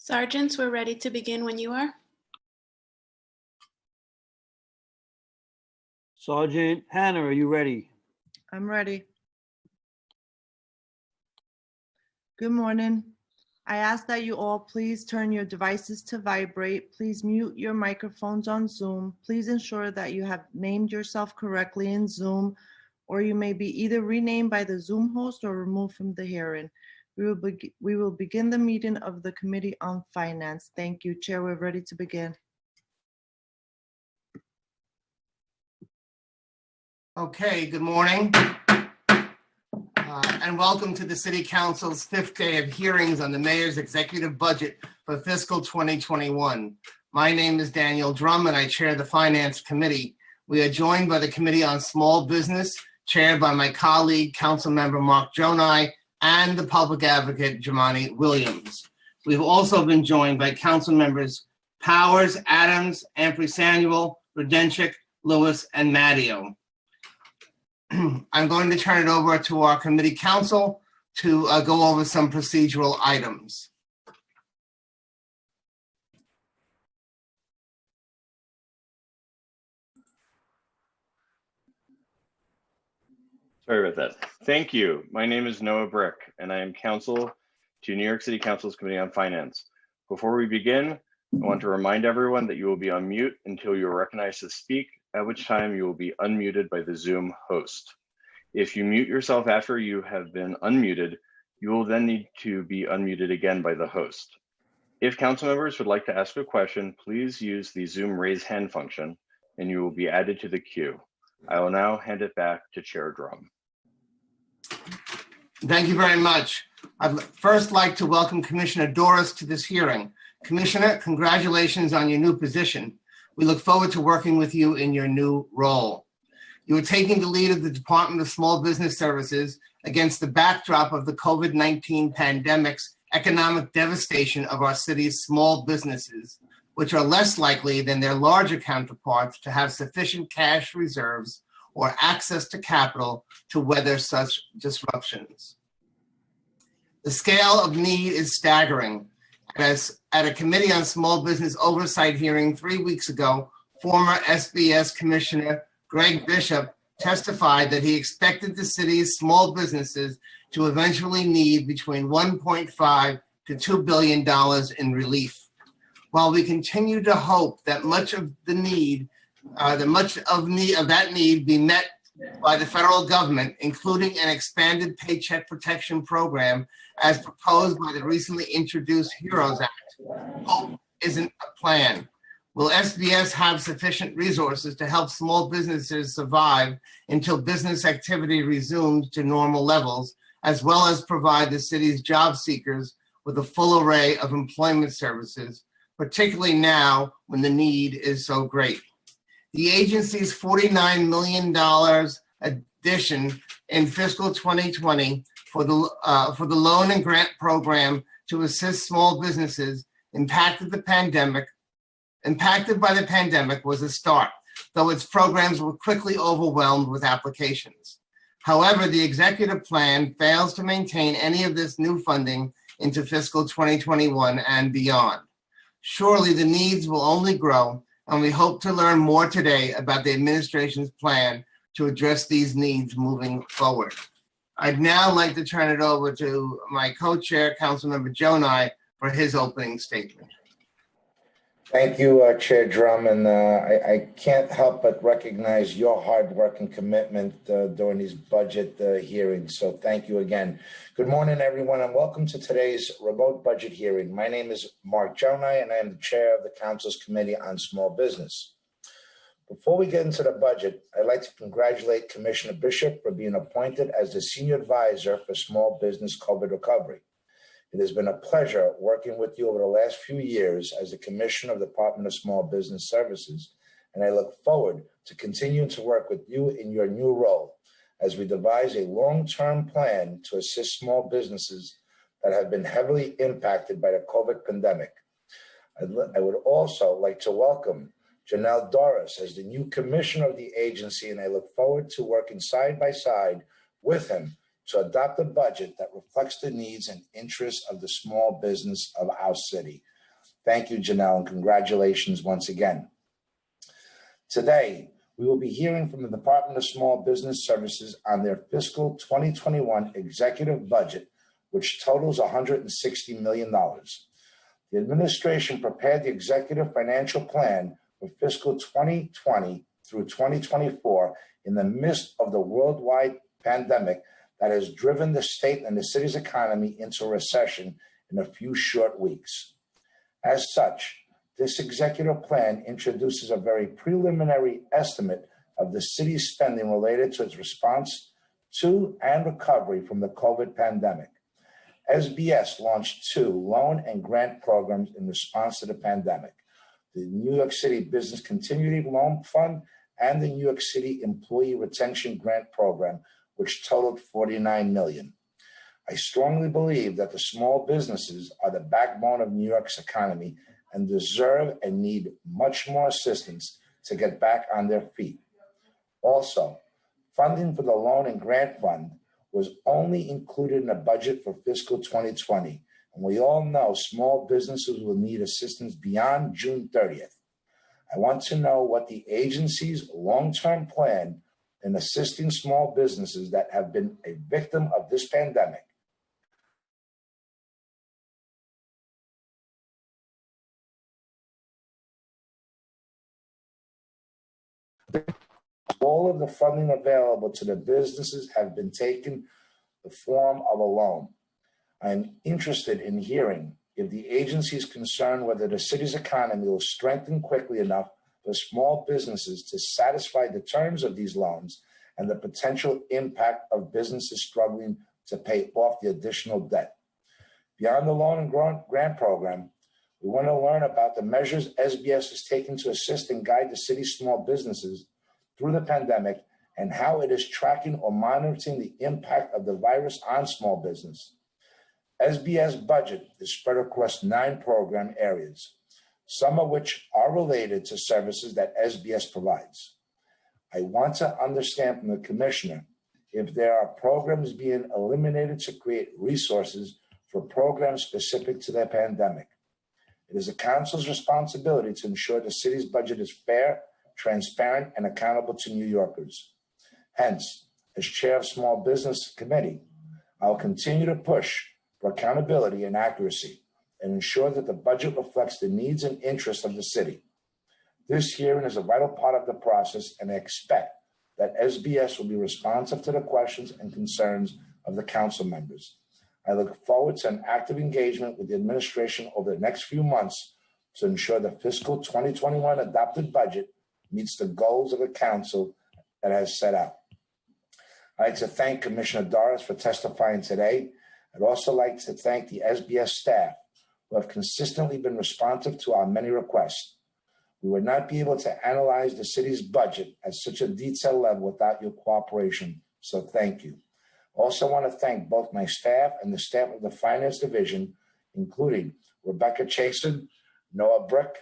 Sergeants, we're ready to begin when you are. Sergeant Hannah, are you ready? I'm ready. Good morning. I ask that you all please turn your devices to vibrate. Please mute your microphones on Zoom. Please ensure that you have named yourself correctly in Zoom, or you may be either renamed by the Zoom host or removed from the hearing. We will begin the meeting of the Committee on Finance. Thank you, Chair. We're ready to begin. Okay, good morning. And welcome to the City Council's fifth day of hearings on the Mayor's executive budget for fiscal 2021. My name is Daniel Drum and I chair the Finance Committee. We are joined by the Committee on Small Business, chaired by my colleague, Councilmember Mark Gjonaj, and the Public Advocate, Jumaane Williams. We've also been joined by Council Members Powers, Adams, Ampry-Samuel, Rudenchik, Lewis, and Matteo. I'm going to turn it over to our committee counsel to go over some procedural items. Sorry about that. Thank you. My name is Noah Brick, and I am counsel to New York City Council's Committee on Finance. Before we begin, I want to remind everyone that you will be on mute until you are recognized to speak, at which time you will be unmuted by the Zoom host. If you mute yourself after you have been unmuted, you will then need to be unmuted again by the host. If council members would like to ask a question, please use the Zoom raise hand function and you will be added to the queue. I will now hand it back to Chair Drum. Thank you very much. I'd first like to welcome Commissioner Doris to this hearing. Commissioner, congratulations on your new position. We look forward to working with you in your new role. You are taking the lead of the Department of Small Business Services against the backdrop of the COVID-19 pandemic's economic devastation of our city's small businesses, which are less likely than their larger counterparts to have sufficient cash reserves or access to capital to weather such disruptions. The scale of need is staggering. As at a Committee on Small Business Oversight hearing 3 weeks ago, former SBS Commissioner Greg Bishop testified that he expected the city's small businesses to eventually need between $1.5 to $2 billion in relief. While we continue to hope that much of that need be met by the federal government, including an expanded paycheck protection program as proposed by the recently introduced HEROES Act, hope isn't a plan. Will SBS have sufficient resources to help small businesses survive until business activity resumes to normal levels, as well as provide the city's job seekers with a full array of employment services, particularly now when the need is so great? The agency's $49 million addition in fiscal 2020 for the loan and grant program to assist small businesses impacted by the pandemic was a start, though its programs were quickly overwhelmed with applications. However, the executive plan fails to maintain any of this new funding into fiscal 2021 and beyond. Surely the needs will only grow, and we hope to learn more today about the administration's plan to address these needs moving forward. I'd now like to turn it over to my co-chair, Councilmember Gjonaj, for his opening statement. Thank you, Chair Drum, and I can't help but recognize your hard work and commitment during these budget hearings, so thank you again. Good morning, everyone, and welcome to today's remote budget hearing. My name is Mark Gjonaj, and I am the chair of the Council's Committee on Small Business. Before we get into the budget, I'd like to congratulate Commissioner Bishop for being appointed as the Senior Advisor for Small Business COVID Recovery. It has been a pleasure working with you over the last few years as the Commissioner of the Department of Small Business Services, and I look forward to continuing to work with you in your new role as we devise a long-term plan to assist small businesses that have been heavily impacted by the COVID pandemic. I would also like to welcome Janelle Doris as the new Commissioner of the agency, and I look forward to working side by side with him to adopt a budget that reflects the needs and interests of the small business of our city. Thank you, Janelle, and congratulations once again. Today, we will be hearing from the Department of Small Business Services on their fiscal 2021 executive budget, which totals $160 million. The administration prepared the executive financial plan for fiscal 2020 through 2024 in the midst of the worldwide pandemic that has driven the state and the city's economy into recession in a few short weeks. As such, this executive plan introduces a very preliminary estimate of the city's spending related to its response to and recovery from the COVID pandemic. SBS launched 2 loan and grant programs in response to the pandemic: the New York City Business Continuity Loan Fund and the New York City Employee Retention Grant Program, which totaled $49 million. I strongly believe that the small businesses are the backbone of New York's economy and deserve and need much more assistance to get back on their feet. Also, funding for the loan and grant fund was only included in the budget for fiscal 2020, and we all know small businesses will need assistance beyond June 30th. I want to know what the agency's long-term plan in assisting small businesses that have been a victim of this pandemic. All of the funding available to the businesses have been taken the form of a loan. I'm interested in hearing if the agency is concerned whether the city's economy will strengthen quickly enough for small businesses to satisfy the terms of these loans and the potential impact of businesses struggling to pay off the additional debt. Beyond the loan and grant program, we want to learn about the measures SBS has taken to assist and guide the city's small businesses through the pandemic and how it is tracking or monitoring the impact of the virus on small business. SBS budget is spread across 9 program areas, some of which are related to services that SBS provides. I want to understand from the Commissioner if there are programs being eliminated to create resources for programs specific to the pandemic. It is the Council's responsibility to ensure the city's budget is fair, transparent, and accountable to New Yorkers. Hence, as Chair of Small Business Committee, I will continue to push for accountability and accuracy and ensure that the budget reflects the needs and interests of the city. This hearing is a vital part of the process, and I expect that SBS will be responsive to the questions and concerns of the council members. I look forward to an active engagement with the administration over the next few months to ensure the fiscal 2021 adopted budget meets the goals of the council that has set out. I'd like to thank Commissioner Doris for testifying today. I'd also like to thank the SBS staff who have consistently been responsive to our many requests. We would not be able to analyze the city's budget at such a detailed level without your cooperation, so thank you. Also want to thank both my staff and the staff of the Finance Division, including Rebecca Chasen, Noah Brick,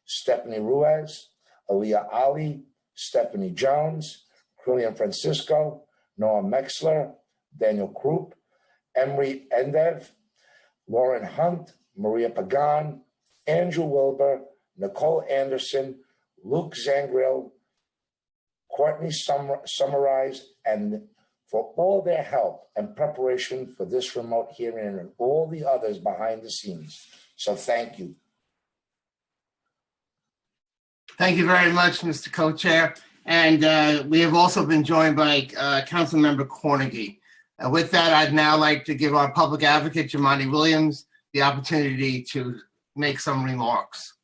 Stephanie Ruiz, Aaliyah Ali, Stephanie Jones, Quillian Francisco, Noah Mexler, Daniel Krupp, Emery Endev, Lauren Hunt, Maria Pagan, Andrew Wilbur, Nicole Anderson, Luke Zangril, Courtney Summarize, and for all their help and preparation for this remote hearing and all the others behind the scenes. So thank you. Thank you very much, Mr. Co-Chair. And we have also been joined by Councilmember Cornegy. With that, I'd now like to give our public advocate, Jumaane Williams, the opportunity to make some remarks.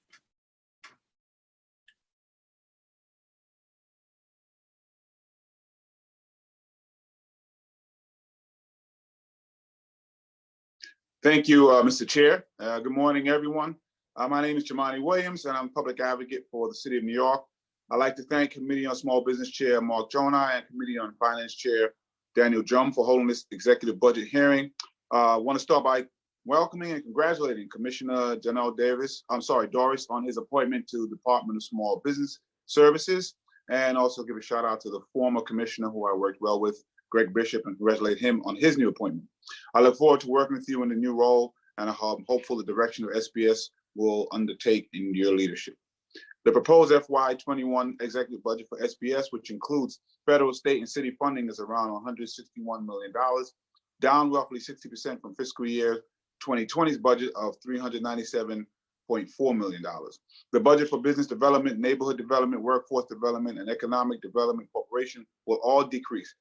Thank you, Mr. Chair. Good morning, everyone. My name is Jumaane Williams, and I'm public advocate for the City of New York. I'd like to thank Committee on Small Business Chair Mark Jonah and Committee on Finance Chair Daniel Jum for holding this executive budget hearing. I want to start by welcoming and congratulating Commissioner Janelle Doris on his appointment to the Department of Small Business Services, and also give a shout out to the former commissioner who I worked well with, Greg Bishop, and congratulate him on his new appointment. I look forward to working with you in the new role, and I'm hopeful the direction of SBS will undertake in your leadership. The proposed FY21 executive budget for SBS, which includes federal, state, and city funding, is around $161 million, down roughly 60% from fiscal year 2020's budget of $397.4 million. The budget for business development, neighborhood development, workforce development, and economic development corporation will all decrease.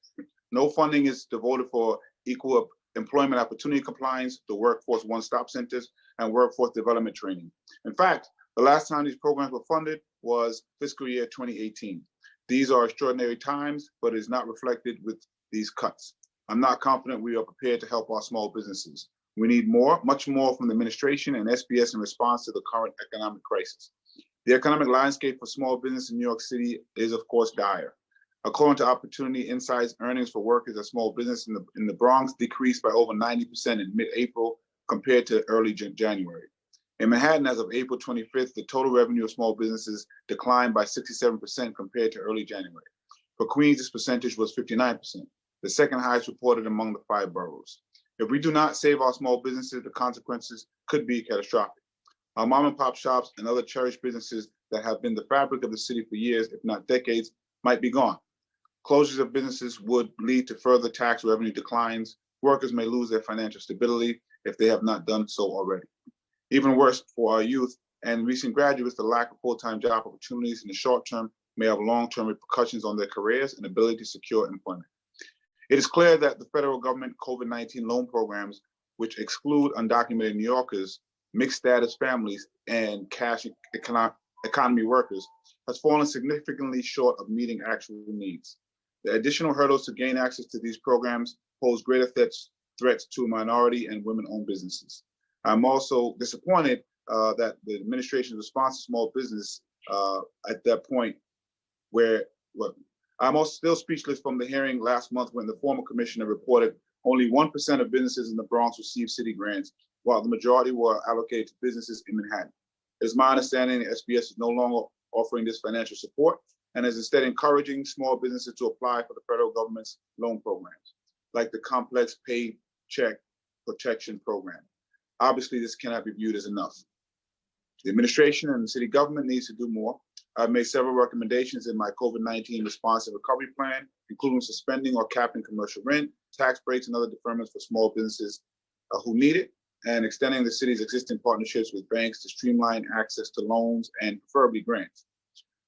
No funding is devoted for equal employment opportunity compliance, the workforce one-stop centers, and workforce development training. In fact, the last time these programs were funded was fiscal year 2018. These are extraordinary times, but it is not reflected with these cuts. I'm not confident we are prepared to help our small businesses. We need more, much more from the administration and SBS in response to the current economic crisis. The economic landscape for small business in New York City is, of course, dire. According to Opportunity Insights, earnings for workers at small business in the Bronx decreased by over 90% in mid-April compared to early January. In Manhattan, as of April 25th, the total revenue of small businesses declined by 67% compared to early January. For Queens, this percentage was 59%, the second highest reported among the 5 boroughs. If we do not save our small businesses, the consequences could be catastrophic. Our mom and pop shops and other cherished businesses that have been the fabric of the city for years, if not decades, might be gone. Closures of businesses would lead to further tax revenue declines. Workers may lose their financial stability if they have not done so already. Even worse for our youth and recent graduates, the lack of full-time job opportunities in the short term may have long-term repercussions on their careers and ability to secure employment. It is clear that the federal government COVID-19 loan programs, which exclude undocumented New Yorkers, mixed status families, and cash economy workers, has fallen significantly short of meeting actual needs. The additional hurdles to gain access to these programs pose greater threats to minority and women-owned businesses. I'm also disappointed that the administration's response to small business at that point I'm also still speechless from the hearing last month when the former commissioner reported only 1% of businesses in the Bronx received city grants, while the majority were allocated to businesses in Manhattan. It's my understanding that SBS is no longer offering this financial support and is instead encouraging small businesses to apply for the federal government's loan programs, like the complex Paycheck Protection Program. Obviously, this cannot be viewed as enough. The administration and the city government needs to do more. I've made several recommendations in my COVID-19 response and recovery plan, including suspending or capping commercial rent, tax breaks, and other deferments for small businesses who need it, and extending the city's existing partnerships with banks to streamline access to loans and preferably grants.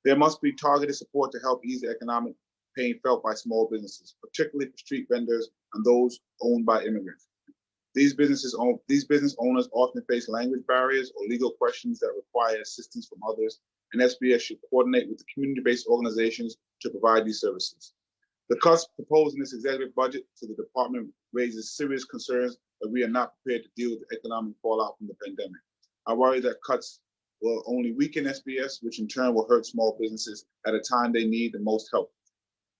There must be targeted support to help ease the economic pain felt by small businesses, particularly for street vendors and those owned by immigrants. These business owners often face language barriers or legal questions that require assistance from others, and SBS should coordinate with the community-based organizations to provide these services. The cuts proposed in this executive budget to the department raises serious concerns that we are not prepared to deal with the economic fallout from the pandemic. I worry that cuts will only weaken SBS, which in turn will hurt small businesses at a time they need the most help.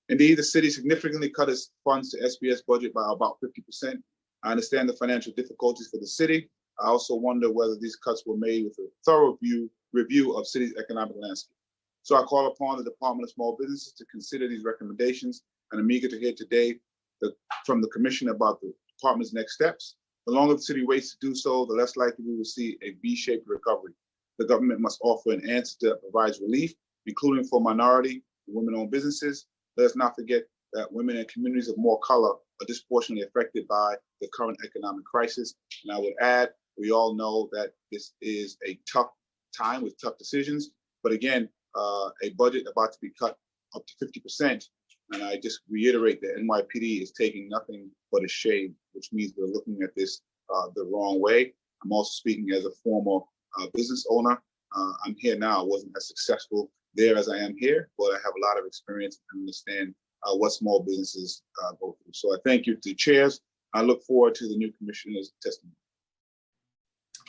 Indeed, the city significantly cut its funds to SBS budget by about 50%. I understand the financial difficulties for the city. I also wonder whether these cuts were made with a thorough review of city's economic landscape. So I call upon the Department of Small Businesses to consider these recommendations, and I'm eager to hear today from the Commissioner about the department's next steps. The longer the city waits to do so, the less likely we will see a V-shaped recovery. The government must offer an answer that provides relief, including for minority and women-owned businesses. Let us not forget that women and communities of more color are disproportionately affected by the current economic crisis. And I would add, we all know that this is a tough time with tough decisions, but again, a budget about to be cut up to 50%. And I just reiterate that NYPD is taking nothing but a shade, which means we're looking at this the wrong way. I'm also speaking as a former business owner. I'm here now. I wasn't as successful there as I am here, but I have a lot of experience and understand what small businesses go through. So I thank you to the chairs. I look forward to the new commissioner's testimony.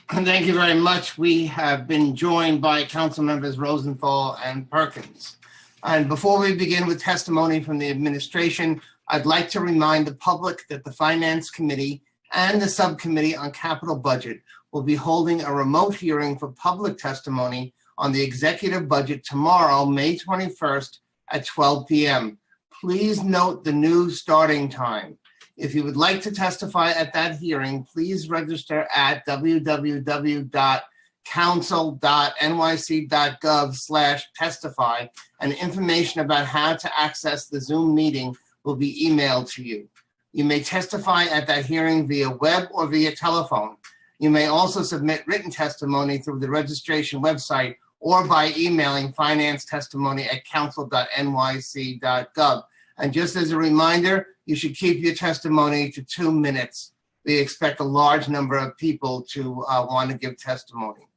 Thank you very much. We have been joined by Council Members Rosenthal and Perkins. And before we begin with testimony from the administration, I'd like to remind the public that the Finance Committee and the Subcommittee on Capital Budget will be holding a remote hearing for public testimony on the executive budget tomorrow, May 21st at 12 p.m. Please note the new starting time. If you would like to testify at that hearing, please register at www.ncc.gov council.nyc.gov/testify, and information about how to access the Zoom meeting will be emailed to you. You may testify at that hearing via web or via telephone. You may also submit written testimony through the registration website or by emailing financetestimony@council.nyc.gov. And just as a reminder, you should keep your testimony to 2 minutes. We expect a large number of people to want to give testimony.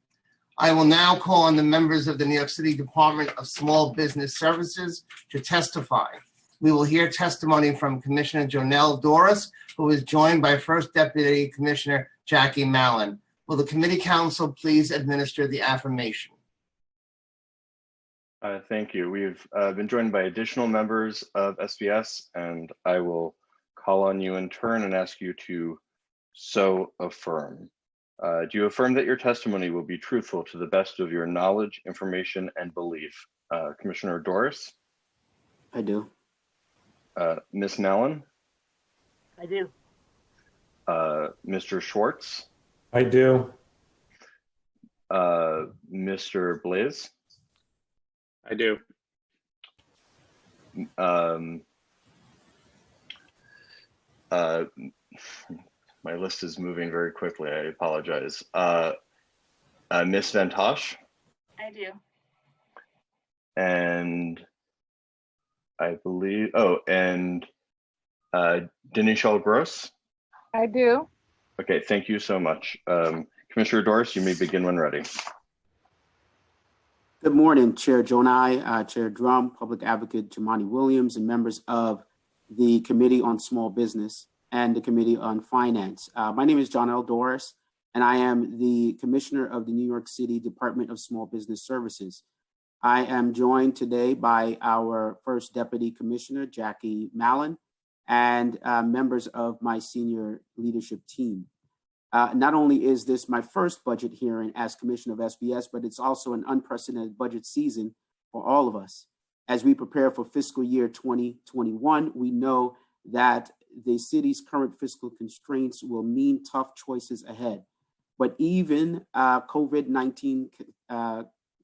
I will now call on the members of the New York City Department of Small Business Services to testify. We will hear testimony from Commissioner Jonelle Doris, who is joined by First Deputy Commissioner Jackie Mallon. Will the committee council please administer the affirmation? Thank you. We've been joined by additional members of SBS, and I will call on you in turn and ask you to so affirm. Do you affirm that your testimony will be truthful to the best of your knowledge, information, and belief? Commissioner Doris? I do. Ms. Mallon? I do. Mr. Schwartz? I do. Mr. Blaze? I do. My list is moving very quickly. I apologize. Ms. Van Tosh? I do. And I believe, and Denishal Gross? I do. Okay, thank you so much. Commissioner Doris, you may begin when ready. Good morning, Chair Jonai, Chair Drum, Public Advocate Jumaane Williams, and members of the Committee on Small Business and the Committee on Finance. My name is Jonelle Doris, and I am the Commissioner of the New York City Department of Small Business Services. I am joined today by our First Deputy Commissioner, Jackie Mallon, and members of my senior leadership team. Not only is this my first budget hearing as Commissioner of SBS, but it's also an unprecedented budget season for all of us. As we prepare for fiscal year 2021, we know that the city's current fiscal constraints will mean tough choices ahead. But even COVID-19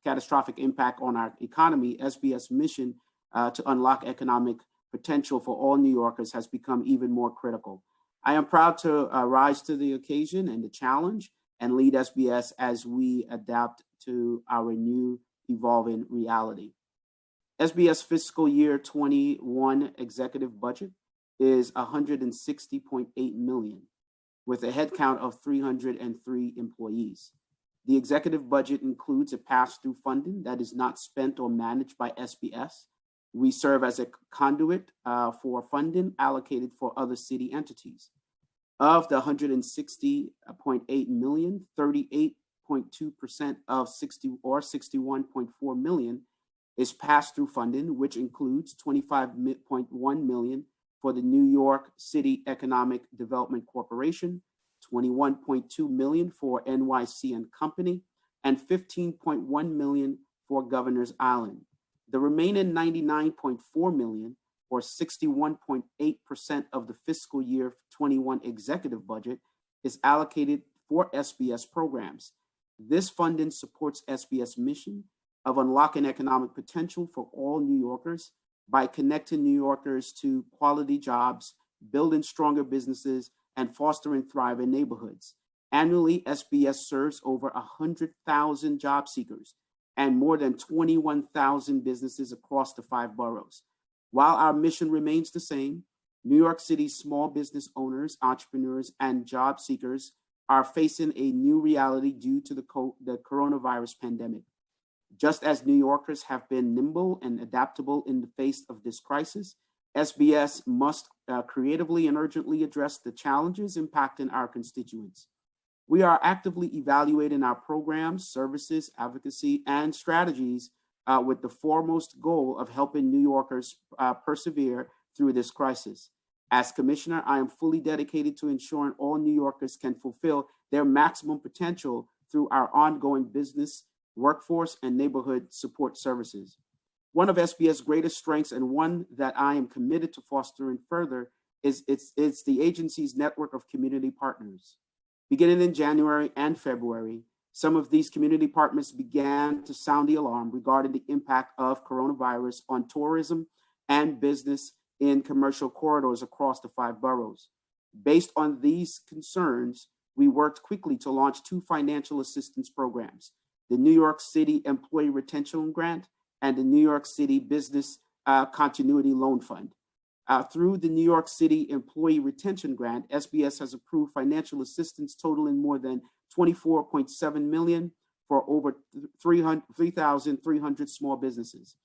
catastrophic impact on our economy, SBS mission to unlock economic potential for all New Yorkers has become even more critical. I am proud to rise to the occasion and the challenge and lead SBS as we adapt to our new evolving reality. SBS fiscal year 21 executive budget is $160.8 million with a headcount of 303 employees. The executive budget includes a pass-through funding that is not spent or managed by SBS. We serve as a conduit for funding allocated for other city entities. Of the $160.8 million, 38.2% of 61.4 million is pass-through funding, which includes $25.1 million for the New York City Economic Development Corporation, $21.2 million for NYC and Company, and $15.1 million for Governor's Island. The remaining $99.4 million, or 61.8% of the fiscal year 21 executive budget, is allocated for SBS programs. This funding supports SBS mission of unlocking economic potential for all New Yorkers by connecting New Yorkers to quality jobs, building stronger businesses, and fostering thriving neighborhoods. Annually, SBS serves over 100,000 job seekers and more than 21,000 businesses across the 5 boroughs. While our mission remains the same, New York City's small business owners, entrepreneurs, and job seekers are facing a new reality due to the coronavirus pandemic. Just as New Yorkers have been nimble and adaptable in the face of this crisis, SBS must creatively and urgently address the challenges impacting our constituents. We are actively evaluating our programs, services, advocacy, and strategies with the foremost goal of helping New Yorkers persevere through this crisis. As Commissioner, I am fully dedicated to ensuring all New Yorkers can fulfill their maximum potential through our ongoing business, workforce, and neighborhood support services. One of SBS' greatest strengths, and one that I am committed to fostering further, is the agency's network of community partners. Beginning in January and February, Some of these community partners began to sound the alarm regarding the impact of coronavirus on tourism and business in commercial corridors across the 5 boroughs. Based on these concerns, we worked quickly to launch 2 financial assistance programs, the New York City Employee Retention Grant and the New York City Business Continuity Loan Fund. Through the New York City Employee Retention Grant, SBS has approved financial assistance totaling more than $24.7 million for over 3,300 small businesses.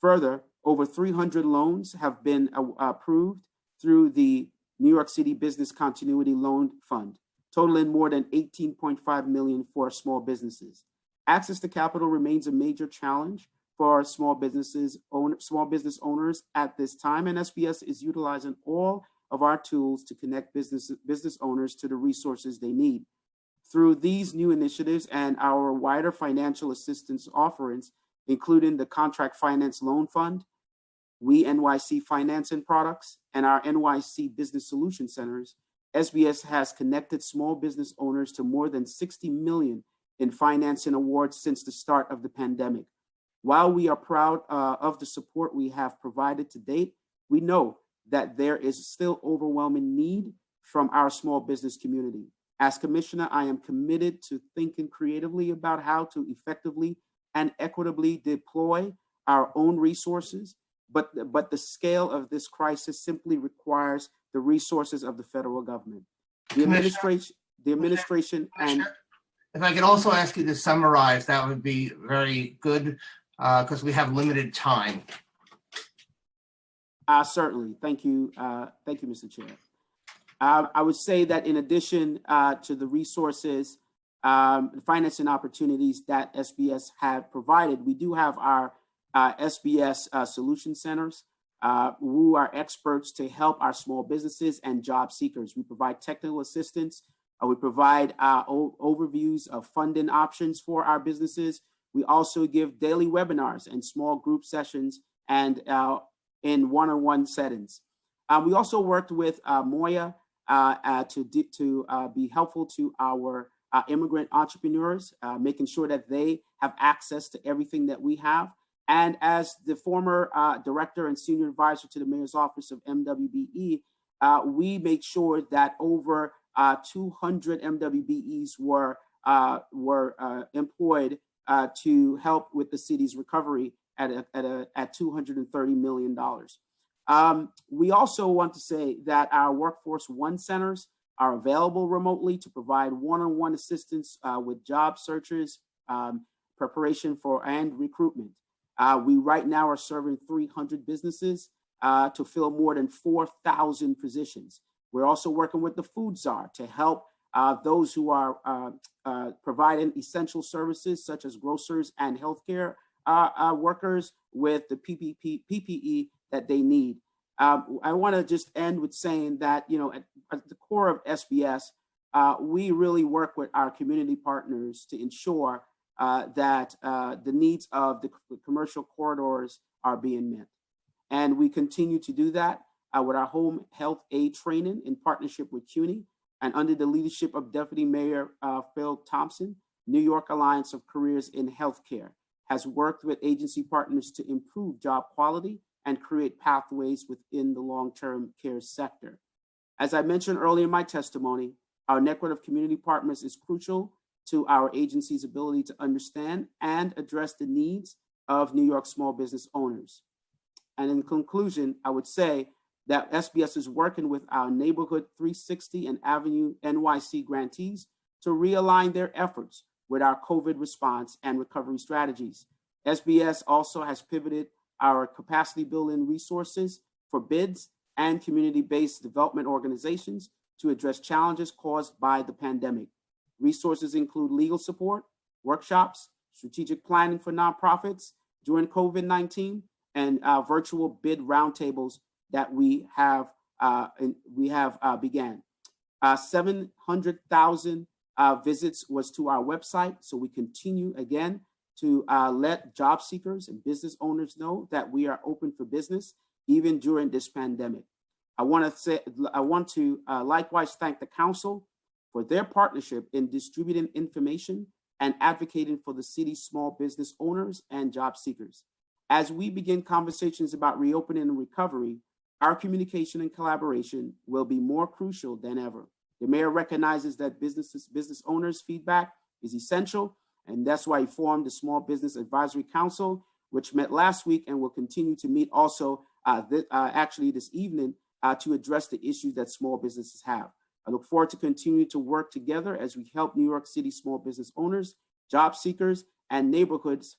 Further, over 300 loans have been approved through the New York City Business Continuity Loan Fund, totaling more than $18.5 million for small businesses. Access to capital remains a major challenge for small business owners at this time, and SBS is utilizing all of our tools to connect business owners to the resources they need. Through these new initiatives and our wider financial assistance offerings, including the Contract Finance Loan Fund, We NYC Financing Products, and our NYC Business Solution Centers, SBS has connected small business owners to more than $60 million in financing awards since the start of the pandemic. While we are proud of the support we have provided to date, we know that there is still overwhelming need from our small business community. As Commissioner, I am committed to thinking creatively about how to effectively and equitably deploy our own resources, but the scale of this crisis simply requires the resources of the federal government. The administration and... If I could also ask you to summarize, that would be very good, because we have limited time. Certainly. Thank you, Mr. Chair. I would say that in addition to the resources, financing opportunities that SBS have provided, we do have our SBS Solution Centers, who are experts to help our small businesses and job seekers. We provide technical assistance. We provide overviews of funding options for our businesses. We also give daily webinars and small group sessions and in one-on-one settings. We also worked with Moya to be helpful to our immigrant entrepreneurs, making sure that they have access to everything that we have. And as the former director and senior advisor to the mayor's office of MWBE, we made sure that over 200 MWBEs were employed to help with the city's recovery at $230 million. We also want to say that our Workforce One centers are available remotely to provide one-on-one assistance with job searchers, preparation for and recruitment. We right now are serving 300 businesses to fill more than 4,000 positions. We're also working with the Food Czar to help those who are providing essential services such as grocers and healthcare workers with the PPE that they need. I want to just end with saying that, at the core of SBS, we really work with our community partners to ensure that the needs of the commercial corridors are being met. And we continue to do that with our home health aid training in partnership with CUNY and under the leadership of Deputy Mayor Phil Thompson. New York Alliance of Careers in Healthcare has worked with agency partners to improve job quality and create pathways within the long-term care sector. As I mentioned earlier in my testimony, our network of community partners is crucial to our agency's ability to understand and address the needs of New York small business owners. And in conclusion, I would say that SBS is working with our Neighborhood 360 and Avenue NYC grantees to realign their efforts with our COVID response and recovery strategies. SBS also has pivoted our capacity building resources for bids and community-based development organizations to address challenges caused by the pandemic. Resources include legal support, workshops, strategic planning for nonprofits during COVID-19, and virtual bid roundtables that we have began. 700,000 visits was to our website, so we continue again to let job seekers and business owners know that we are open for business even during this pandemic. I want to likewise thank the council for their partnership in distributing information and advocating for the city's small business owners and job seekers. As we begin conversations about reopening and recovery, our communication and collaboration will be more crucial than ever. The mayor recognizes that business owners' feedback is essential, and that's why he formed the Small Business Advisory Council, which met last week and will continue to meet also actually this evening to address the issues that small businesses have. I look forward to continuing to work together as we help New York City small business owners, job seekers, and neighborhoods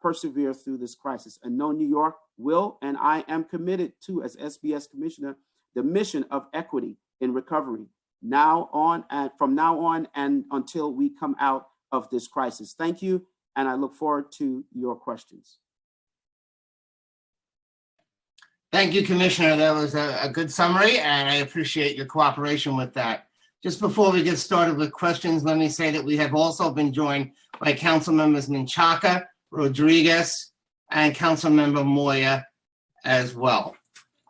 persevere through this crisis. And know New York will, and I am committed to, as SBS Commissioner, the mission of equity in recovery from now on and until we come out of this crisis. Thank you, and I look forward to your questions. Thank you, Commissioner. That was a good summary, and I appreciate your cooperation with that. Just before we get started with questions, let me say that we have also been joined by Council Members Menchaca, Rodriguez, and Councilmember Moya as well.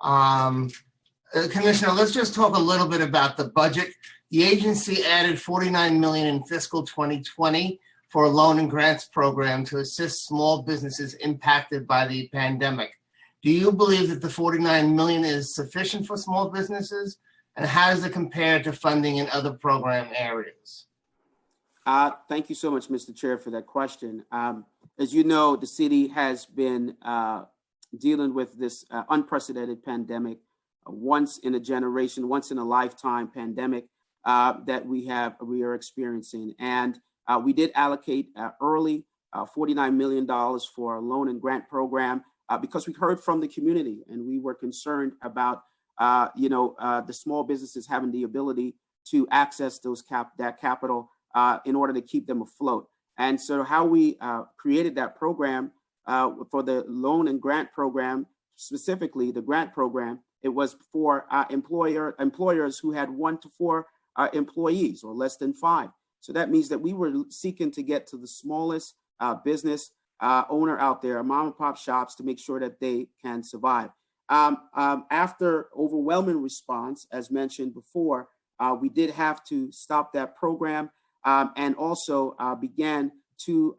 Commissioner, let's just talk a little bit about the budget. The agency added $49 million in fiscal 2020 for a loan and grants program to assist small businesses impacted by the pandemic. Do you believe that the $49 million is sufficient for small businesses? And how does it compare to funding in other program areas? Thank you so much, Mr. Chair, for that question. As you know, the city has been dealing with this unprecedented pandemic, once in a generation, once in a lifetime pandemic that we are experiencing. And we did allocate early $49 million for a loan and grant program because we heard from the community and we were concerned about the small businesses having the ability to access that capital in order to keep them afloat. And so how we created that program for the loan and grant program, specifically the grant program, it was for employers who had 1 to 4 employees or less than 5. So that means that we were seeking to get to the smallest business owner out there, mom and pop shops, to make sure that they can survive. After overwhelming response, as mentioned before, we did have to stop that program and also began to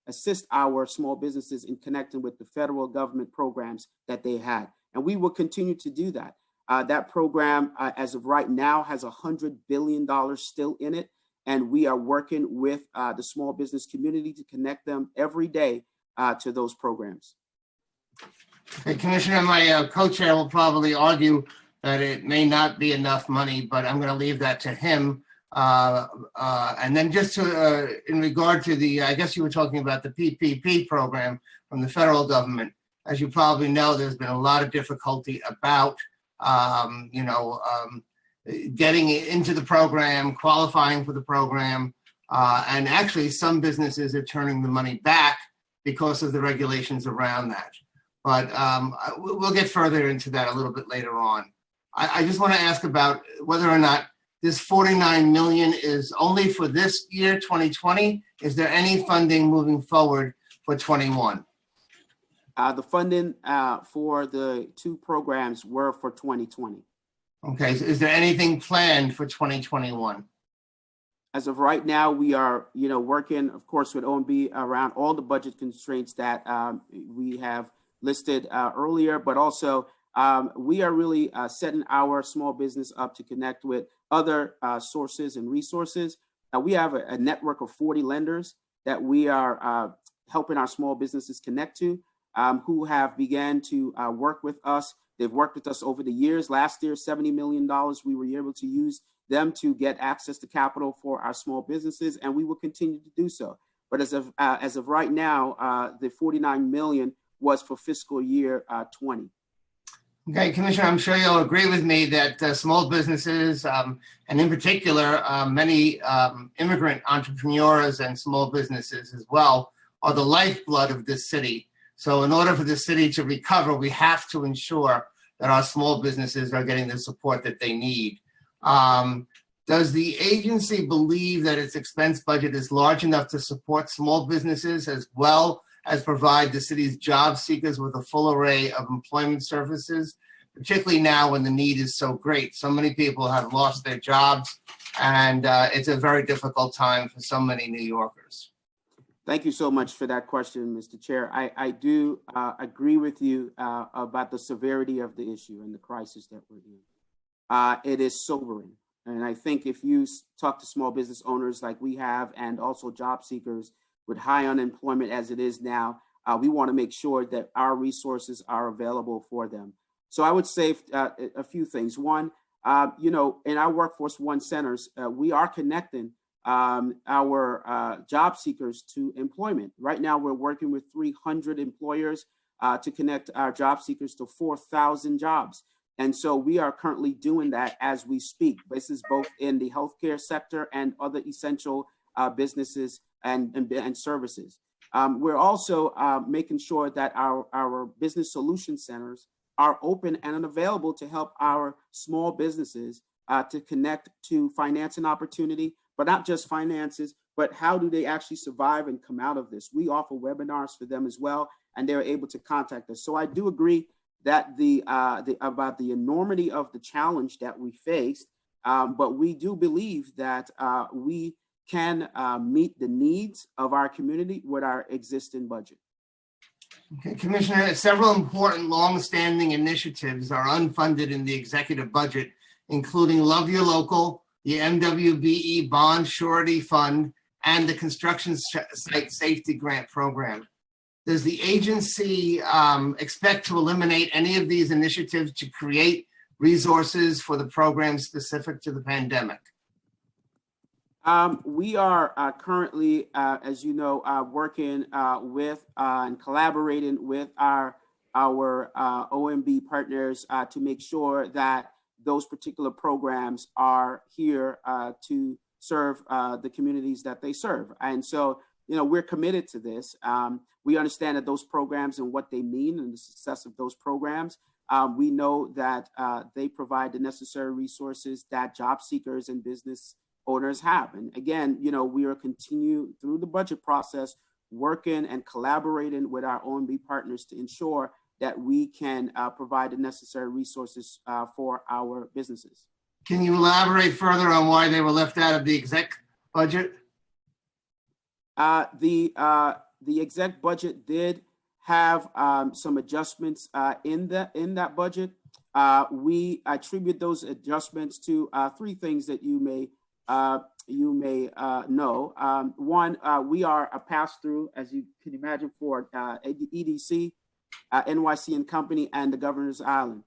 assist our small businesses in connecting with the federal government programs that they had. And we will continue to do that. That program, as of right now, has $100 billion still in it. And we are working with the small business community to connect them every day to those programs. Okay, Commissioner, my co-chair will probably argue that it may not be enough money, but I'm going to leave that to him. And then just to, in regard to the, I guess you were talking about the PPP program from the federal government. As you probably know, there's been a lot of difficulty about, getting into the program, qualifying for the program, and actually some businesses are turning the money back because of the regulations around that. But we'll get further into that a little bit later on. I just want to ask about whether or not this $49 million is only for this year, 2020. Is there any funding moving forward for 21? The funding for the 2 programs were for 2020. Okay, so is there anything planned for 2021? As of right now, we are, working, of course, with OMB around all the budget constraints that we have listed earlier, but also we are really setting our small business up to connect with other sources and resources. We have a network of 40 lenders that we are helping our small businesses connect to, who have began to work with us. They've worked with us over the years. Last year, $70 million, we were able to use them to get access to capital for our small businesses, and we will continue to do so. But as of right now, the $49 million was for fiscal year 20. Okay, Commissioner, I'm sure you'll agree with me that small businesses, and in particular, many immigrant entrepreneurs and small businesses as well, are the lifeblood of this city. So in order for the city to recover, we have to ensure that our small businesses are getting the support that they need. Does the agency believe that its expense budget is large enough to support small businesses as well as provide the city's job seekers with a full array of employment services? particularly now when the need is so great. So many people have lost their jobs, and it's a very difficult time for so many New Yorkers. Thank you so much for that question, Mr. Chair. I do agree with you about the severity of the issue and the crisis that we're in. It is sobering. And I think if you talk to small business owners like we have, and also job seekers with high unemployment as it is now, we want to make sure that our resources are available for them. So I would say a few things. One, in our Workforce One centers, we are connecting our job seekers to employment. Right now, we're working with 300 employers to connect our job seekers to 4,000 jobs. And so we are currently doing that as we speak. This is both in the healthcare sector and other essential businesses and services. We're also making sure that our business solution centers are open and available to help our small businesses to connect to financing opportunity, but not just finances, but how do they actually survive and come out of this? We offer webinars for them as well, and they're able to contact us. So I do agree that about the enormity of the challenge that we faced, but we do believe that we can meet the needs of our community with our existing budget. Okay, Commissioner, several important long-standing initiatives are unfunded in the executive budget, including Love Your Local, the MWBE Bond Surety Fund, and the Construction Site Safety Grant Program. Does the agency expect to eliminate any of these initiatives to create resources for the programs specific to the pandemic? We are currently, as you know, working with and collaborating with our OMB partners to make sure that those particular programs are here to serve the communities that they serve. And so, we're committed to this. We understand that those programs and what they mean and the success of those programs. We know that they provide the necessary resources that job seekers and business owners have. And again, we are continue through the budget process, working and collaborating with our OMB partners to ensure that we can provide the necessary resources for our businesses. Can you elaborate further on why they were left out of the exec budget? The exec budget did have some adjustments in that budget. We attribute those adjustments to three things that you may know. One, we are a pass-through, as you can imagine, for EDC, NYC and Company, and the Governor's Island.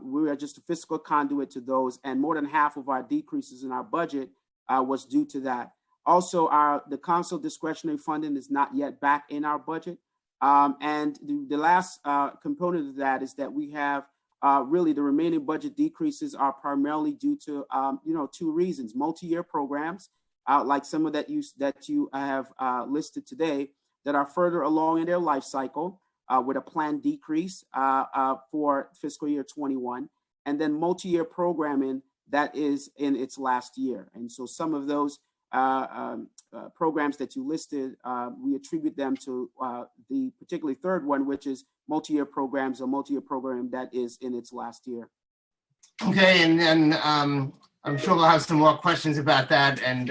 We are just a fiscal conduit to those, and more than half of our decreases in our budget was due to that. Also, the council discretionary funding is not yet back in our budget. And the last component of that is that we have really the remaining budget decreases are primarily due to two reasons: multi-year programs, like some of that you have listed today, that are further along in their life cycle with a planned decrease for fiscal year 21, and then multi-year programming that is in its last year. And so some of those programs that you listed, we attribute them to the particularly third one, which is multi-year programs, a multi-year program that is in its last year. Okay, and then I'm sure we'll have some more questions about that. And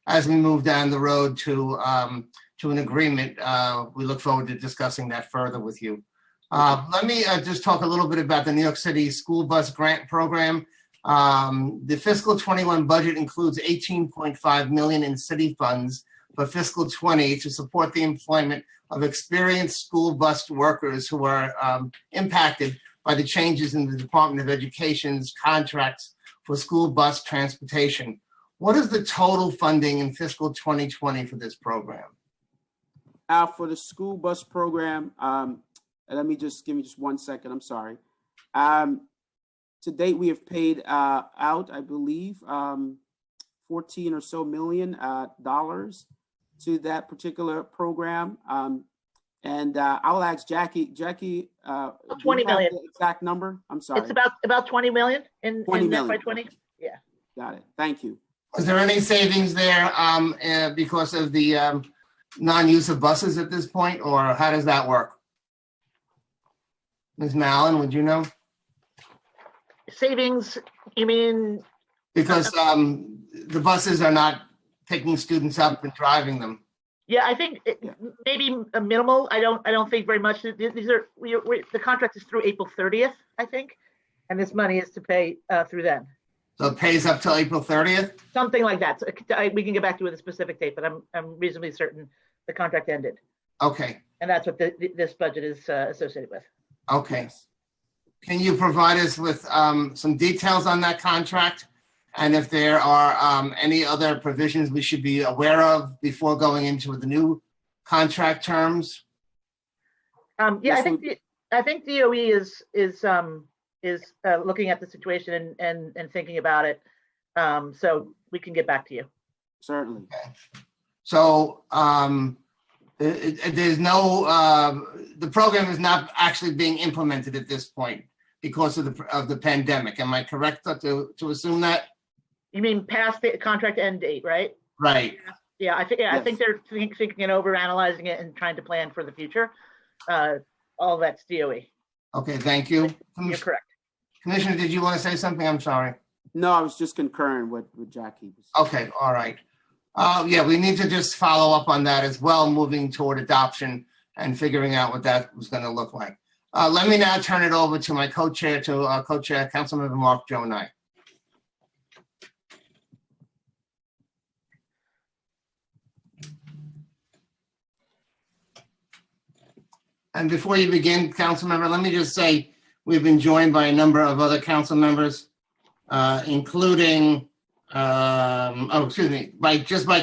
as we move down the road to an agreement, we look forward to discussing that further with you. Let me just talk a little bit about the New York City School Bus Grant Program. The fiscal 21 budget includes $18.5 million in city funds for fiscal 20 to support the employment of experienced school bus workers who are impacted by the changes in the Department of Education's contracts for school bus transportation. What is the total funding in fiscal 2020 for this program? For the school bus program, give me just 1 second. I'm sorry. To date, we have paid out, I believe, $14 or so million to that particular program. And I'll ask Jackie. Jackie, 20 million. The exact number? I'm sorry. It's about 20 million in 20 million. FY20. Yeah. Got it. Thank you. Was there any savings there because of the non-use of buses at this point, or how does that work? Ms. Mallon, would you know? Savings, you mean, Because the buses are not picking students up and driving them. yeah, I think maybe a minimal. I don't think very much. These are, the contract is through April 30th, I think. And this money is to pay through then. So it pays up till April 30th? Something like that. So we can get back to you with a specific date, but I'm reasonably certain the contract ended. Okay, And that's what this budget is associated with. okay. Can you provide us with some details on that contract? And if there are any other provisions we should be aware of before going into the new contract terms? Yeah, Yes, I think DOE is looking at the situation and thinking about it. So we can get back to you. Certainly. So there's no, the program is not actually being implemented at this point because of the pandemic. Am I correct to assume that? You mean past the contract end date, right? Right. Yeah, I think Yes. they're thinking it over, analyzing it, and trying to plan for the future. All that's DOE. Okay, thank you. You're correct. Commissioner, did you want to say something? I'm sorry. No, I was just concurring with Jackie. Okay, all right. Yeah, we need to just follow up on that as well, moving toward adoption and figuring out what that was going to look like. Let me now turn it over to my co-chair, Councilmember Mark Jonai. And before you begin, council member, let me just say, we've been joined by a number of other council members, including, by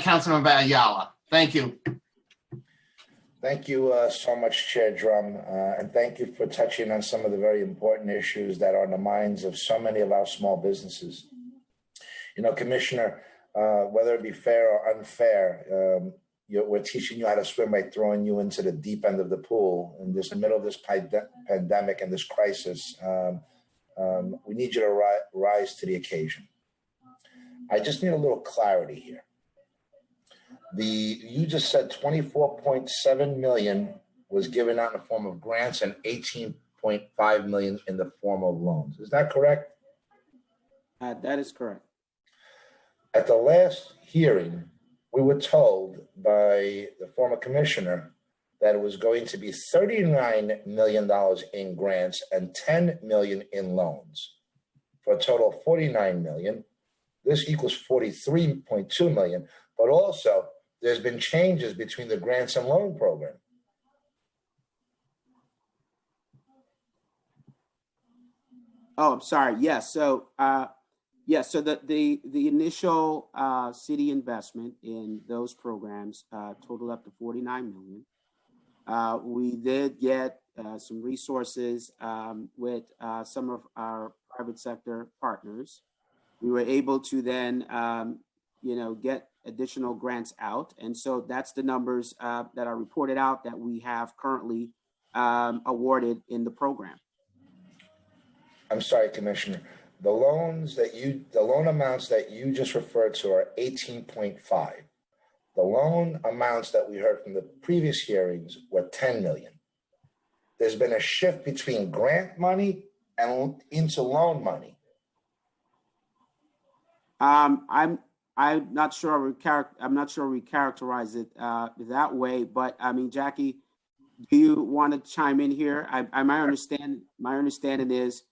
Councilmember Ayala. Thank you. Thank you so much, Chair Drum, and thank you for touching on some of the very important issues that are on the minds of so many of our small businesses. You know, Commissioner, whether it be fair or unfair, we're teaching you how to swim by throwing you into the deep end of the pool in this middle of this pandemic and this crisis. We need you to rise to the occasion. I just need a little clarity here. You just said 24.7 million was given out in the form of grants and 18.5 million in the form of loans. Is that correct? That is correct. At the last hearing, we were told by the former commissioner that it was going to be $39 million in grants and 10 million in loans for a total of 49 million. This equals 43.2 million, but also there's been changes between the grants and loan program. Oh, I'm sorry. Yes. So, so the initial city investment in those programs totaled up to 49 million. We did get some resources with some of our private sector partners. We were able to then, get additional grants out. And so that's the numbers that are reported out that we have currently awarded in the program. I'm sorry, Commissioner. The loan amounts that you just referred to are 18.5. The loan amounts that we heard from the previous hearings were 10 million. There's been a shift between grant money and into loan money. I'm not sure we characterize it that way, but I mean, Jackie, do you want to chime in here? My understanding is,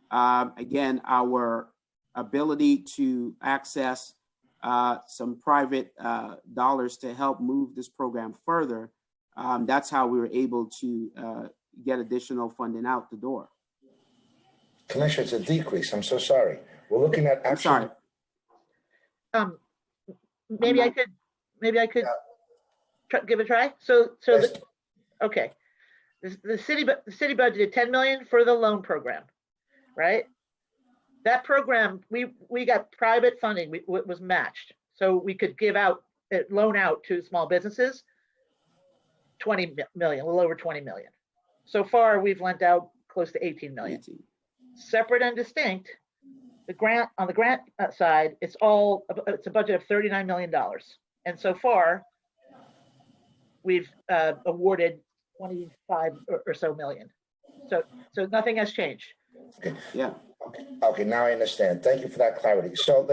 again, our ability to access some private dollars to help move this program further. That's how we were able to get additional funding out the door. Commissioner, it's a decrease. I'm so sorry. We're looking at I'm sorry. Maybe I could give it a try. Yes. Okay. The city budgeted 10 million for the loan program, right? That program, we got private funding. It was matched, so we could loan out to small businesses 20 million, a little over 20 million. So far, we've lent out close to 18 million. Separate and distinct. On the grant side, it's a budget of $39 million. And so far, we've awarded 25 or so million. So nothing has changed. Okay. Yeah. Okay, now I understand. Thank you for that clarity. So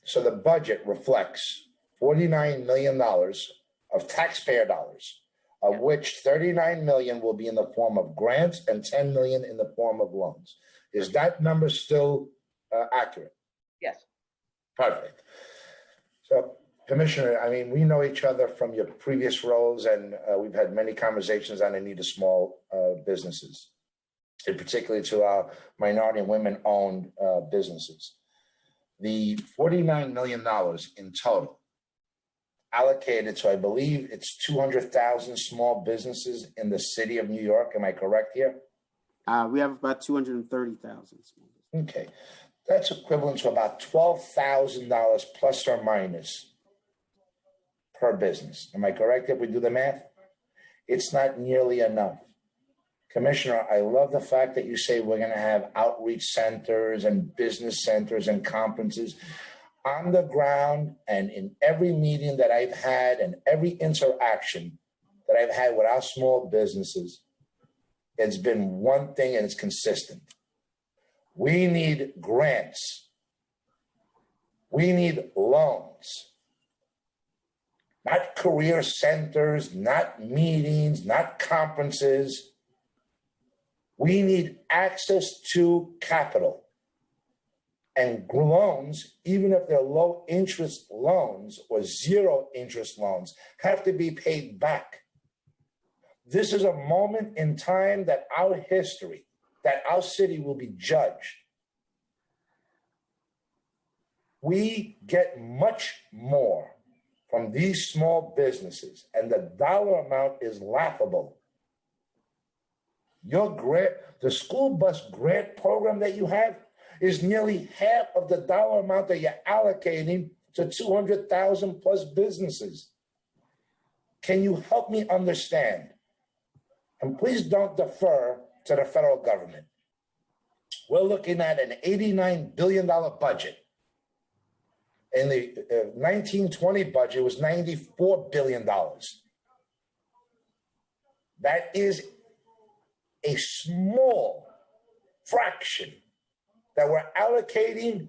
so the budget reflects $49 million of taxpayer dollars, of Yeah. which 39 million will be in the form of grants and 10 million in the form of loans. Is that number still accurate? Yes. Perfect. So, Commissioner, I mean, we know each other from your previous roles, and we've had many conversations on the need of small businesses, and particularly to our minority and women-owned businesses. The $49 million in total allocated to, I believe it's 200,000 small businesses in the city of New York. Am I correct here? We have about 230,000. Okay. That's equivalent to about $12,000 plus or minus per business. Am I correct if we do the math? It's not nearly enough. Commissioner, I love the fact that you say we're going to have outreach centers and business centers and conferences on the ground, and in every meeting that I've had and every interaction that I've had with our small businesses, it's been one thing and it's consistent. We need grants. We need loans. Not career centers, not meetings, not conferences. We need access to capital. And loans, even if they're low interest loans or zero interest loans, have to be paid back. This is a moment in time that our history, that our city will be judged. We get much more from these small businesses, and the dollar amount is laughable. Your grant, the school bus grant program that you have is nearly half of the dollar amount that you're allocating to 200,000 plus businesses. Can you help me understand? And please don't defer to the federal government. We're looking at an $89 billion budget. In the 1920 budget was $94 billion. That is a small fraction that we're allocating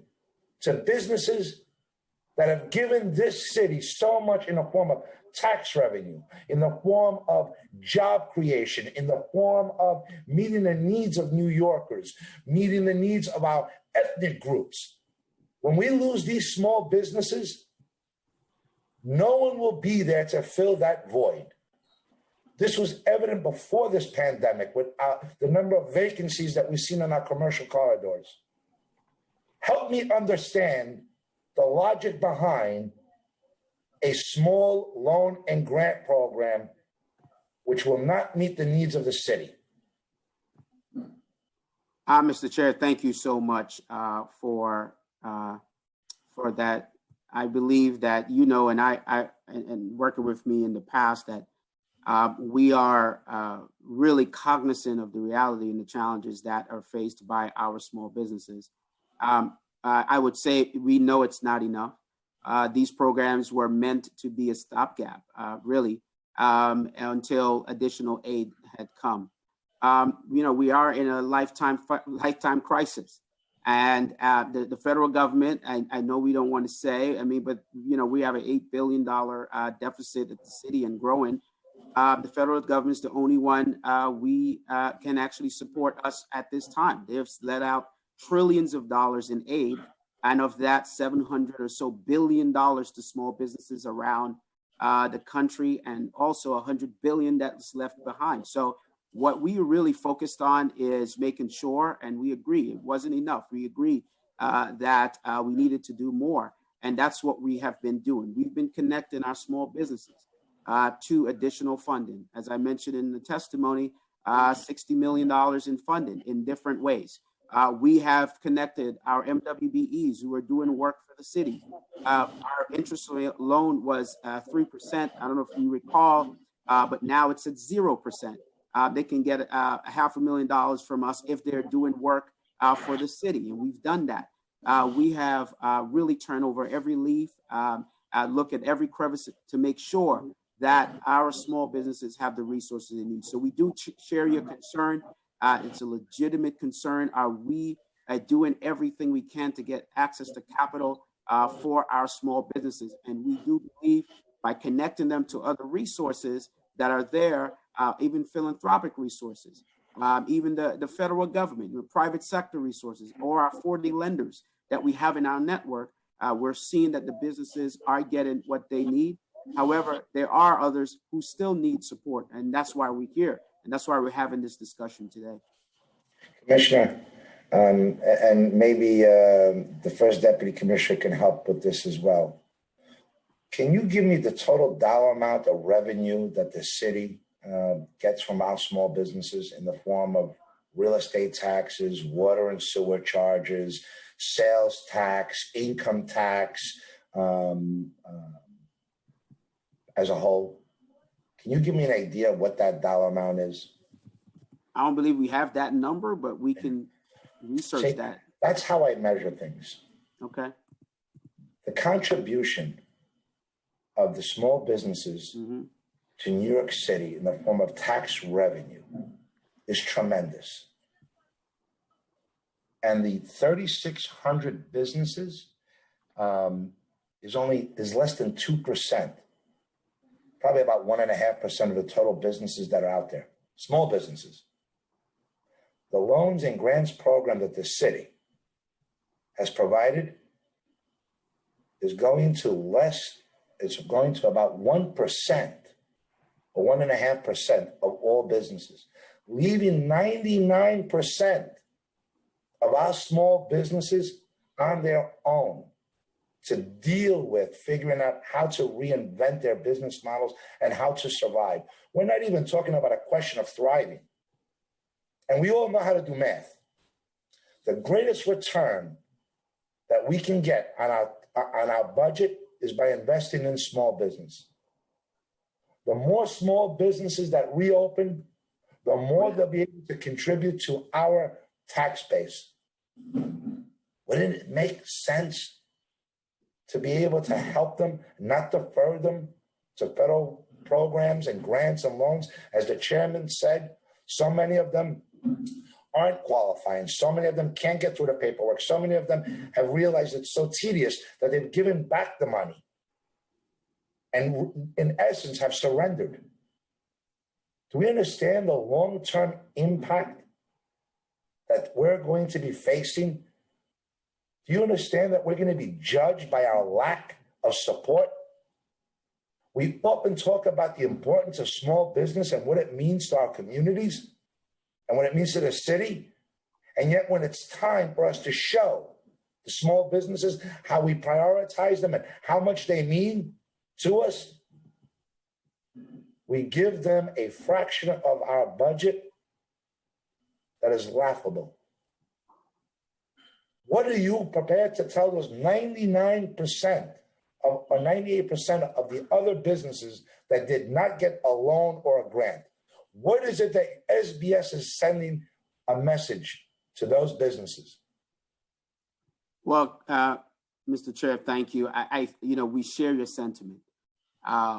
to businesses that have given this city so much in the form of tax revenue, in the form of job creation, in the form of meeting the needs of New Yorkers, meeting the needs of our ethnic groups. When we lose these small businesses, no one will be there to fill that void. This was evident before this pandemic with the number of vacancies that we've seen in our commercial corridors. Help me understand the logic behind a small loan and grant program which will not meet the needs of the city. Mr. Chair, thank you so much for that. I believe that, you know, and and working with me in the past, that we are really cognizant of the reality and the challenges that are faced by our small businesses. I would say we know it's not enough. These programs were meant to be a stopgap, really, until additional aid had come. You know, we are in a lifetime crisis. And the federal government, I know we don't want to say, but, you know, we have an $8 billion deficit at the city and growing. The federal government is the only one we can actually support us at this time. They've let out trillions of dollars in aid, and of that, $700 or so billion to small businesses around the country, and also $100 billion that's left behind. So what we really focused on is making sure, and we agree, it wasn't enough. We agree that we needed to do more. And that's what we have been doing. We've been connecting our small businesses to additional funding. As I mentioned in the testimony, $60 million in funding in different ways. We have connected our MWBEs who are doing work for the city. Our interest loan was 3%. I don't know if you recall, but now it's at 0%. They can get $500,000 from us if they're doing work for the city, and we've done that. We have really turned over every leaf, look at every crevice to make sure that our small businesses have the resources they need. So we do share your concern. It's a legitimate concern. Are we doing everything we can to get access to capital for our small businesses? And we do believe by connecting them to other resources that are there, even philanthropic resources, even the federal government, the private sector resources, or our 4D lenders that we have in our network, we're seeing that the businesses are getting what they need. However, there are others who still need support, and that's why we're here, and that's why we're having this discussion today. Commissioner, and maybe the first deputy commissioner can help with this as well. Can you give me the total dollar amount of revenue that the city gets from our small businesses in the form of real estate taxes, water and sewer charges, sales tax, income tax, as a whole? Can you give me an idea of what that dollar amount is? I don't believe we have that number, but we can research See, that. That's how I measure things. Okay. The contribution of the small businesses to New York City in the form of tax revenue is tremendous. And the 3,600 businesses is less than 2%, probably about 1.5% of the total businesses that are out there, small businesses. The loans and grants program that the city has provided is going to about 1% or 1.5% of all businesses, leaving 99% of our small businesses on their own to deal with figuring out how to reinvent their business models and how to survive. We're not even talking about a question of thriving. And we all know how to do math. The greatest return that we can get on our budget is by investing in small business. The more small businesses that we open, the more they'll be able to contribute to our tax base. Wouldn't it make sense to be able to help them, not defer them to federal programs and grants and loans? As the chairman said, so many of them aren't qualifying. So many of them can't get through the paperwork. So many of them have realized it's so tedious that they've given back the money and in essence have surrendered. Do we understand the long-term impact that we're going to be facing? Do you understand that we're going to be judged by our lack of support? We often talk about the importance of small business and what it means to our communities and what it means to the city. And yet when it's time for us to show the small businesses how we prioritize them and how much they mean to us, we give them a fraction of our budget that is laughable. What are you prepared to tell those 99% or 98% of the other businesses that did not get a loan or a grant? What is it that SBS is sending a message to those businesses? Well, Mr. Chair, thank you. We share your sentiment.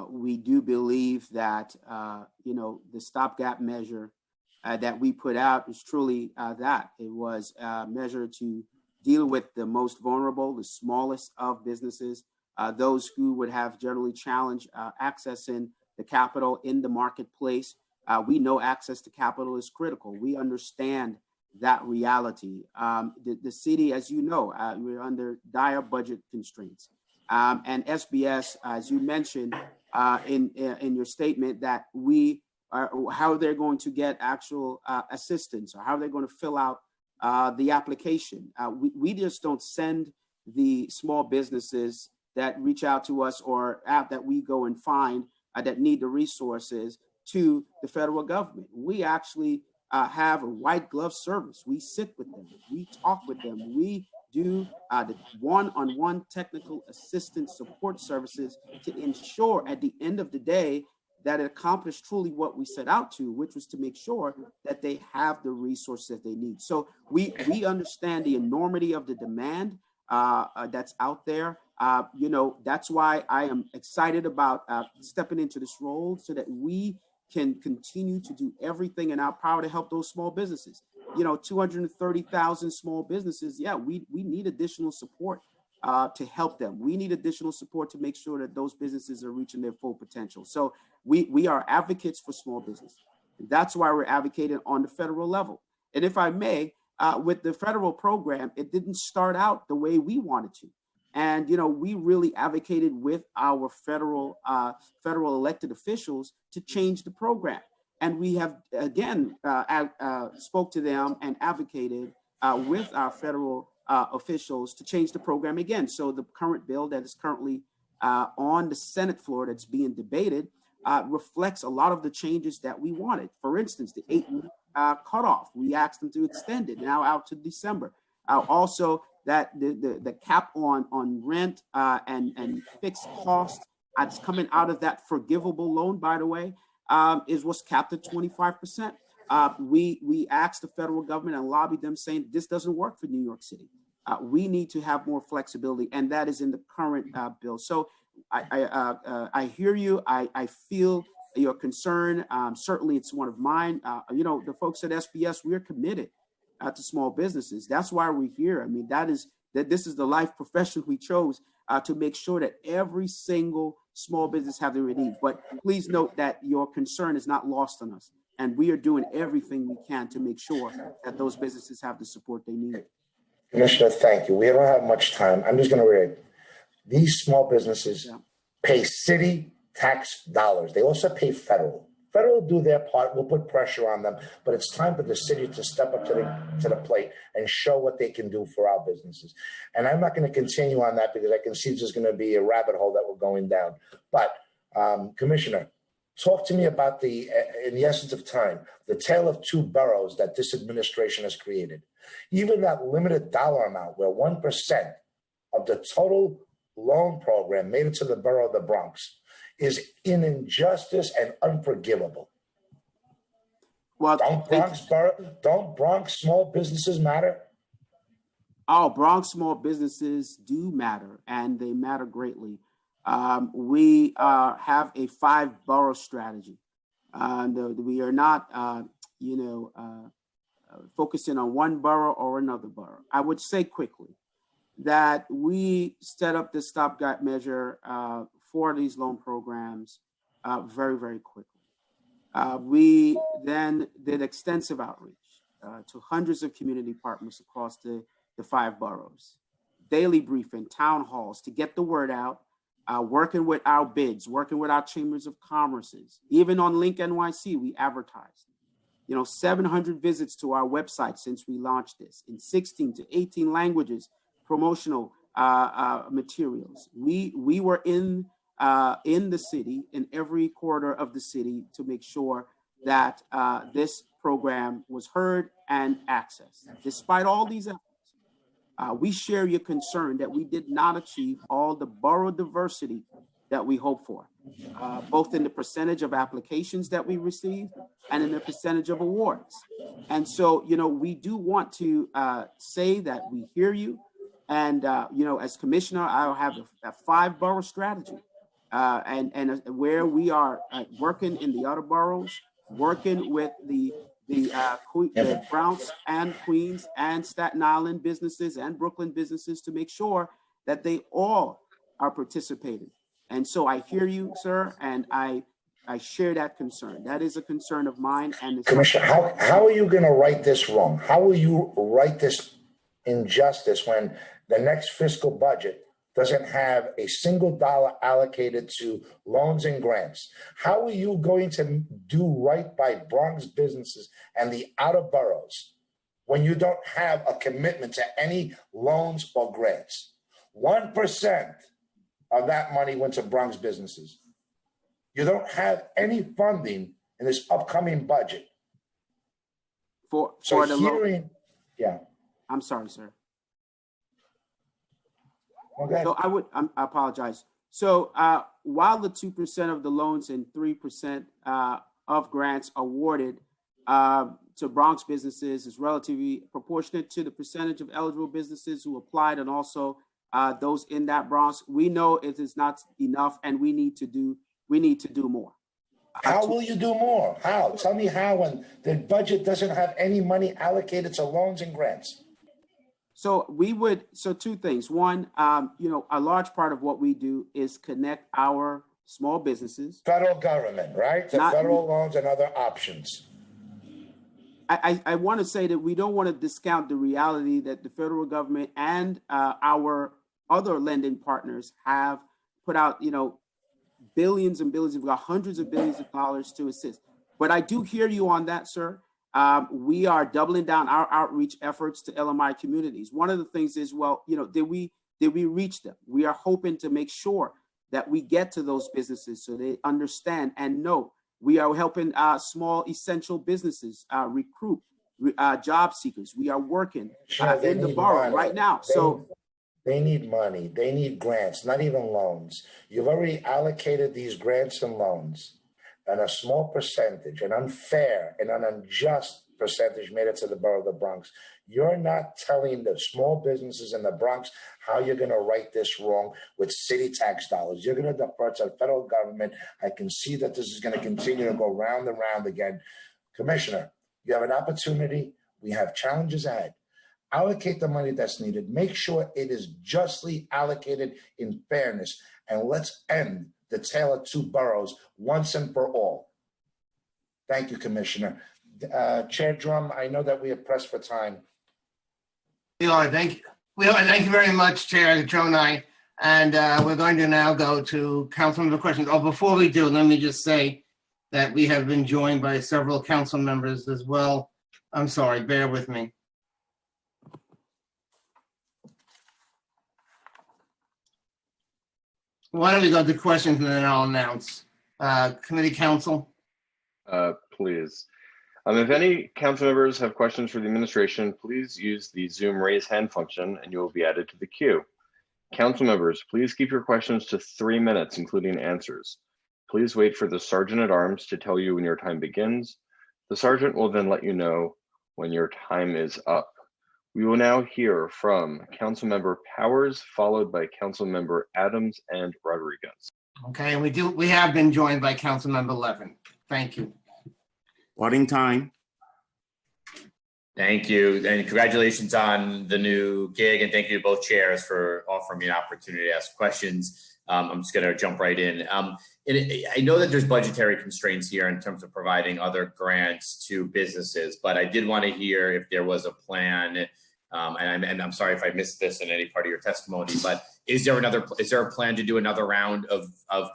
We do believe that, the stopgap measure that we put out is truly that. It was a measure to deal with the most vulnerable, the smallest of businesses, those who would have generally challenged accessing the capital in the marketplace. We know access to capital is critical. We understand that reality. The city, as you know, we're under dire budget constraints. And SBS, as you mentioned in your statement, that we are how they're going to get actual assistance or how they're going to fill out the application. We just don't send the small businesses that reach out to us or that we go and find that need the resources to the federal government. We actually have a white glove service. We sit with them, we talk with them, we do the one-on-one technical assistance support services to ensure at the end of the day that it accomplished truly what we set out to, which was to make sure that they have the resources that they need. So we understand the enormity of the demand that's out there. That's why I am excited about stepping into this role so that we can continue to do everything in our power to help those small businesses. 230,000 small businesses. Yeah, we need additional support to help them. We need additional support to make sure that those businesses are reaching their full potential. So we are advocates for small business. That's why we're advocating on the federal level. And if I may, with the federal program, it didn't start out the way we wanted to. And, we really advocated with our federal elected officials to change the program. And we have, again, spoke to them and advocated with our federal officials to change the program again. So the current bill that is currently on the Senate floor that's being debated reflects a lot of the changes that we wanted. For instance, the 8-week cutoff, we asked them to extend it now out to December. Also, that the cap on rent and fixed cost that's coming out of that forgivable loan, by the way, is what's capped at 25%. We asked the federal government and lobbied them saying this doesn't work for New York City. We need to have more flexibility, and that is in the current bill. So I hear you. I feel your concern. Certainly, it's one of mine. The folks at SBS, we're committed to small businesses. That's why we're here. I mean, this is the life profession we chose to make sure that every single small business have the need. But please note that your concern is not lost on us. And we are doing everything we can to make sure that those businesses have the support they need. Commissioner, thank you. We don't have much time. I'm just going to read. These small businesses pay city tax dollars. They also pay federal. Federal do their part. We'll put pressure on them, but it's time for the city to step up to the plate and show what they can do for our businesses. And I'm not going to continue on that because I can see there's going to be a rabbit hole that we're going down. But Commissioner, talk to me about in the essence of time, the tale of two boroughs that this administration has created. Even that limited dollar amount where 1% of the total loan program made it to the borough of the Bronx is an injustice and unforgivable. Well, don't Bronx small businesses matter? Oh, Bronx small businesses do matter, and they matter greatly. We have a 5-borough strategy. We are not, focusing on one borough or another borough. I would say quickly that we set up this stopgap measure for these loan programs very, very quickly. We then did extensive outreach to hundreds of community partners across the 5 boroughs, daily briefing, town halls to get the word out, working with our bids, working with our chambers of commerces. Even on Link NYC, we advertised. 700 visits to our website since we launched this in 16 to 18 languages, promotional materials. We were in the city, in every quarter of the city, to make sure that this program was heard and accessed. Despite all these efforts, we share your concern that we did not achieve all the borough diversity that we hoped for, both in the percentage of applications that we received and in the percentage of awards. And so, we do want to say that we hear you. And, as commissioner, I'll have a 5-borough strategy. And where we are working in the other boroughs, working with the Bronx and Queens and Staten Island businesses and Brooklyn businesses to make sure that they all are participating. And so I hear you, sir, and I share that concern. That is a concern of mine. And Commissioner, how are you going to right this wrong? How will you right this injustice when the next fiscal budget doesn't have a single dollar allocated to loans and grants? How are you going to do right by Bronx businesses and the outer boroughs when you don't have a commitment to any loans or grants? 1% of that money went to Bronx businesses. You don't have any funding in this upcoming budget. For the hearing, yeah. I'm sorry, sir. Okay. So I apologize. So while the 2% of the loans and 3% of grants awarded to Bronx businesses is relatively proportionate to the percentage of eligible businesses who applied and also those in that Bronx, we know it is not enough, and we need to do more. How will you do more? How? Tell me how when the budget doesn't have any money allocated to loans and grants. So two things. One, a large part of what we do is connect our small businesses. Federal government, right? To federal loans and other options. I want to say that we don't want to discount the reality that the federal government and our other lending partners have put out, billions and billions, we've got hundreds of billions of dollars to assist. But I do hear you on that, sir. We are doubling down our outreach efforts to LMI communities. One of the things is, did we reach them? We are hoping to make sure that we get to those businesses so they understand and know. We are helping small essential businesses recruit job seekers. We are working in the borough right now. They need money. They need grants, not even loans. You've already allocated these grants and loans, and a small percentage, an unfair and an unjust percentage made it to the borough of the Bronx. You're not telling the small businesses in the Bronx how you're going to right this wrong with city tax dollars. You're going to defer to the federal government. I can see that this is going to continue to go round and round again. Commissioner, you have an opportunity. We have challenges ahead. Allocate the money that's needed. Make sure it is justly allocated in fairness. And let's end the tale of two boroughs once and for all. Thank you, Commissioner. Chair Drum, I know that we are pressed for time. We are. Thank you. Thank you very much, Chair Dronai. And we're going to now go to council member questions. Oh, before we do, let me just say that we have been joined by several council members as well. I'm sorry, bear with me. Why don't we go to questions and then I'll announce. Committee counsel. Please. If any council members have questions for the administration, please use the Zoom raise hand function and you will be added to the queue. Council members, please keep your questions to 3 minutes, including answers. Please wait for the Sergeant at Arms to tell you when your time begins. The Sergeant will then let you know when your time is up. We will now hear from Councilmember Powers, followed by Councilmember Adams and Rodriguez. Okay, and we have been joined by Councilmember Levin. Thank you. Voting time. Thank you, and congratulations on the new gig, and thank you to both chairs for offering me an opportunity to ask questions. I'm just going to jump right in. I know that there's budgetary constraints here in terms of providing other grants to businesses, but I did want to hear if there was a plan. And I'm sorry if I missed this in any part of your testimony, but is there a plan to do another round of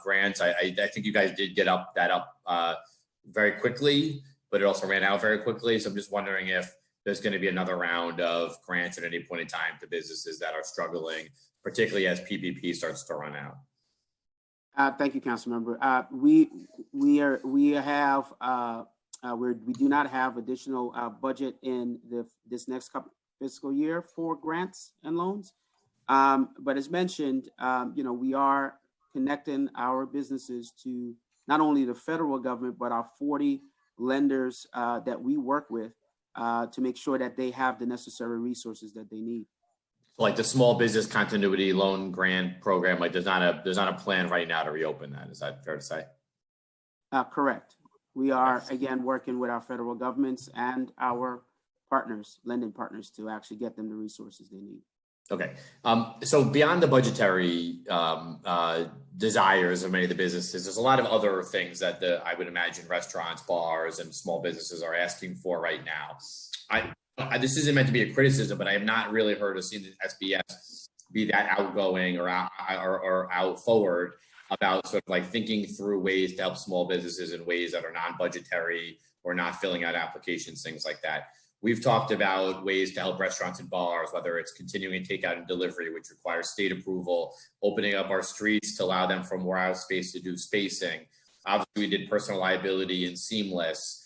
grants? I think you guys did get that up very quickly, but it also ran out very quickly. So I'm just wondering if there's going to be another round of grants at any point in time to businesses that are struggling, particularly as PPP starts to run out. Thank you, Councilmember. We do not have additional budget in this next fiscal year for grants and loans. But as mentioned, we are connecting our businesses to not only the federal government, but our 40 lenders that we work with to make sure that they have the necessary resources that they need. Like the small business continuity loan grant program, like there's not a plan right now to reopen that. Is that fair to say? Correct. We are again working with our federal governments and our partners, lending partners, to actually get them the resources they need. Okay. So beyond the budgetary desires of many of the businesses, there's a lot of other things that I would imagine restaurants, bars, and small businesses are asking for right now. This isn't meant to be a criticism, but I have not really heard or seen the SBS be that outgoing or out forward about sort of like thinking through ways to help small businesses in ways that are non-budgetary or not filling out applications, things like that. We've talked about ways to help restaurants and bars, whether it's continuing takeout and delivery, which requires state approval, opening up our streets to allow them for more out space to do spacing. Obviously, we did personal liability and seamless.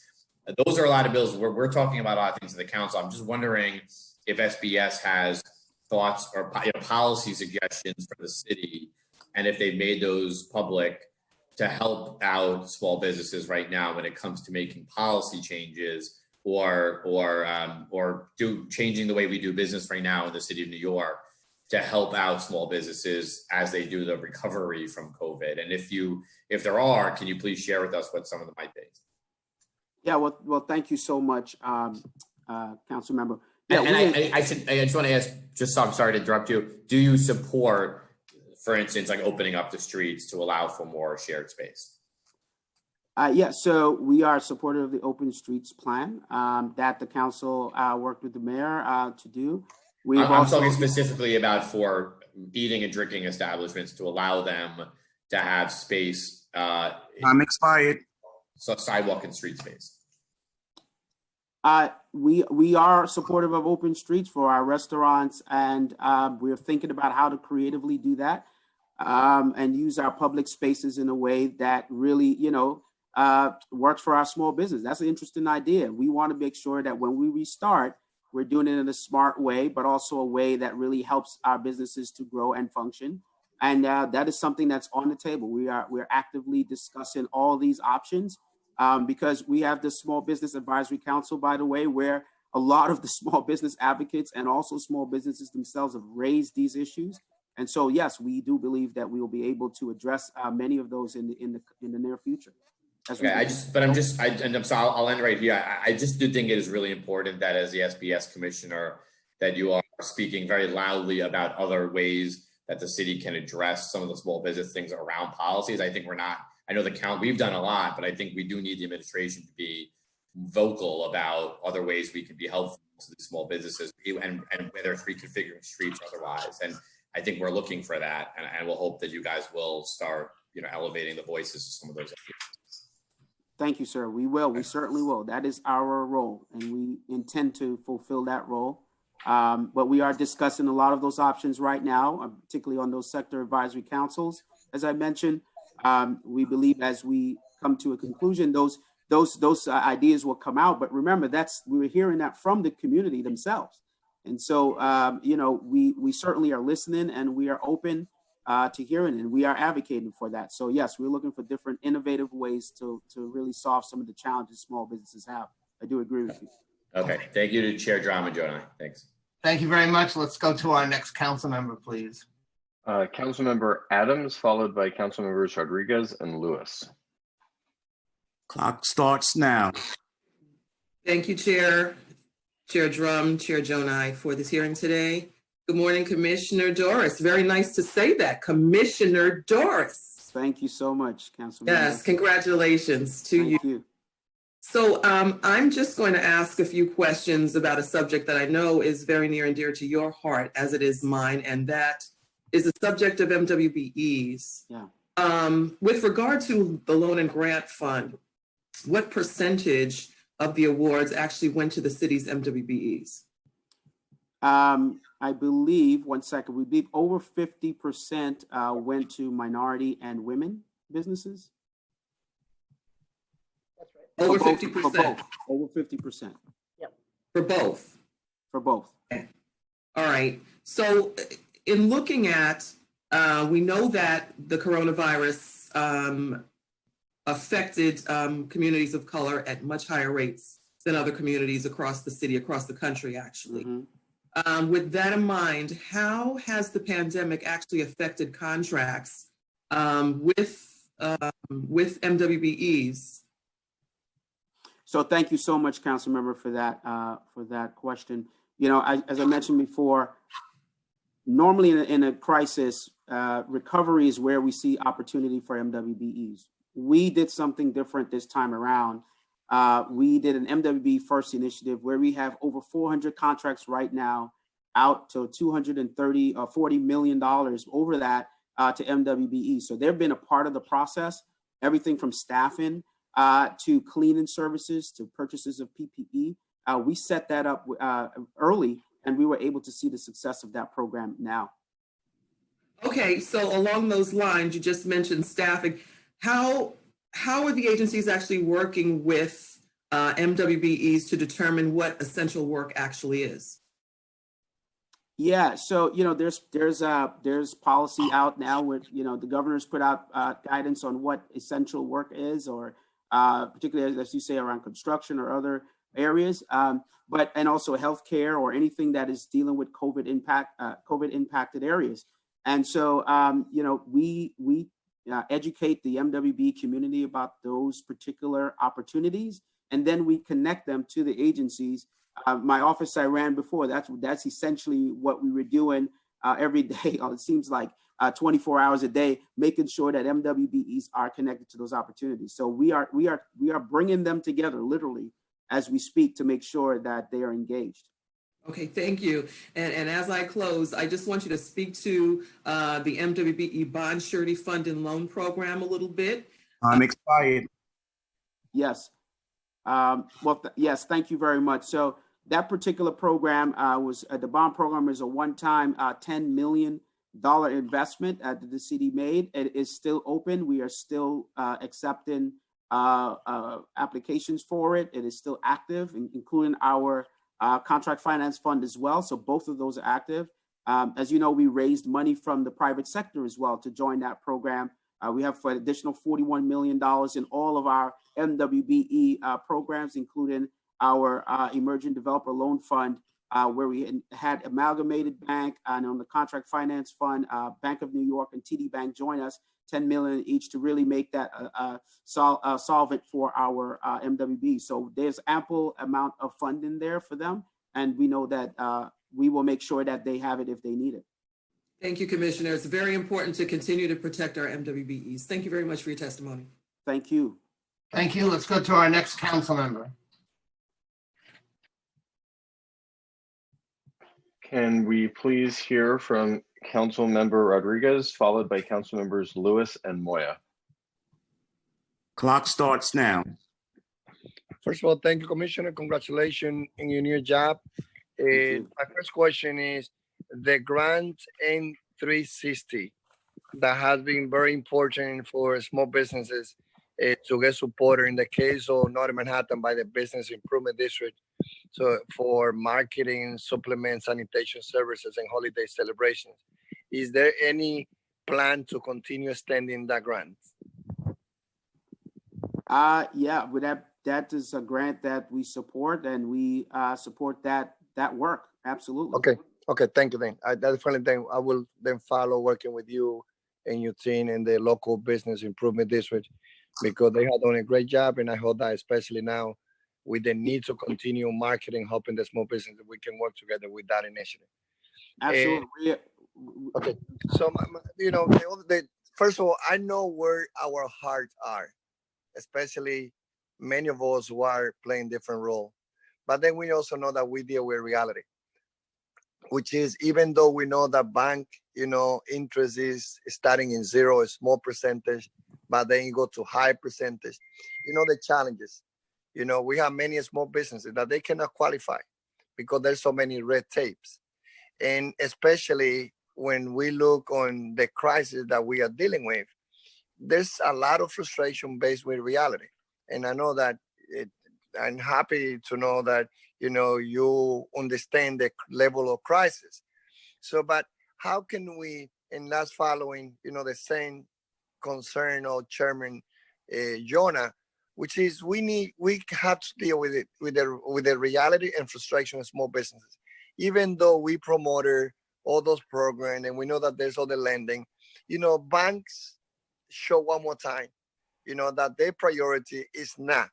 Those are a lot of bills where we're talking about a lot of things in the council. I'm just wondering if SBS has thoughts or policy suggestions for the city, and if they've made those public to help out small businesses right now when it comes to making policy changes or changing the way we do business right now in the city of New York to help out small businesses as they do the recovery from COVID? And if there are, can you please share with us what some of them might be? Yeah, well, thank you so much, council member. Yeah, and I just want to ask, I'm sorry to interrupt you. Do you support, for instance, like opening up the streets to allow for more shared space? Yeah, so we are supportive of the Open Streets plan that the council worked with the mayor to do. I'm talking specifically about for eating and drinking establishments to allow them to have space. I'm expired. So sidewalk and street space. We are supportive of open streets for our restaurants, and we're thinking about how to creatively do that and use our public spaces in a way that really, works for our small business. That's an interesting idea. We want to make sure that when we restart, we're doing it in a smart way, but also a way that really helps our businesses to grow and function. And that is something that's on the table. We're actively discussing all these options because we have the Small Business Advisory Council, by the way, where a lot of the small business advocates and also small businesses themselves have raised these issues. And so, yes, we do believe that we will be able to address many of those in the near future. Okay, I'm sorry, I'll end right here. I just do think it is really important that as the SBS commissioner, that you are speaking very loudly about other ways that the city can address some of the small business things around policies. I think I know we've done a lot, but I think we do need the administration to be vocal about other ways we can be helpful to the small businesses and whether it's reconfiguring streets or otherwise. And I think we're looking for that, and we'll hope that you guys will start, elevating the voices of some of those ideas. Thank you, sir. We will. We certainly will. That is our role, and we intend to fulfill that role. But we are discussing a lot of those options right now, particularly on those sector advisory councils. As I mentioned, we believe as we come to a conclusion, those ideas will come out. But remember, we're hearing that from the community themselves. And so, we certainly are listening, and we are open to hearing, and we are advocating for that. So yes, we're looking for different innovative ways to really solve some of the challenges small businesses have. I do agree with you. Okay, thank you to Chair Drummond, Jonah. Thanks. Thank you very much. Let's go to our next council member, please. Councilmember Adams, followed by Council Members Rodriguez and Lewis. Clock starts now. Thank you, Chair Drum, Chair Jonai, for this hearing today. Good morning, Commissioner Doris. Very nice to say that, Commissioner Doris. Thank you so much, Councilmember. Yes, congratulations to you. Thank you. So I'm just going to ask a few questions about a subject that I know is very near and dear to your heart, as it is mine, and that is the subject of MWBEs. Yeah. With regard to the Loan and Grant Fund, what percentage of the awards actually went to the city's MWBEs? I believe, one second, we believe over 50% went to minority and women businesses. Over 50%. Over 50%. Yep. For both. For both. Okay. All right. So in looking at, we know that the coronavirus affected communities of color at much higher rates than other communities across the city, across the country, actually. Mm-hmm. With that in mind, how has the pandemic actually affected contracts with MWBEs? So thank you so much, Councilmember, for that question. As I mentioned before, normally in a crisis, recovery is where we see opportunity for MWBEs. We did something different this time around. We did an MWBE First initiative where we have over 400 contracts right now out to $230 or $40 million over that to MWBE. So they've been a part of the process, everything from staffing to cleaning services to purchases of PPE. We set that up early, and we were able to see the success of that program now. Okay, so along those lines, you just mentioned staffing. How are the agencies actually working with MWBEs to determine what essential work actually is? Yeah, so there's policy out now where the governor's put out guidance on what essential work is, or particularly as you say around construction or other areas, and also healthcare or anything that is dealing with COVID impacted areas. And so, we educate the MWB community about those particular opportunities, and then we connect them to the agencies. My office I ran before, that's essentially what we were doing every day. It seems like 24 hours a day, making sure that MWBEs are connected to those opportunities. So we are bringing them together literally as we speak to make sure that they are engaged. Okay, thank you. And as I close, I just want you to speak to the MWBE Bond Surety Fund and Loan Program a little bit. Time expired. Yes. Yes, thank you very much. So that particular program was the bond program is a one-time $10 million investment that the city made. It is still open. We are still accepting applications for it. It is still active, including our contract finance fund as well. So both of those are active. As you know, we raised money from the private sector as well to join that program. We have an additional $41 million in all of our MWBE programs, including our Emerging Developer Loan Fund, where we had Amalgamated Bank, and on the Contract Finance Fund, Bank of New York and TD Bank join us, $10 million each, to really make that solvent for our MWB. So there's ample amount of funding there for them, and we know that we will make sure that they have it if they need it. Thank you, Commissioner. It's very important to continue to protect our MWBEs. Thank you very much for your testimony. Thank you. Thank you. Let's go to our next council member. Can we please hear from Council Member Rodriguez, followed by Council Members Lewis and Moya? Clock starts now. First of all, thank you, Commissioner. Congratulations in your new job. My first question is the grant N360 that has been very important for small businesses to get support in the case of Northern Manhattan by the Business Improvement District. So for marketing, supplement, sanitation services, and holiday celebrations, is there any plan to continue extending that grant? Yeah, with that is a grant that we support, and we support that work. Absolutely. Okay, thank you then. I will then follow working with you and your team in the local Business Improvement District, because they have done a great job, and I hope that especially now with the need to continue marketing, helping the small business, we can work together with that initiative. Absolutely. Okay, so first of all, I know where our hearts are, especially many of us who are playing different roles. But then we also know that we deal with reality, which is, even though we know that bank, interest is starting in zero, a small percentage, but then you go to high percentage, the challenges. We have many small businesses that they cannot qualify because there's so many red tapes. And especially when we look on the crisis that we are dealing with, there's a lot of frustration based with reality. And I know that I'm happy to know that, you understand the level of crisis. So, but how can we, and that's following, the same concern of Chairman Jonah, which is we have to deal with it, with the reality and frustration of small businesses. Even though we promoted all those programs and we know that there's other lending, banks show one more time, that their priority is not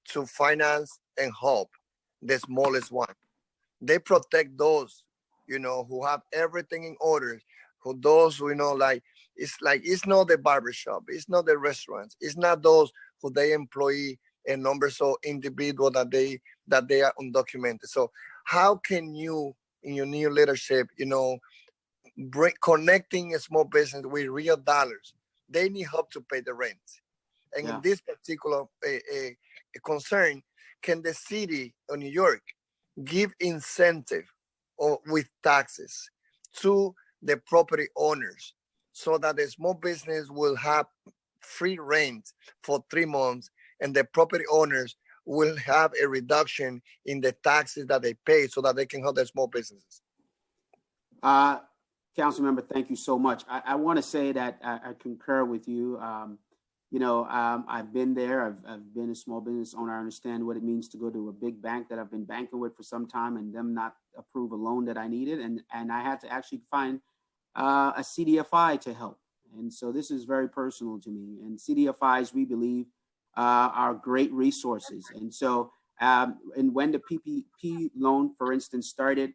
to finance and help the smallest one. They protect those, who have everything in order, it's not the barbershop, it's not the restaurants, it's not those who they employ a number of individuals that they are undocumented. So how can you, in your new leadership, connecting a small business with real dollars? They need help to pay the rent. And in this particular concern, can the city of New York give incentive with taxes to the property owners so that the small business will have free rent for 3 months and the property owners will have a reduction in the taxes that they pay so that they can help their small businesses? Council member, thank you so much. I want to say that I concur with you. I've been there. I've been a small business owner. I understand what it means to go to a big bank that I've been banking with for some time and them not approve a loan that I needed. And I had to actually find a CDFI to help. And so this is very personal to me. And CDFIs, we believe, are great resources. And so, and when the PPP loan, for instance, started,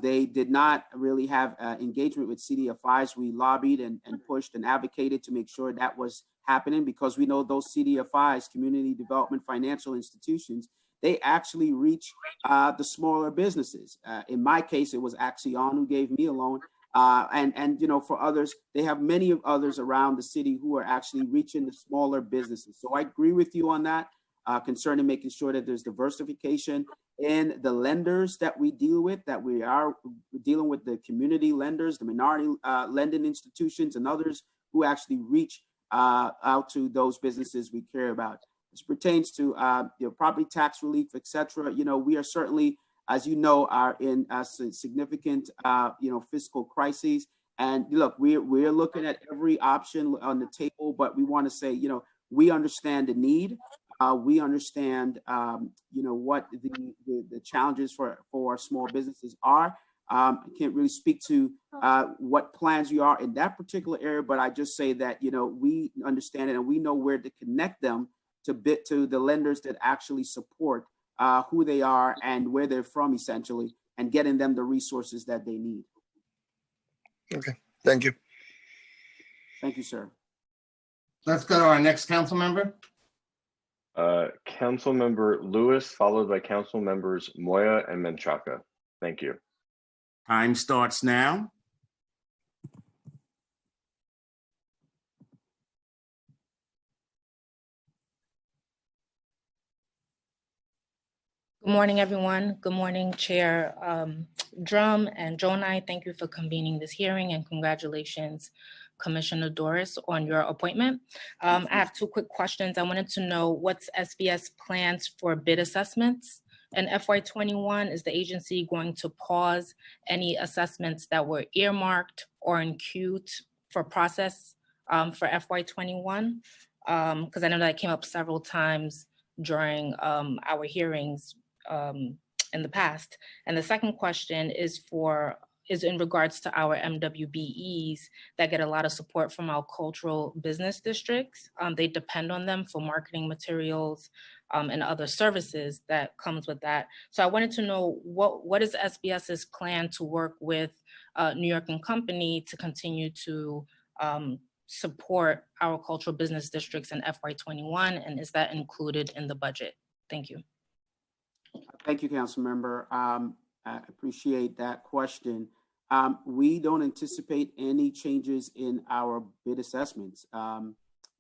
they did not really have engagement with CDFIs. We lobbied and pushed and advocated to make sure that was happening, because we know those CDFIs, community development financial institutions, they actually reach the smaller businesses. In my case, it was Axion who gave me a loan. And for others, they have many of others around the city who are actually reaching the smaller businesses. So I agree with you on that, concerning making sure that there's diversification in the lenders that we deal with, that we are dealing with the community lenders, the minority lending institutions, and others who actually reach out to those businesses we care about. As pertains to property tax relief, et cetera, we are certainly, as you know, are in a significant, fiscal crises. And look, we're looking at every option on the table, but we want to say, we understand the need. We understand, what the challenges for small businesses are. I can't really speak to what plans you are in that particular area, but I just say that, we understand it and we know where to connect them to the lenders that actually support who they are and where they're from, essentially, and getting them the resources that they need. Okay, thank you. Thank you, sir. Let's go to our next council member. Council Member Lewis, followed by Council Members Moya and Menchaca. Thank you. Time starts now. Good morning, everyone. Good morning, Chair Drum and Jonai. Thank you for convening this hearing, and congratulations, Commissioner Doris, on your appointment. I have two quick questions. I wanted to know what's SBS plans for bid assessments in FY21. Is the agency going to pause any assessments that were earmarked or in queue for process for FY21? Because I know that came up several times during our hearings in the past. And the second question is in regards to our MWBEs that get a lot of support from our cultural business districts. They depend on them for marketing materials and other services that comes with that. So I wanted to know what is SBS's plan to work with New York and Company to continue to support our cultural business districts in FY21, and is that included in the budget? Thank you. Thank you, Council Member. I appreciate that question. We don't anticipate any changes in our bid assessments.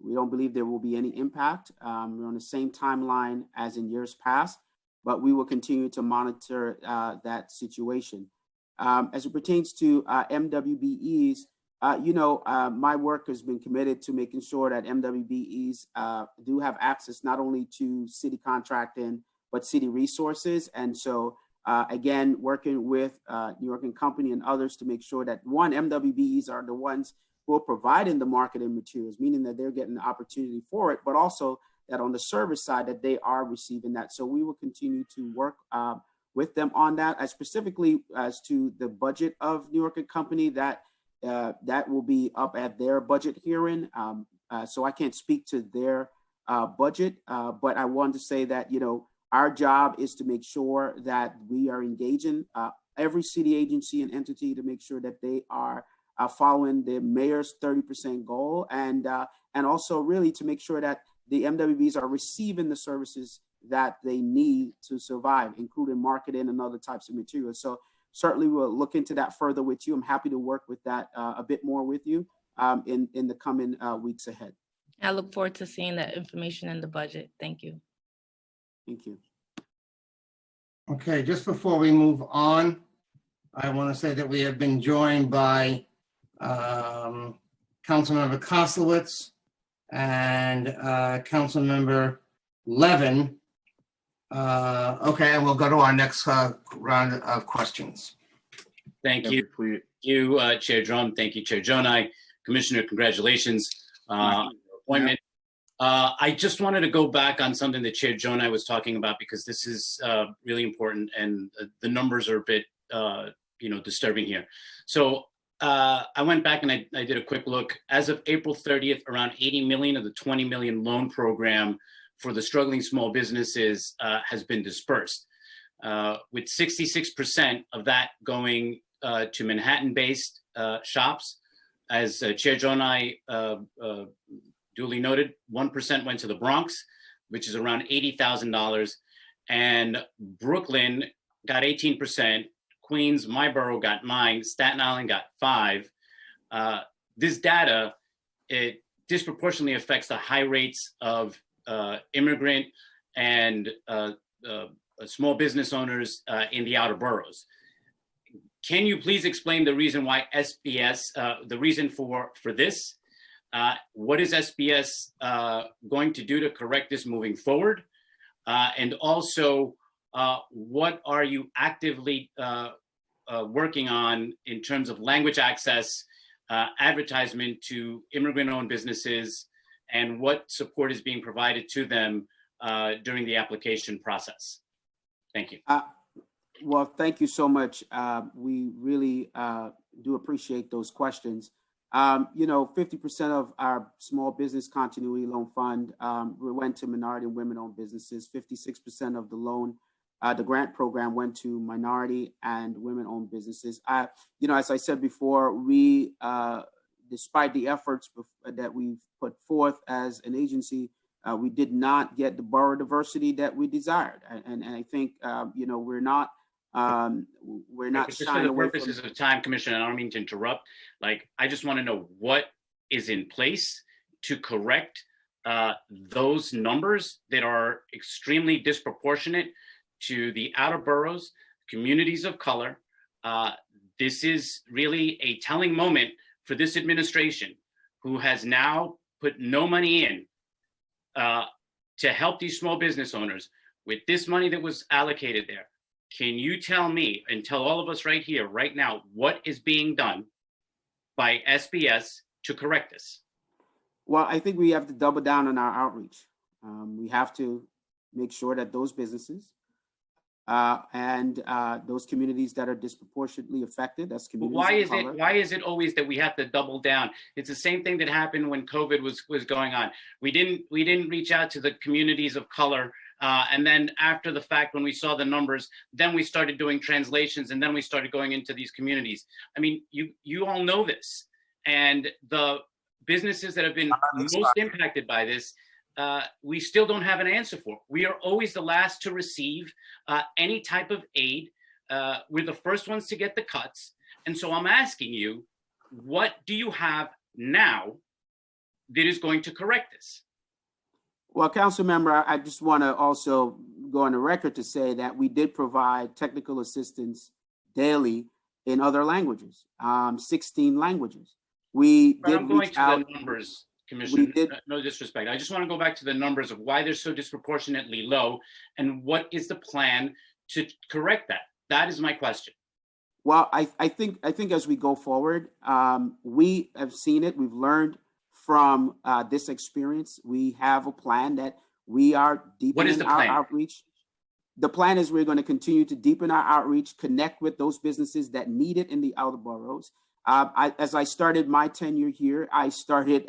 We don't believe there will be any impact. We're on the same timeline as in years past, but we will continue to monitor that situation. As it pertains to MWBEs, my work has been committed to making sure that MWBEs do have access not only to city contracting, but city resources. And so, again, working with New York and Company and others to make sure that, one, MWBEs are the ones who are providing the marketing materials, meaning that they're getting the opportunity for it, but also that on the service side that they are receiving that. So we will continue to work with them on that. Specifically as to the budget of New York and Company, that will be up at their budget hearing. So I can't speak to their budget, but I wanted to say that, our job is to make sure that we are engaging every city agency and entity to make sure that they are following the mayor's 30% goal, and also really to make sure that the MWBs are receiving the services that they need to survive, including marketing and other types of materials. So certainly we'll look into that further with you. I'm happy to work with that a bit more with you in the coming weeks ahead. I look forward to seeing that information in the budget. Thank you. Thank you. Okay, just before we move on, I want to say that we have been joined by Councilmember Koslowitz and Councilmember Levin. Okay, and we'll go to our next round of questions. Thank you. Thank you, Chair Drum. Thank you, Chair Jonai. Commissioner, congratulations on your appointment. I just wanted to go back on something that Chair Jonai was talking about, because this is really important, and the numbers are a bit, disturbing here. So I went back and I did a quick look. As of April 30th, around 80 million of the 20 million loan program for the struggling small businesses has been dispersed, with 66% of that going to Manhattan-based shops. As Chair Jonai duly noted, 1% went to the Bronx, which is around $80,000, and Brooklyn got 18%. Queens, my borough, got 9%. Staten Island got 5%. This data, it disproportionately affects the high rates of immigrant and small business owners in the outer boroughs. Can you please explain the reason why SBS, the reason for this? What is SBS going to do to correct this moving forward? And also, what are you actively working on in terms of language access, advertisement to immigrant-owned businesses, and what support is being provided to them during the application process? Thank you. Well, thank you so much. We really do appreciate those questions. 50% of our small business continuity loan fund went to minority and women-owned businesses. 56% of the loan, the grant program, went to minority and women-owned businesses. As I said before, we, despite the efforts that we've put forth as an agency, we did not get the borough diversity that we desired, and I think we're not Just for the purposes of time, Commissioner, I don't mean to interrupt. I just want to know what is in place to correct those numbers that are extremely disproportionate to the outer boroughs, communities of color. This is really a telling moment for this administration, who has now put no money in to help these small business owners with this money that was allocated there. Can you tell me and tell all of us right here, right now, what is being done by SBS to correct this? Well, I think we have to double down on our outreach. We have to make sure that those businesses and those communities that are disproportionately affected, that's communities of color. Why is it always that we have to double down? It's the same thing that happened when COVID was going on. We didn't reach out to the communities of color. And then after the fact, when we saw the numbers, then we started doing translations, and then we started going into these communities. I mean, you all know this, and the businesses that have been most impacted by this, we still don't have an answer for. We are always the last to receive any type of aid. We're the first ones to get the cuts. And so I'm asking you, what do you have now that is going to correct this? Well, Council Member, I just want to also go on the record to say that we did provide technical assistance daily in other languages, 16 languages. We did I'm going reach to out. the numbers, Commissioner. No disrespect. I just want to go back to the numbers of why they're so disproportionately low, and what is the plan to correct that? That is my question. Well, I think as we go forward, we have seen it. We've learned from this experience. We have a plan that we are deepening our outreach. The plan is we're going to continue to deepen our outreach, connect with those businesses that need it in the outer boroughs. As I started my tenure here, I started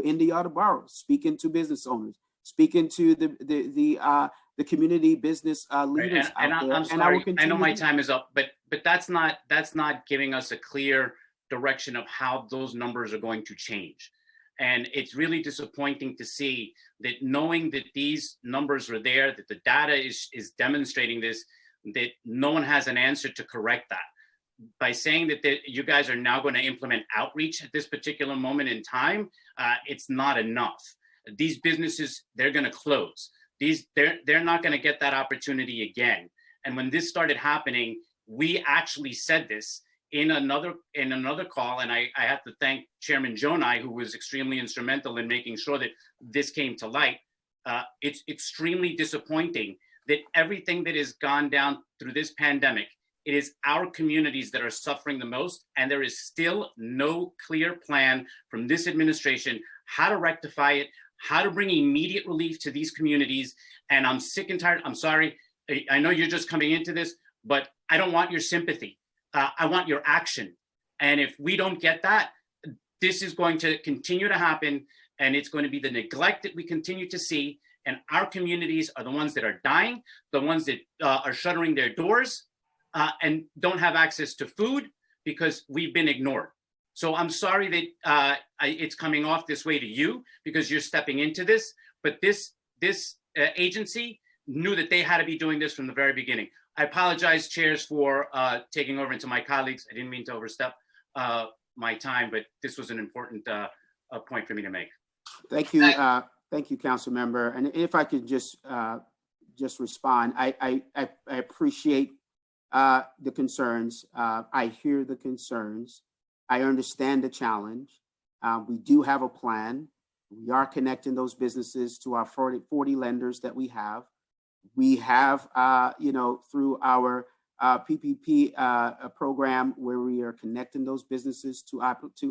in the outer boroughs, speaking to business owners, speaking to the community business leaders out there. I'm sorry, I know my time is up, but that's not giving us a clear direction of how those numbers are going to change. And it's really disappointing to see that, knowing that these numbers are there, that the data is demonstrating this, that no one has an answer to correct that. By saying that you guys are now going to implement outreach at this particular moment in time, it's not enough. These businesses, they're going to close. They're not going to get that opportunity again. And when this started happening, we actually said this in another call, and I have to thank Chairman Jonai, who was extremely instrumental in making sure that this came to light. It's extremely disappointing that everything that has gone down through this pandemic, it is our communities that are suffering the most, and there is still no clear plan from this administration how to rectify it, how to bring immediate relief to these communities. And I'm sick and tired. I'm sorry. I know you're just coming into this, but I don't want your sympathy. I want your action. And if we don't get that, this is going to continue to happen, and it's going to be the neglect that we continue to see. And our communities are the ones that are dying, the ones that are shuttering their doors and don't have access to food because we've been ignored. So I'm sorry that it's coming off this way to you because you're stepping into this, but this agency knew that they had to be doing this from the very beginning. I apologize, chairs, for taking over into my colleagues. I didn't mean to overstep my time, but this was an important point for me to make. Thank you. Thank you, Council Member. And if I could just respond, I appreciate the concerns. I hear the concerns. I understand the challenge. We do have a plan. We are connecting those businesses to our 40 lenders that we have. We have, through our PPP program, where we are connecting those businesses to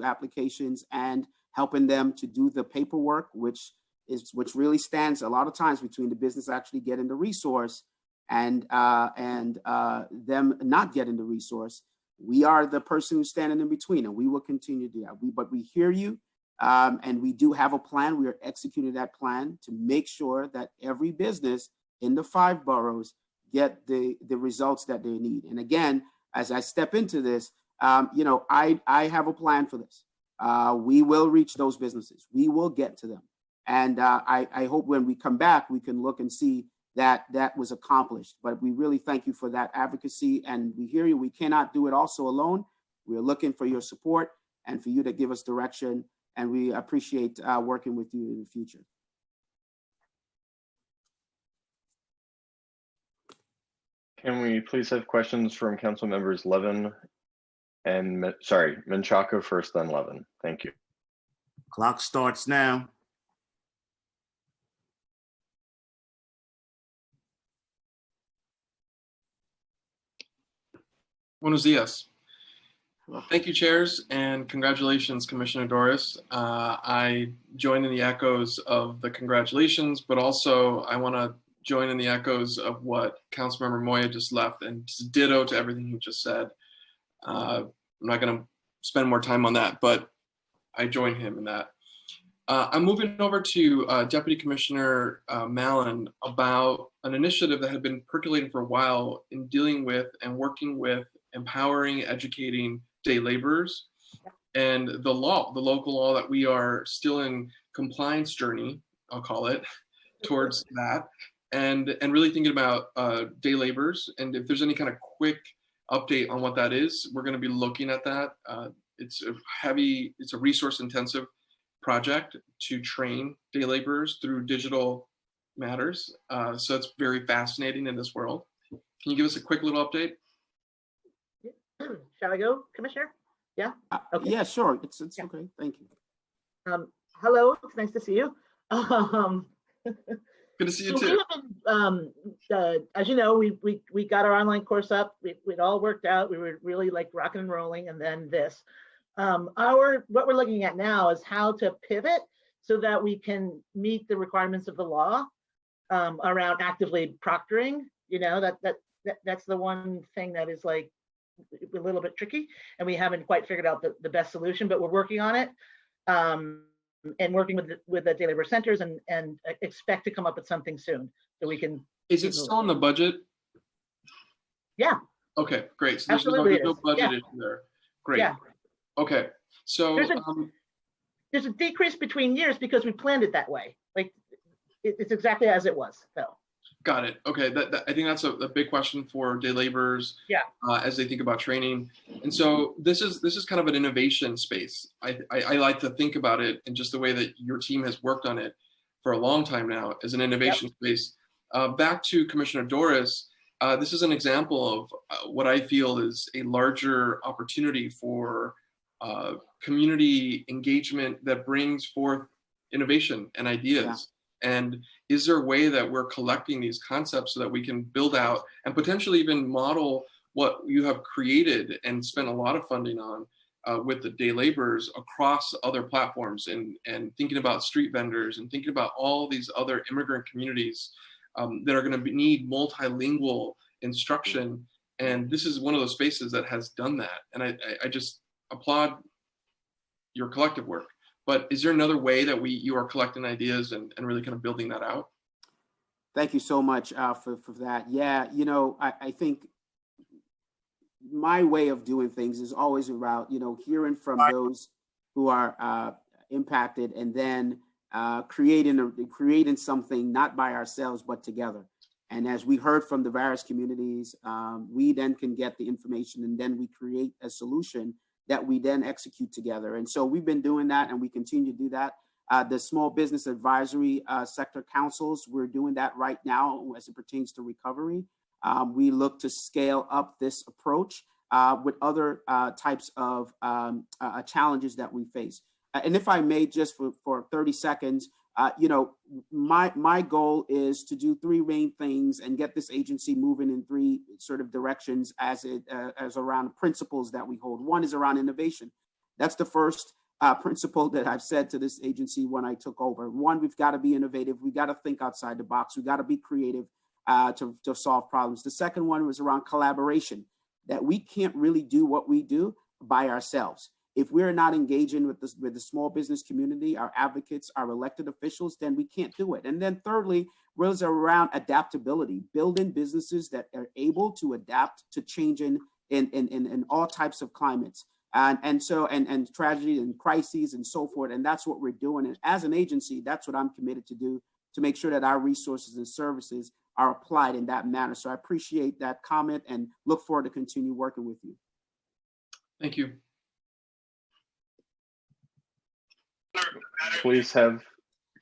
applications and helping them to do the paperwork, which really stands a lot of times between the business actually getting the resource and them not getting the resource. We are the person who's standing in between, and we will continue to do that. But we hear you, and we do have a plan. We are executing that plan to make sure that every business in the 5 boroughs get the results that they need. And again, as I step into this, I have a plan for this. We will reach those businesses. We will get to them. And I hope when we come back, we can look and see that was accomplished. But we really thank you for that advocacy, and we hear you. We cannot do it also alone. We're looking for your support and for you to give us direction, and we appreciate working with you in the future. Can we please have questions from council members Levin and, Menchaca first, then Levin. Thank you. Clock starts now. Buenos dias. Thank you, chairs, and congratulations, Commissioner Doris. I join in the echoes of the congratulations, but also I want to join in the echoes of what Councilmember Moya just left, and ditto to everything he just said. I'm not going to spend more time on that, but I join him in that. I'm moving over to Deputy Commissioner Mallon about an initiative that had been percolating for a while in dealing with and working with empowering, educating day laborers, and the local law that we are still in compliance journey, I'll call it, towards that, and really thinking about day laborers. And if there's any kind of quick update on what that is, we're going to be looking at that. It's a resource intensive project to train day laborers through digital matters. So it's very fascinating in this world. Can you give us a quick little update? Shall I go, Commissioner? Yeah? Okay. Yeah, sure. It's okay. Thank you. Hello, it's nice to see you. Good to see you so too. We have been, as you know, we got our online course up. It all worked out. We were really like rocking and rolling, and then this. What we're looking at now is how to pivot so that we can meet the requirements of the law around actively proctoring. You know, that's the one thing that is like a little bit tricky, and we haven't quite figured out the best solution, but we're working on it. And working with the day labor centers, and expect to come up with something soon so we can. Is it still in the budget? Yeah. Okay, great. So there's no budget issue there. Great. Yeah. Okay, so there's a decrease between years because we planned it that way. Like it's exactly as it was. So. Got it. Okay, I think that's a big question for day laborers. Yeah. As they think about training, and so this is kind of an innovation space. I like to think about it in just the way that your team has worked on it for a long time now as an innovation space. Back to Commissioner Doris, this is an example of what I feel is a larger opportunity for community engagement that brings forth innovation and ideas. Yeah. And is there a way that we're collecting these concepts so that we can build out and potentially even model what you have created and spent a lot of funding on with the day laborers across other platforms, and thinking about street vendors and thinking about all these other immigrant communities that are going to need multilingual instruction. And this is one of those spaces that has done that. And I just applaud your collective work. But is there another way that you are collecting ideas and really kind of building that out? Thank you so much for that. Yeah, you know, I think my way of doing things is always about, you know, hearing from those who are impacted, and then creating something not by ourselves but together. And as we heard from the various communities, we then can get the information, and then we create a solution that we then execute together. And so we've been doing that, and we continue to do that. The small business advisory sector councils, we're doing that right now as it pertains to recovery. We look to scale up this approach with other types of challenges that we face. And if I may, just for 30 seconds, you know, my goal is to do three main things and get this agency moving in three sort of directions as around principles that we hold. One is around innovation. That's the first principle that I've said to this agency when I took over. One, we've got to be innovative. We got to think outside the box. We got to be creative to solve problems. The second one was around collaboration, that we can't really do what we do by ourselves. If we're not engaging with the small business community, our advocates, our elected officials, then we can't do it. And then thirdly, was around adaptability, building businesses that are able to adapt to changing in all types of climates. And so tragedy and crises and so forth. And that's what we're doing. And as an agency, that's what I'm committed to do, to make sure that our resources and services are applied in that manner. So I appreciate that comment and look forward to continue working with you. Thank you. Please have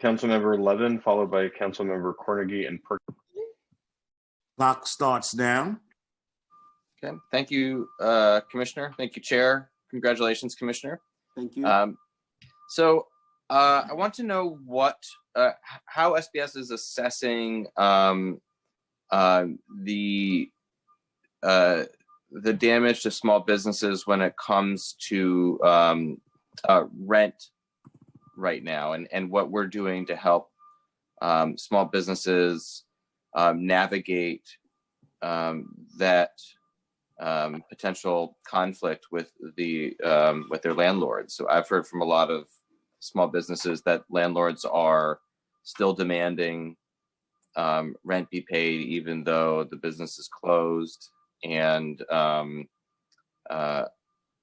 Councilmember Levin followed by Councilmember Cornegie and Perk. Clock starts now. Okay, thank you, Commissioner. Thank you, Chair. Congratulations, Commissioner. Thank you. So I want to know how SBS is assessing the damage to small businesses when it comes to rent right now, and what we're doing to help small businesses navigate that potential conflict with their landlords. So I've heard from a lot of small businesses that landlords are still demanding rent be paid even though the business is closed, and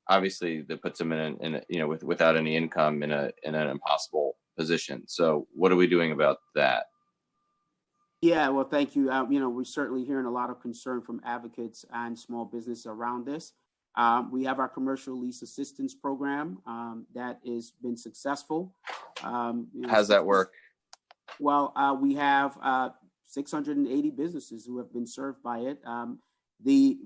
obviously that puts them in without any income in an impossible position. So what are we doing about that? Yeah, well, thank you. You know, we're certainly hearing a lot of concern from advocates and small business around this. We have our commercial lease assistance program that has been successful. How's that work? Well, we have 680 businesses who have been served by it. The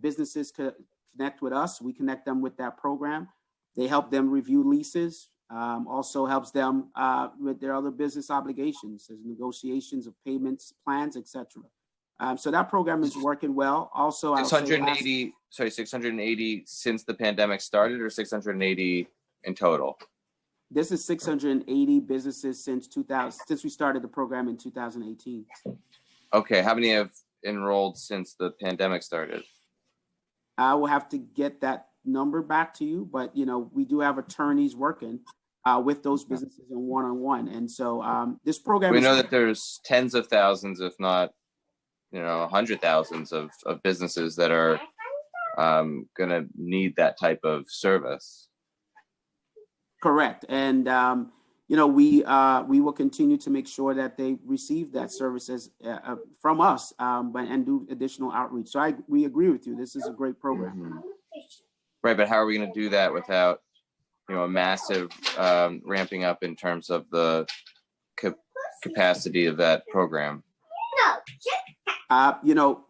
businesses connect with us. We connect them with that program. They help them review leases. Also helps them with their other business obligations, as negotiations of payments, plans, etc. So that program is working well. Also, 680 since the pandemic started, or 680 in total? This is 680 businesses since we started the program in 2018. Okay, how many have enrolled since the pandemic started? I will have to get that number back to you, but you know, we do have attorneys working with those businesses in one-on-one, and so this program. We know that there's tens of thousands, if not, 100,000s of businesses that are going to need that type of service. Correct, and we will continue to make sure that they receive that services from us, and do additional outreach. So we agree with you. This is a great program. Mm-hmm. Right, but how are we going to do that without, a massive ramping up in terms of the capacity of that program?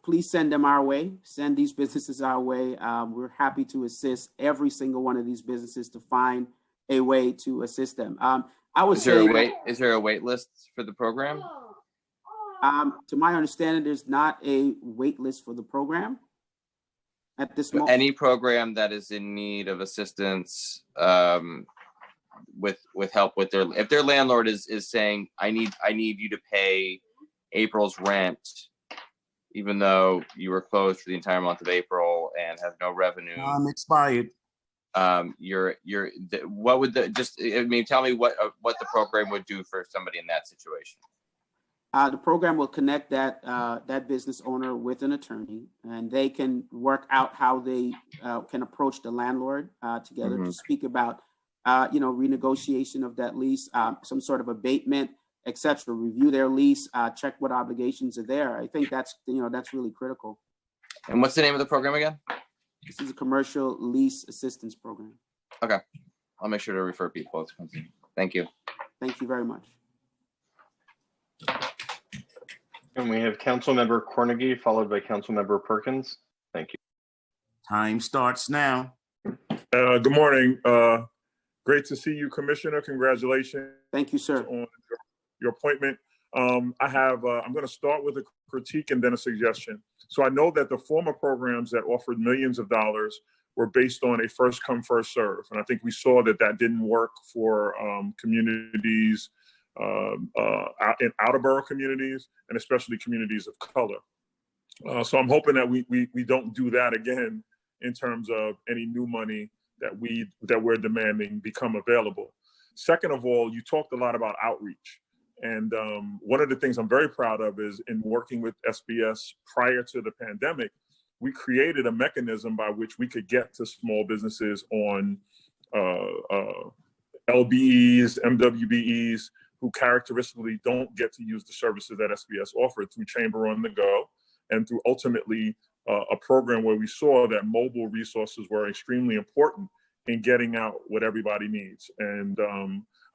Please send them our way. Send these businesses our way. We're happy to assist every single one of these businesses to find a way to assist them. Is there a wait list for the program? To my understanding, there's not a wait list for the program. At this moment, Any program that is in need of assistance with help with their, if their landlord is saying, I need you to pay April's rent, even though you were closed for the entire month of April and have no revenue. Expired. What would tell me what the program would do for somebody in that situation. The program will connect that business owner with an attorney, and they can work out how they can approach the landlord together to speak about, renegotiation of that lease, some sort of abatement, etc. Review their lease, check what obligations are there. I think that's really critical. And what's the name of the program again? This is a commercial lease assistance program. Okay, I'll make sure to refer people. Thank you. Thank you very much. And we have Councilmember Cornegie, followed by Councilmember Perkins. Thank you. Time starts now. Good morning. Great to see you, Commissioner. Congratulations. Thank you, sir. On your appointment. I'm going to start with a critique and then a suggestion. So I know that the former programs that offered millions of dollars were based on a first come, first serve. And I think we saw that didn't work for communities, in outer borough communities, and especially communities of color. So I'm hoping that we don't do that again in terms of any new money that we're demanding become available. Second of all, you talked a lot about outreach. And one of the things I'm very proud of is in working with SBS prior to the pandemic, we created a mechanism by which we could get to small businesses on LBEs, MWBEs, who characteristically don't get to use the services that SBS offered through Chamber on the Go and through ultimately a program where we saw that mobile resources were extremely important in getting out what everybody needs. And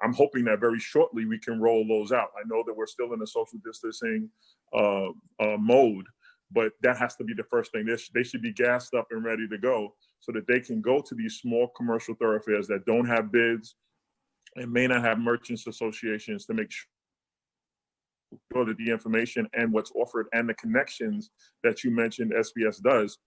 I'm hoping that very shortly we can roll those out. I know that we're still in a social distancing mode, but that has to be the first thing. They should be gassed up and ready to go so that they can go to these small commercial thoroughfares that don't have bids and may not have merchants associations to make sure that the information and what's offered and the connections that you mentioned SBS does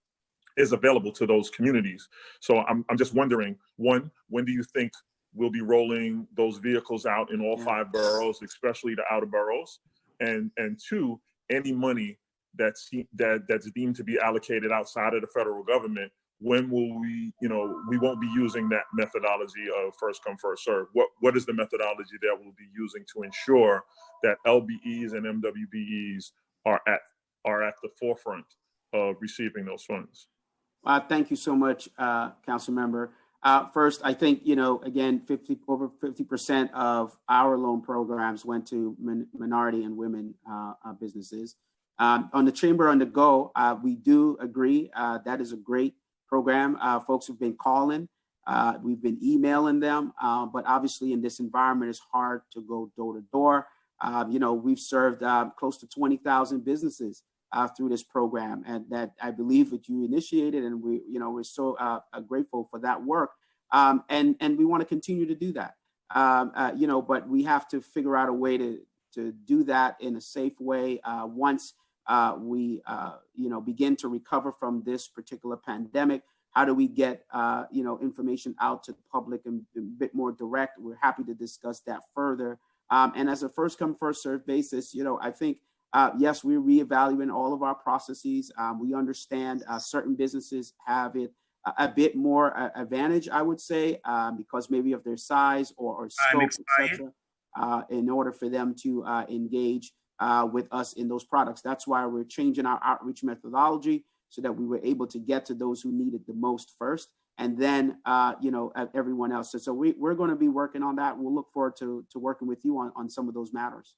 is available to those communities. So I'm just wondering, one, when do you think we'll be rolling those vehicles out in all 5 boroughs, especially the outer boroughs? And two, any money that's deemed to be allocated outside of the federal government, when will we won't be using that methodology of first come, first serve. What is the methodology that we'll be using to ensure that LBEs and MWBEs are at the forefront of receiving those funds? Thank you so much, Council Member. First, I think, again, over 50% of our loan programs went to minority and women businesses. On the Chamber on the Go, we do agree that is a great program. Folks have been calling, we've been emailing them, but obviously in this environment, it's hard to go door to door. We've served close to 20,000 businesses through this program, and that I believe that you initiated, and we're so grateful for that work, and we want to continue to do that. But we have to figure out a way to do that in a safe way once we begin to recover from this particular pandemic. How do we get information out to the public and a bit more direct? We're happy to discuss that further. And as a first come, first serve basis, I think, yes, we're reevaluating all of our processes. We understand certain businesses have it a bit more advantage, I would say, because maybe of their size or scope, etc., in order for them to engage with us in those products. That's why we're changing our outreach methodology so that we were able to get to those who need it the most first, and then everyone else. So we're going to be working on that. We'll look forward to working with you on some of those matters.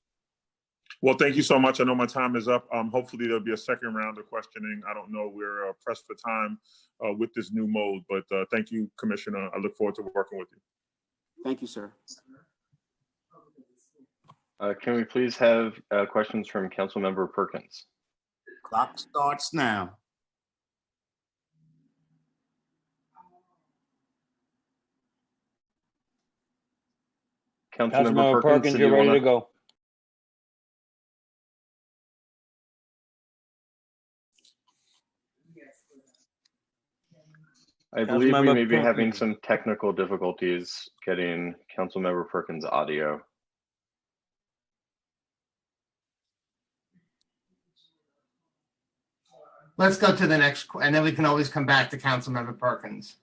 Well, thank you so much. I know my time is up. Hopefully there'll be a second round of questioning. I don't know, we're pressed for time with this new mode, but thank you, Commissioner. I look forward to working with you. Thank you, sir. Can we please have questions from Councilmember Perkins? Clock starts now. Councilmember Perkins, you're ready to go. I believe we Councilmember may be having Perkins. some technical difficulties getting Councilmember Perkins' audio. Let's go to the next, and then we can always come back to Councilmember Perkins.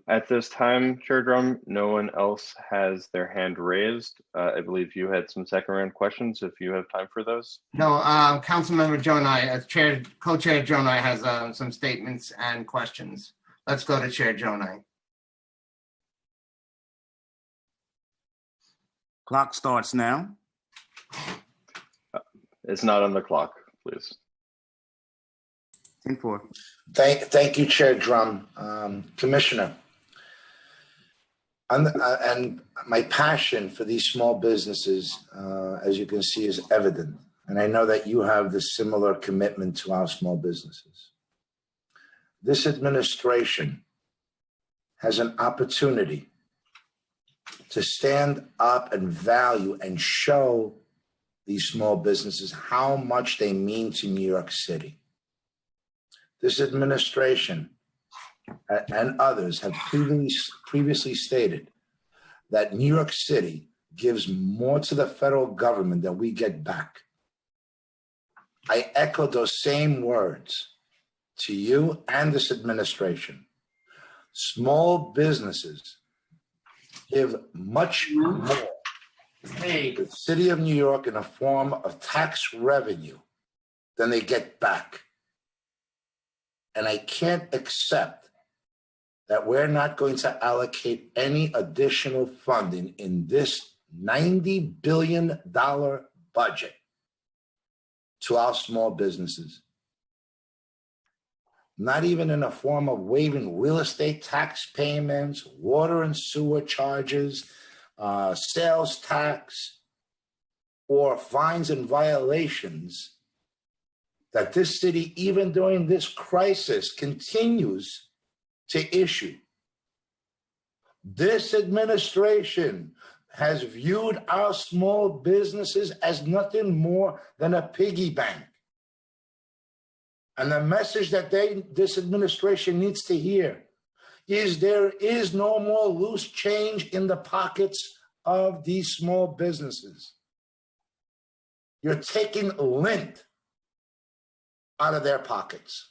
At this time, Chair Drum, no one else has their hand raised. I believe you had some second round questions, if you have time for those. No, Councilmember Jonai, Co-Chair Jonai has some statements and questions. Let's go to Chair Jonai. Clock starts now. It's not on the clock, please. 10-4. Thank you, Chair Drum. Commissioner, and my passion for these small businesses, as you can see, is evident. And I know that you have the similar commitment to our small businesses. This administration has an opportunity to stand up and value and show these small businesses how much they mean to New York City. This administration and others have previously stated that New York City gives more to the federal government than we get back. I echo those same words to you and this administration. Small businesses give much more to the city of New York in the form of tax revenue than they get back. And I can't accept that we're not going to allocate any additional funding in this $90 billion budget to our small businesses. Not even in the form of waiving real estate tax payments, water and sewer charges, sales tax, or fines and violations that this city, even during this crisis, continues to issue. This administration has viewed our small businesses as nothing more than a piggy bank. And the message that this administration needs to hear is there is no more loose change in the pockets of these small businesses. You're taking lint out of their pockets.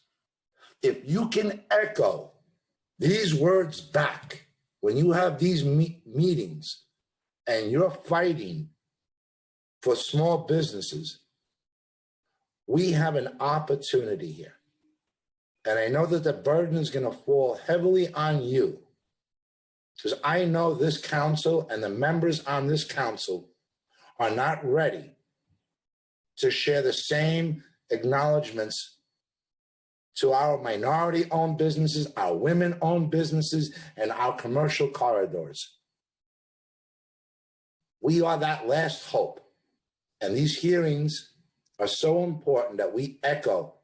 If you can echo these words back when you have these meetings and you're fighting for small businesses, we have an opportunity here. And I know that the burden is going to fall heavily on you, because I know this council and the members on this council are not ready to share the same acknowledgements to our minority-owned businesses, our women-owned businesses, and our commercial corridors. We are that last hope. And these hearings are so important that we echo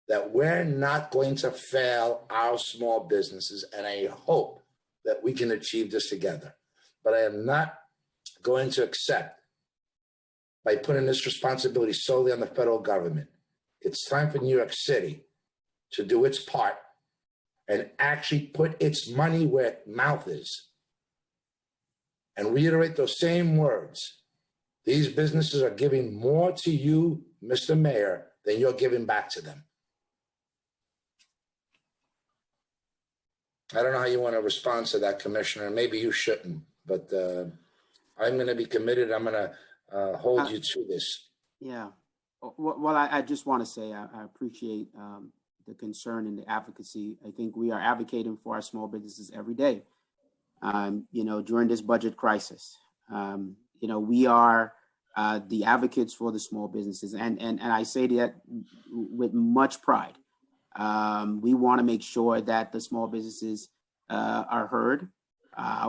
that we're not going to fail our small businesses, and I hope that we can achieve this together. But I am not going to accept by putting this responsibility solely on the federal government. It's time for New York City to do its part and actually put its money where its mouth is and reiterate those same words. These businesses are giving more to you, Mr. Mayor, than you're giving back to them. I don't know how you want to respond to that, Commissioner. Maybe you shouldn't, but I'm going to be committed. I'm going to hold you to this. Yeah. Well, I just want to say I appreciate the concern and the advocacy. I think we are advocating for our small businesses every day. During this budget crisis, we are the advocates for the small businesses, and I say that with much pride. We want to make sure that the small businesses are heard.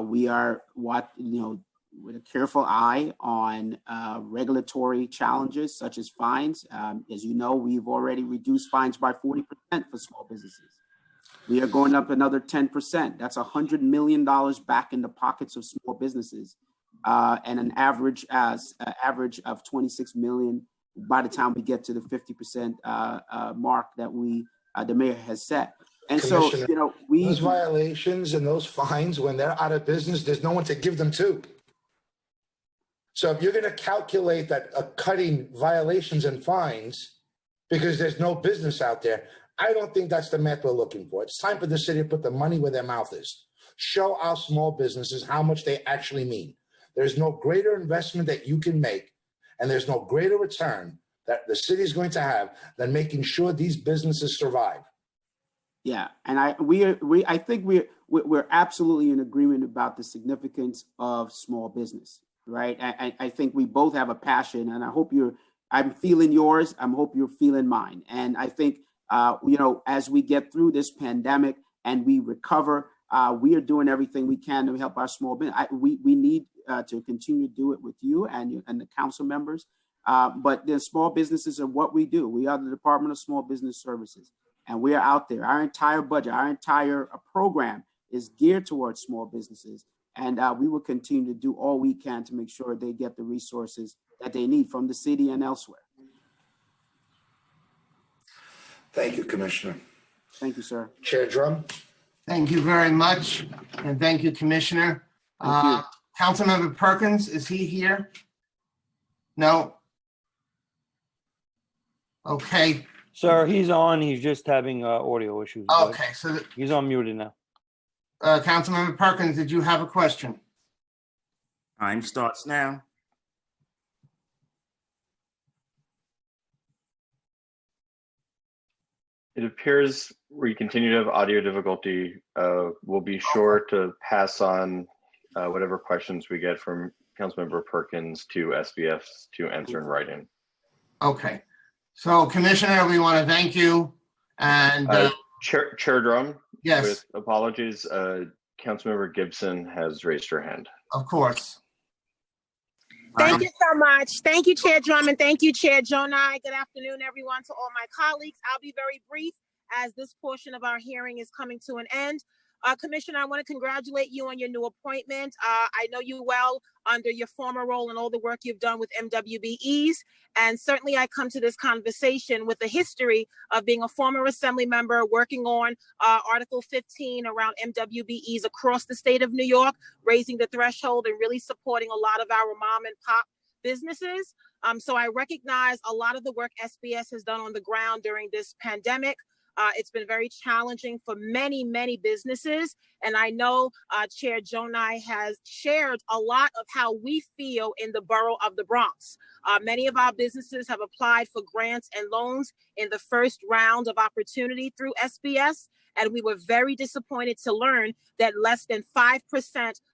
We are with a careful eye on regulatory challenges such as fines. As you know, we've already reduced fines by 40% for small businesses. We are going up another 10%. That's $100 million back in the pockets of small businesses, and an average of 26 million by the time we get to the 50% mark that we the mayor has set. And so, Commissioner, you know, we those violations and those fines, when they're out of business, there's no one to give them to. So if you're going to calculate that cutting violations and fines because there's no business out there, I don't think that's the math we're looking for. It's time for the city to put the money where their mouth is. Show our small businesses how much they actually mean. There's no greater investment that you can make, and there's no greater return that the city is going to have than making sure these businesses survive. Yeah, and I think we're absolutely in agreement about the significance of small business, right? I think we both have a passion, and I hope I'm feeling yours. I hope you're feeling mine. And I think you know, as we get through this pandemic and we recover, we are doing everything we can to help our small business. We need to continue to do it with you and the council members. But the small businesses are what we do. We are the Department of Small Business Services, and we are out there. Our entire budget, our entire program is geared towards small businesses, and we will continue to do all we can to make sure they get the resources that they need from the city and elsewhere. Thank you, Commissioner. Thank you, sir. Chair Drum. Thank you very much. And thank you, Commissioner. Councilmember Perkins, is he here? No? Okay. Sir, he's on. He's just having audio issues. but Okay, so he's unmuted now. Councilmember Perkins, did you have a question? Time starts now. It appears we continue to have audio difficulty. We'll be sure to pass on whatever questions we get from Councilmember Perkins to SBFs to answer in writing. Okay. So Commissioner, we want to thank you. And Chair Drum? Yes. With apologies, Councilmember Gibson has raised her hand. Of course. Thank you so much. Thank you, Chair Drummond. Thank you, Chair Jonai. Good afternoon, everyone, to all my colleagues. I'll be very brief as this portion of our hearing is coming to an end. Commissioner, I want to congratulate you on your new appointment. I know you well under your former role and all the work you've done with MWBEs. And certainly I come to this conversation with a history of being a former assembly member working on Article 15 around MWBEs across the state of New York, raising the threshold and really supporting a lot of our mom and pop businesses. So I recognize a lot of the work SBS has done on the ground during this pandemic. It's been very challenging for many, many businesses. And I know Chair Jonai has shared a lot of how we feel in the borough of the Bronx. Many of our businesses have applied for grants and loans in the first round of opportunity through SBS. And we were very disappointed to learn that less than 5%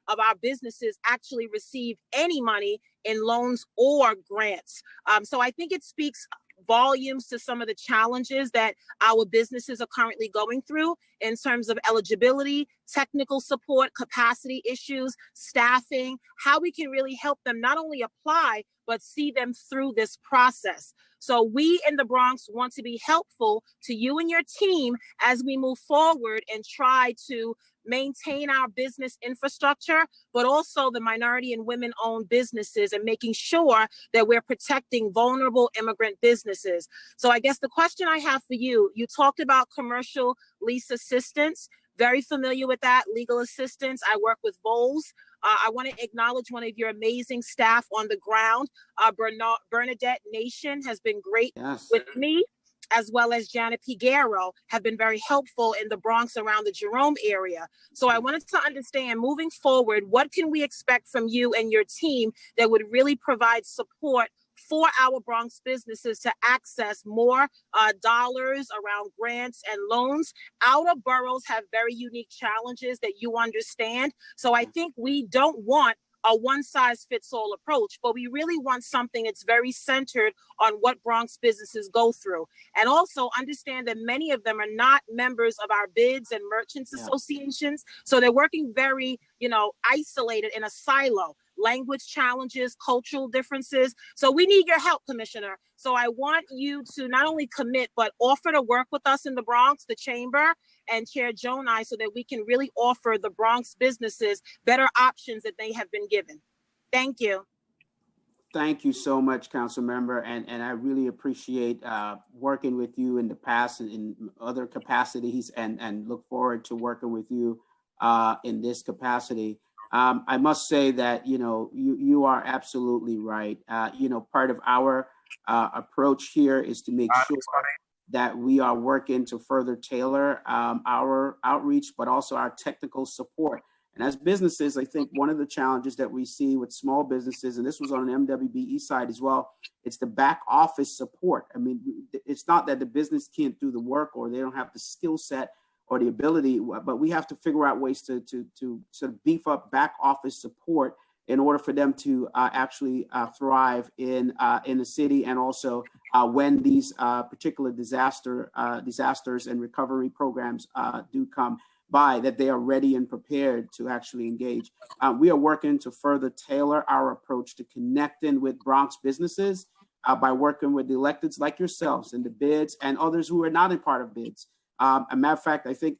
of our businesses actually received any money in loans or grants. So I think it speaks volumes to some of the challenges that our businesses are currently going through in terms of eligibility, technical support, capacity issues, staffing, how we can really help them not only apply, but see them through this process. So we in the Bronx want to be helpful to you and your team as we move forward and try to maintain our business infrastructure, but also the minority and women-owned businesses and making sure that we're protecting vulnerable immigrant businesses. So I guess the question I have for you, you talked about commercial lease assistance, very familiar with that, legal assistance. I work with Bowles. I want to acknowledge one of your amazing staff on the ground. Bernadette Nation has been great with me, as well as Janet Piguero have been very helpful in the Bronx around the Jerome area. So I wanted to understand, moving forward, what can we expect from you and your team that would really provide support for our Bronx businesses to access more dollars around grants and loans? Outer boroughs have very unique challenges that you understand. So I think we don't want a one-size-fits-all approach, but we really want something that's very centered on what Bronx businesses go through. And also understand that many of them are not members of our bids and merchants associations. So they're working very, isolated in a silo. Language challenges, cultural differences. So we need your help, Commissioner. So I want you to not only commit, but offer to work with us in the Bronx, the Chamber, and Chair Jonai, so that we can really offer the Bronx businesses better options that they have been given. Thank you. Thank you so much, Council Member, and I really appreciate working with you in the past and in other capacities, and look forward to working with you in this capacity. I must say that you are absolutely right. Part of our approach here is to make sure that we are working to further tailor our outreach, but also our technical support. And as businesses, I think one of the challenges that we see with small businesses, and this was on an MWBE side as well, it's the back office support. I mean, it's not that the business can't do the work or they don't have the skill set or the ability, but we have to figure out ways to sort of beef up back office support in order for them to actually thrive in the city, and also when these particular disasters and recovery programs do come by, that they are ready and prepared to actually engage. We are working to further tailor our approach to connecting with Bronx businesses by working with the electeds like yourselves and the bids and others who are not a part of bids. A matter of fact, I think,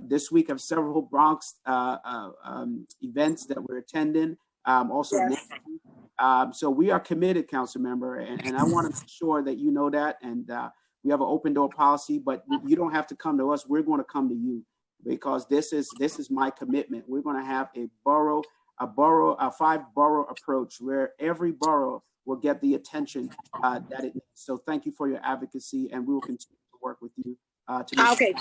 this week I have several Bronx events that we're attending. Also, Yes. so we are committed, Council Member, and I want to make sure that you know that. And we have an open door policy, but you don't have to come to us. We're going to come to you, because this is my commitment. We're going to have a 5-borough approach where every borough will get the attention that it needs. So thank you for your advocacy, and we will continue to work with you. Okay.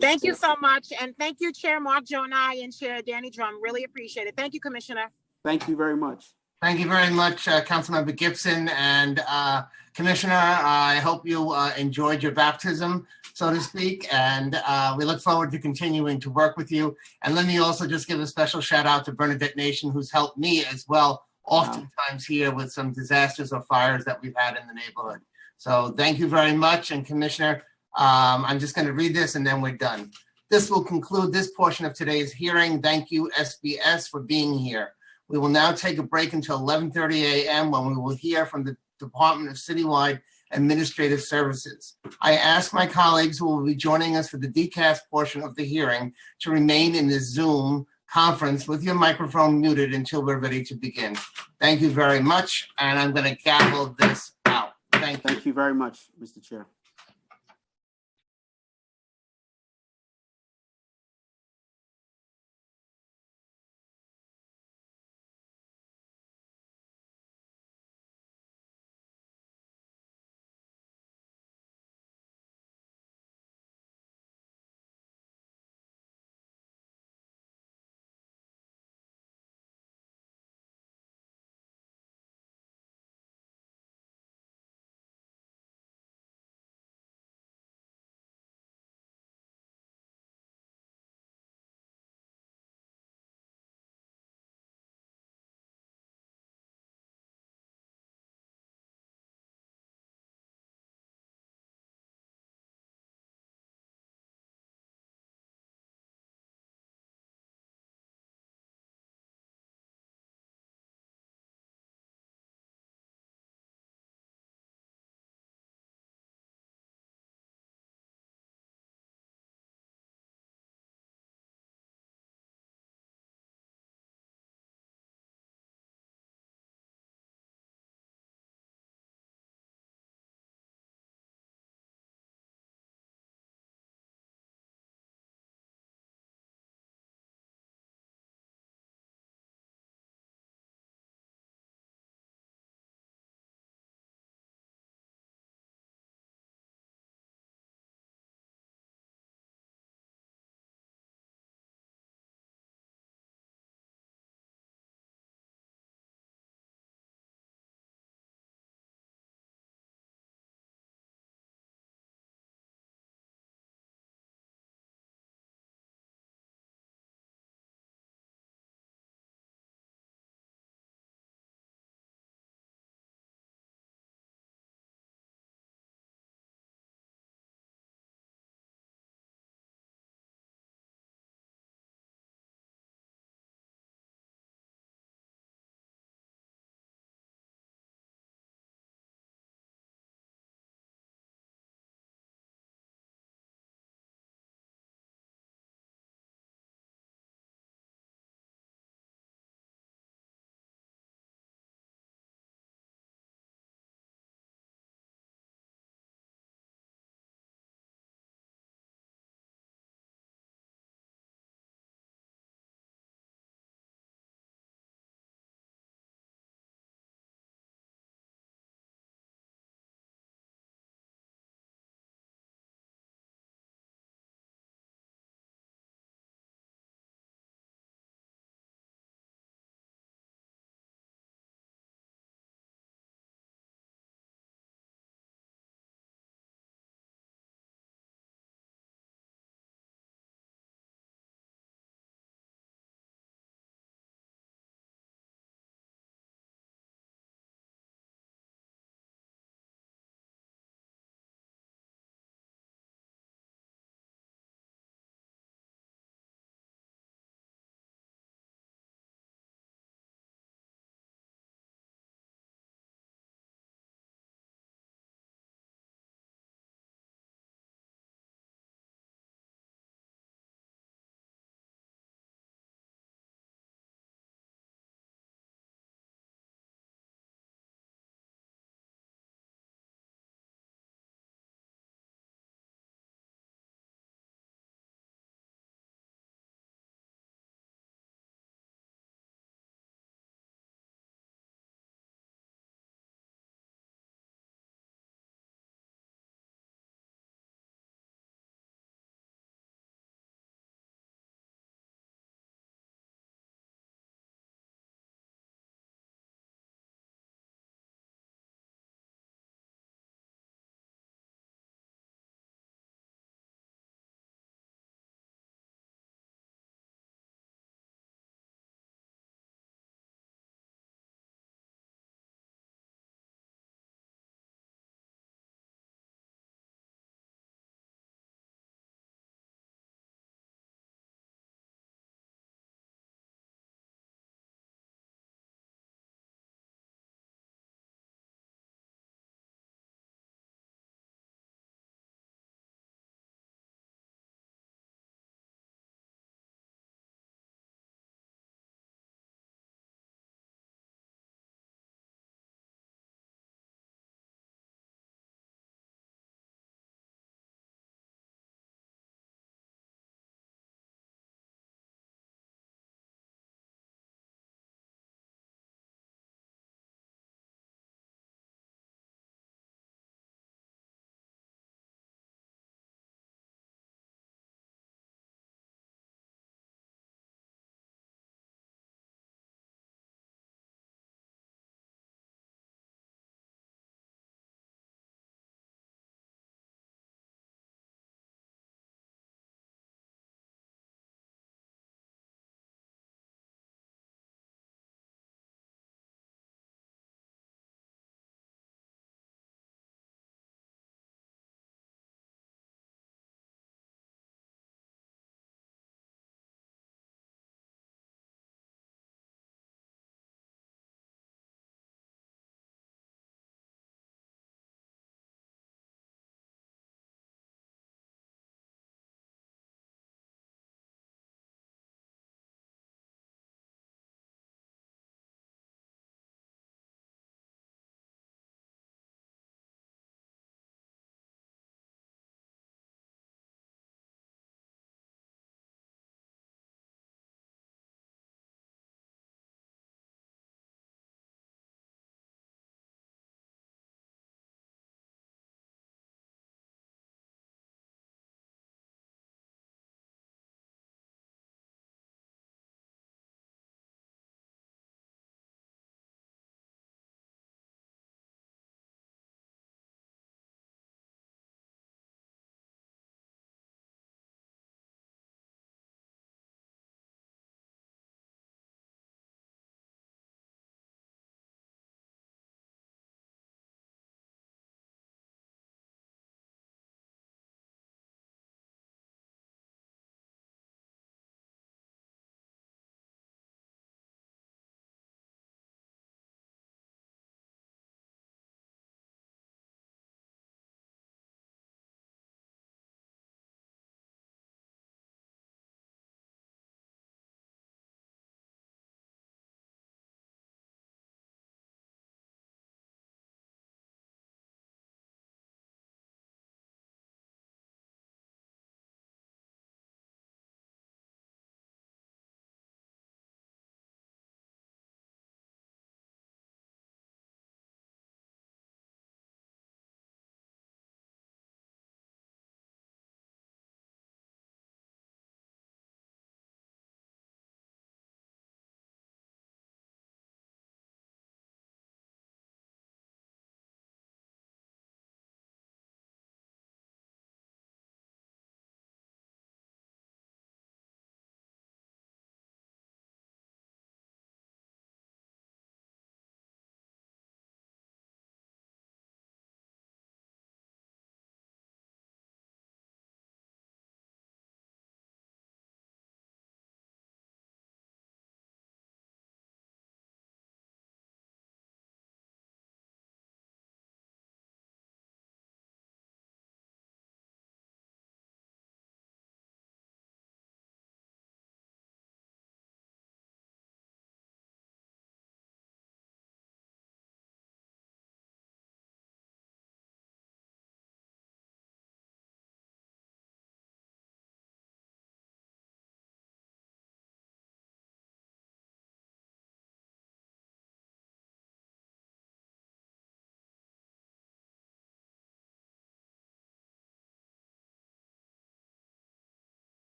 Thank you so much. And thank you, Chair Mark Jonai and Chair Danny Drum. Really appreciate it. Thank you, Commissioner. Thank you very much. Thank you very much, Councilmember Gibson. And Commissioner, I hope you enjoyed your baptism, so to speak. And we look forward to continuing to work with you. And let me also just give a special shout out to Bernadette Nation, who's helped me as well, oftentimes here with some disasters or fires that we've had in the neighborhood. So thank you very much. And Commissioner, I'm just going to read this and then we're done. This will conclude this portion of today's hearing. Thank you, SBS, for being here. We will now take a break until 11:30 a.m. when we will hear from the Department of Citywide Administrative Services. I ask my colleagues who will be joining us for the DCAS portion of the hearing to remain in the Zoom conference with your microphone muted until we're ready to begin. Thank you very much, and I'm going to gavel this out. Thank you. Thank you very much, Mr. Chair.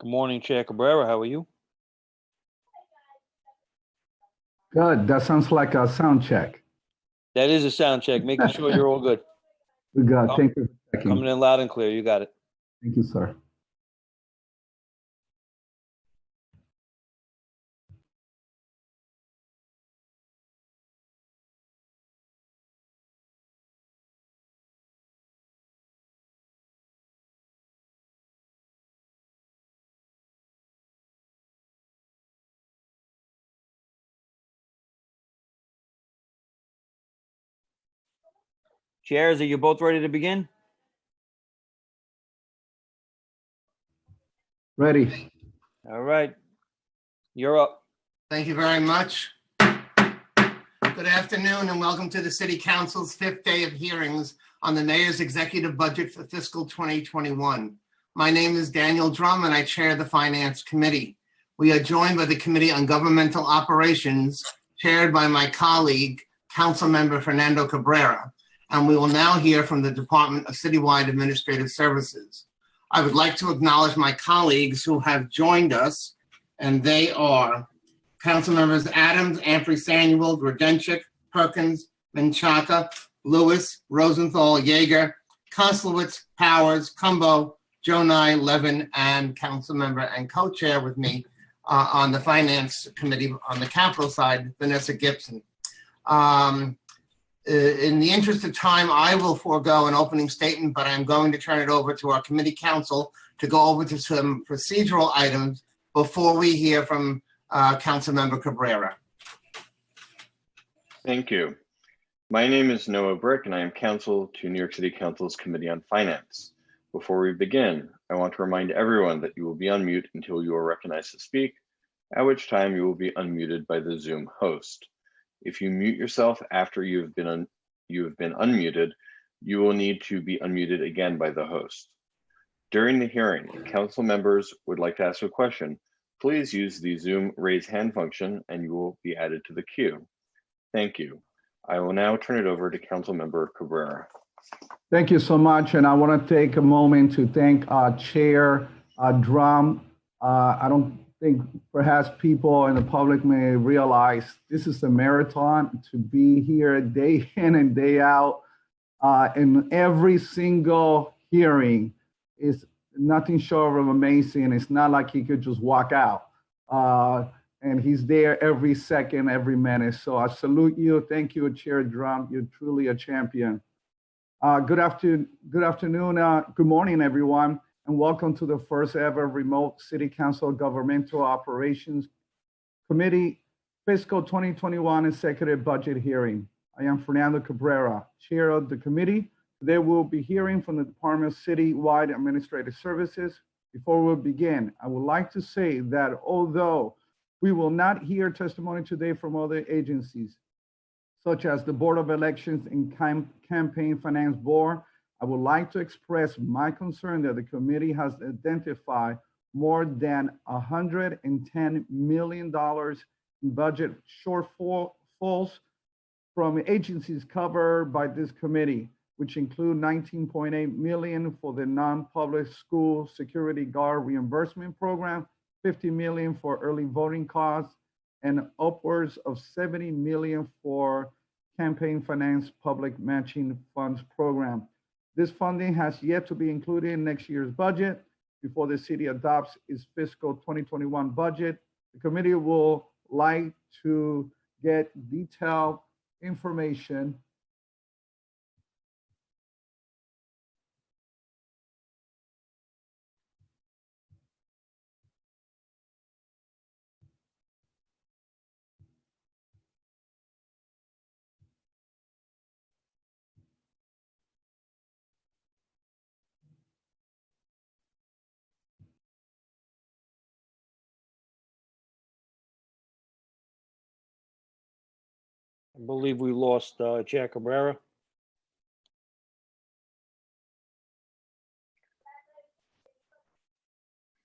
Good morning, Chair Cabrera. How are you? Good. That sounds like a sound check. That is a sound check, making sure you're all good. We got. Thank you for checking. Coming in loud and clear. You got it. Thank you, sir. Chairs, are you both ready to begin? Ready. All right. You're up. Thank you very much. Good afternoon and welcome to the City Council's 5th day of hearings on the Mayor's Executive Budget for fiscal 2021. My name is Daniel Drum and I chair the Finance Committee. We are joined by the Committee on Governmental Operations, chaired by my colleague, Councilmember Fernando Cabrera. And we will now hear from the Department of Citywide Administrative Services. I would like to acknowledge my colleagues who have joined us, and they are Council Members Adams, Ampry Samuel, Grodenchik, Perkins, Menchaca, Lewis, Rosenthal, Yeager, Koslowitz, Powers, Cumbo, Jonai, Levin, and Council Member and co-chair with me on the Finance Committee on the Capital side, Vanessa Gibson. In the interest of time, I will forego an opening statement, but I'm going to turn it over to our committee counsel to go over to some procedural items before we hear from Councilmember Cabrera. Thank you. My name is Noah Brick, and I am counsel to New York City Council's Committee on Finance. Before we begin, I want to remind everyone that you will be on mute until you are recognized to speak, at which time you will be unmuted by the Zoom host. If you mute yourself after you have been unmuted, you will need to be unmuted again by the host. During the hearing, if council members would like to ask a question, please use the Zoom raise hand function and you will be added to the queue. Thank you. I will now turn it over to Councilmember Cabrera. Thank you so much. And I want to take a moment to thank Chair Drum. I don't think perhaps people in the public may realize this is a marathon. To be here day in and day out in every single hearing is nothing short of amazing. It's not like he could just walk out. And he's there every second, every minute. So I salute you. Thank you, Chair Drum. You're truly a champion. Good afternoon, good morning, everyone, and welcome to the first ever remote City Council Governmental Operations Committee Fiscal 2021 Executive Budget Hearing. I am Fernando Cabrera, Chair of the committee. Today we'll be hearing from the Department of Citywide Administrative Services. Before we begin, I would like to say that although we will not hear testimony today from other agencies, such as the Board of Elections and Campaign Finance Board, I would like to express my concern that the committee has identified more than $110 million in budget shortfalls from agencies covered by this committee, which include $19.8 million for the non-public school security guard reimbursement program, $50 million for early voting costs, and upwards of $70 million for Campaign Finance Public Matching Funds Program. This funding has yet to be included in next year's budget before the city adopts its fiscal 2021 budget. The committee will like to get detailed information I believe we lost Chair Cabrera.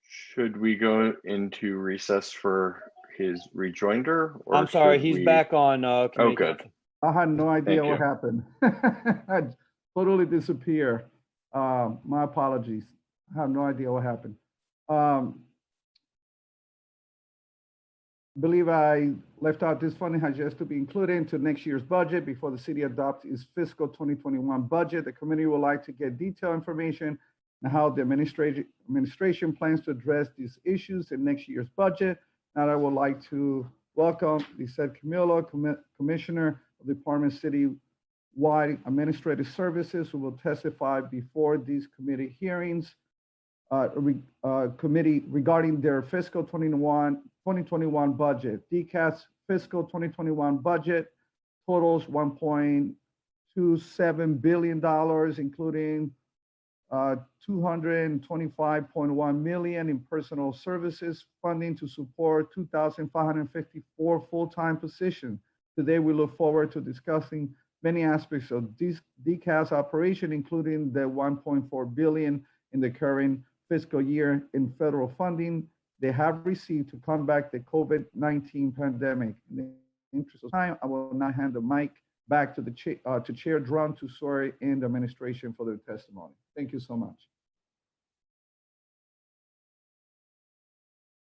Should we go into recess for his rejoinder? Or I'm sorry, should he's we- back on Oh, committee good. council. I had no idea Thank what you. happened. I totally disappeared. My apologies. I have no idea what happened. believe I left out this funding has just to be included into next year's budget before the city adopts its fiscal 2021 budget. The committee would like to get detailed information on how the administration plans to address these issues in next year's budget. Now I would like to welcome Lisette Camillo, Commissioner of the Department of Citywide Administrative Services, who will testify before these committee hearings committee regarding their fiscal 2021 budget. DCAS fiscal 2021 budget totals $1.27 billion, including $225.1 million in personal services funding to support 2,554 full-time positions. Today, we look forward to discussing many aspects of this DCAS operation, including the $1.4 billion in the current fiscal year in federal funding they have received to combat the COVID-19 pandemic. In the interest of time, I will now hand the mic back to to Chair Drum to swear in the administration for their testimony. Thank you so much.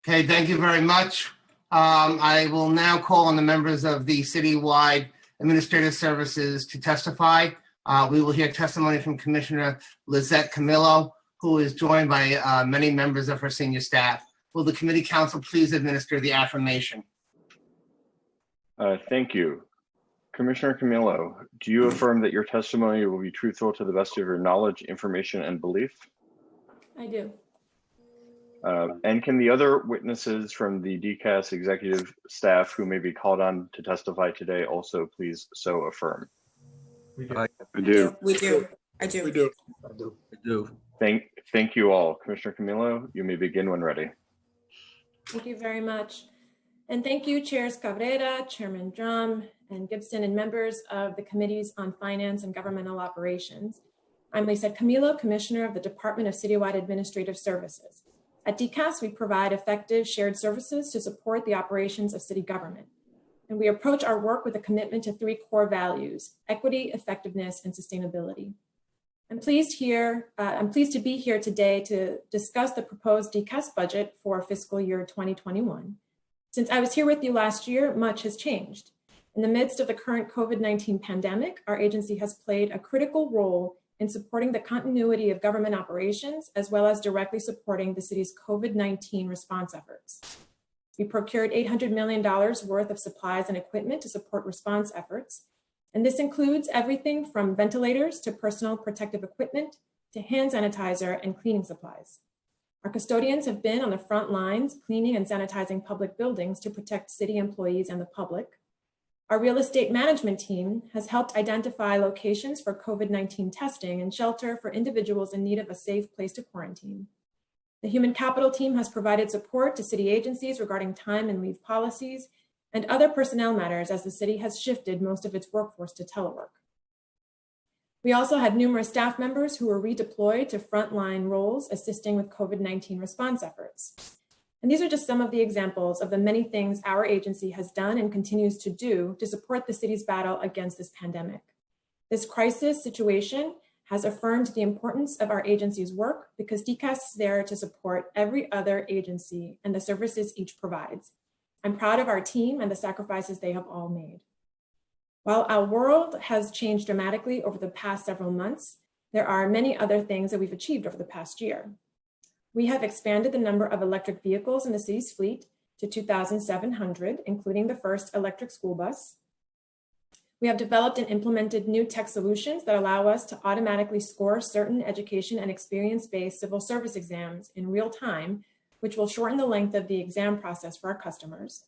Okay, thank you very much. I will now call on the members of the Citywide Administrative Services to testify. We will hear testimony from Commissioner Lisette Camillo, who is joined by many members of her senior staff. Will the committee council please administer the affirmation? Thank you. Commissioner Camillo, do you affirm that your testimony will be truthful to the best of your knowledge, information, and belief? I do. And can the other witnesses from the DCAS executive staff who may be called on to testify today also please so affirm? We do. I do. We do. I do. We do. I do. Thank you all. Commissioner Camillo, you may begin when ready. Thank you very much. And thank you, Chairs Cabrera, Chairman Drum, and Gibson, and members of the Committees on Finance and Governmental Operations. I'm Lisette Camillo, Commissioner of the Department of Citywide Administrative Services. At DCAS, we provide effective shared services to support the operations of city government. And we approach our work with a commitment to three core values: equity, effectiveness, and sustainability. I'm pleased to be here today to discuss the proposed DCAS budget for fiscal year 2021. Since I was here with you last year, much has changed. In the midst of the current COVID-19 pandemic, our agency has played a critical role in supporting the continuity of government operations, as well as directly supporting the city's COVID-19 response efforts. We procured $800 million worth of supplies and equipment to support response efforts. And this includes everything from ventilators to personal protective equipment to hand sanitizer and cleaning supplies. Our custodians have been on the front lines cleaning and sanitizing public buildings to protect city employees and the public. Our real estate management team has helped identify locations for COVID-19 testing and shelter for individuals in need of a safe place to quarantine. The human capital team has provided support to city agencies regarding time and leave policies and other personnel matters as the city has shifted most of its workforce to telework. We also had numerous staff members who were redeployed to frontline roles assisting with COVID-19 response efforts. And these are just some of the examples of the many things our agency has done and continues to do to support the city's battle against this pandemic. This crisis situation has affirmed the importance of our agency's work because DCAS is there to support every other agency and the services each provides. I'm proud of our team and the sacrifices they have all made. While our world has changed dramatically over the past several months, there are many other things that we've achieved over the past year. We have expanded the number of electric vehicles in the city's fleet to 2,700, including the first electric school bus. We have developed and implemented new tech solutions that allow us to automatically score certain education and experience-based civil service exams in real time, which will shorten the length of the exam process for our customers.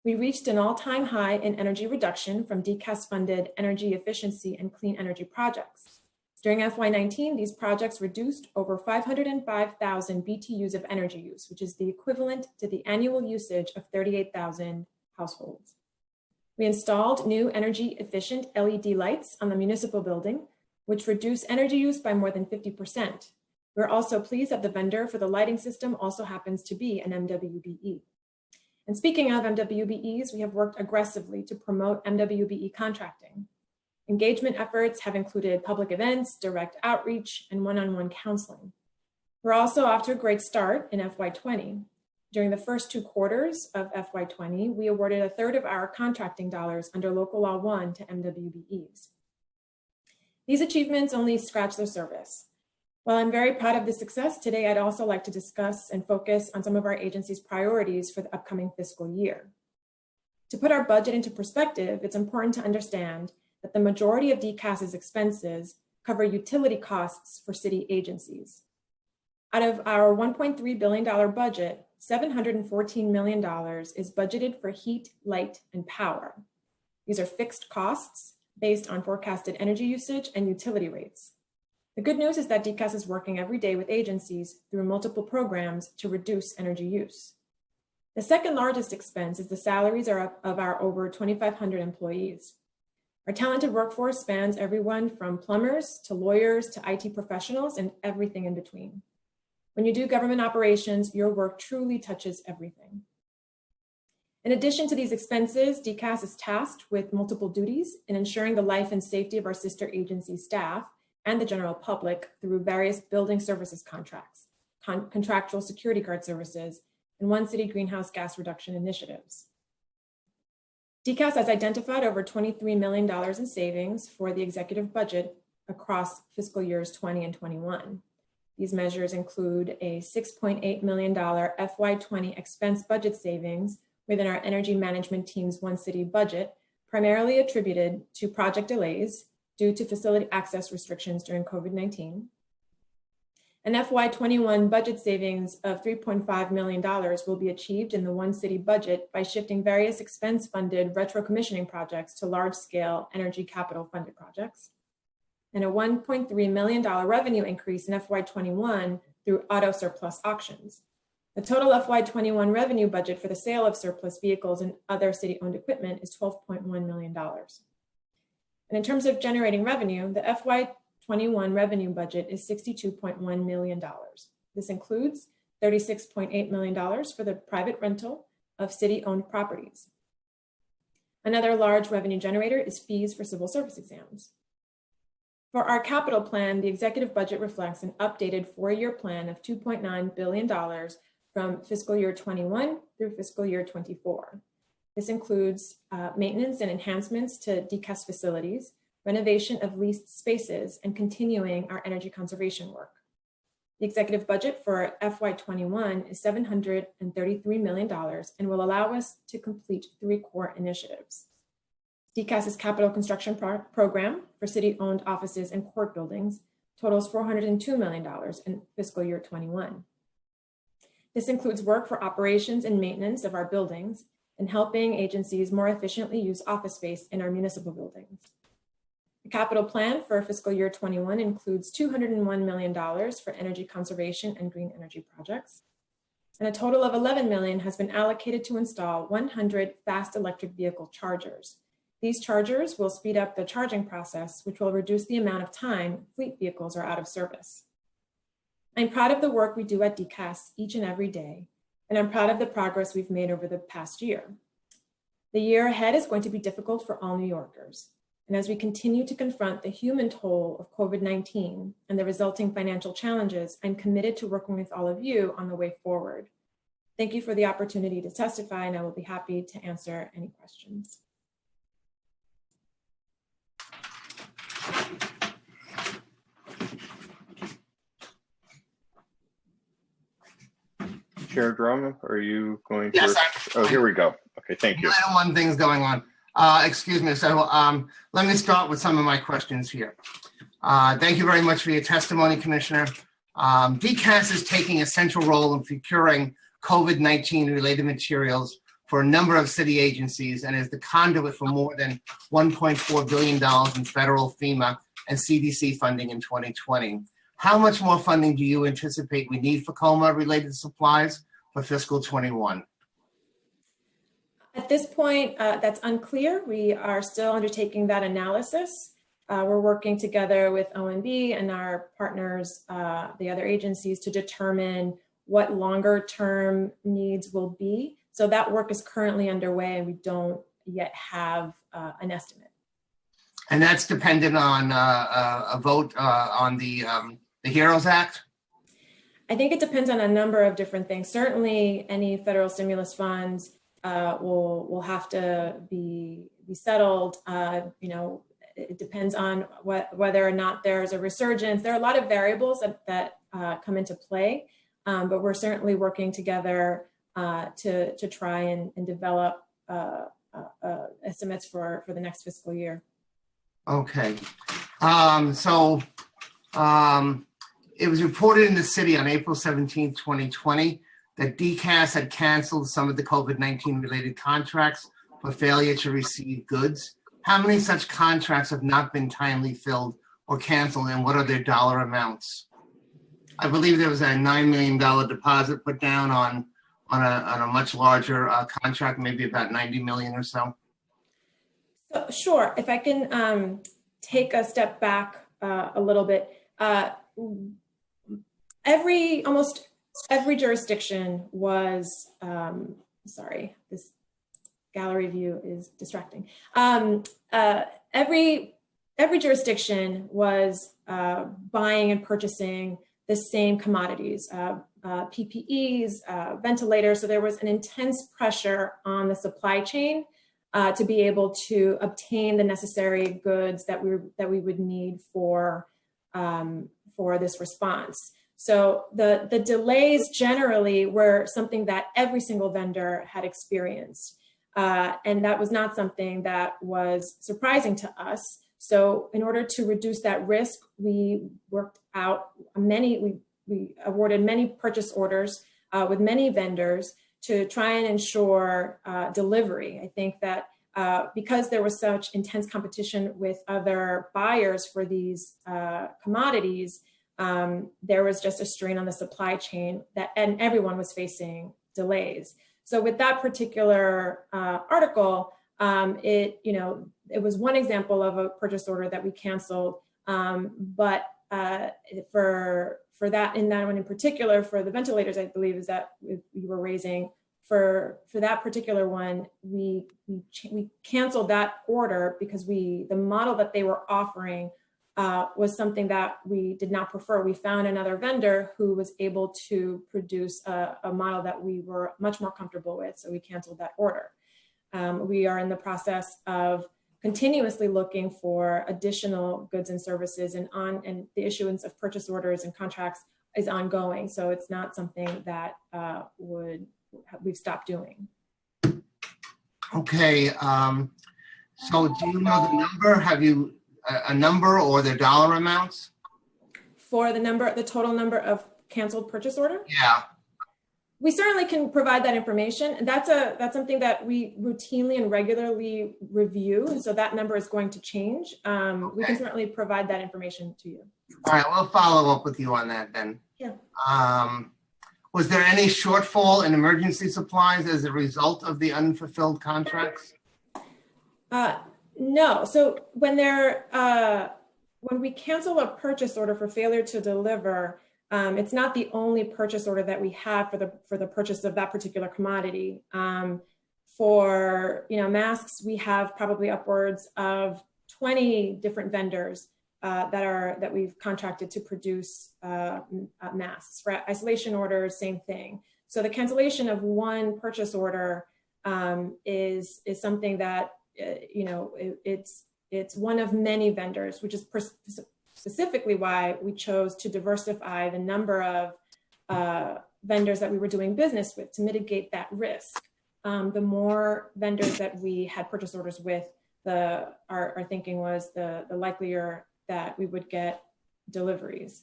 We reached an all-time high in energy reduction from DCAS-funded energy efficiency and clean energy projects. During FY19, these projects reduced over 505,000 BTUs of energy use, which is the equivalent to the annual usage of 38,000 households. We installed new energy efficient LED lights on the municipal building, which reduce energy use by more than 50%. We're also pleased that the vendor for the lighting system also happens to be an MWBE. And speaking of MWBEs, we have worked aggressively to promote MWBE contracting. Engagement efforts have included public events, direct outreach, and one-on-one counseling. We're also off to a great start in FY20. During the first 2 quarters of FY20, we awarded a third of our contracting dollars under Local Law 1 to MWBEs. These achievements only scratch the surface. While I'm very proud of this success, today I'd also like to discuss and focus on some of our agency's priorities for the upcoming fiscal year. To put our budget into perspective, it's important to understand that the majority of DCAS's expenses cover utility costs for city agencies. Out of our $1.3 billion budget, $714 million is budgeted for heat, light, and power. These are fixed costs based on forecasted energy usage and utility rates. The good news is that DCAS is working every day with agencies through multiple programs to reduce energy use. The second largest expense is the salaries of our over 2,500 employees. Our talented workforce spans everyone from plumbers to lawyers to IT professionals and everything in between. When you do government operations, your work truly touches everything. In addition to these expenses, DCAS is tasked with multiple duties in ensuring the life and safety of our sister agency staff and the general public through various building services contracts, contractual security guard services, and One City greenhouse gas reduction initiatives. DCAS has identified over $23 million in savings for the executive budget across fiscal years 20 and 21. These measures include a $6.8 million FY20 expense budget savings within our energy management team's One City budget, primarily attributed to project delays due to facility access restrictions during COVID-19. An FY21 budget savings of $3.5 million will be achieved in the One City budget by shifting various expense-funded retro commissioning projects to large-scale energy capital funded projects, and a $1.3 million revenue increase in FY21 through auto surplus auctions. The total FY21 revenue budget for the sale of surplus vehicles and other city-owned equipment is $12.1 million. And in terms of generating revenue, the FY21 revenue budget is $62.1 million. This includes $36.8 million for the private rental of city-owned properties. Another large revenue generator is fees for civil service exams. For our capital plan, the executive budget reflects an updated 4-year plan of $2.9 billion from fiscal year 21 through fiscal year 24. This includes maintenance and enhancements to DCAS facilities, renovation of leased spaces, and continuing our energy conservation work. The executive budget for FY21 is $733 million and will allow us to complete 3 core initiatives. DCAS's capital construction program for city-owned offices and court buildings totals $402 million in fiscal year 21. This includes work for operations and maintenance of our buildings and helping agencies more efficiently use office space in our municipal buildings. The capital plan for fiscal year 21 includes $201 million for energy conservation and green energy projects, and a total of $11 million has been allocated to install 100 fast electric vehicle chargers. These chargers will speed up the charging process, which will reduce the amount of time fleet vehicles are out of service. I'm proud of the work we do at DCAS each and every day, and I'm proud of the progress we've made over the past year. The year ahead is going to be difficult for all New Yorkers. And as we continue to confront the human toll of COVID-19 and the resulting financial challenges, I'm committed to working with all of you on the way forward. Thank you for the opportunity to testify, and I will be happy to answer any questions. Chair Drum, are you going to? Yes, Oh, here we go. Okay, thank you. I don't want things going on. Excuse me. So let me start with some of my questions here. Thank you very much for your testimony, Commissioner. DCAS is taking a central role in procuring COVID-19 related materials for a number of city agencies and is the conduit for more than $1.4 billion in federal, FEMA, and CDC funding in 2020. How much more funding do you anticipate we need for COMA-related supplies for fiscal 21? At this point, that's unclear. We are still undertaking that analysis. We're working together with OMB and our partners, the other agencies, to determine what longer-term needs will be. So that work is currently underway, and we don't yet have an estimate. And that's dependent on a vote on the HEROES Act? I think it depends on a number of different things. Certainly, any federal stimulus funds will have to be settled. It depends on whether or not there's a resurgence. There are a lot of variables that come into play, but we're certainly working together to try and develop estimates for the next fiscal year. Okay. It was reported in the city on April 17, 2020, that DCAS had canceled some of the COVID-19 related contracts for failure to receive goods. How many such contracts have not been timely filled or canceled, and what are their dollar amounts? I believe there was a $9 million deposit put down on a much larger contract, maybe about 90 million or so. So, sure, if I can take a step back a little bit. Almost every jurisdiction was, sorry, this gallery view is distracting. Every jurisdiction was buying and purchasing the same commodities, PPEs, ventilators. So there was an intense pressure on the supply chain to be able to obtain the necessary goods that we would need for this response. So the delays generally were something that every single vendor had experienced. And that was not something that was surprising to us. So in order to reduce that risk, we worked out we awarded many purchase orders with many vendors to try and ensure delivery. I think that because there was such intense competition with other buyers for these commodities, there was just a strain on the supply chain and everyone was facing delays. So with that particular article, it was one example of a purchase order that we canceled. But for that, in that one in particular, for the ventilators, I believe is that we were raising for that particular one, we canceled that order because the model that they were offering was something that we did not prefer. We found another vendor who was able to produce a model that we were much more comfortable with, so we canceled that order. We are in the process of continuously looking for additional goods and services, and the issuance of purchase orders and contracts is ongoing. So it's not something that we've stopped doing. Okay. So do you know the number? Have you a number or the dollar amounts? For the total number of canceled purchase order? Yeah. We certainly can provide that information. And that's something that we routinely and regularly review. And so that number is going to change. Okay. We can certainly provide that information to you. All right, we'll follow up with you on that then. Yeah. Was there any shortfall in emergency supplies as a result of the unfulfilled contracts? No. So when we cancel a purchase order for failure to deliver, it's not the only purchase order that we have for the purchase of that particular commodity. For masks, we have probably upwards of 20 different vendors that we've contracted to produce masks. For isolation orders, same thing. So the cancellation of one purchase order is something that it's one of many vendors, which is specifically why we chose to diversify the number of vendors that we were doing business with to mitigate that risk. The more vendors that we had purchase orders with, our thinking was the likelier that we would get deliveries.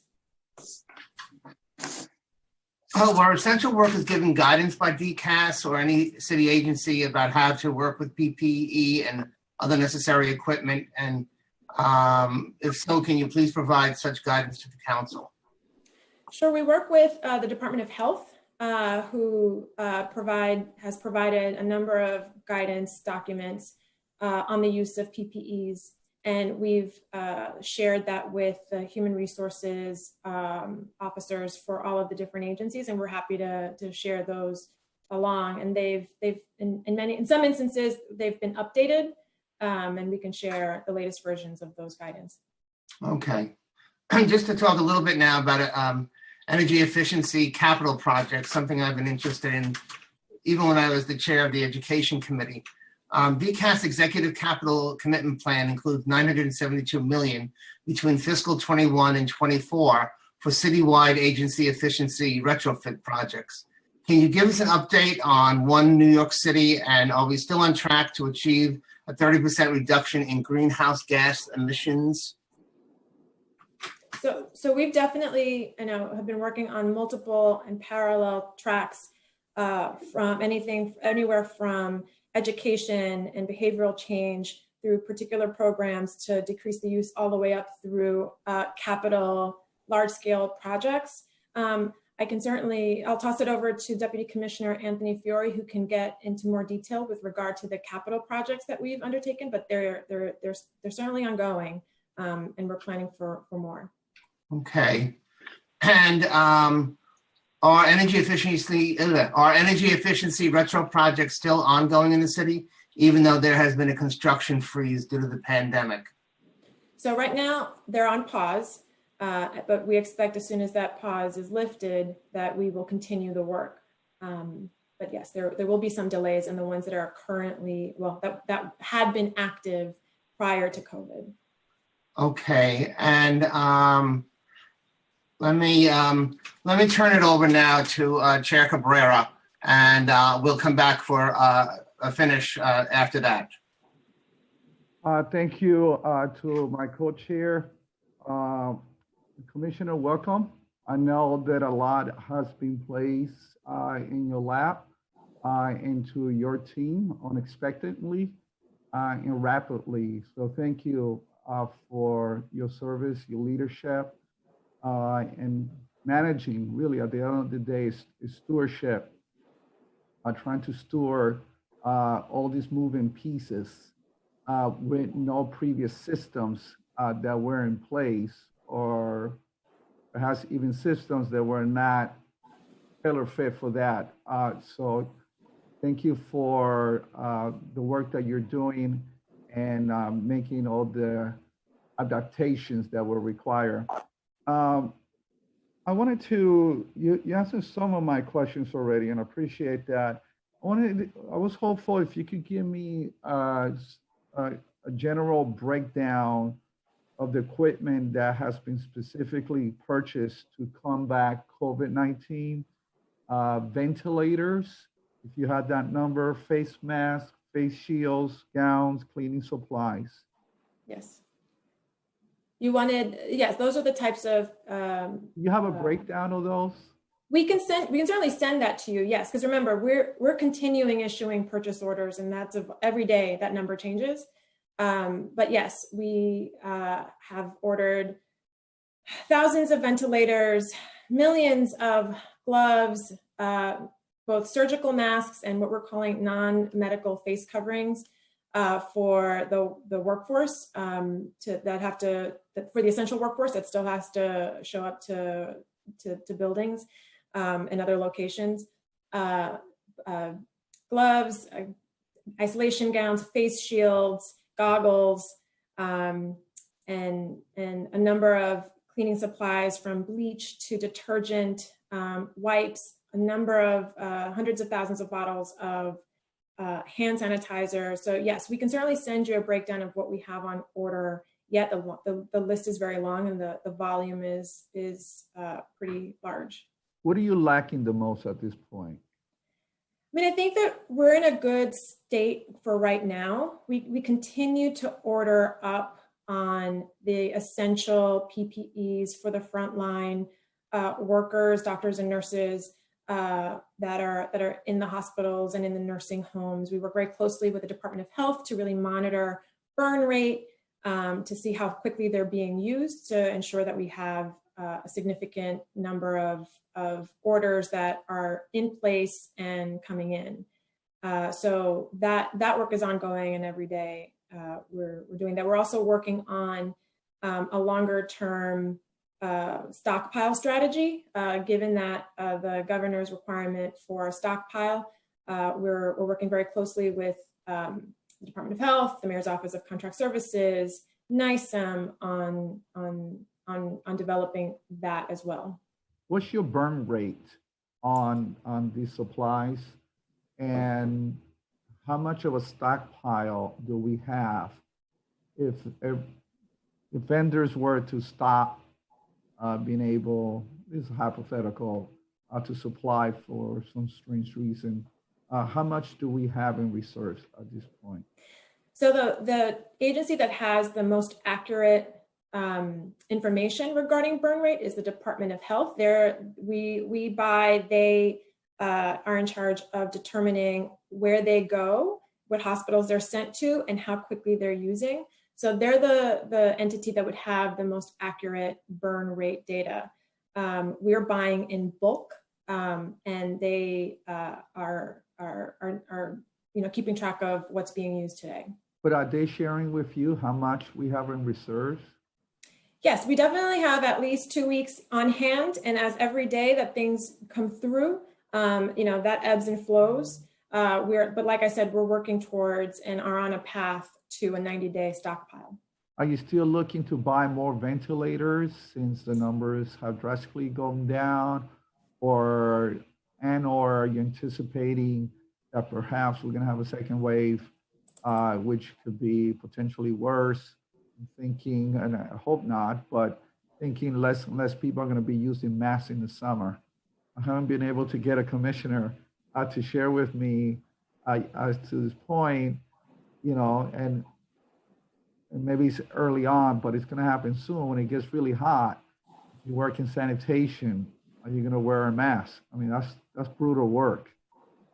Were essential workers given guidance by DCAS or any city agency about how to work with PPE and other necessary equipment? And if so, can you please provide such guidance to the council? Sure, we work with the Department of Health, who has provided a number of guidance documents on the use of PPEs. And we've shared that with the human resources officers for all of the different agencies, and we're happy to share those along. And they've in some instances they've been updated, and we can share the latest versions of those guidance. Okay, just to talk a little bit now about it. energy efficiency capital projects, something I've been interested in even when I was the chair of the Education Committee. VCAS executive capital commitment plan includes $972 million between fiscal 21 and 24 for citywide agency efficiency retrofit projects. Can you give us an update on one New York City, and are we still on track to achieve a 30% reduction in greenhouse gas emissions? So we've definitely, have been working on multiple and parallel tracks from anywhere from education and behavioral change through particular programs to decrease the use all the way up through capital large-scale projects. I'll toss it over to Deputy Commissioner Anthony Fiore, who can get into more detail with regard to the capital projects that we've undertaken, but they're certainly ongoing, and we're planning for more. Okay. And are energy efficiency retro projects still ongoing in the city, even though there has been a construction freeze due to the pandemic? So right now they're on pause. But we expect as soon as that pause is lifted that we will continue the work. But yes, there will be some delays in the ones that are currently, that had been active prior to COVID. Okay, and let me turn it over now to Chair Cabrera, and we'll come back for a finish after that. Thank you to my co-chair. Commissioner, welcome. I know that a lot has been placed in your lap into your team unexpectedly and rapidly. So thank you for your service, your leadership, and managing, really at the end of the day, is stewardship, trying to steward all these moving pieces with no previous systems that were in place, or perhaps even systems that were not tailor fit for that. So thank you for the work that you're doing and making all the adaptations that were required. I wanted to, you answered some of my questions already, and I appreciate that. I was hopeful if you could give me a general breakdown of the equipment that has been specifically purchased to combat COVID-19, ventilators, if you had that number, face masks, face shields, gowns, cleaning supplies. Yes. You wanted, yes, those are the types of. You have a breakdown of those? We can certainly send that to you, yes, because remember, we're continuing issuing purchase orders, and that's every day that number changes. But yes, we have ordered thousands of ventilators, millions of gloves, both surgical masks and what we're calling non-medical face coverings for the workforce, for the essential workforce that still has to show up to buildings and other locations. Gloves, isolation gowns, face shields, goggles, and a number of cleaning supplies from bleach to detergent, wipes, a number of hundreds of thousands of bottles of hand sanitizer. So yes, we can certainly send you a breakdown of what we have on order. Yet the list is very long and the volume is pretty large. What are you lacking the most at this point? I mean, I think that we're in a good state for right now. We continue to order up on the essential PPEs for the frontline workers, doctors and nurses that are in the hospitals and in the nursing homes. We work very closely with the Department of Health to really monitor burn rate, to see how quickly they're being used to ensure that we have a significant number of orders that are in place and coming in. So that work is ongoing, and every day we're doing that. We're also working on a longer term stockpile strategy, given that the governor's requirement for a stockpile. We're working very closely with the Department of Health, the Mayor's Office of Contract Services, NISM on developing that as well. what's your burn rate on these supplies? And how much of a stockpile do we have if vendors were to stop being able, this is hypothetical, to supply for some strange reason? How much do we have in reserves at this point? So the agency that has the most accurate information regarding burn rate is the Department of Health. They are in charge of determining where they go, what hospitals they're sent to, and how quickly they're using. So they're the entity that would have the most accurate burn rate data. We're buying in bulk, and they are keeping track of what's being used today. But are they sharing with you how much we have in reserves? Yes, we definitely have at least 2 weeks on hand, and as every day that things come through, that ebbs and flows. But like I said, we're working towards and are on a path to a 90-day stockpile. Are you still looking to buy more ventilators since the numbers have drastically gone down, or are you anticipating that perhaps we're going to have a second wave, which could be potentially worse? I'm thinking, and I hope not, but thinking less and less people are going to be using masks in the summer. I haven't been able to get a commissioner to share with me as to this point, and maybe it's early on, but it's going to happen soon when it gets really hot. If you work in sanitation, are you going to wear a mask? I mean, that's brutal work,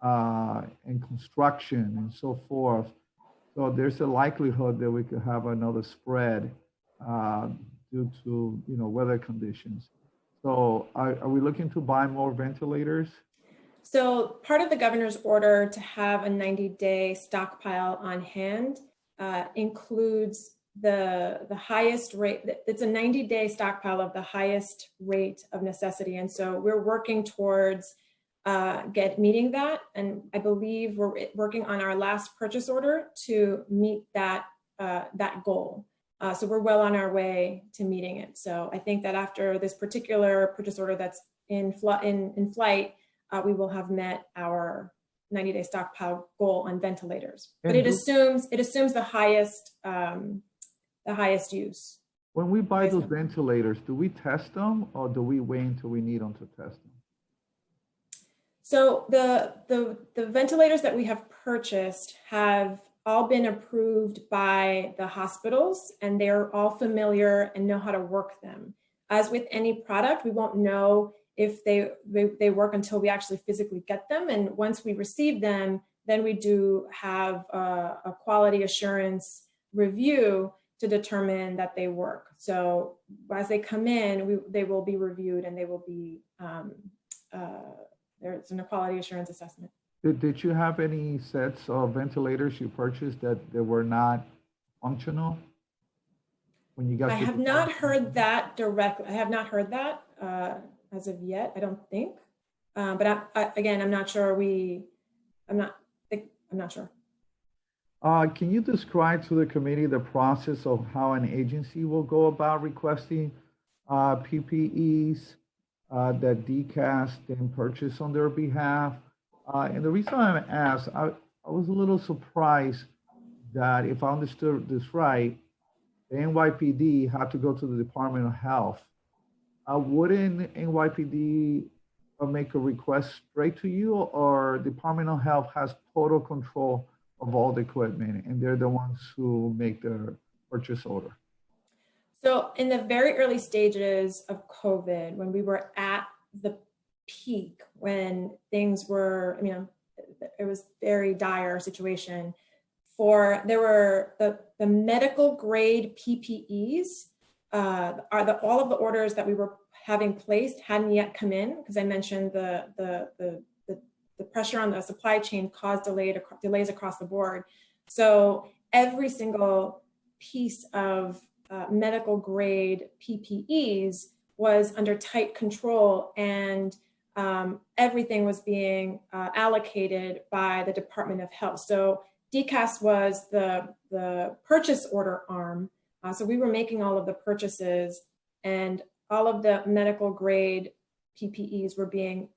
and construction and so forth. So there's a likelihood that we could have another spread due to weather conditions. So are we looking to buy more ventilators? So part of the governor's order to have a 90-day stockpile on hand includes the highest rate. It's a 90-day stockpile of the highest rate of necessity. And so we're working towards meeting that. And I believe we're working on our last purchase order to meet that goal. So we're well on our way to meeting it. So I think that after this particular purchase order that's in flight, we will have met our 90-day stockpile goal on ventilators. But it assumes the highest use. When we buy those ventilators, do we test them or do we wait until we need them to test them? So the ventilators that we have purchased have all been approved by the hospitals, and they're all familiar and know how to work them. As with any product, we won't know if they work until we actually physically get them. And once we receive them, then we do have a quality assurance review to determine that they work. So as they come in, they will be reviewed, and they will be there's an quality assurance assessment. Did you have any sets of ventilators you purchased that were not functional when you got? I have not heard that directly. I have not heard that as of yet. I don't think. But again, I'm not sure. I'm not sure. Can you describe to the committee the process of how an agency will go about requesting PPEs that DCAS then purchase on their behalf? And the reason I'm asked, I was a little surprised that, if I understood this right, the NYPD had to go to the Department of Health. Wouldn't NYPD make a request straight to you, or Department of Health has total control of all the equipment and they're the ones who make the purchase order? So in the very early stages of COVID, when we were at the peak, when things were, it was very dire situation. There were the medical grade PPEs all of the orders that we were having placed hadn't yet come in, because I mentioned the pressure on the supply chain caused delays across the board. So every single piece of medical grade PPEs was under tight control, and everything was being allocated by the Department of Health. So DCAS was the purchase order arm. So we were making all of the purchases, and all of the medical grade PPEs were being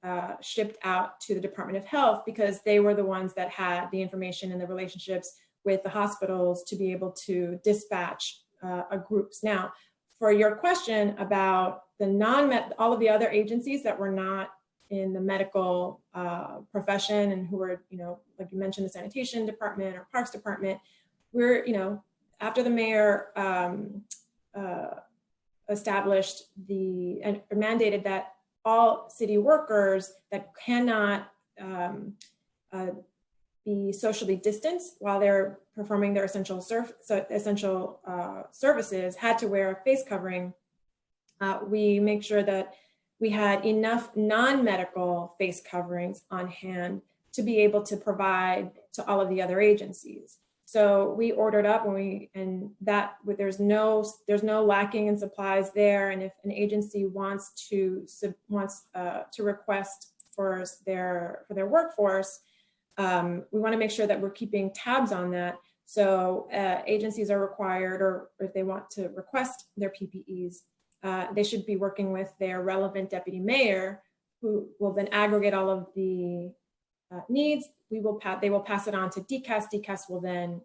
shipped out to the Department of Health because they were the ones that had the information and the relationships with the hospitals to be able to dispatch groups. Now, for your question about all of the other agencies that were not in the medical profession and who were, like you mentioned, the sanitation department or parks department, we're, after the mayor established and mandated that all city workers that cannot be socially distanced while they're performing their essential services had to wear a face covering. We make sure that we had enough non-medical face coverings on hand to be able to provide to all of the other agencies. So we ordered up there's no lacking in supplies there. And if an agency wants to request for their workforce, we want to make sure that we're keeping tabs on that. So agencies are required, or if they want to request their PPEs, they should be working with their relevant deputy mayor, who will then aggregate all of the needs. They will pass it on to DCAS. DCAS will then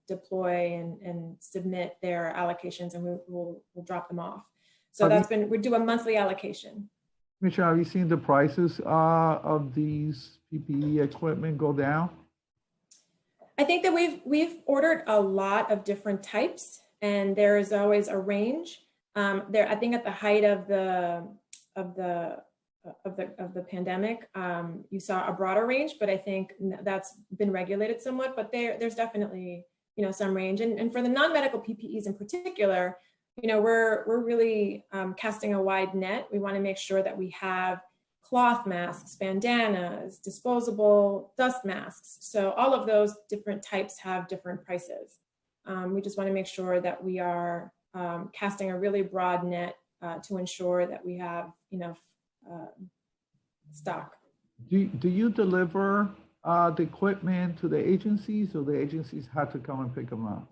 deploy and submit their allocations, and we'll drop them off. So we do a monthly allocation. Michelle, have you seen the prices of these PPE equipment go down? I think that we've ordered a lot of different types, and there is always a range. I think at the height of the pandemic, you saw a broader range, but I think that's been regulated somewhat. But there's definitely some range, and for the non-medical PPEs in particular, we're really casting a wide net. We want to make sure that we have cloth masks, bandanas, disposable dust masks. So all of those different types have different prices. We just want to make sure that we are casting a really broad net to ensure that we have enough stock. Do you deliver the equipment to the agencies, or the agencies have to come and pick them up?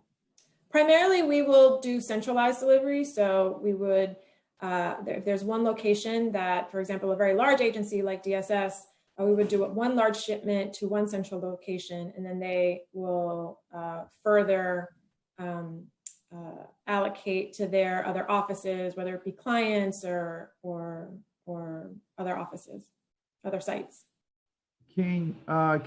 Primarily, we will do centralized delivery. So we would, if there's one location that, for example, a very large agency like DSS, we would do one large shipment to one central location, and then they will further allocate to their other offices, whether it be clients or other offices, other sites. Can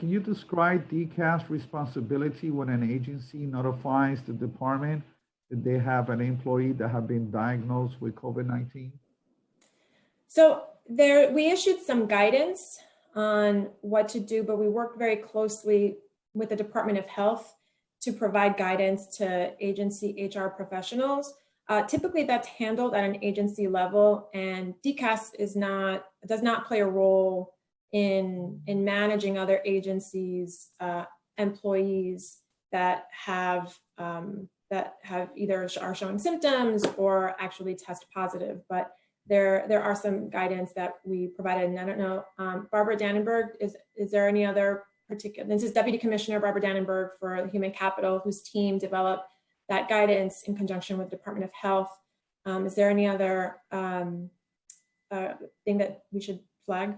you describe DCAS responsibility when an agency notifies the department that they have an employee that have been diagnosed with COVID-19? So we issued some guidance on what to do, but we worked very closely with the Department of Health to provide guidance to agency HR professionals. Typically that's handled at an agency level, and DCAS does not play a role in managing other agencies' employees that have either are showing symptoms or actually test positive. But there are some guidance that we provided, and I don't know, Barbara Dannenberg, is there any other particular? This is Deputy Commissioner Barbara Dannenberg for Human Capital, whose team developed that guidance in conjunction with the Department of Health. Is there any other thing that we should flag?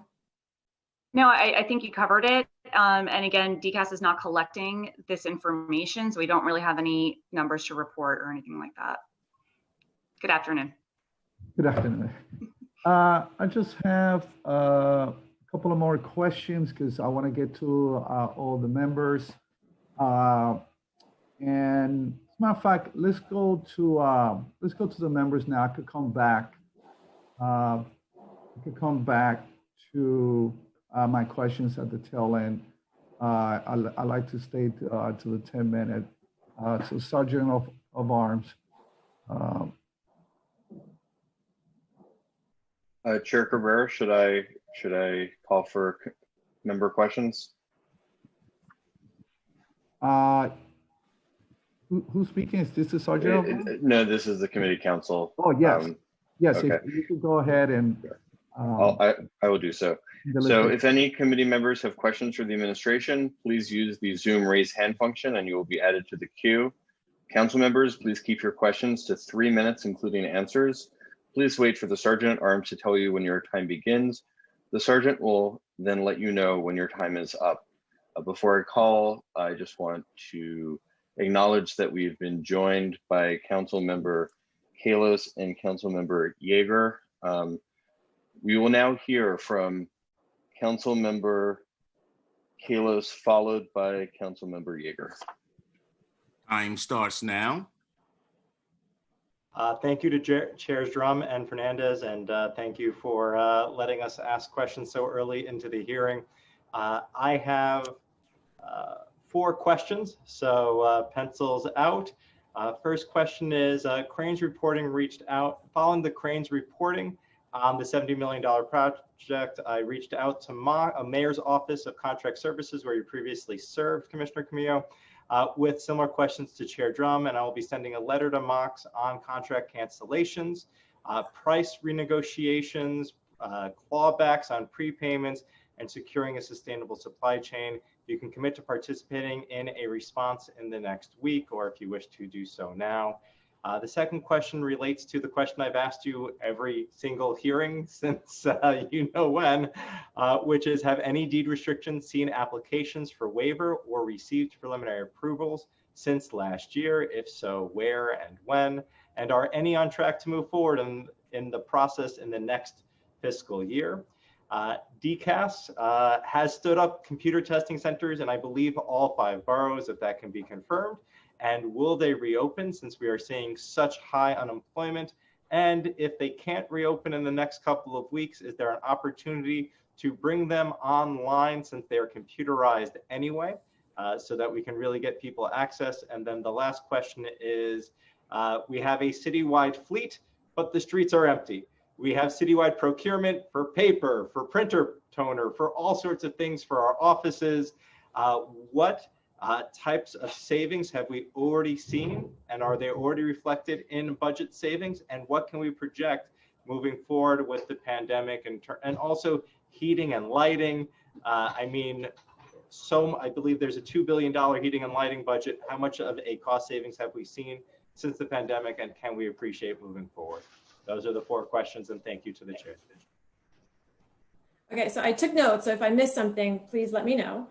No, I think you covered it. And again, DCAS is not collecting this information, so we don't really have any numbers to report or anything like that. Good afternoon. Good afternoon. I just have a couple of more questions because I want to get to all the members. And as a matter of fact, let's go to the members now. I could come back. To my questions at the tail end. I like to stay to the 10-minute. So Sergeant of Arms. Chair Cabrera, should I call for member questions? Who's speaking? Is this the Sergeant? No, this is the committee council. Oh, yes. Yes, okay. If you could go ahead and. I will do so. So if any committee members have questions for the administration, please use the Zoom raise hand function and you will be added to the queue. Council members, please keep your questions to 3 minutes, including answers. Please wait for the sergeant at arms to tell you when your time begins. The sergeant will then let you know when your time is up. Before I call, I just want to acknowledge that we've been joined by Council Member Kalos and Council Member Yeager. We will now hear from Council Member Kalos, followed by Council Member Yeager. Time starts now. Thank you to Chairs Drum and Fernandez, and thank you for letting us ask questions so early into the hearing. I have 4 questions, so pencils out. First question is, Cranes Reporting reached out. Following the Cranes reporting on the $70 million project, I reached out to Mayor's Office of Contract Services, where you previously served, Commissioner Camillo, with similar questions to Chair Drum, and I will be sending a letter to Mox on contract cancellations, price renegotiations, clawbacks on prepayments, and securing a sustainable supply chain. You can commit to participating in a response in the next week, or if you wish to do so now. The second question relates to the question I've asked you every single hearing since you know when, which is, have any deed restrictions seen applications for waiver or received preliminary approvals since last year? If so, where and when? And are any on track to move forward in the process in the next fiscal year? DCAS has stood up computer testing centers in, I believe, all 5 boroughs, if that can be confirmed. And will they reopen since we are seeing such high unemployment? And if they can't reopen in the next couple of weeks, is there an opportunity to bring them online since they are computerized anyway, so that we can really get people access? And then the last question is, we have a citywide fleet, but the streets are empty. We have citywide procurement for paper, for printer toner, for all sorts of things for our offices. What types of savings have we already seen, and are they already reflected in budget savings? And what can we project moving forward with the pandemic, and also heating and lighting? I mean, I believe there's a $2 billion heating and lighting budget. How much of a cost savings have we seen since the pandemic, and can we appreciate moving forward? Those are the 4 questions, and thank you to the chair. Okay, so I took notes, so if I missed something, please let me know.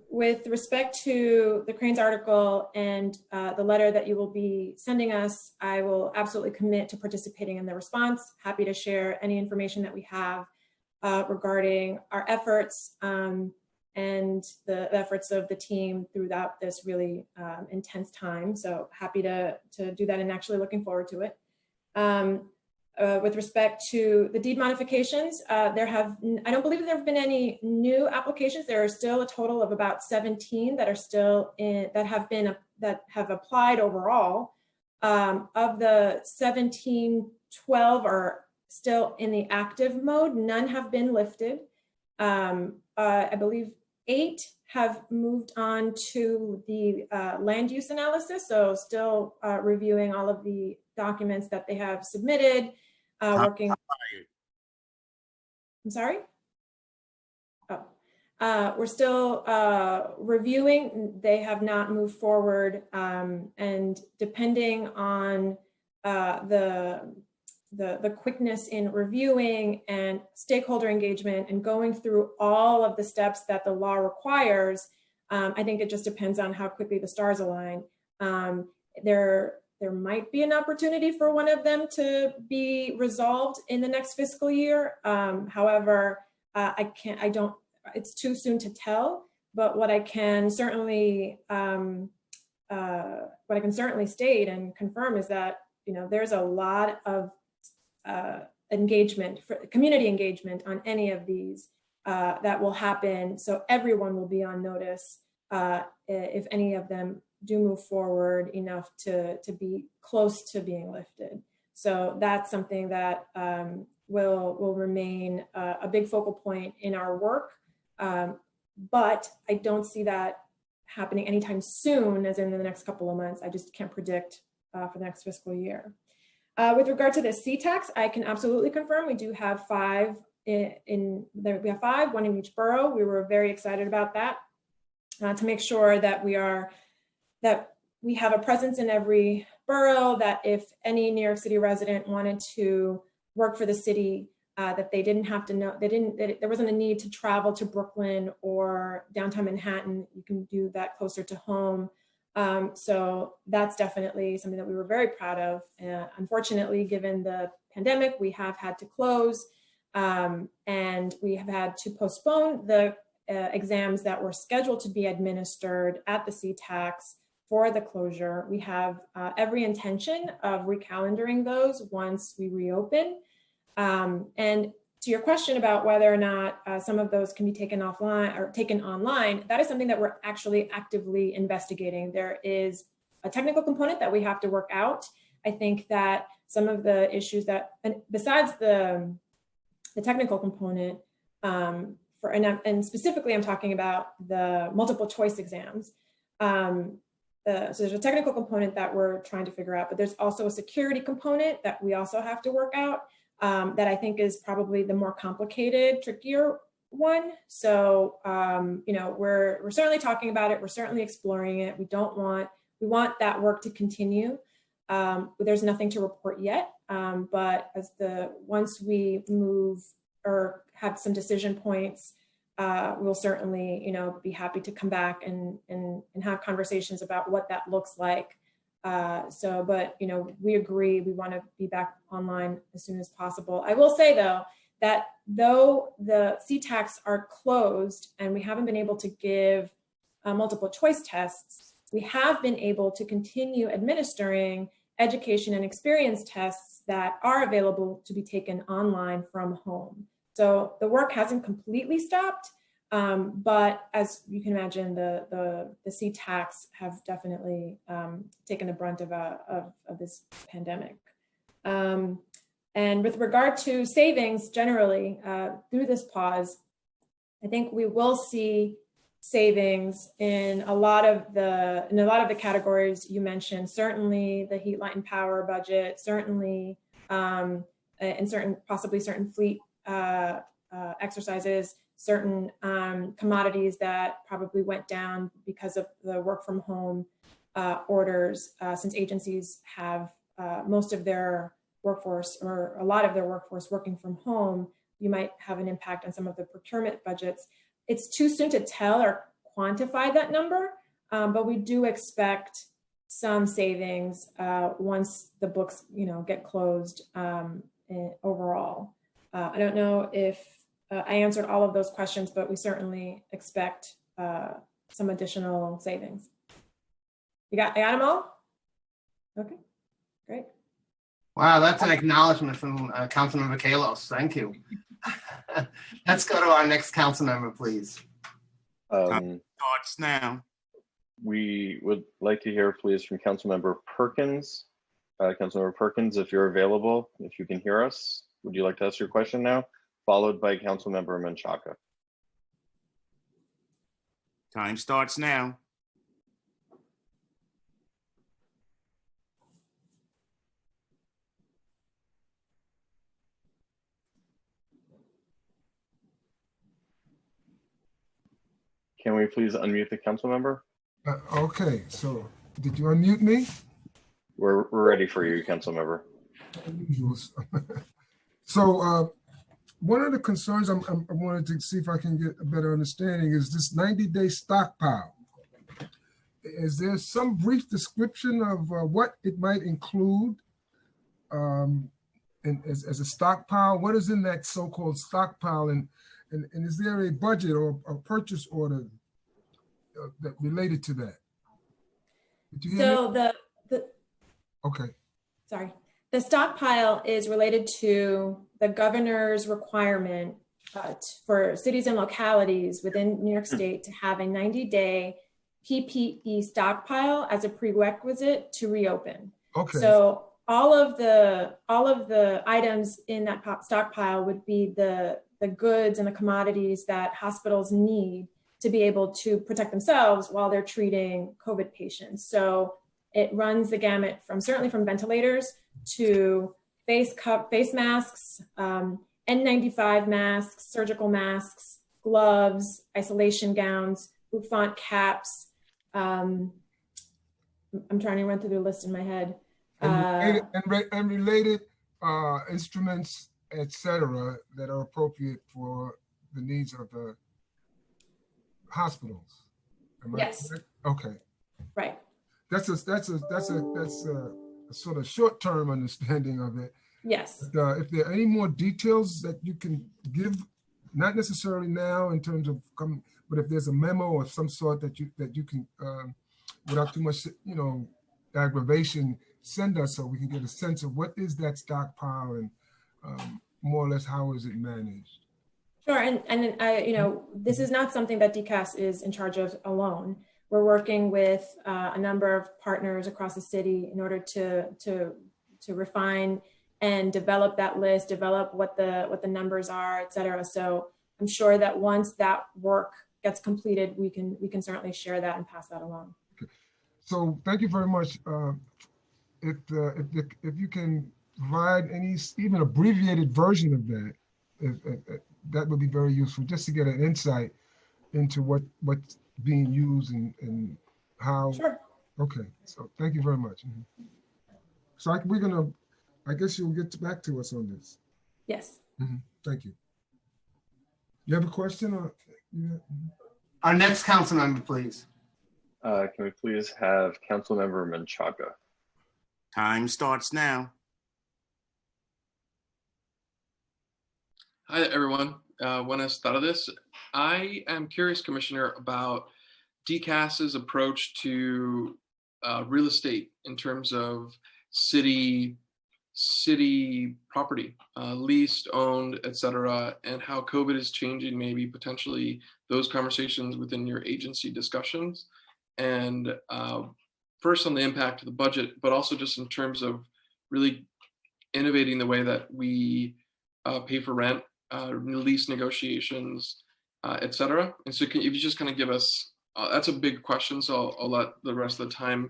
With respect to the Cranes article and the letter that you will be sending us, I will absolutely commit to participating in the response. Happy to share any information that we have regarding our efforts and the efforts of the team throughout this really intense time. So happy to do that, and actually looking forward to it. With respect to the deed modifications, I don't believe there have been any new applications. There are still a total of about 17 that are still that have applied overall. Of the 17, 12 are still in the active mode. None have been lifted. I believe 8 have moved on to the land use analysis. So still reviewing all of the documents that they have submitted, working. I'm sorry? Oh, we're still reviewing. They have not moved forward, and depending on the quickness in reviewing and stakeholder engagement and going through all of the steps that the law requires, I think it just depends on how quickly the stars align. There might be an opportunity for one of them to be resolved in the next fiscal year. However, it's too soon to tell, but what I can certainly state and confirm is that, there's a lot of engagement, community engagement on any of these that will happen. So everyone will be on notice if any of them do move forward enough to be close to being lifted. So that's something that will remain a big focal point in our work. But I don't see that happening anytime soon, as in the next couple of months. I just can't predict for the next fiscal year. With regard to the C-Tax, I can absolutely confirm we do have 5 we have 5, 1 in each borough. We were very excited about that to make sure that we have a presence in every borough, that if any New York City resident wanted to work for the city, that they didn't have to know, there wasn't a need to travel to Brooklyn or downtown Manhattan. You can do that closer to home. So that's definitely something that we were very proud of. Unfortunately, given the pandemic, we have had to close, and we have had to postpone the exams that were scheduled to be administered at the CTACs for the closure. We have every intention of recalendering those once we reopen. And to your question about whether or not some of those can be taken offline or taken online, that is something that we're actually actively investigating. There is a technical component that we have to work out. I think that some of the issues that, and besides the technical component, and specifically I'm talking about the multiple choice exams. So there's a technical component that we're trying to figure out, but there's also a security component that we also have to work out. That I think is probably the more complicated, trickier one. So, you know, we're certainly talking about it. We're certainly exploring it. We want that work to continue. There's nothing to report yet, but once we move or have some decision points, we'll certainly, you know, be happy to come back and have conversations about what that looks like. But, you know, we agree, we want to be back online as soon as possible. I will say, though, that though the CTACs are closed and we haven't been able to give multiple choice tests, we have been able to continue administering education and experience tests that are available to be taken online from home. So the work hasn't completely stopped. But as you can imagine, the CTACs have definitely taken the brunt of this pandemic. And with regard to savings generally, through this pause, I think we will see savings in a lot of the categories you mentioned. Certainly the heat, light, and power budget. Certainly, and possibly certain fleet exercises. Certain commodities that probably went down because of the work from home orders, since agencies have most of their workforce or a lot of their workforce working from home, you might have an impact on some of the procurement budgets. It's too soon to tell or quantify that number, but we do expect some savings once the books, you know, get closed overall. I don't know if I answered all of those questions, but we certainly expect some additional savings. I got them all? Okay, great. Wow, that's an acknowledgement from Councilmember Kalos. Thank you. Let's go to our next council member, please. Starts now. We would like to hear, please, from Councilmember Perkins. Councilmember Perkins, if you're available, if you can hear us, would you like to ask your question now? Followed by Councilmember Menchaca. Time starts now. Can we please unmute the council member? Okay, so did you unmute me? We're ready for you, council member. So one of the concerns I wanted to see if I can get a better understanding is this 90-day stockpile. Is there some brief description of what it might include and as a stockpile? What is in that so-called stockpile, and is there a budget or a purchase order that related to that? Did you hear me? Okay. Sorry. The stockpile is related to the governor's requirement for cities and localities within New York State to have a 90-day PPE stockpile as a prerequisite to reopen. Okay. So all of the items in that stockpile would be the goods and the commodities that hospitals need to be able to protect themselves while they're treating COVID patients. So it runs the gamut certainly from ventilators to face masks, N95 masks, surgical masks, gloves, isolation gowns, bouffant caps, I'm trying to run through the list in my head. And related instruments, et cetera, that are appropriate for the needs of the hospitals. Am I Yes. correct? Okay. Right. That's a sort of short-term understanding of it. Yes. But, if there are any more details that you can give, not necessarily now in terms of but if there's a memo of some sort that you can, without too much, aggravation, send us so we can get a sense of what is that stockpile and more or less how is it managed. Sure, and this is not something that DCAS is in charge of alone. We're working with a number of partners across the city in order to refine and develop that list, develop what the numbers are, et cetera. So I'm sure that once that work gets completed, we can certainly share that and pass that along. Okay. So thank you very much. If you can provide any even abbreviated version of that, that would be very useful, just to get an insight into what's being used and how. Sure. Okay. So thank you very much. Mm-hmm. So I guess you'll get back to us on this. Yes. Mm-hmm. Thank you. You have a question? Or, yeah. Our next council member, please. Can we please have Councilmember Menchaca? Time starts now. Hi, everyone. Buenas tardes. I am curious, Commissioner, about DCAS's approach to real estate in terms of city property, leased, owned, et cetera, and how COVID is changing maybe potentially those conversations within your agency discussions. And first on the impact of the budget, but also just in terms of really innovating the way that we pay for rent, lease negotiations, et cetera. And so if you just kind of give us, that's a big question, so I'll let the rest of the time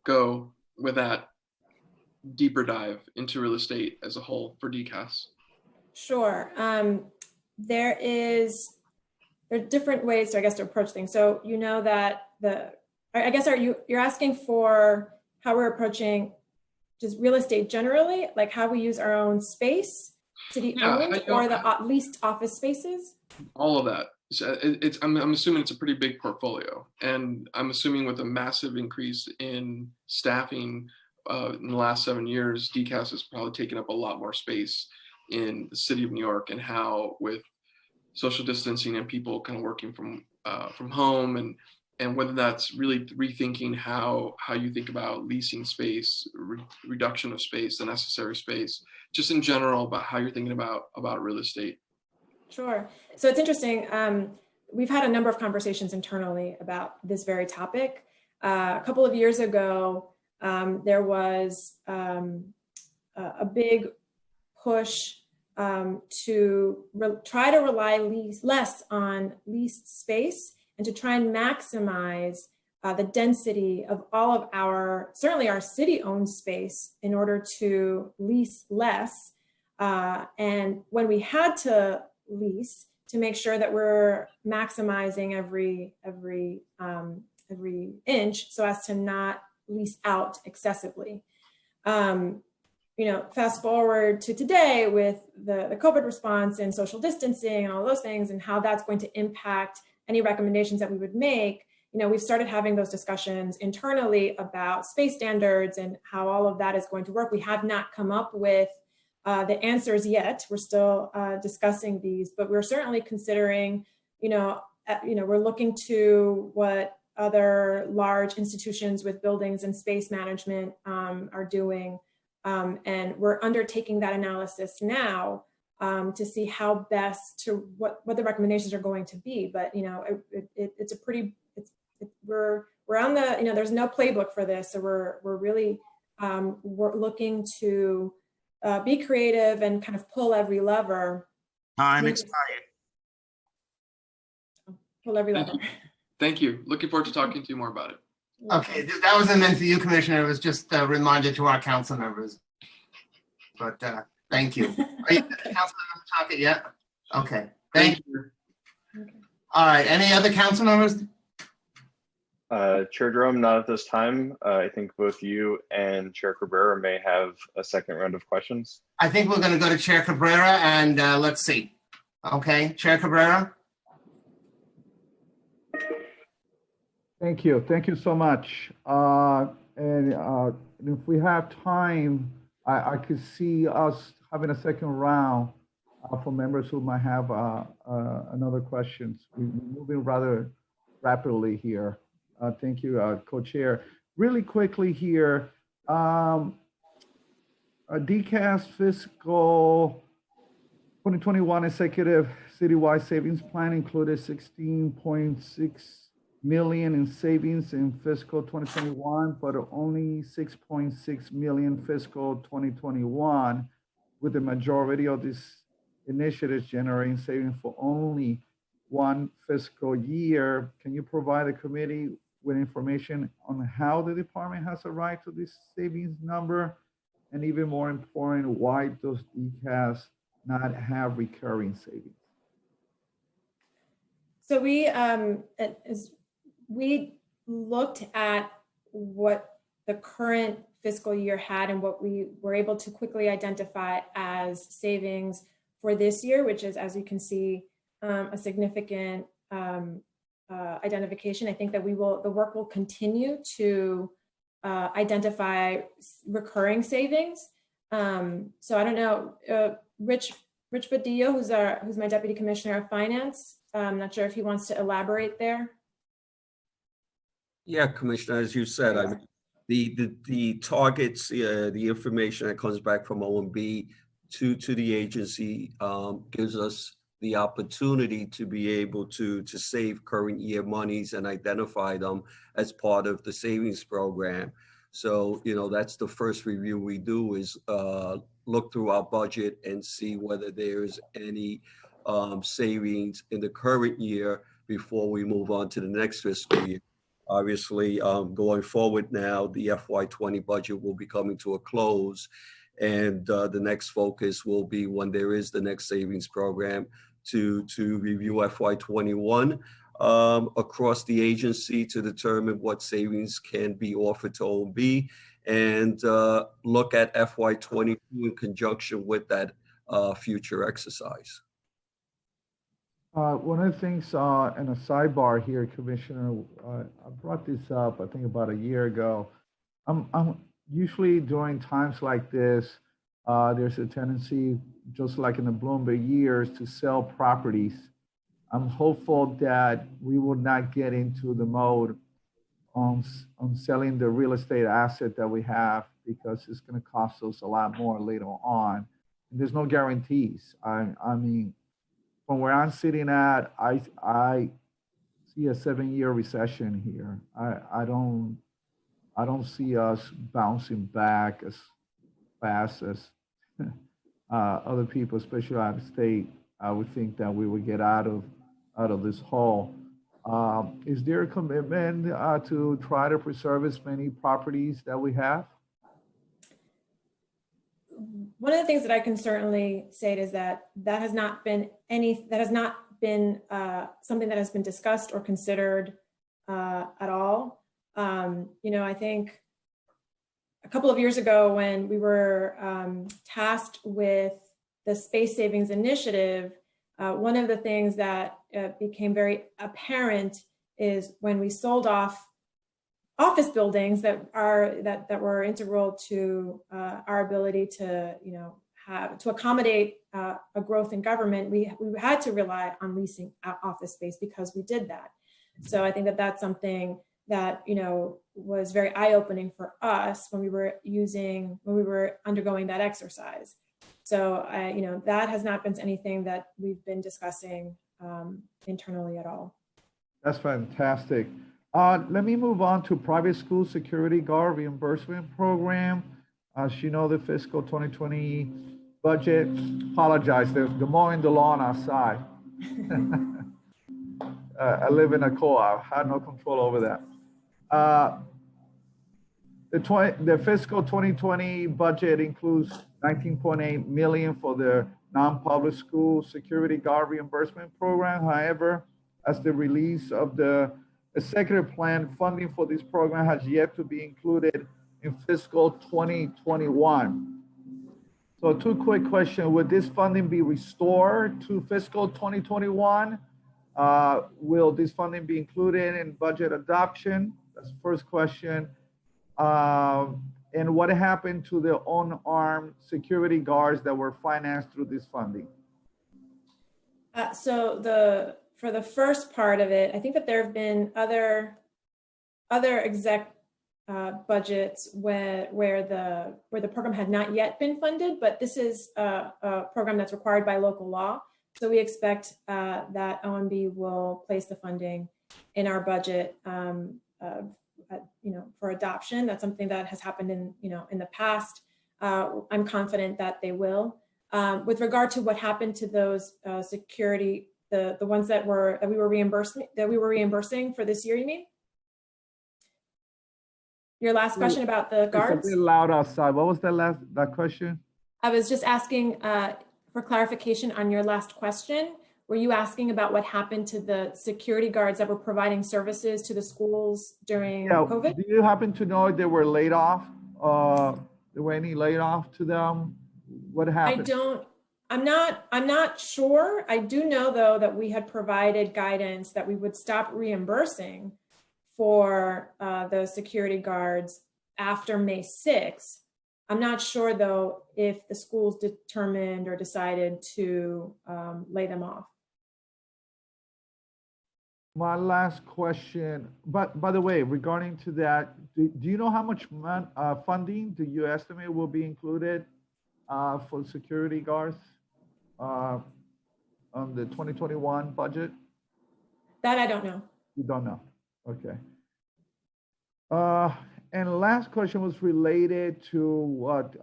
go with that deeper dive into real estate as a whole for DCAS. Sure. There are different ways, I guess, to approach things. So you know that you're asking for how we're approaching just real estate generally, like how we use our own space, city owned, or the leased office spaces? All of that. So I'm assuming it's a pretty big portfolio, and I'm assuming with a massive increase in staffing in the last 7 years, DCAS has probably taken up a lot more space in the city of New York, and how with social distancing and people kind of working from home, and whether that's really rethinking how you think about leasing space, reduction of space, the necessary space, just in general about how you're thinking about real estate. Sure. So it's interesting. We've had a number of conversations internally about this very topic. A couple of years ago, there was a big push to try to rely less on leased space and to try and maximize the density of all of certainly our city-owned space in order to lease less. And when we had to lease, to make sure that we're maximizing every inch so as to not lease out excessively. Fast forward to today with the COVID response and social distancing and all those things, and how that's going to impact any recommendations that we would make. We've started having those discussions internally about space standards and how all of that is going to work. We have not come up with the answers yet. We're still discussing these, but we're certainly considering, we're looking to what other large institutions with buildings and space management are doing. And we're undertaking that analysis now to see how best to what the recommendations are going to be. But it's a pretty we're on the there's no playbook for this, so we're really we're looking to be creative and kind of pull every lever. Time expired. Pull every lever. Thank you. Looking forward to talking to you more about it. Okay, that wasn't meant for you, Commissioner. It was just a reminder to our council members. But thank you. Are you council members talking yet? Okay, thank you. Okay. All right, any other council members? Chair Drum, not at this time. I think both you and Chair Cabrera may have a second round of questions. I think we're going to go to Chair Cabrera and let's see. Okay, Chair Cabrera. Thank you. Thank you so much. And if we have time, I could see us having a second round for members who might have another questions. We're moving rather rapidly here. Thank you, Co-Chair. Really quickly here, DCAS fiscal 2021 executive citywide savings plan included 16.6 million in savings in fiscal 2021, but only 6.6 million fiscal 2021, with the majority of these initiatives generating savings for only one fiscal year. Can you provide the committee with information on how the department has arrived to this savings number? And even more important, why does DCAS not have recurring savings? So we looked at what the current fiscal year had and what we were able to quickly identify as savings for this year, which is, as you can see, a significant identification. I think that the work will continue to identify recurring savings. So I don't know, Rich Badillo, who's my Deputy Commissioner of Finance. I'm not sure if he wants to elaborate there. Yeah, Commissioner, as you said, I mean, the targets, the information that comes back from OMB to the agency gives us the opportunity to be able to save current year monies and identify them as part of the savings program. So, that's the first review we do is look through our budget and see whether there's any savings in the current year before we move on to the next fiscal year. Obviously, going forward now, the FY20 budget will be coming to a close, and the next focus will be when there is the next savings program to review FY21 across the agency to determine what savings can be offered to OMB and look at FY22 in conjunction with that future exercise. One of the things, and a sidebar here, Commissioner, I brought this up, I think about a year ago. I'm usually during times like this, there's a tendency, just like in the Bloomberg years, to sell properties. I'm hopeful that we will not get into the mode on selling the real estate asset that we have, because it's going to cost us a lot more later on. And there's no guarantees. I mean, from where I'm sitting at, I see a 7-year recession here. I don't see us bouncing back as fast as other people, especially out of state. I would think that we would get out of this hole. Is there a commitment to try to preserve as many properties that we have? One of the things that I can certainly say is that has not been something that has been discussed or considered at all. I think a couple of years ago when we were tasked with the Space Savings Initiative, one of the things that became very apparent is when we sold off office buildings that were integral to our ability to accommodate a growth in government, we had to rely on leasing office space because we did that. So I think that that's something that was very eye-opening for us when we were undergoing that exercise. So that has not been anything that we've been discussing internally at all. That's fantastic. Let me move on to private school security guard reimbursement program. As you know, the fiscal 2020 budget, apologize, they're mowing the lawn outside. I live in a co-op, had no control over that. The fiscal 2020 budget includes $19.8 million for the non-public school security guard reimbursement program. However, as the release of the executive plan funding for this program has yet to be included in fiscal 2021. So two quick questions. Would this funding be restored to fiscal 2021? Will this funding be included in budget adoption? That's the first question. And what happened to the unarmed security guards that were financed through this funding? For the first part of it, I think that there have been other exec budgets where the program had not yet been funded, but this is a program that's required by local law. So we expect that OMB will place the funding in our budget, for adoption. That's something that has happened in the past. I'm confident that they will. With regard to what happened to those security, the ones that we were reimbursing for this year, you mean? Your last question about the guards? It's a bit loud outside. What was that question? I was just asking for clarification on your last question. Were you asking about what happened to the security guards that were providing services to the schools during COVID? Do you happen to know if they were laid off? There were any laid off to them? What happened? I'm not sure. I do know though that we had provided guidance that we would stop reimbursing for the security guards after May 6th. I'm not sure though if the schools determined or decided to lay them off. My last question, but by the way, regarding to that, do you know how much funding do you estimate will be included for security guards on the 2021 budget? That I don't know. You don't know. Okay. And the last question was related to what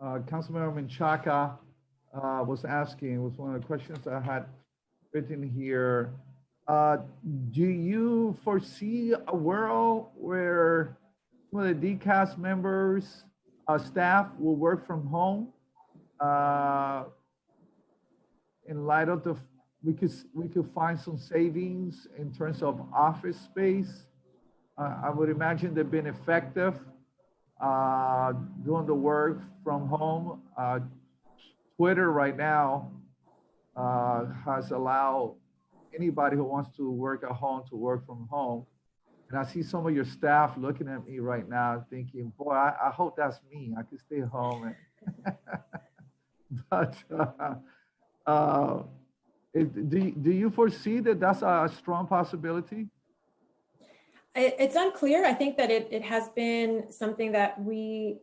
Councilmember Menchaca was asking. It was one of the questions I had written here. Do you foresee a world where some of the DCAS members, staff will work from home in light of we could find some savings in terms of office space? I would imagine they've been effective doing the work from home. Twitter right now has allowed anybody who wants to work at home to work from home. And I see some of your staff looking at me right now thinking, boy, I hope that's me. I could stay home. But do you foresee that that's a strong possibility? It's unclear. I think that it has been something that we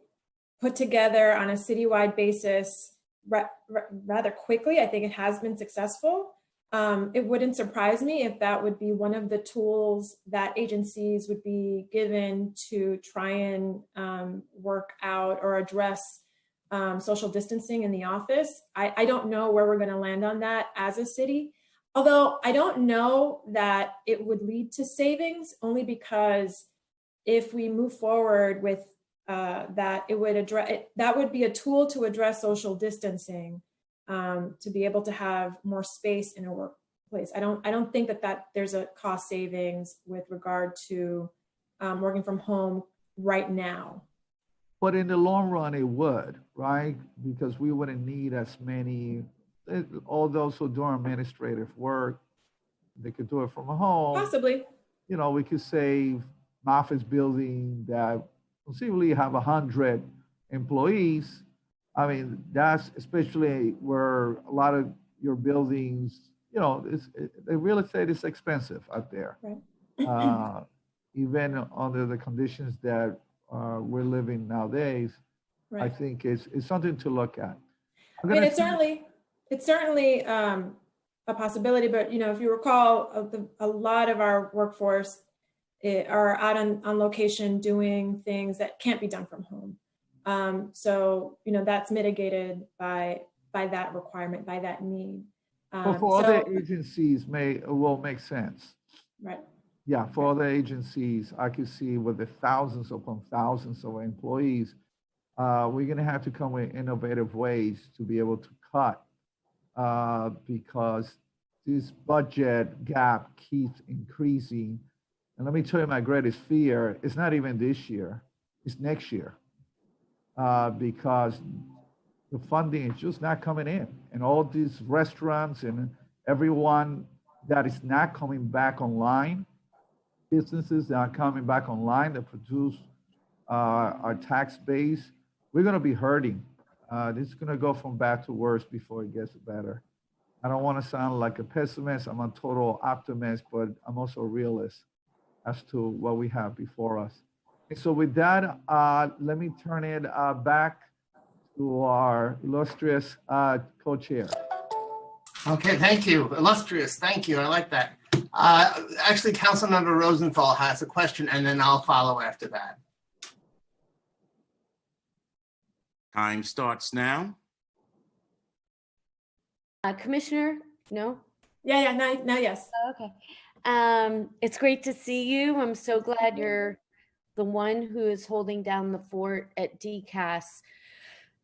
put together on a citywide basis rather quickly. I think it has been successful. It wouldn't surprise me if that would be one of the tools that agencies would be given to try and work out or address social distancing in the office. I don't know where we're going to land on that as a city. Although I don't know that it would lead to savings, only because if we move forward with that, it would that would be a tool to address social distancing, to be able to have more space in a workplace. I don't think that there's a cost savings with regard to working from home right now. But in the long run, it would, right? Because we wouldn't need as many. All those who do administrative work, they could do it from home. Possibly. You know, we could save an office building that conceivably have 100 employees. I mean, that's especially where a lot of your buildings, you know, the real estate is expensive out there. Right. Even under the conditions that we're living nowadays, right. I think it's something to look at. I mean, it's certainly a possibility, but you know, if you recall, a lot of our workforce are out on location doing things that can't be done from home. So you know, that's mitigated by that requirement, by that need. Well, for other agencies, will make sense. Right. Yeah, for other agencies, I could see with the thousands upon thousands of employees, we're going to have to come with innovative ways to be able to cut. Because this budget gap keeps increasing. And let me tell you, my greatest fear is not even this year, it's next year. Because the funding is just not coming in. And all these restaurants and everyone that is not coming back online, businesses that are coming back online that produce our tax base, we're going to be hurting. This is going to go from bad to worse before it gets better. I don't want to sound like a pessimist. I'm a total optimist, but I'm also a realist as to what we have before us. And so with that, let me turn it back to our illustrious co-chair. Okay, thank you. Illustrious, thank you. I like that. Actually, Councilmember Rosenthal has a question, and then I'll follow after that. Time starts now. Commissioner, no? Yeah, now yes. Oh, okay. It's great to see you. I'm so glad you're the one who is holding down the fort at DCAS.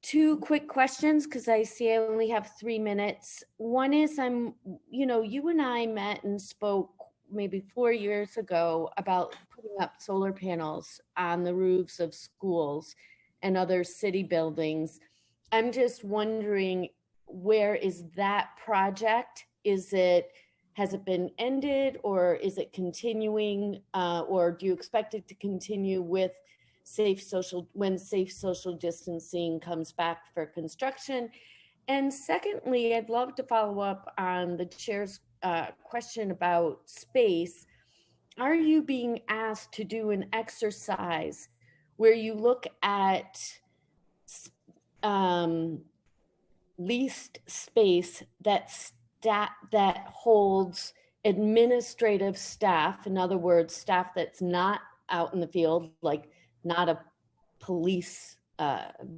Two quick questions, because I see I only have 3 minutes. One is you and I met and spoke maybe 4 years ago about putting up solar panels on the roofs of schools and other city buildings. I'm just wondering, where is that project? Has it been ended, or is it continuing, or do you expect it to continue with when safe social distancing comes back for construction? And secondly, I'd love to follow up on the chair's question about space. Are you being asked to do an exercise where you look at leased space that holds administrative staff, in other words, staff that's not out in the field, like not a police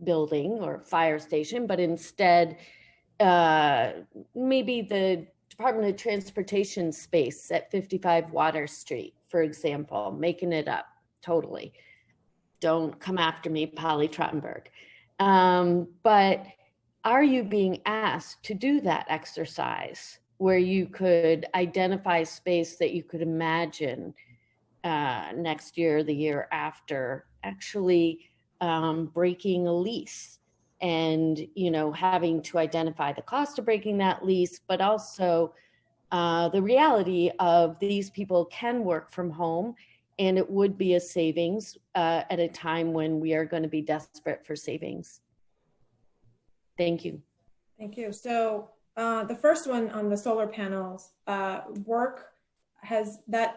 building or fire station, but instead maybe the Department of Transportation space at 55 Water Street, for example, making it up totally. Don't come after me, Polly Trottenberg. But are you being asked to do that exercise where you could identify space that you could imagine next year, the year after, actually breaking a lease and, having to identify the cost of breaking that lease, but also the reality of these people can work from home, and it would be a savings at a time when we are going to be desperate for savings. Thank you. Thank you. So the first one on the solar panels, that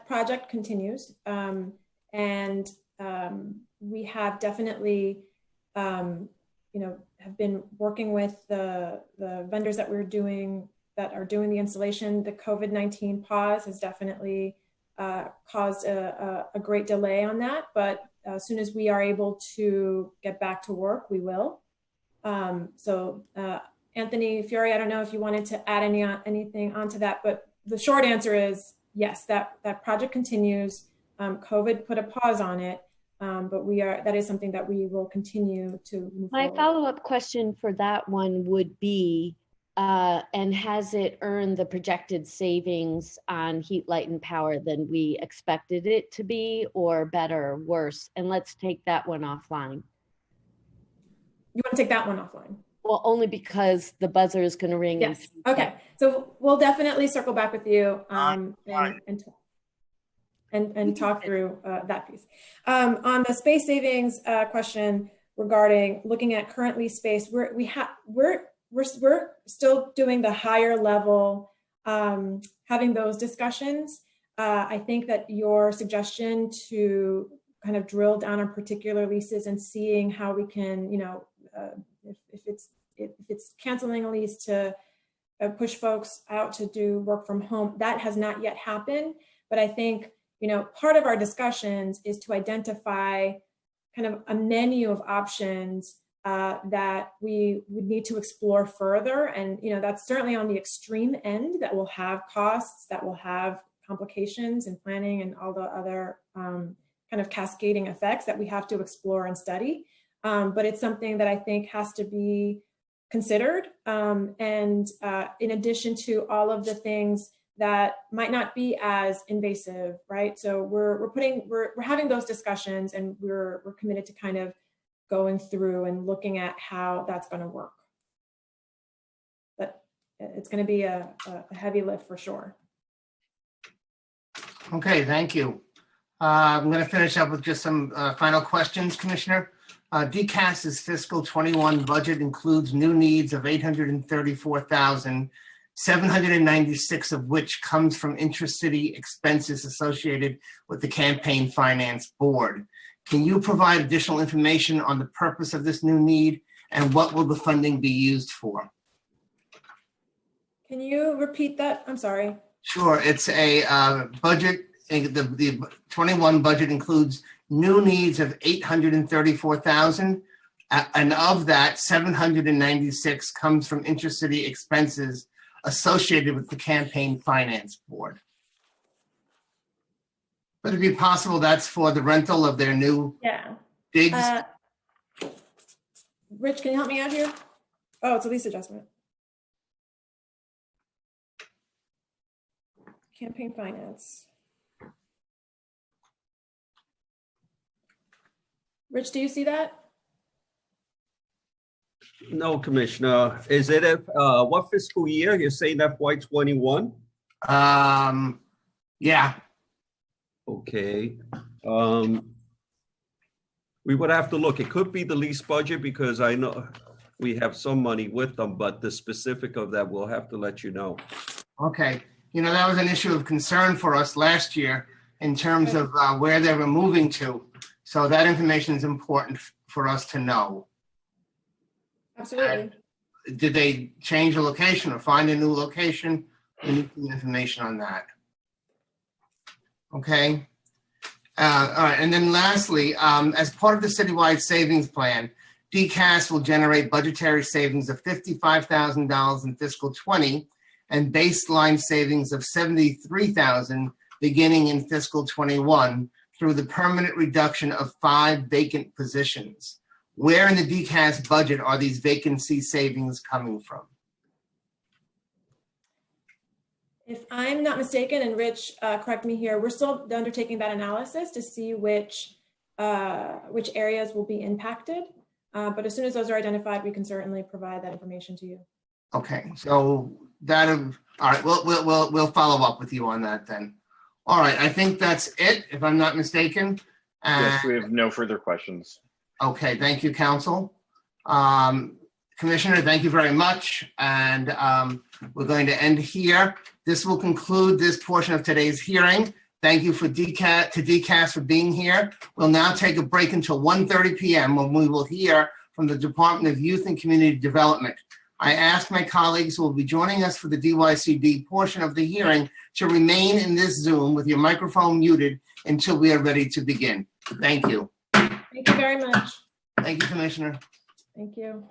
project continues. And we have definitely, have been working with the vendors that are doing the installation. The COVID-19 pause has definitely caused a great delay on that. But as soon as we are able to get back to work, we will. Anthony Fiore, I don't know if you wanted to add anything onto that, but the short answer is yes, that project continues. COVID put a pause on it, but that is something that we will continue to move My forward. follow-up question for that one would be, and has it earned the projected savings on heat, light, and power than we expected it to be, or better, or worse? And let's take that one offline. You want to take that one offline? Well, only because the buzzer is going to ring. Yes. Okay. So we'll definitely circle back with you and talk through that piece. On the space savings question regarding looking at current lease space, we're still doing the higher level, having those discussions. I think that your suggestion to kind of drill down on particular leases and seeing how we can, if it's canceling a lease to push folks out to do work from home, that has not yet happened. But I think, part of our discussions is to identify kind of a menu of options that we would need to explore further. And, that's certainly on the extreme end that will have costs, that will have complications in planning and all the other kind of cascading effects that we have to explore and study. But it's something that I think has to be considered. And in addition to all of the things that might not be as invasive, right? So we're having those discussions, and we're committed to kind of going through and looking at how that's going to work. But it's going to be a heavy lift for sure. Okay, thank you. I'm going to finish up with just some final questions, Commissioner. DCAS's fiscal 21 budget includes new needs of $834,796 of which comes from intracity expenses associated with the Campaign Finance Board. Can you provide additional information on the purpose of this new need and what will the funding be used for? Can you repeat that? I'm sorry. Sure, it's a budget. The 21 budget includes new needs of 834,000, and of that, 796 comes from intracity expenses associated with the Campaign Finance Board. Would it be possible that's for the rental of their new digs? Rich, can you help me out here? Oh, it's a lease adjustment. Campaign finance. Rich, do you see that? No, Commissioner. Is it what fiscal year? You're saying FY21? Yeah. Okay. We would have to look. It could be the lease budget because I know we have some money with them, but the specific of that, we'll have to let you know. Okay. You know, that was an issue of concern for us last year in terms of where they were moving to. So that information is important for us to know. Absolutely. Did they change the location or find a new location? We need the information on that. Okay. All right. And then lastly, as part of the citywide savings plan, DCAS will generate budgetary savings of $55,000 in fiscal 20 and baseline savings of $73,000 beginning in fiscal 21 through the permanent reduction of 5 vacant positions. Where in the DCAS budget are these vacancy savings coming from? If I'm not mistaken, and Rich, correct me here, we're still undertaking that analysis to see which areas will be impacted. But as soon as those are identified, we can certainly provide that information to you. Okay, so that, all right, we'll follow up with you on that then. All right, I think that's it, if I'm not mistaken. Yes, we have no further questions. Okay, thank you, Council. Commissioner, thank you very much. And we're going to end here. This will conclude this portion of today's hearing. Thank you to DCAS for being here. We'll now take a break until 1:30 p.m. when we will hear from the Department of Youth and Community Development. I ask my colleagues who will be joining us for the DYCD portion of the hearing to remain in this Zoom with your microphone muted until we are ready to begin. Thank you. Thank you very much. Thank you, Commissioner. Thank you.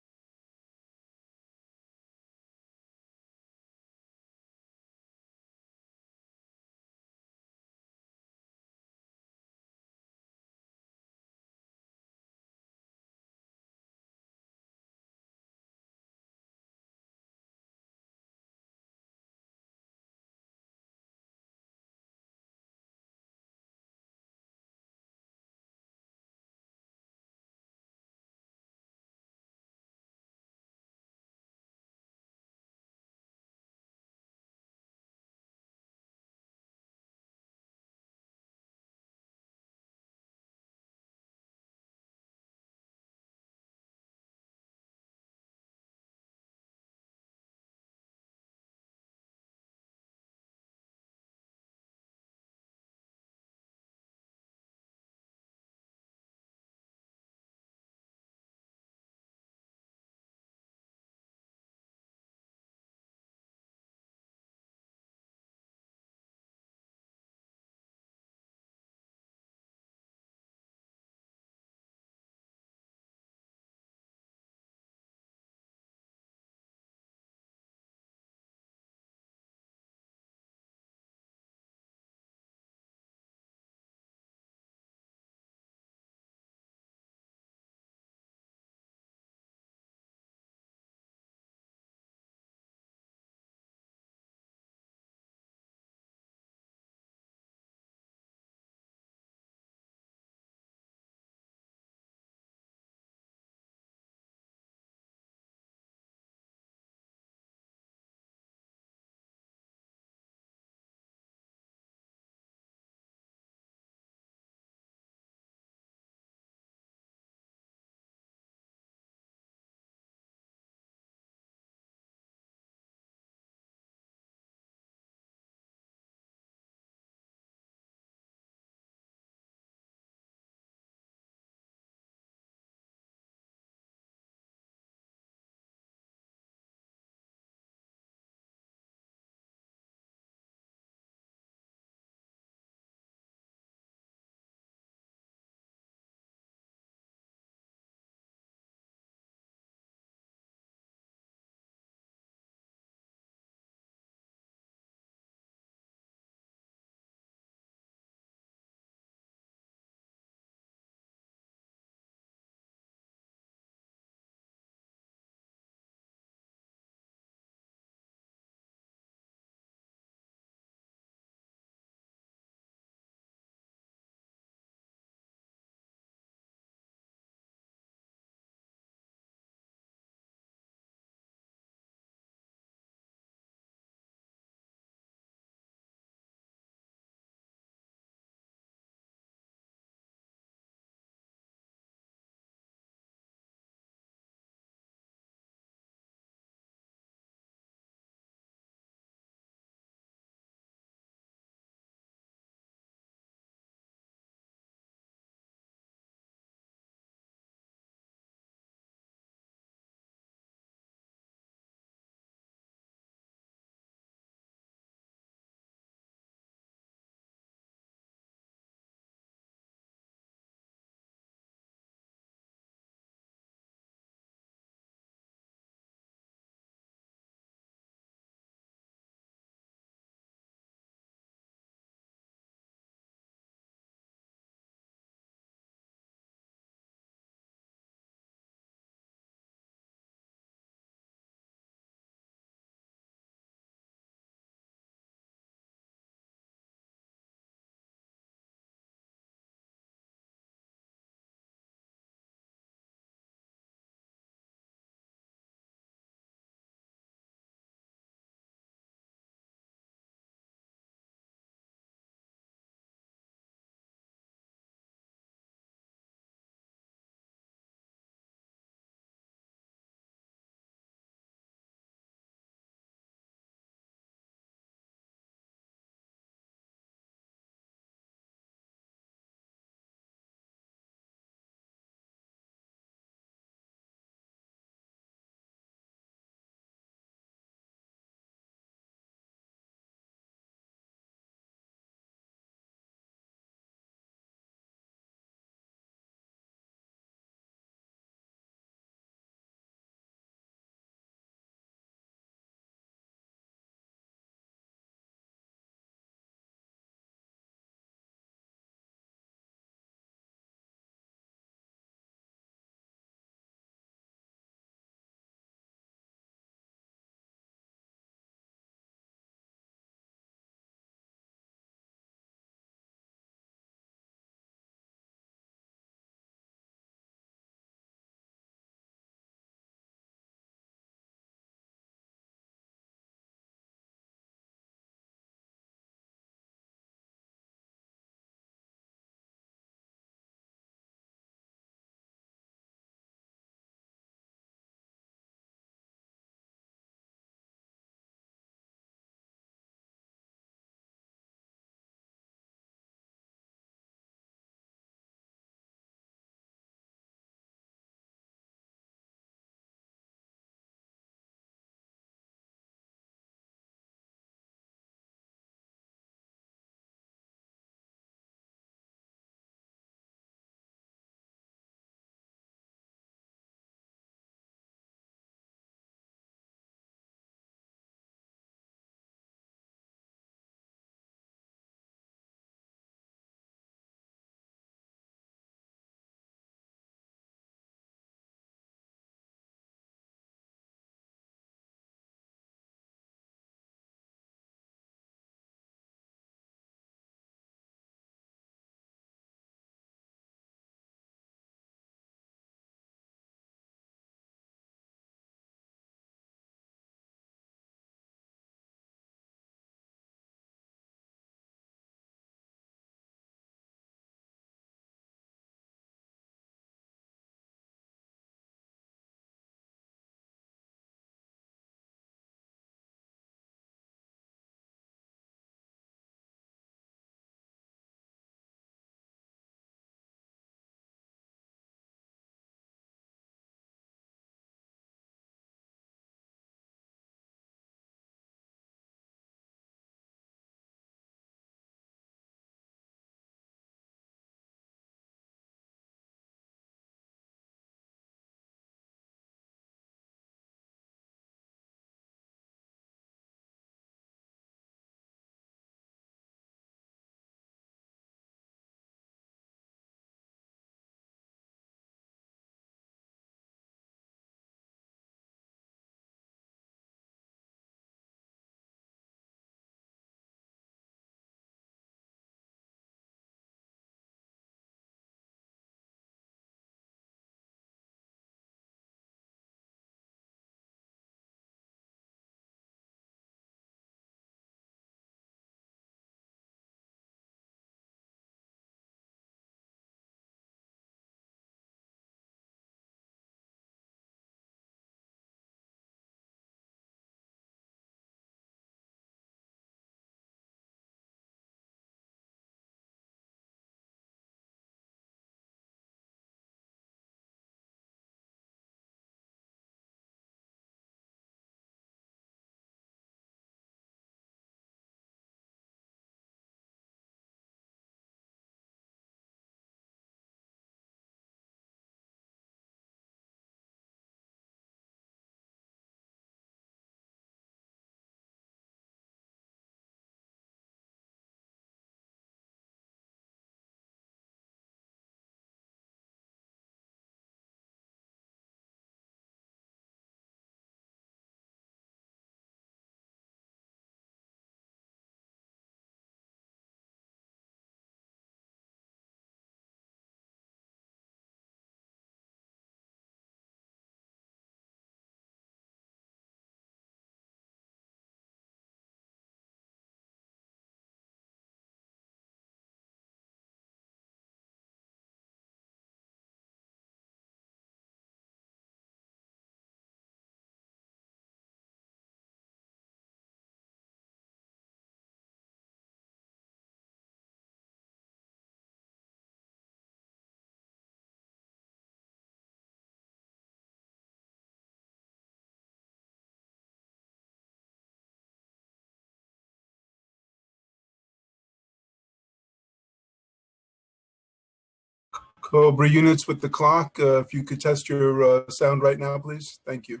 Cobra units with the clock, if you could test your sound right now, please. Thank you.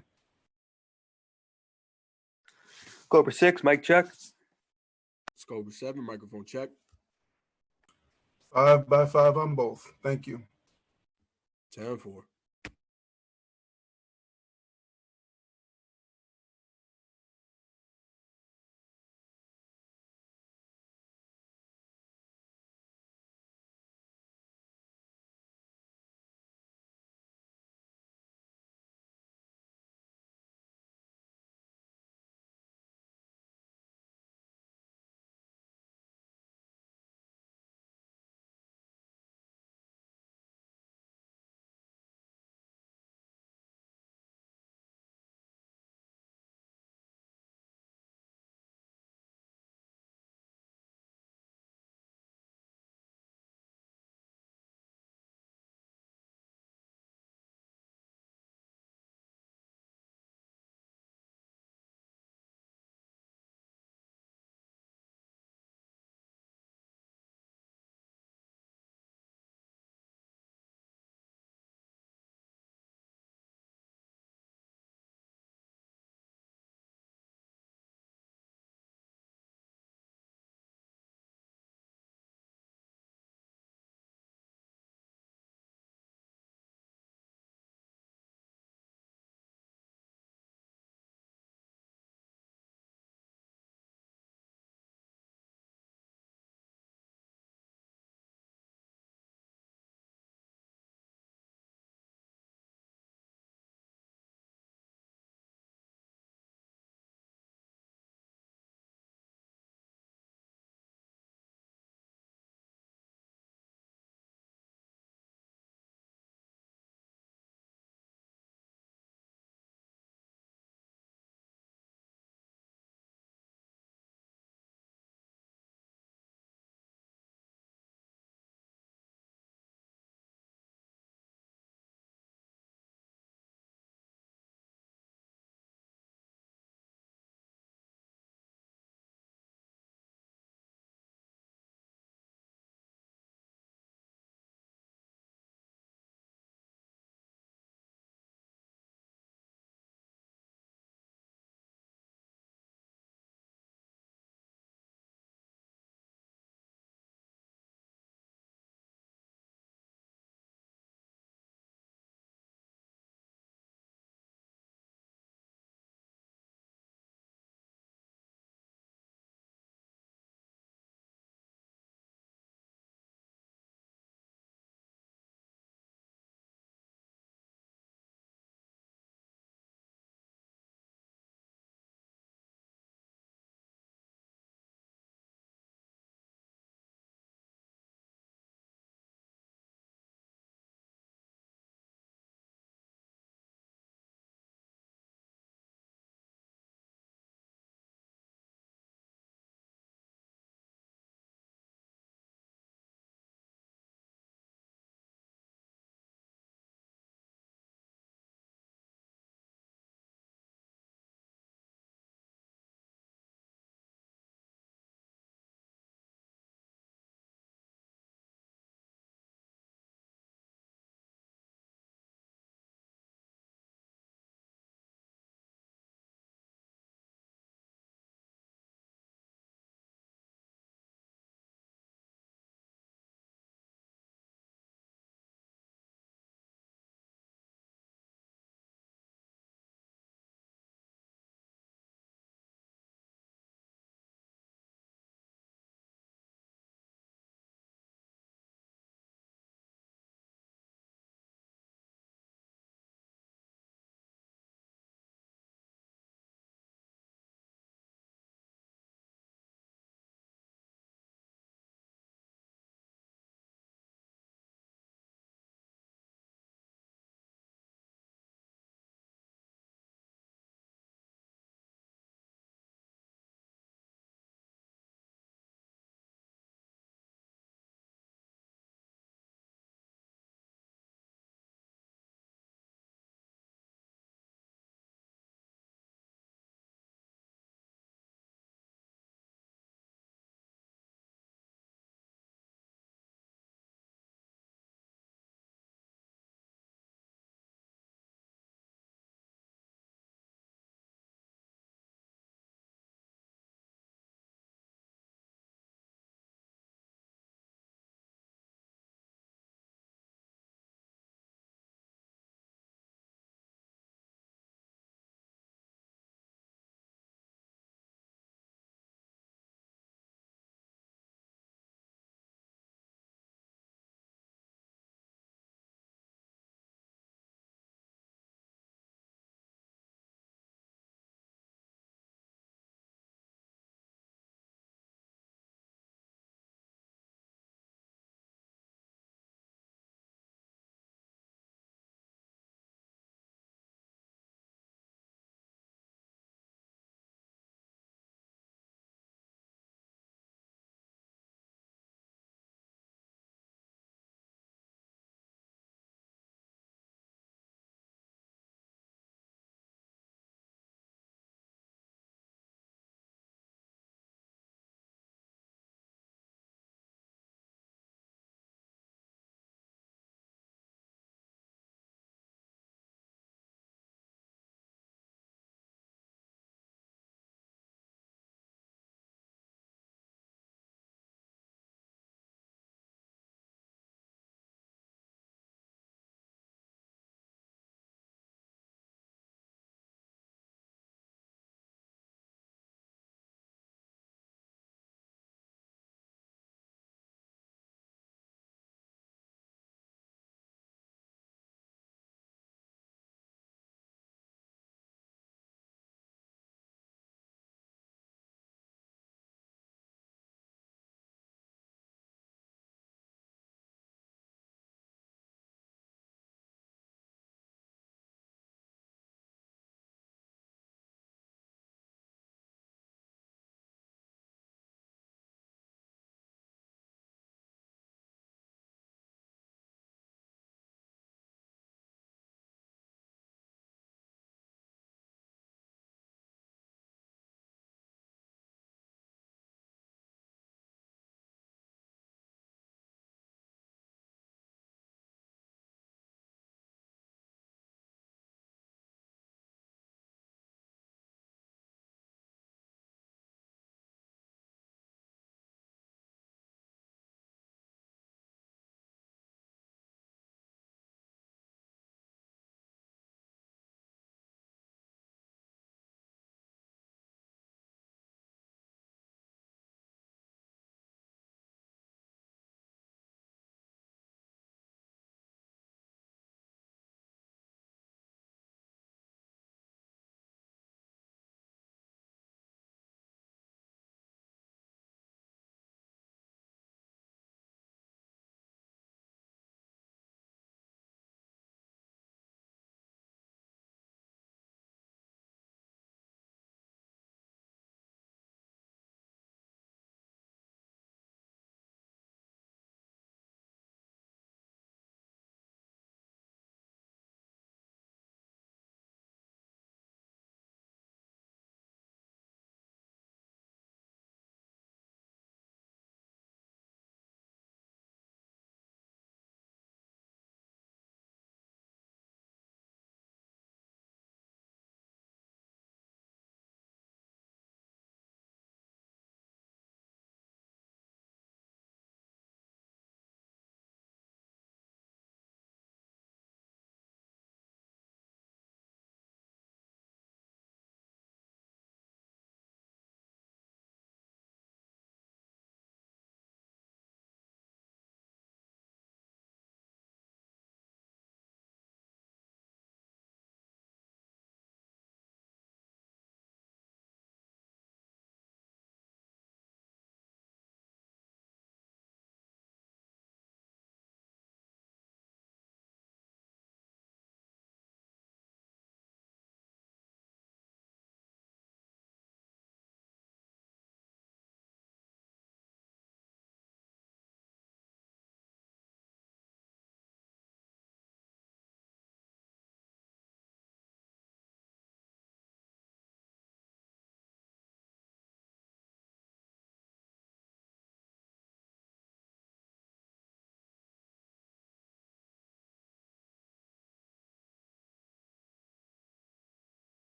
Cobra 6, mic check. It's Cobra 7, microphone check. 5 by 5 on both. Thank you. 10-4.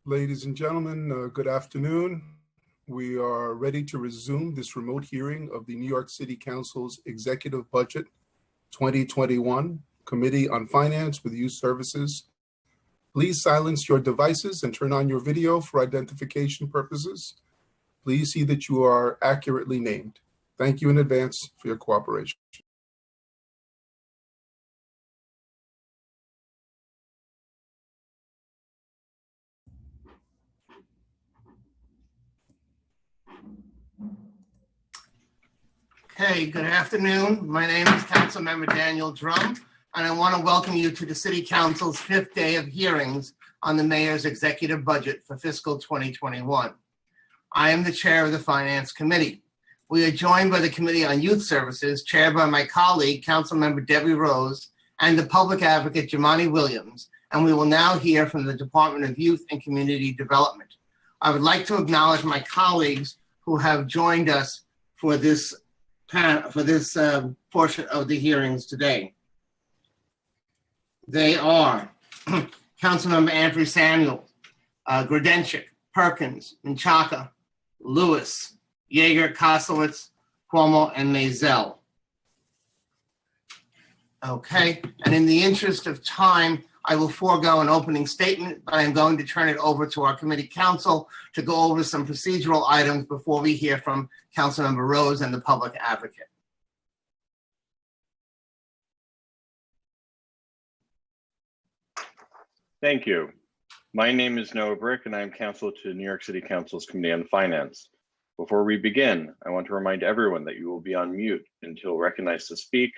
Ladies and gentlemen, good afternoon. We are ready to resume this remote hearing of the New York City Council's Executive Budget 2021 Committee on Finance with Youth Services. Please silence your devices and turn on your video for identification purposes. Please see that you are accurately named. Thank you in advance for your cooperation. Okay, good afternoon. My name is Councilmember Daniel Drum, and I want to welcome you to the City Council's 5th day of hearings on the Mayor's executive budget for fiscal 2021. I am the chair of the Finance Committee. We are joined by the Committee on Youth Services, chaired by my colleague, Councilmember Debbie Rose, and the Public Advocate, Jumaane Williams, and we will now hear from the Department of Youth and Community Development. I would like to acknowledge my colleagues who have joined us for this portion of the hearings today. They are Councilmember Andrew Samuel, Grodenchik, Perkins, Menchaca, Lewis, Yeager, Koslowitz, Cuomo, and Maisel. Okay, and in the interest of time, I will forego an opening statement, but I'm going to turn it over to our committee counsel to go over some procedural items before we hear from Councilmember Rose and the Public Advocate. Thank you. My name is Noah Brick, and I am counsel to New York City Council's Committee on Finance. Before we begin, I want to remind everyone that you will be on mute until recognized to speak,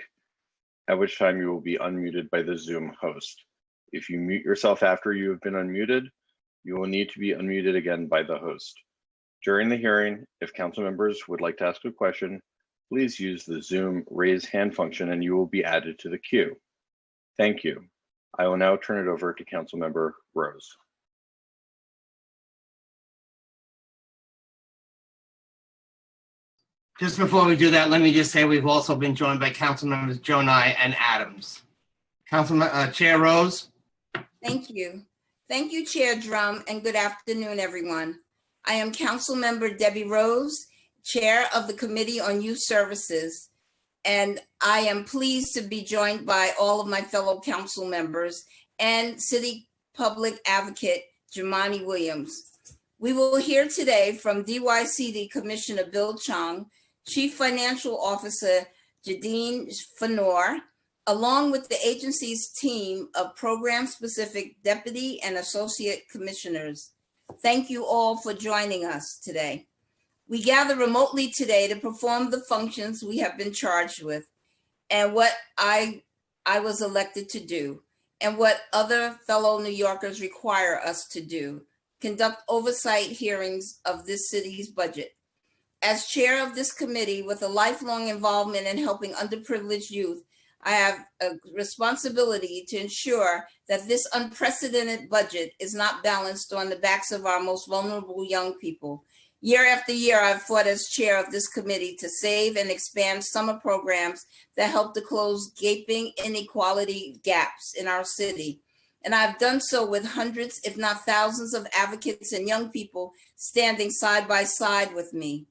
at which time you will be unmuted by the Zoom host. If you mute yourself after you have been unmuted, you will need to be unmuted again by the host. During the hearing, if council members would like to ask a question, please use the Zoom raise hand function and you will be added to the queue. Thank you. I will now turn it over to Councilmember Rose. Just before we do that, let me just say we've also been joined by Councilmembers Jonai and Adams. Chair Rose. Thank you. Thank you, Chair Drum, and good afternoon, everyone. I am Councilmember Debbie Rose, Chair of the Committee on Youth Services, and I am pleased to be joined by all of my fellow council members and City Public Advocate Jumaane Williams. We will hear today from DYCD Commissioner Bill Chung, Chief Financial Officer Jadine Fanor, along with the agency's team of program-specific deputy and associate commissioners. Thank you all for joining us today. We gather remotely today to perform the functions we have been charged with and what I was elected to do and what other fellow New Yorkers require us to do, conduct oversight hearings of this city's budget. As chair of this committee with a lifelong involvement in helping underprivileged youth, I have a responsibility to ensure that this unprecedented budget is not balanced on the backs of our most vulnerable young people. Year after year, I've fought as chair of this committee to save and expand summer programs that help to close gaping inequality gaps in our city. And I've done so with hundreds, if not thousands, of advocates and young people standing side by side with me.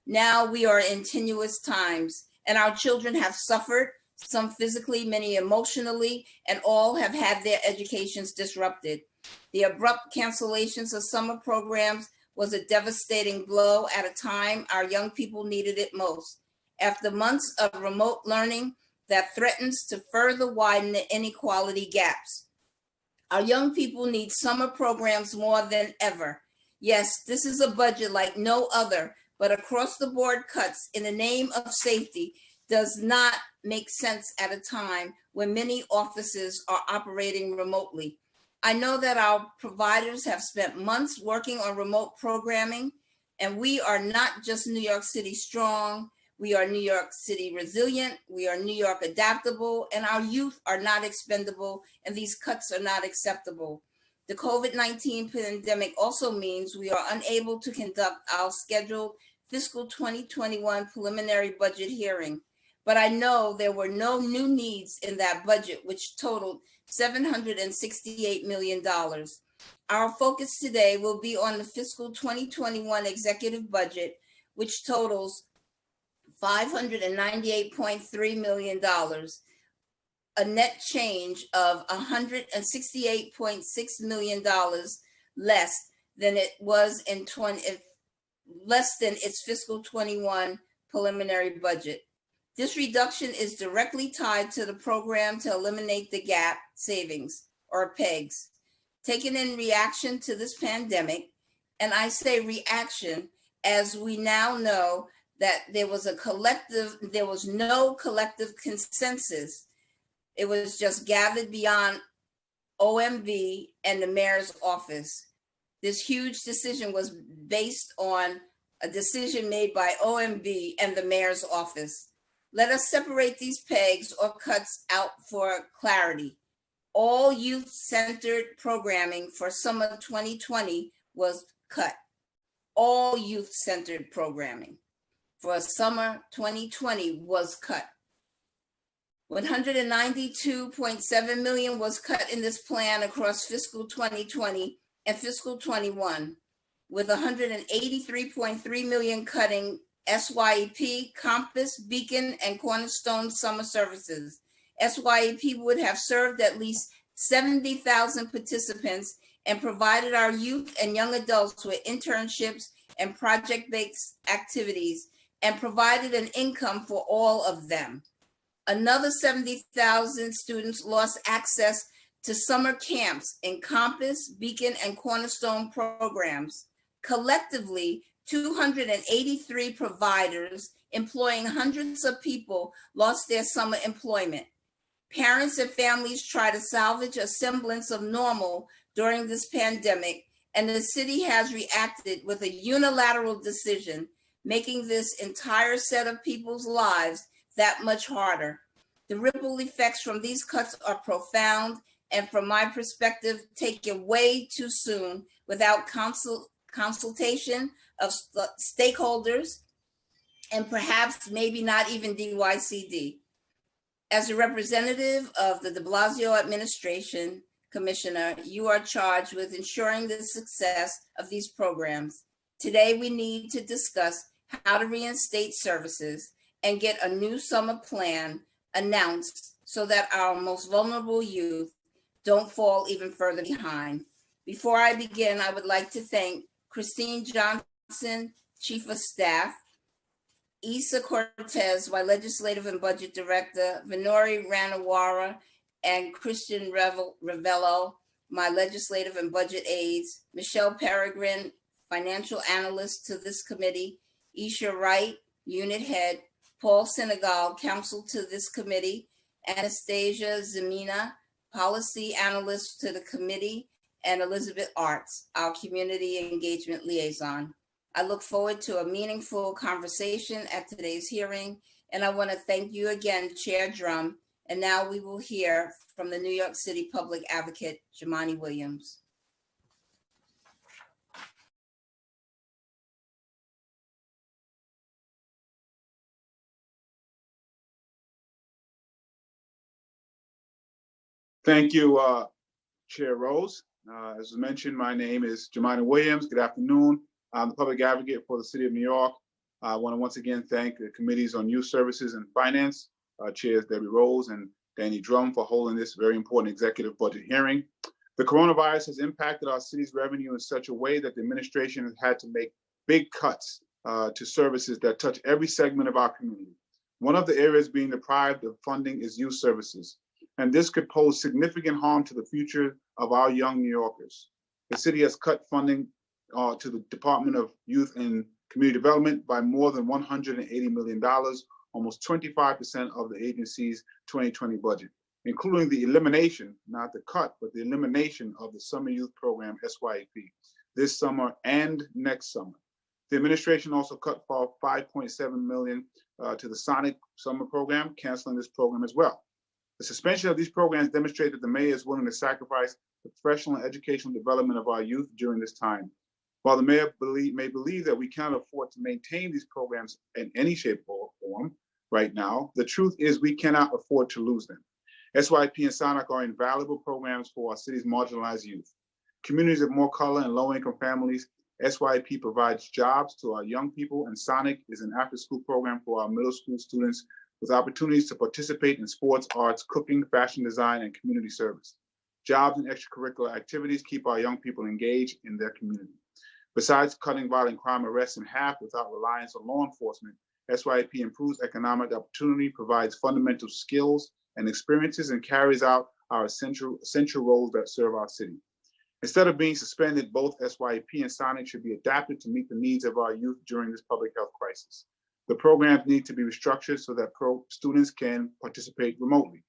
Now we are in tenuous times, and our children have suffered, some physically, many emotionally, and all have had their educations disrupted. The abrupt cancellations of summer programs was a devastating blow at a time our young people needed it most. After months of remote learning that threatens to further widen the inequality gaps, our young people need summer programs more than ever. Yes, this is a budget like no other, but across the board cuts in the name of safety does not make sense at a time when many offices are operating remotely. I know that our providers have spent months working on remote programming, and we are not just New York City strong, we are New York City resilient, we are New York adaptable, and our youth are not expendable, and these cuts are not acceptable. The COVID-19 pandemic also means we are unable to conduct our scheduled fiscal 2021 preliminary budget hearing. But I know there were no new needs in that budget, which totaled $768 million. Our focus today will be on the fiscal 2021 executive budget, which totals $598.3 million, a net change of $168.6 million less than it was less than its fiscal 21 preliminary budget. This reduction is directly tied to the program to eliminate the gap savings, or PEGs, taken in reaction to this pandemic. And I say reaction as we now know that there was no collective consensus. It was just gathered beyond OMB and the mayor's office. This huge decision was based on a decision made by OMB and the mayor's office. Let us separate these pegs or cuts out for clarity. All youth-centered programming for summer 2020 was cut. All youth-centered programming for summer 2020 was cut. 192.7 million was cut in this plan across fiscal 2020 and fiscal 21, with 183.3 million cutting SYEP, Compass, Beacon, and Cornerstone summer services. SYEP would have served at least 70,000 participants and provided our youth and young adults with internships and project-based activities and provided an income for all of them. Another 70,000 students lost access to summer camps in Compass, Beacon, and Cornerstone programs. Collectively, 283 providers employing hundreds of people lost their summer employment. Parents and families try to salvage a semblance of normal during this pandemic, and the city has reacted with a unilateral decision, making this entire set of people's lives that much harder. The ripple effects from these cuts are profound, and from my perspective, taken way too soon without consultation of stakeholders, and perhaps maybe not even DYCD. As a representative of the de Blasio administration, Commissioner, you are charged with ensuring the success of these programs. Today, we need to discuss how to reinstate services and get a new summer plan announced so that our most vulnerable youth don't fall even further behind. Before I begin, I would like to thank Christine Johnson, Chief of Staff, Isa Cortez, my Legislative and Budget Director, Vinori Ranawara, and Christian Ravello, my Legislative and Budget Aides, Michelle Peregrine, Financial Analyst to this committee, Isha Wright, Unit Head, Paul Senegal, Counsel to this committee, Anastasia Zemina, Policy Analyst to the committee, and Elizabeth Arts, our Community Engagement Liaison. I look forward to a meaningful conversation at today's hearing, and I want to thank you again, Chair Drum. And now we will hear from the New York City Public Advocate, Jumaane Williams. Thank you, Chair Rose. As mentioned, my name is Jumaane Williams. Good afternoon. I'm the Public Advocate for the City of New York. I want to once again thank the Committees on Youth Services and Finance, Chairs Debbie Rose and Danny Drum, for holding this very important executive budget hearing. The coronavirus has impacted our city's revenue in such a way that the administration has had to make big cuts to services that touch every segment of our community. One of the areas being deprived of funding is youth services, and this could pose significant harm to the future of our young New Yorkers. The city has cut funding to the Department of Youth and Community Development by more than $180 million, almost 25% of the agency's 2020 budget, including the elimination, not the cut, but the elimination of the Summer Youth Program, SYEP, this summer and next summer. The administration also cut for $5.7 million to the Sonic Summer Program, canceling this program as well. The suspension of these programs demonstrate that the mayor is willing to sacrifice the professional and educational development of our youth during this time. While the mayor may believe that we cannot afford to maintain these programs in any shape or form right now, the truth is we cannot afford to lose them. SYEP and Sonic are invaluable programs for our city's marginalized youth. communities of more color and low-income families, SYP provides jobs to our young people, and Sonic is an after-school program for our middle school students with opportunities to participate in sports, arts, cooking, fashion design, and community service. Jobs and extracurricular activities keep our young people engaged in their community. Besides cutting violent crime arrests in half without reliance on law enforcement, SYP improves economic opportunity, provides fundamental skills and experiences, and carries out our essential roles that serve our city. Instead of being suspended, both SYP and Sonic should be adapted to meet the needs of our youth during this public health crisis. The programs need to be restructured so that students can participate remotely.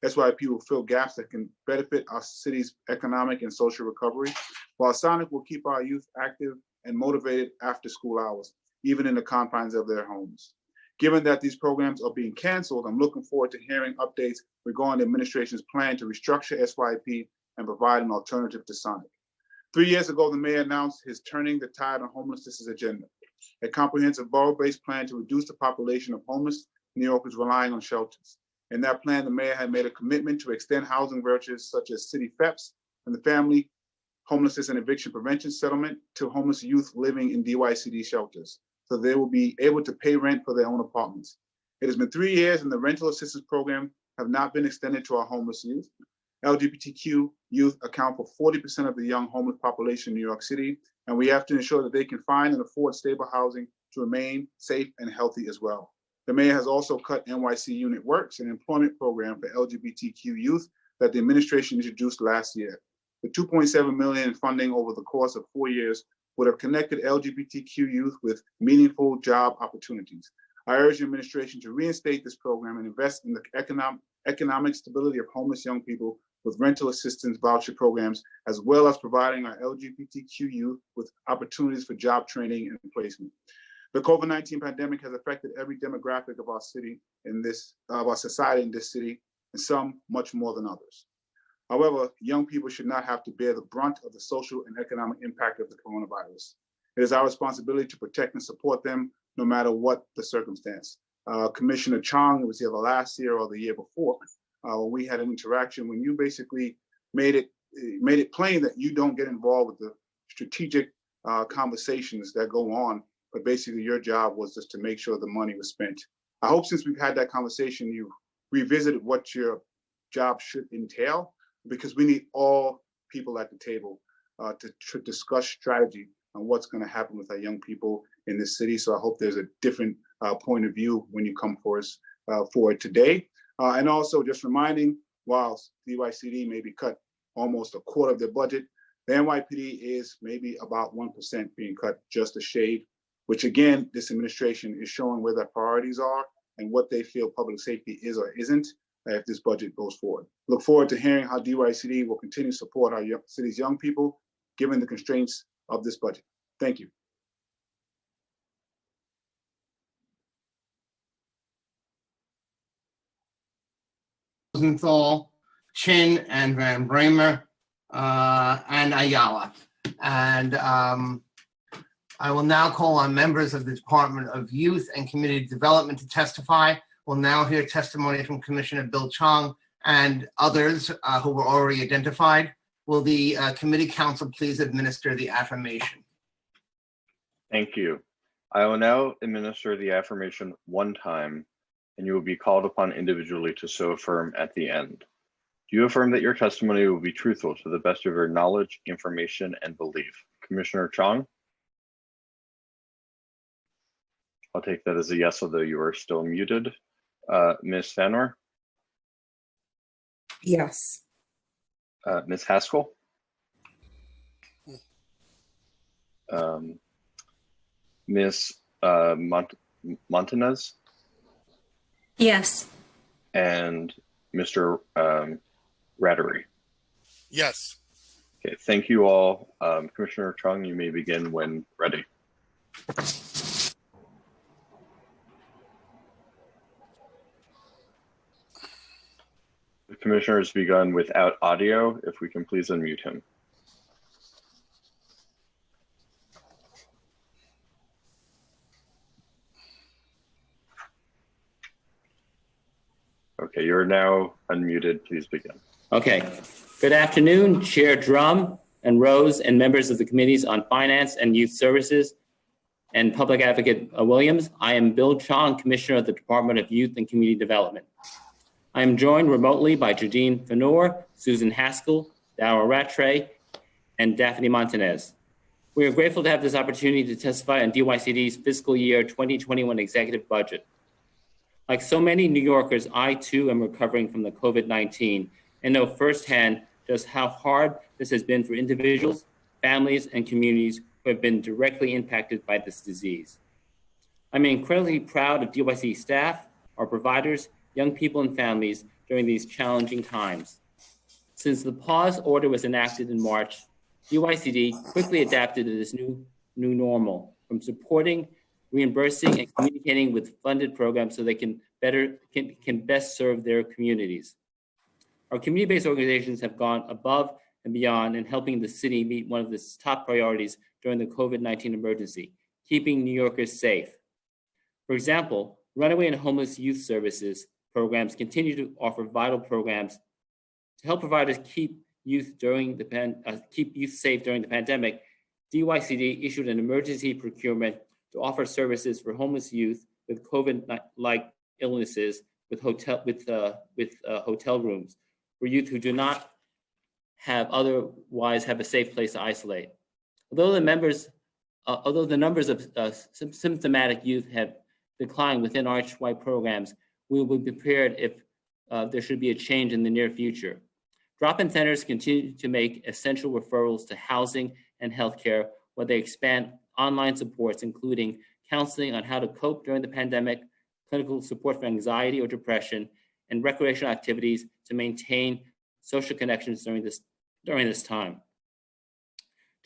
SYP will fill gaps that can benefit our city's economic and social recovery, while Sonic will keep our youth active and motivated after school hours, even in the confines of their homes. Given that these programs are being canceled, I'm looking forward to hearing updates regarding the administration's plan to restructure SYP and provide an alternative to Sonic. 3 years ago, the mayor announced his Turning the Tide on Homelessness agenda, a comprehensive borough-based plan to reduce the population of homeless New Yorkers relying on shelters. In that plan, the mayor had made a commitment to extend housing vouchers such as city FEPS and the Family Homelessness and Eviction Prevention Settlement to homeless youth living in DYCD shelters, so they will be able to pay rent for their own apartments. It has been 3 years and the rental assistance program have not been extended to our homeless youth. LGBTQ youth account for 40% of the young homeless population in New York City, and we have to ensure that they can find and afford stable housing to remain safe and healthy as well. The mayor has also cut NYC Unit Works, an employment program for LGBTQ youth that the administration introduced last year. The $2.7 million in funding over the course of 4 years would have connected LGBTQ youth with meaningful job opportunities. I urge the administration to reinstate this program and invest in the economic stability of homeless young people with rental assistance voucher programs, as well as providing our LGBTQ youth with opportunities for job training and placement. The COVID-19 pandemic has affected every demographic of our city of our society in this city, and some much more than others. However, young people should not have to bear the brunt of the social and economic impact of the coronavirus. It is our responsibility to protect and support them no matter what the circumstance. Commissioner Chong was here the last year or the year before, when we had an interaction when you basically made it plain that you don't get involved with the strategic conversations that go on, but basically your job was just to make sure the money was spent. I hope since we've had that conversation, you revisited what your job should entail, because we need all people at the table to discuss strategy on what's going to happen with our young people in this city. So I hope there's a different point of view when you come for us for it today. And also just reminding, while DYCD may be cut almost a quarter of their budget, the NYPD is maybe about 1% being cut, just a shade, which again, this administration is showing where their priorities are and what they feel public safety is or isn't if this budget goes forward. Look forward to hearing how DYCD will continue to support our city's young people, given the constraints of this budget. Thank you. Rosenthal, Chin, and Van Bramer, and Ayala. And I will now call on members of the Department of Youth and Community Development to testify. We'll now hear testimony from Commissioner Bill Chong and others who were already identified. Will the committee council please administer the affirmation? Thank you. I will now administer the affirmation one time, and you will be called upon individually to so affirm at the end. Do you affirm that your testimony will be truthful to the best of your knowledge, information, and belief? Commissioner Chong? I'll take that as a yes, although you are still muted. Ms. Fanor? Yes. Ms. Haskell? Ms. Montanez? Yes. And Mr. Rattery? Yes. Okay, thank you all. Commissioner Chung, you may begin when ready. The commissioner has begun without audio. If we can please unmute him. Okay, you're now unmuted. Please begin. Okay. Good afternoon, Chair Drum, and Rose, and members of the Committees on Finance and Youth Services, and Public Advocate Williams. I am Bill Chong, Commissioner of the Department of Youth and Community Development. I am joined remotely by Jadine Fenor, Susan Haskell, Dara Rattray, and Daphne Montanez. We are grateful to have this opportunity to testify on DYCD's fiscal year 2021 executive budget. Like so many New Yorkers, I too am recovering from the COVID-19 and know firsthand just how hard this has been for individuals, families, and communities who have been directly impacted by this disease. I'm incredibly proud of DYCD staff, our providers, young people, and families during these challenging times. Since the pause order was enacted in March, DYCD quickly adapted to this new normal, from supporting, reimbursing, and communicating with funded programs so they can best serve their communities. Our community-based organizations have gone above and beyond in helping the city meet one of its top priorities during the COVID-19 emergency, keeping New Yorkers safe. For example, Runaway and Homeless Youth Services programs continue to offer vital programs to help providers keep youth safe during the pandemic. DYCD issued an emergency procurement to offer services for homeless youth with COVID-like illnesses with hotel rooms for youth who do not otherwise have a safe place to isolate. Although the numbers of symptomatic youth have declined within Archwide programs, we will be prepared if there should be a change in the near future. Drop-in centers continue to make essential referrals to housing and healthcare, while they expand online supports, including counseling on how to cope during the pandemic, clinical support for anxiety or depression, and recreational activities to maintain social connections during this time.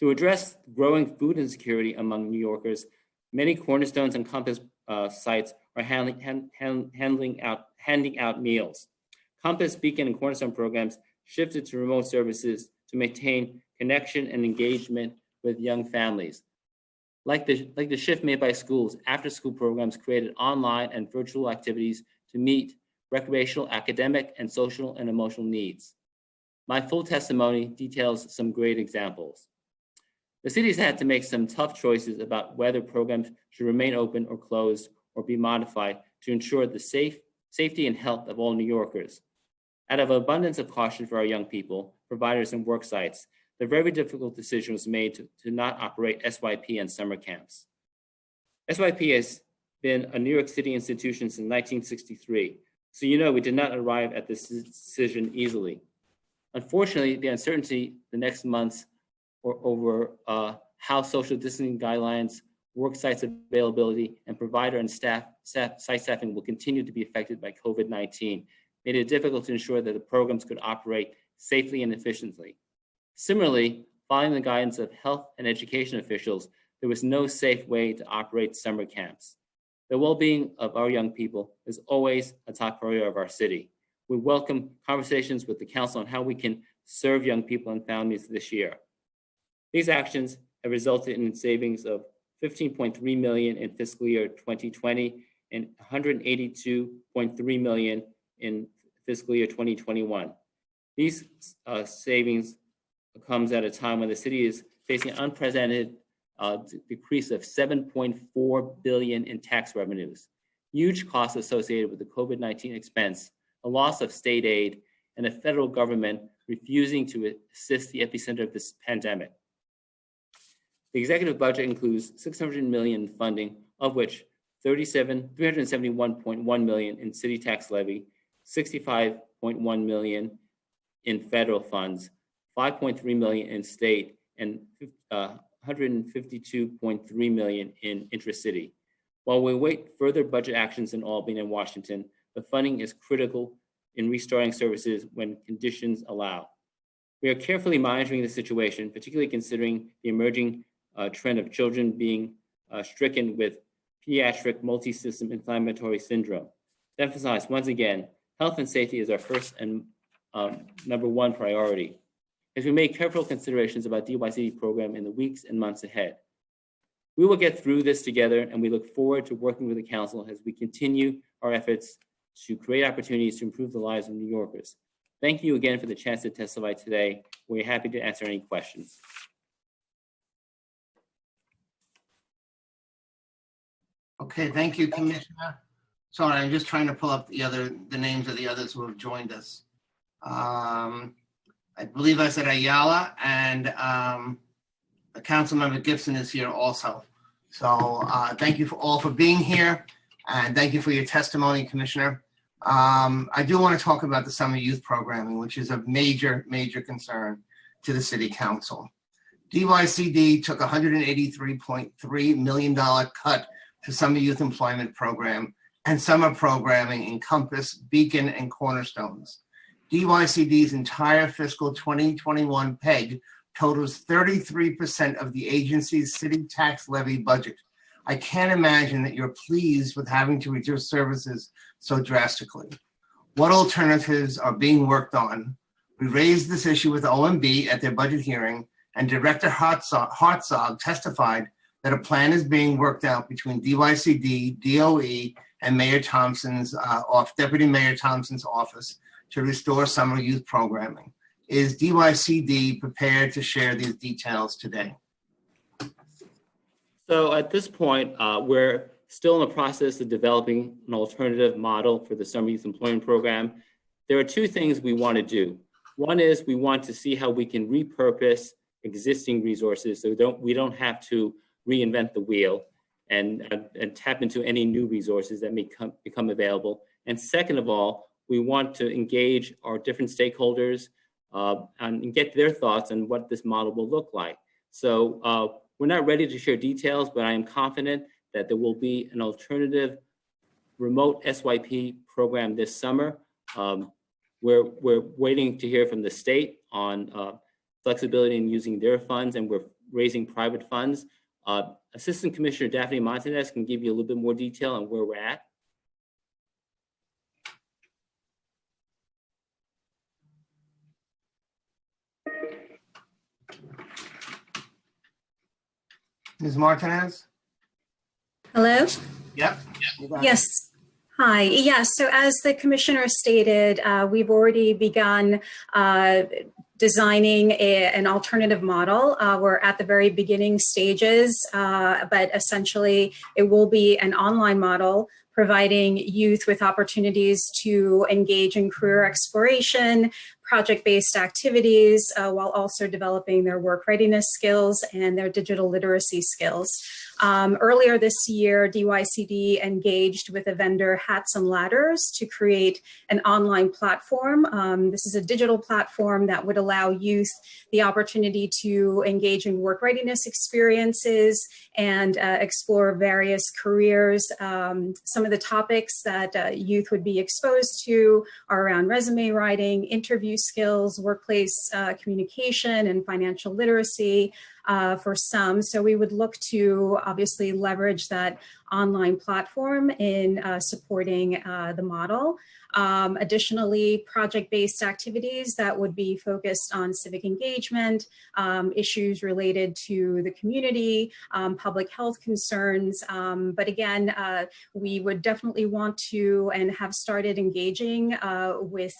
To address growing food insecurity among New Yorkers, many Cornerstones and Compass sites are handing out meals. Compass, Beacon, and Cornerstone programs shifted to remote services to maintain connection and engagement with young families. Like the shift made by schools, after-school programs created online and virtual activities to meet recreational, academic, and social and emotional needs. My full testimony details some great examples. The city's had to make some tough choices about whether programs should remain open or closed or be modified to ensure the safety and health of all New Yorkers. Out of abundance of caution for our young people, providers, and work sites, the very difficult decision was made to not operate SYP and summer camps. SYP has been a New York City institution since 1963, so we did not arrive at this decision easily. Unfortunately, the uncertainty the next months over how social distancing guidelines, work sites availability, and provider and site staffing will continue to be affected by COVID-19 made it difficult to ensure that the programs could operate safely and efficiently. Similarly, following the guidance of health and education officials, there was no safe way to operate summer camps. The well-being of our young people is always a top priority of our city. We welcome conversations with the council on how we can serve young people and families this year. These actions have resulted in savings of $15.3 million in fiscal year 2020 and $182.3 million in fiscal year 2021. These savings comes at a time when the city is facing an unprecedented decrease of $7.4 billion in tax revenues, huge costs associated with the COVID-19 expense, a loss of state aid, and the federal government refusing to assist the epicenter of this pandemic. The executive budget includes $600 million in funding, of which $371.1 million in city tax levy, $65.1 million in federal funds, $5.3 million in state, and $152.3 million in intracity. While we await further budget actions in Albany and Washington, the funding is critical in restarting services when conditions allow. We are carefully monitoring the situation, particularly considering the emerging trend of children being stricken with pediatric multi-system inflammatory syndrome. To emphasize once again, health and safety is our first and number one priority. As we make careful considerations about DYCD program in the weeks and months ahead, we will get through this together, and we look forward to working with the council as we continue our efforts to create opportunities to improve the lives of New Yorkers. Thank you again for the chance to testify today. We're happy to answer any questions. Okay, thank you, Commissioner. Sorry, I'm just trying to pull up the names of the others who have joined us. I believe I said Ayala, and Councilmember Gibson is here also. So thank you all for being here, and thank you for your testimony, Commissioner. I do want to talk about the summer youth programming, which is a major, major concern to the City Council. DYCD took a $183.3 million cut to summer youth employment program and summer programming in Compass, Beacon, and Cornerstones. DYCD's entire fiscal 2021 PEG totals 33% of the agency's city tax levy budget. I can't imagine that you're pleased with having to reduce services so drastically. What alternatives are being worked on? We raised this issue with OMB at their budget hearing, and Director Hartzog testified that a plan is being worked out between DYCD, DOE, and Mayor Thompson's Deputy Mayor Thompson's office to restore summer youth programming. Is DYCD prepared to share these details today? So at this point, we're still in the process of developing an alternative model for the summer youth employment program. There are two things we want to do. One is we want to see how we can repurpose existing resources so we don't have to reinvent the wheel and tap into any new resources that may become available. And second of all, we want to engage our different stakeholders and get their thoughts on what this model will look like. So we're not ready to share details, but I am confident that there will be an alternative remote SYP program this summer. We're waiting to hear from the state on flexibility in using their funds, and we're raising private funds. Assistant Commissioner Daphne Montanez can give you a little bit more detail on where we're at. Ms. Martinez? Hello? Yep. Yes. Hi. Yes. So as the commissioner stated, we've already begun designing an alternative model. We're at the very beginning stages, but essentially it will be an online model providing youth with opportunities to engage in career exploration, project-based activities, while also developing their work readiness skills and their digital literacy skills. Earlier this year, DYCD engaged with a vendor, Hats and Ladders, to create an online platform. This is a digital platform that would allow youth the opportunity to engage in work readiness experiences and explore various careers. Some of the topics that youth would be exposed to are around resume writing, interview skills, workplace communication, and financial literacy. For some. So we would look to obviously leverage that online platform in supporting the model. Additionally, project-based activities that would be focused on civic engagement, issues related to the community, public health concerns. But again, we would definitely want to and have started engaging with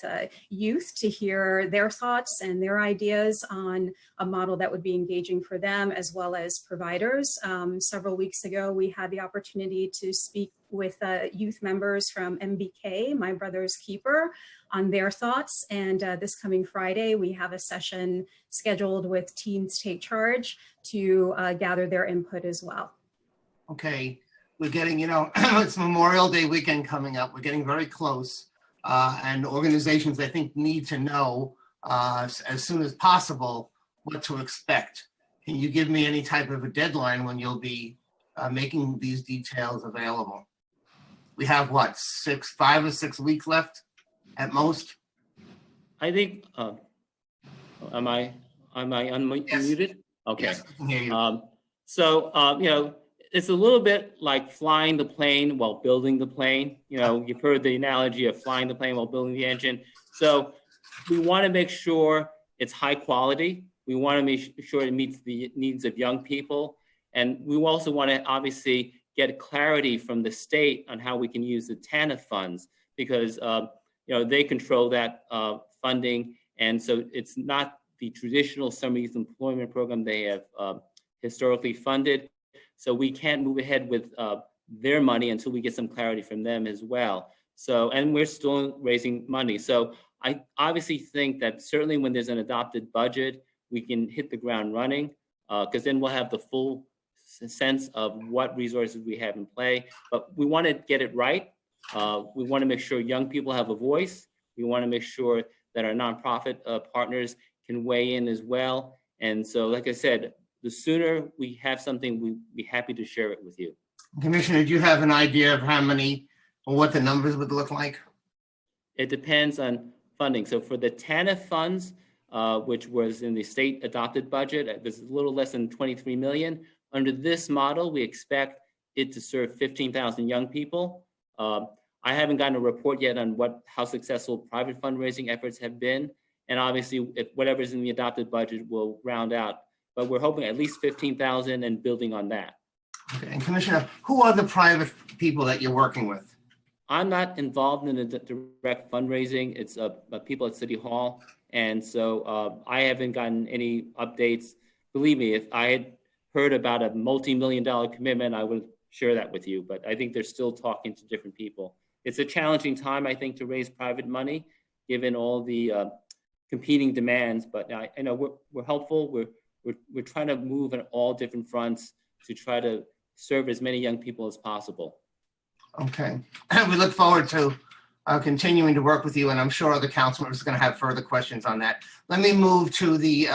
youth to hear their thoughts and their ideas on a model that would be engaging for them as well as providers. Several weeks ago, we had the opportunity to speak with youth members from MBK, My Brother's Keeper, on their thoughts. And this coming Friday, we have a session scheduled with Teens Take Charge to gather their input as well. Okay, we're getting, it's Memorial Day weekend coming up. We're getting very close. And organizations, I think, need to know as soon as possible what to expect. Can you give me any type of a deadline when you'll be making these details available? We have what, 5 or 6 weeks left at most? I think, am I unmuted? Yes. Okay. Yes, I can hear you. So, it's a little bit like flying the plane while building the plane. You've heard the analogy of flying the plane while building the engine. So we want to make sure it's high quality. We want to make sure it meets the needs of young people. And we also want to obviously get clarity from the state on how we can use the TANF funds, because they control that funding. And so it's not the traditional summer youth employment program they have historically funded. So we can't move ahead with their money until we get some clarity from them as well. So, and we're still raising money. So I obviously think that certainly when there's an adopted budget, we can hit the ground running, because then we'll have the full sense of what resources we have in play. But we want to get it right. We want to make sure young people have a voice. We want to make sure that our nonprofit partners can weigh in as well. And so, like I said, the sooner we have something, we'd be happy to share it with you. Commissioner, do you have an idea of how many or what the numbers would look like? It depends on funding. So for the TANF funds, which was in the state adopted budget, it was a little less than 23 million. Under this model, we expect it to serve 15,000 young people. I haven't gotten a report yet on how successful private fundraising efforts have been. And obviously, if whatever's in the adopted budget will round out. But we're hoping at least 15,000 and building on that. Okay. And Commissioner, who are the private people that you're working with? I'm not involved in the direct fundraising. It's people at City Hall. And so I haven't gotten any updates. Believe me, if I had heard about a multi-million-dollar commitment, I would share that with you. But I think they're still talking to different people. It's a challenging time, I think, to raise private money, given all the competing demands. But I know we're helpful. We're trying to move on all different fronts to try to serve as many young people as possible. Okay. We look forward to continuing to work with you, and I'm sure other council members are going to have further questions on that. Let me move to the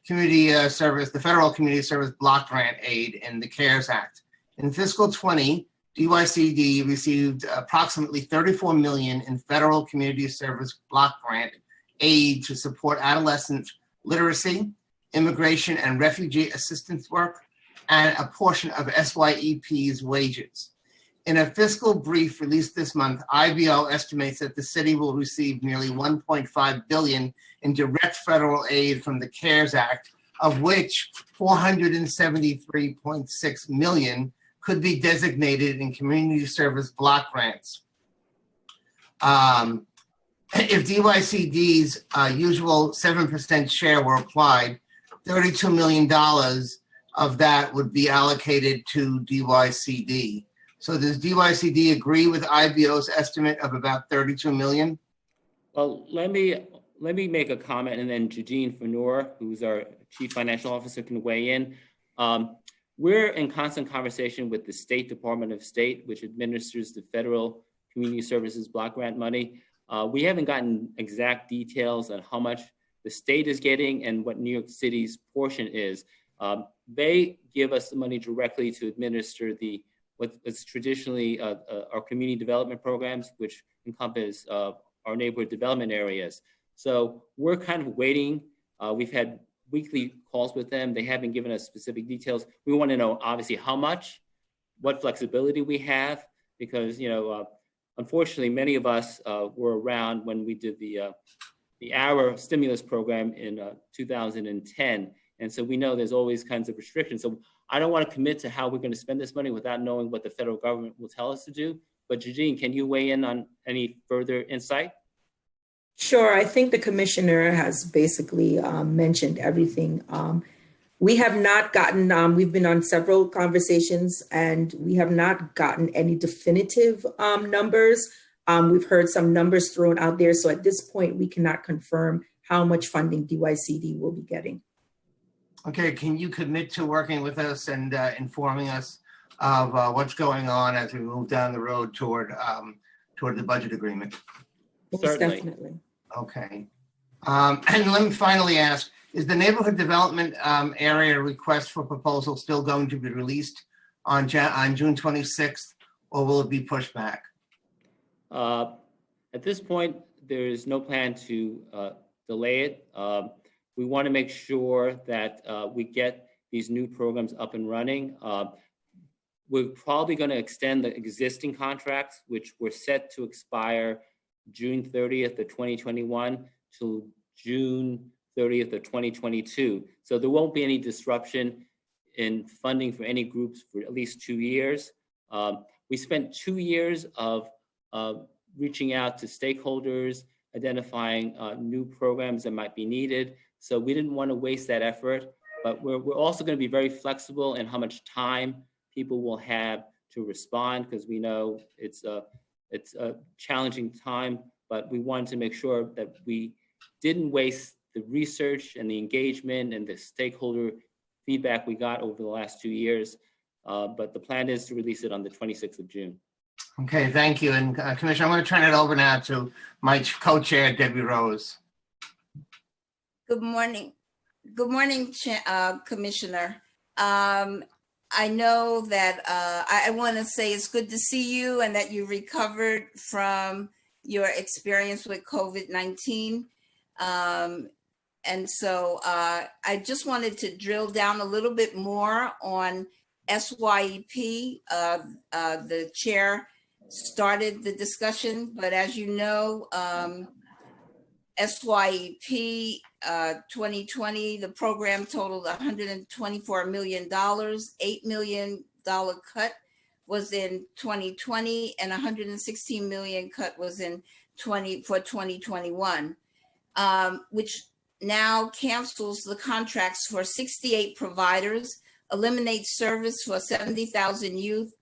community service, the federal community service block grant aid and the CARES Act. In fiscal 20, DYCD received approximately $34 million in federal community service block grant aid to support adolescent literacy, immigration and refugee assistance work, and a portion of SYEP's wages. In a fiscal brief released this month, IBO estimates that the city will receive nearly $1.5 billion in direct federal aid from the CARES Act, of which $473.6 million could be designated in community service block grants. If DYCD's usual 7% share were applied, $32 million of that would be allocated to DYCD. So does DYCD agree with IBO's estimate of about $32 million? Well, let me make a comment, and then Jadine Fanor, who's our Chief Financial Officer, can weigh in. We're in constant conversation with the State Department of State, which administers the federal community services block grant money. We haven't gotten exact details on how much the state is getting and what New York City's portion is. They give us the money directly to administer what's traditionally our community development programs, which encompass our neighborhood development areas. So we're kind of waiting. We've had weekly calls with them. They haven't given us specific details. We want to know, obviously, how much, what flexibility we have, because, unfortunately, many of us were around when we did the Hour stimulus program in 2010. And so we know there's always kinds of restrictions. So I don't want to commit to how we're going to spend this money without knowing what the federal government will tell us to do. But Jadine, can you weigh in on any further insight? Sure. I think the commissioner has basically mentioned everything. We have not gotten, we've been on several conversations and we have not gotten any definitive numbers. We've heard some numbers thrown out there. So at this point, we cannot confirm how much funding DYCD will be getting. Okay, can you commit to working with us and informing us of what's going on as we move down the road toward the budget agreement? Most definitely. Okay. And let me finally ask, is the neighborhood development area request for proposal still going to be released on June 26th, or will it be pushed back? At this point, there is no plan to delay it. We want to make sure that we get these new programs up and running. We're probably going to extend the existing contracts, which were set to expire June 30th of 2021 to June 30th of 2022. So there won't be any disruption in funding for any groups for at least 2 years. We spent 2 years of reaching out to stakeholders, identifying new programs that might be needed. So we didn't want to waste that effort, but we're also going to be very flexible in how much time people will have to respond, because we know it's a challenging time, but we wanted to make sure that we didn't waste the research and the engagement and the stakeholder feedback we got over the last 2 years. But the plan is to release it on the 26th of June. Okay, thank you. And Commissioner, I'm going to turn it over now to my co-chair, Debbie Rose. Good morning. Good morning, Commissioner. I know that I want to say it's good to see you and that you recovered from your experience with COVID-19. And so I just wanted to drill down a little bit more on SYEP. The chair started the discussion, but as you know, SYEP 2020, the program totaled $124 million. $8 million cut was in 2020, and $116 million cut was in 2021, which now cancels the contracts for 68 providers, eliminates service for 70,000 youth,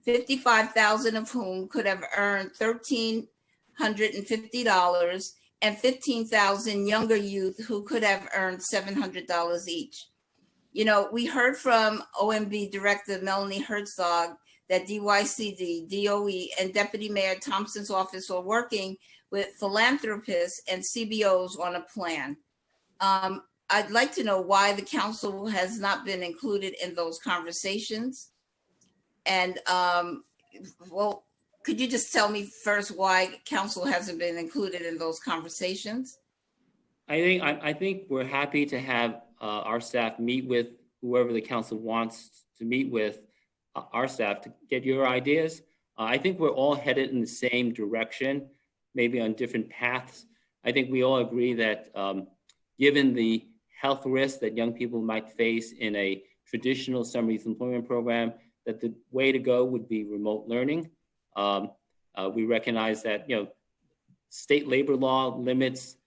55,000 of whom could have earned $1,350, and 15,000 younger youth who could have earned $700 each. You know, we heard from OMB Director Melanie Herzog that DYCD, DOE, and Deputy Mayor Thompson's office are working with philanthropists and CBOs on a plan. I'd like to know why the council has not been included in those conversations. And well, could you just tell me first why council hasn't been included in those conversations? I think we're happy to have our staff meet with whoever the council wants to meet with our staff to get your ideas. I think we're all headed in the same direction, maybe on different paths. I think we all agree that given the health risks that young people might face in a traditional summer youth employment program, that the way to go would be remote learning. We recognize that, you know, state labor law limits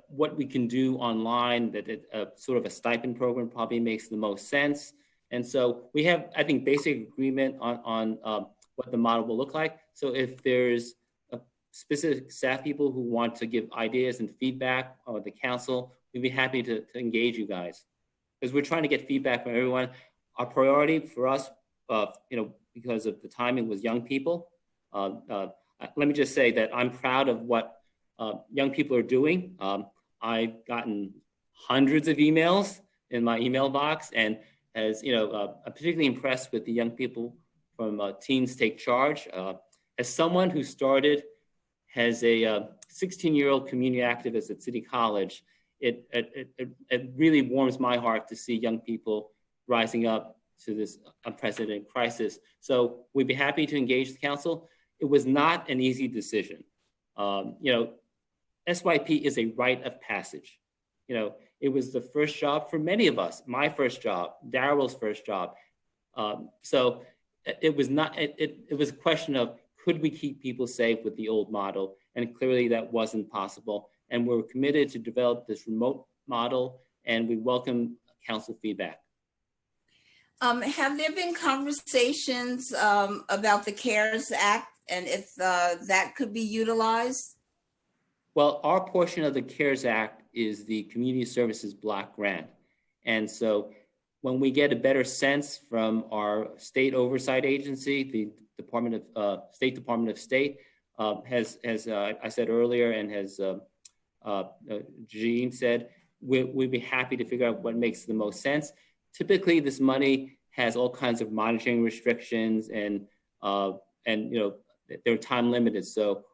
what we can do online, that sort of a stipend program probably makes the most sense. And so we have, I think, basic agreement on what the model will look like. So if there's specific staff people who want to give ideas and feedback on the council, we'd be happy to engage you guys, because we're trying to get feedback from everyone. Our priority for us, you know, because of the timing, was young people. Let me just say that I'm proud of what young people are doing. I've gotten hundreds of emails in my email box, and as you know, I'm particularly impressed with the young people from Teens Take Charge. As someone who started as a 16-year-old community activist at City College, it really warms my heart to see young people rising up to this unprecedented crisis. So we'd be happy to engage the council. It was not an easy decision. You know, SYP is a rite of passage. You know, it was the first job for many of us, my first job, Daryl's first job. So it was not, it was a question of, could we keep people safe with the old model? And clearly that wasn't possible. And we're committed to develop this remote model, and we welcome council feedback. Have there been conversations about the CARES Act and if that could be utilized? Well, our portion of the CARES Act is the Community Services Block Grant. And so when we get a better sense from our state oversight agency, the State Department of State, has I said earlier, and has Jean said, we'd be happy to figure out what makes the most sense. Typically, this money has all kinds of monitoring restrictions, and you know, they're time limited. So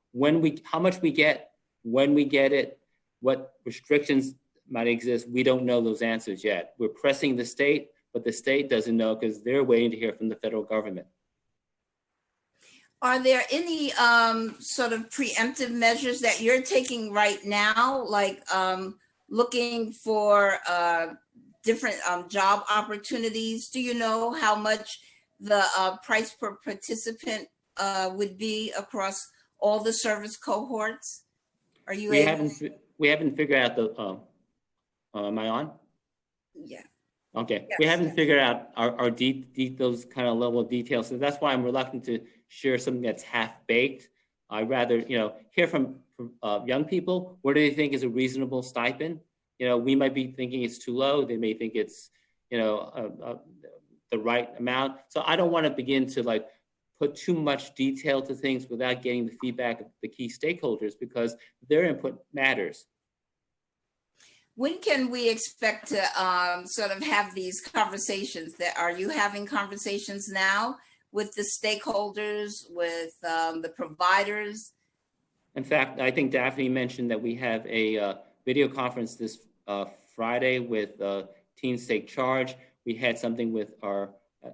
how much we get, when we get it, what restrictions might exist, we don't know those answers yet. We're pressing the state, but the state doesn't know because they're waiting to hear from the federal government. Are there any sort of preemptive measures that you're taking right now, like looking for different job opportunities? Do you know how much the price per participant would be across all the service cohorts? Are you We able? haven't figured out the, am I on? Yeah. Okay, Yes, we haven't yes. figured out our those kind of level of details. So that's why I'm reluctant to share something that's half-baked. I'd rather, hear from young people. What do they think is a reasonable stipend? We might be thinking it's too low. They may think it's, the right amount. So I don't want to begin to put too much detail to things without getting the feedback of the key stakeholders, because their input matters. When can we expect to sort of have these conversations? Are you having conversations now with the stakeholders, with the providers? In fact, I think Daphne mentioned that we have a video conference this Friday with Teens Take Charge. We had something with our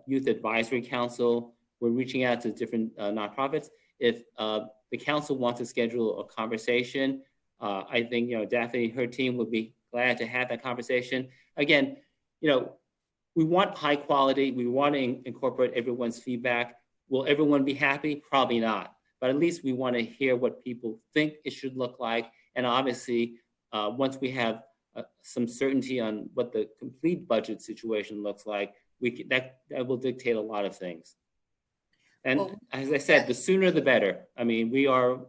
Youth Advisory Council. We're reaching out to different nonprofits. If the council wants to schedule a conversation, I think Daphne and her team would be glad to have that conversation. Again, we want high quality. We want to incorporate everyone's feedback. Will everyone be happy? Probably not. But at least we want to hear what people think it should look like. And obviously, once we have some certainty on what the complete budget situation looks like, that will dictate a lot of things. And as I said, the sooner the better. I mean, we're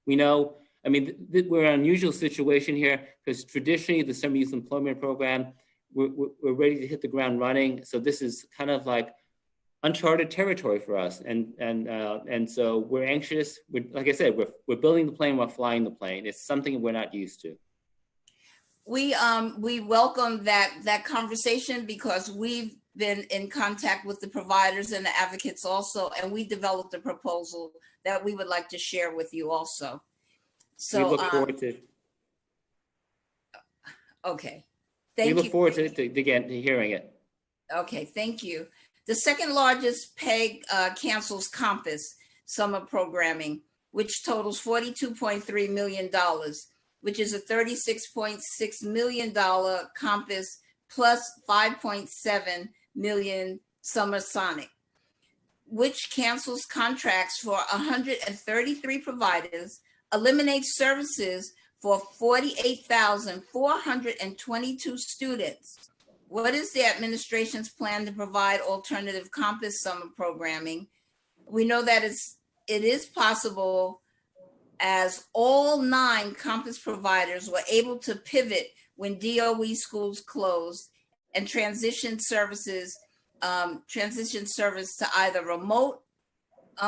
in an unusual situation here because traditionally the Summer Youth Employment Program, we're ready to hit the ground running. So this is kind of like uncharted territory for us. And so we're anxious. Like I said, we're building the plane, we're flying the plane. It's something we're not used to. We welcome that conversation because we've been in contact with the providers and the advocates also, and we developed a proposal that we would like to share with you also. So we look forward to. Okay, thank you. We look forward to hearing it. Okay, thank you. The second largest PEG cancels Compass summer programming, which totals $42.3 million, which is a $36.6 million Compass plus $5.7 million Summer Sonic, which cancels contracts for 133 providers, eliminates services for 48,422 students. What is the administration's plan to provide alternative Compass summer programming? We know that it is possible, as all 9 Compass providers were able to pivot when DOE schools closed and transition service to either remote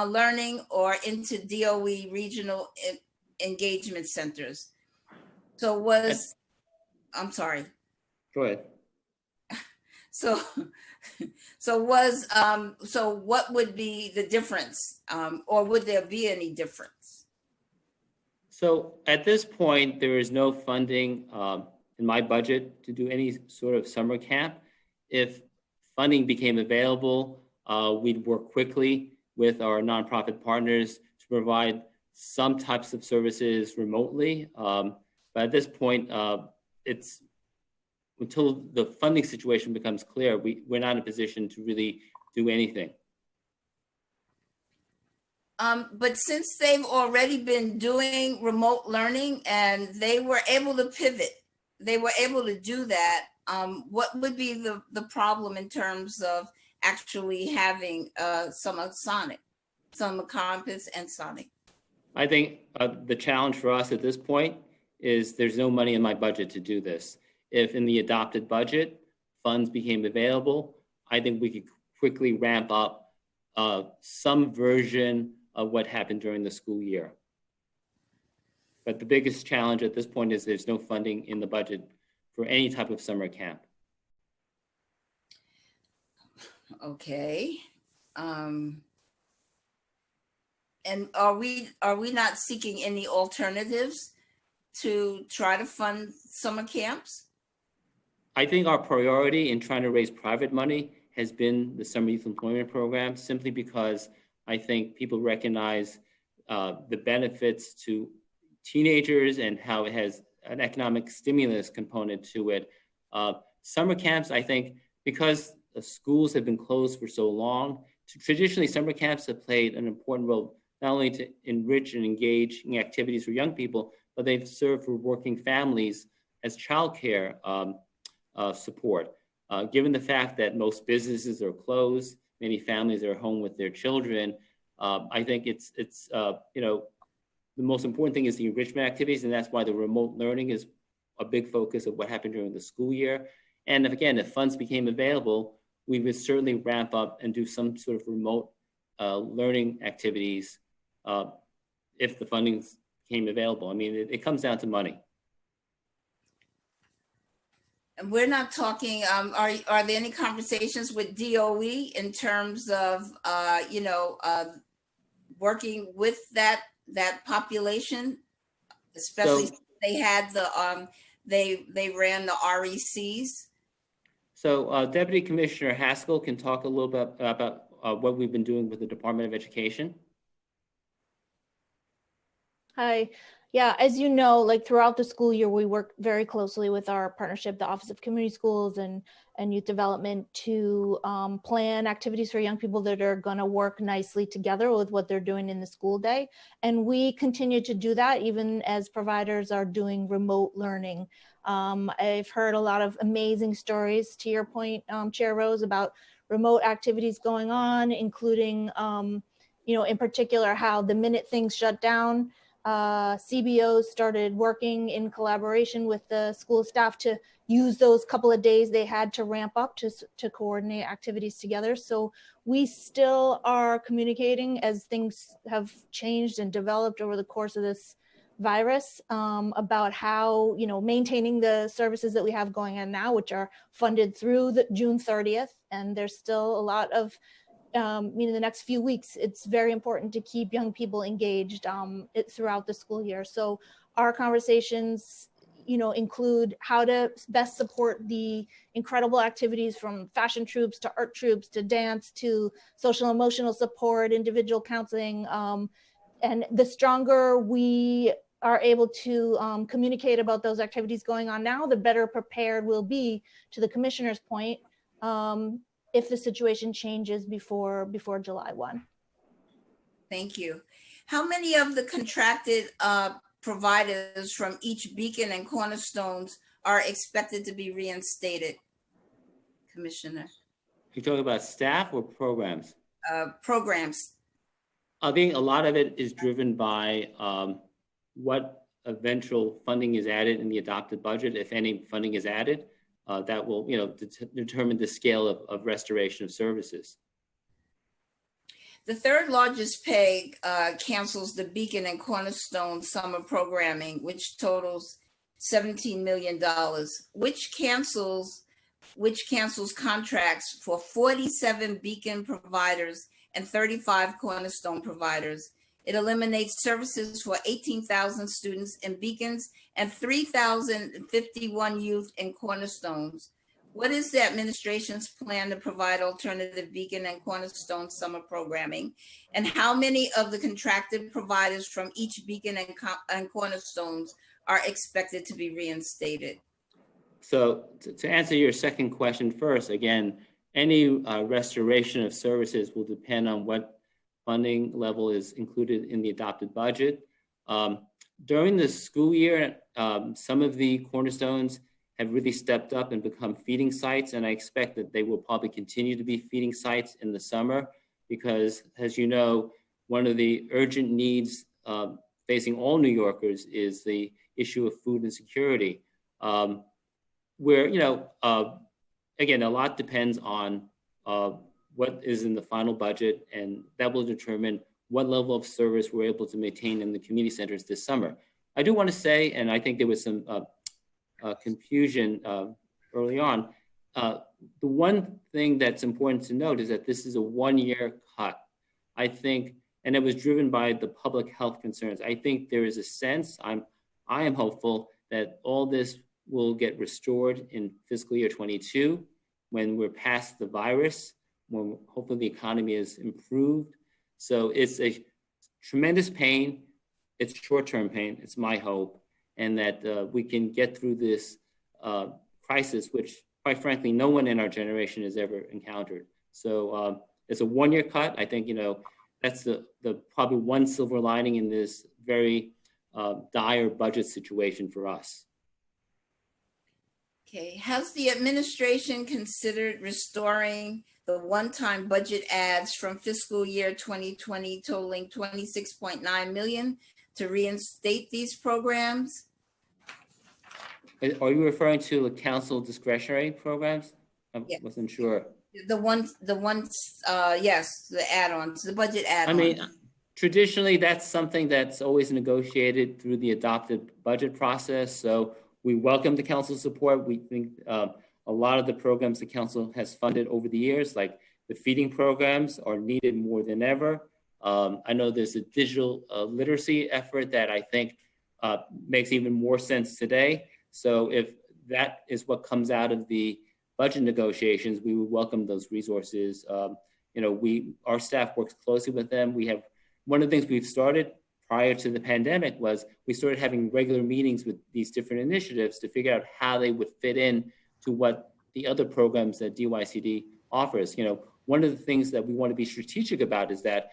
learning or into DOE regional engagement centers. So I'm sorry. Go ahead. So what would be the difference, or would there be any difference? So at this point, there is no funding in my budget to do any sort of summer camp. If funding became available, we'd work quickly with our nonprofit partners to provide some types of services remotely. But at this point, it's until the funding situation becomes clear, we're not in a position to really do anything. But since they've already been doing remote learning and they were able to pivot, they were able to do that, what would be the problem in terms of actually having Summer Compass and Sonic? I think the challenge for us at this point is there's no money in my budget to do this. If in the adopted budget, funds became available, I think we could quickly ramp up some version of what happened during the school year. But the biggest challenge at this point is there's no funding in the budget for any type of summer camp. Okay. And are we not seeking any alternatives to try to fund summer camps? I think our priority in trying to raise private money has been the Summer Youth Employment Program, simply because I think people recognize the benefits to teenagers and how it has an economic stimulus component to it. Summer camps, I think, because the schools have been closed for so long, traditionally summer camps have played an important role not only to enrich and engage in activities for young people, but they've served for working families as childcare support. Given the fact that most businesses are closed, many families are home with their children, I think it's the most important thing is the enrichment activities, and that's why the remote learning is a big focus of what happened during the school year. And if funds became available, we would certainly ramp up and do some sort of remote learning activities if the funding became available. I mean, it comes down to money. And we're not talking, are there any conversations with DOE in terms of, working with that population, especially since they had the, they ran the RECs? So Deputy Commissioner Haskell can talk a little bit about what we've been doing with the Department of Education. Hi. Yeah, as you know, like throughout the school year, we work very closely with our partnership, the Office of Community Schools and Youth Development, to plan activities for young people that are going to work nicely together with what they're doing in the school day. And we continue to do that even as providers are doing remote learning. I've heard a lot of amazing stories, to your point, Chair Rose, about remote activities going on, including, in particular, how the minute things shut down, CBOs started working in collaboration with the school staff to use those couple of days they had to ramp up to coordinate activities together. So we still are communicating as things have changed and developed over the course of this virus, about how, maintaining the services that we have going on now, which are funded through the June 30th. And there's still a lot of the next few weeks, it's very important to keep young people engaged throughout the school year. So our conversations, include how to best support the incredible activities from fashion troupes to art troupes to dance to social emotional support, individual counseling. And the stronger we are able to communicate about those activities going on now, the better prepared we'll be, to the commissioner's point, if the situation changes before July 1. Thank you. How many of the contracted providers from each Beacon and Cornerstones are expected to be reinstated, Commissioner? You're talking about staff or programs? Programs. I think a lot of it is driven by what eventual funding is added in the adopted budget, if any funding is added. That will, determine the scale of restoration of services. The third largest PEG cancels the Beacon and Cornerstone summer programming, which totals $17 million, which cancels contracts for 47 Beacon providers and 35 Cornerstone providers. It eliminates services for 18,000 students in Beacons and 3,051 youth in Cornerstones. What is the administration's plan to provide alternative Beacon and Cornerstone summer programming? And how many of the contracted providers from each Beacon and Cornerstones are expected to be reinstated? So to answer your second question first, again, any restoration of services will depend on what funding level is included in the adopted budget. During the school year, some of the Cornerstones have really stepped up and become feeding sites, and I expect that they will probably continue to be feeding sites in the summer because, as you know, one of the urgent needs facing all New Yorkers is the issue of food insecurity, where, again, a lot depends on what is in the final budget, and that will determine what level of service we're able to maintain in the community centers this summer. I do want to say, and I think there was some confusion early on, the one thing that's important to note is that this is a one-year cut. I think, and it was driven by the public health concerns. I think there is a sense, I am hopeful that all this will get restored in fiscal year 22 when we're past the virus, when hopefully the economy is improved. So it's a tremendous pain. It's short-term pain, it's my hope, and that we can get through this crisis, which quite frankly, no one in our generation has ever encountered. So it's a one-year cut. I think, that's the probably one silver lining in this very dire budget situation for us. Okay, has the administration considered restoring the one-time budget adds from fiscal year 2020 totaling 26.9 million to reinstate these programs? Are you referring to the council discretionary programs? I Yeah. wasn't sure. The ones, yes, the add-ons, the budget I add-ons. mean, traditionally, that's something that's always negotiated through the adopted budget process. So we welcome the council's support. We think a lot of the programs the council has funded over the years, like the feeding programs, are needed more than ever. I know there's a digital literacy effort that I think makes even more sense today. So if that is what comes out of the budget negotiations, we would welcome those resources. Our staff works closely with them. We have, one of the things we've started prior to the pandemic was we started having regular meetings with these different initiatives to figure out how they would fit in to what the other programs that DYCD offers. One of the things that we want to be strategic about is that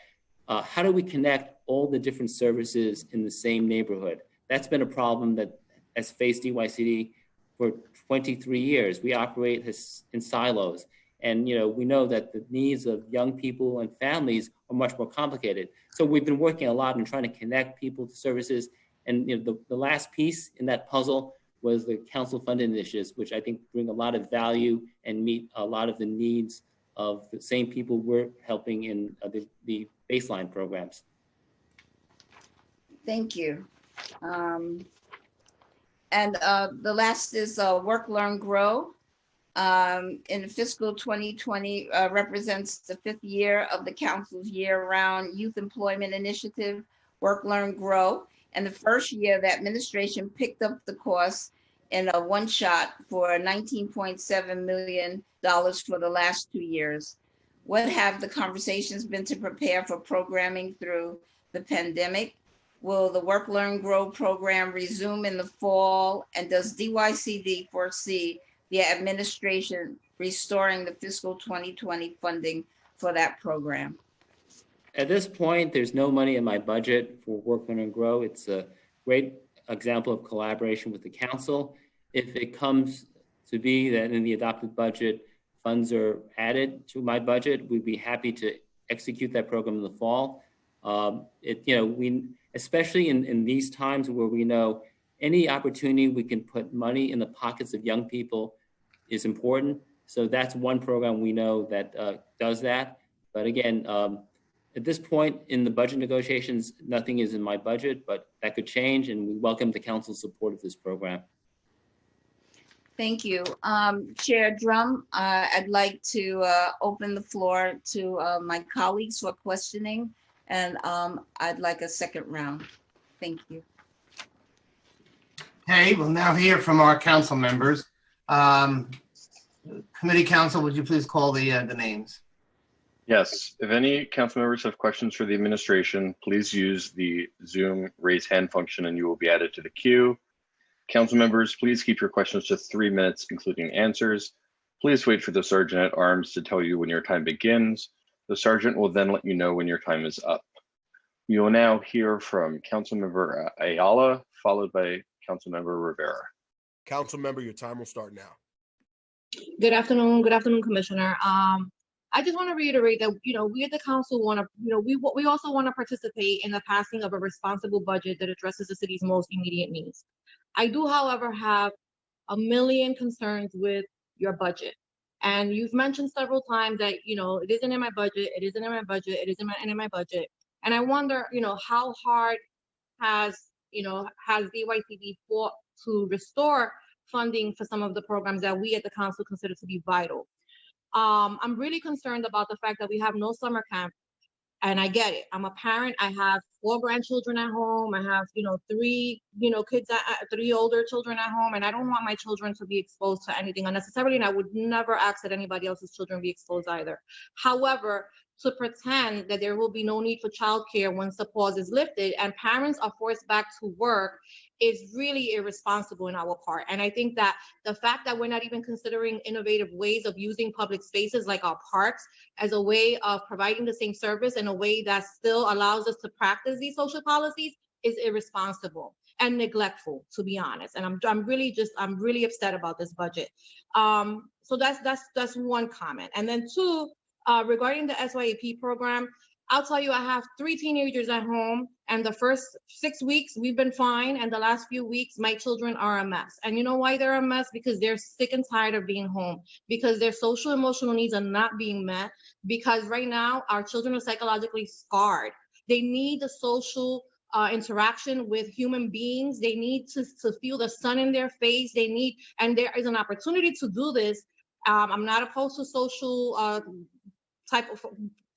how do we connect all the different services in the same neighborhood? That's been a problem that has faced DYCD for 23 years. We operate in silos. And we know that the needs of young people and families are much more complicated. So we've been working a lot in trying to connect people to services. And the last piece in that puzzle was the council funded initiatives, which I think bring a lot of value and meet a lot of the needs of the same people we're helping in the baseline programs. Thank you. And the last is Work, Learn, Grow. In fiscal 2020 represents the 5th year of the council's year-round youth employment initiative, Work, Learn, Grow. And the first year, the administration picked up the cost in a one-shot for $19.7 million for the last 2 years. What have the conversations been to prepare for programming through the pandemic? Will the Work, Learn, Grow program resume in the fall? And does DYCD foresee the administration restoring the fiscal 2020 funding for that program? At this point, there's no money in my budget for Work, Learn, and Grow. It's a great example of collaboration with the council. If it comes to be that in the adopted budget, funds are added to my budget, we'd be happy to execute that program in the fall. We, especially in these times where we know any opportunity we can put money in the pockets of young people is important. So that's one program we know that does that. But again, at this point in the budget negotiations, nothing is in my budget, but that could change, and we welcome the council's support of this program. Thank you. Chair Drum, I'd like to open the floor to my colleagues for questioning, and I'd like a second round. Thank you. Okay, we'll now hear from our council members. Committee council, would you please call the names? Yes, if any council members have questions for the administration, please use the Zoom raise hand function and you will be added to the queue. Council members, please keep your questions to 3 minutes, including answers. Please wait for the sergeant at arms to tell you when your time begins. The sergeant will then let you know when your time is up. We will now hear from Councilmember Ayala, followed by Councilmember Rivera. Council member, your time will start now. Good afternoon, Commissioner. I just want to reiterate that, we at the council want to, we also want to participate in the passing of a responsible budget that addresses the city's most immediate needs. I do, however, have a million concerns with your budget. And you've mentioned several times that, it isn't in my budget, it isn't in my budget, it isn't in my budget. And I wonder, how hard has DYCD fought to restore funding for some of the programs that we at the council consider to be vital. I'm really concerned about the fact that we have no summer camp, and I get it. I'm a parent. I have 4 grandchildren at home. I have, 3, kids, 3 older children at home, and I don't want my children to be exposed to anything unnecessarily, and I would never ask that anybody else's children be exposed either. However, to pretend that there will be no need for childcare once the pause is lifted and parents are forced back to work is really irresponsible in our part. And I think that the fact that we're not even considering innovative ways of using public spaces like our parks as a way of providing the same service in a way that still allows us to practice these social policies is irresponsible and neglectful, to be honest. And I'm really upset about this budget. So that's one comment. And then two, regarding the SYAP program, I'll tell you, I have 3 teenagers at home, and the first 6 weeks we've been fine, and the last few weeks my children are a mess. And you know why they're a mess? Because they're sick and tired of being home, because their social emotional needs are not being met, because right now our children are psychologically scarred. They need the social interaction with human beings. They need to feel the sun in their face. And there is an opportunity to do this. I'm not opposed to social type of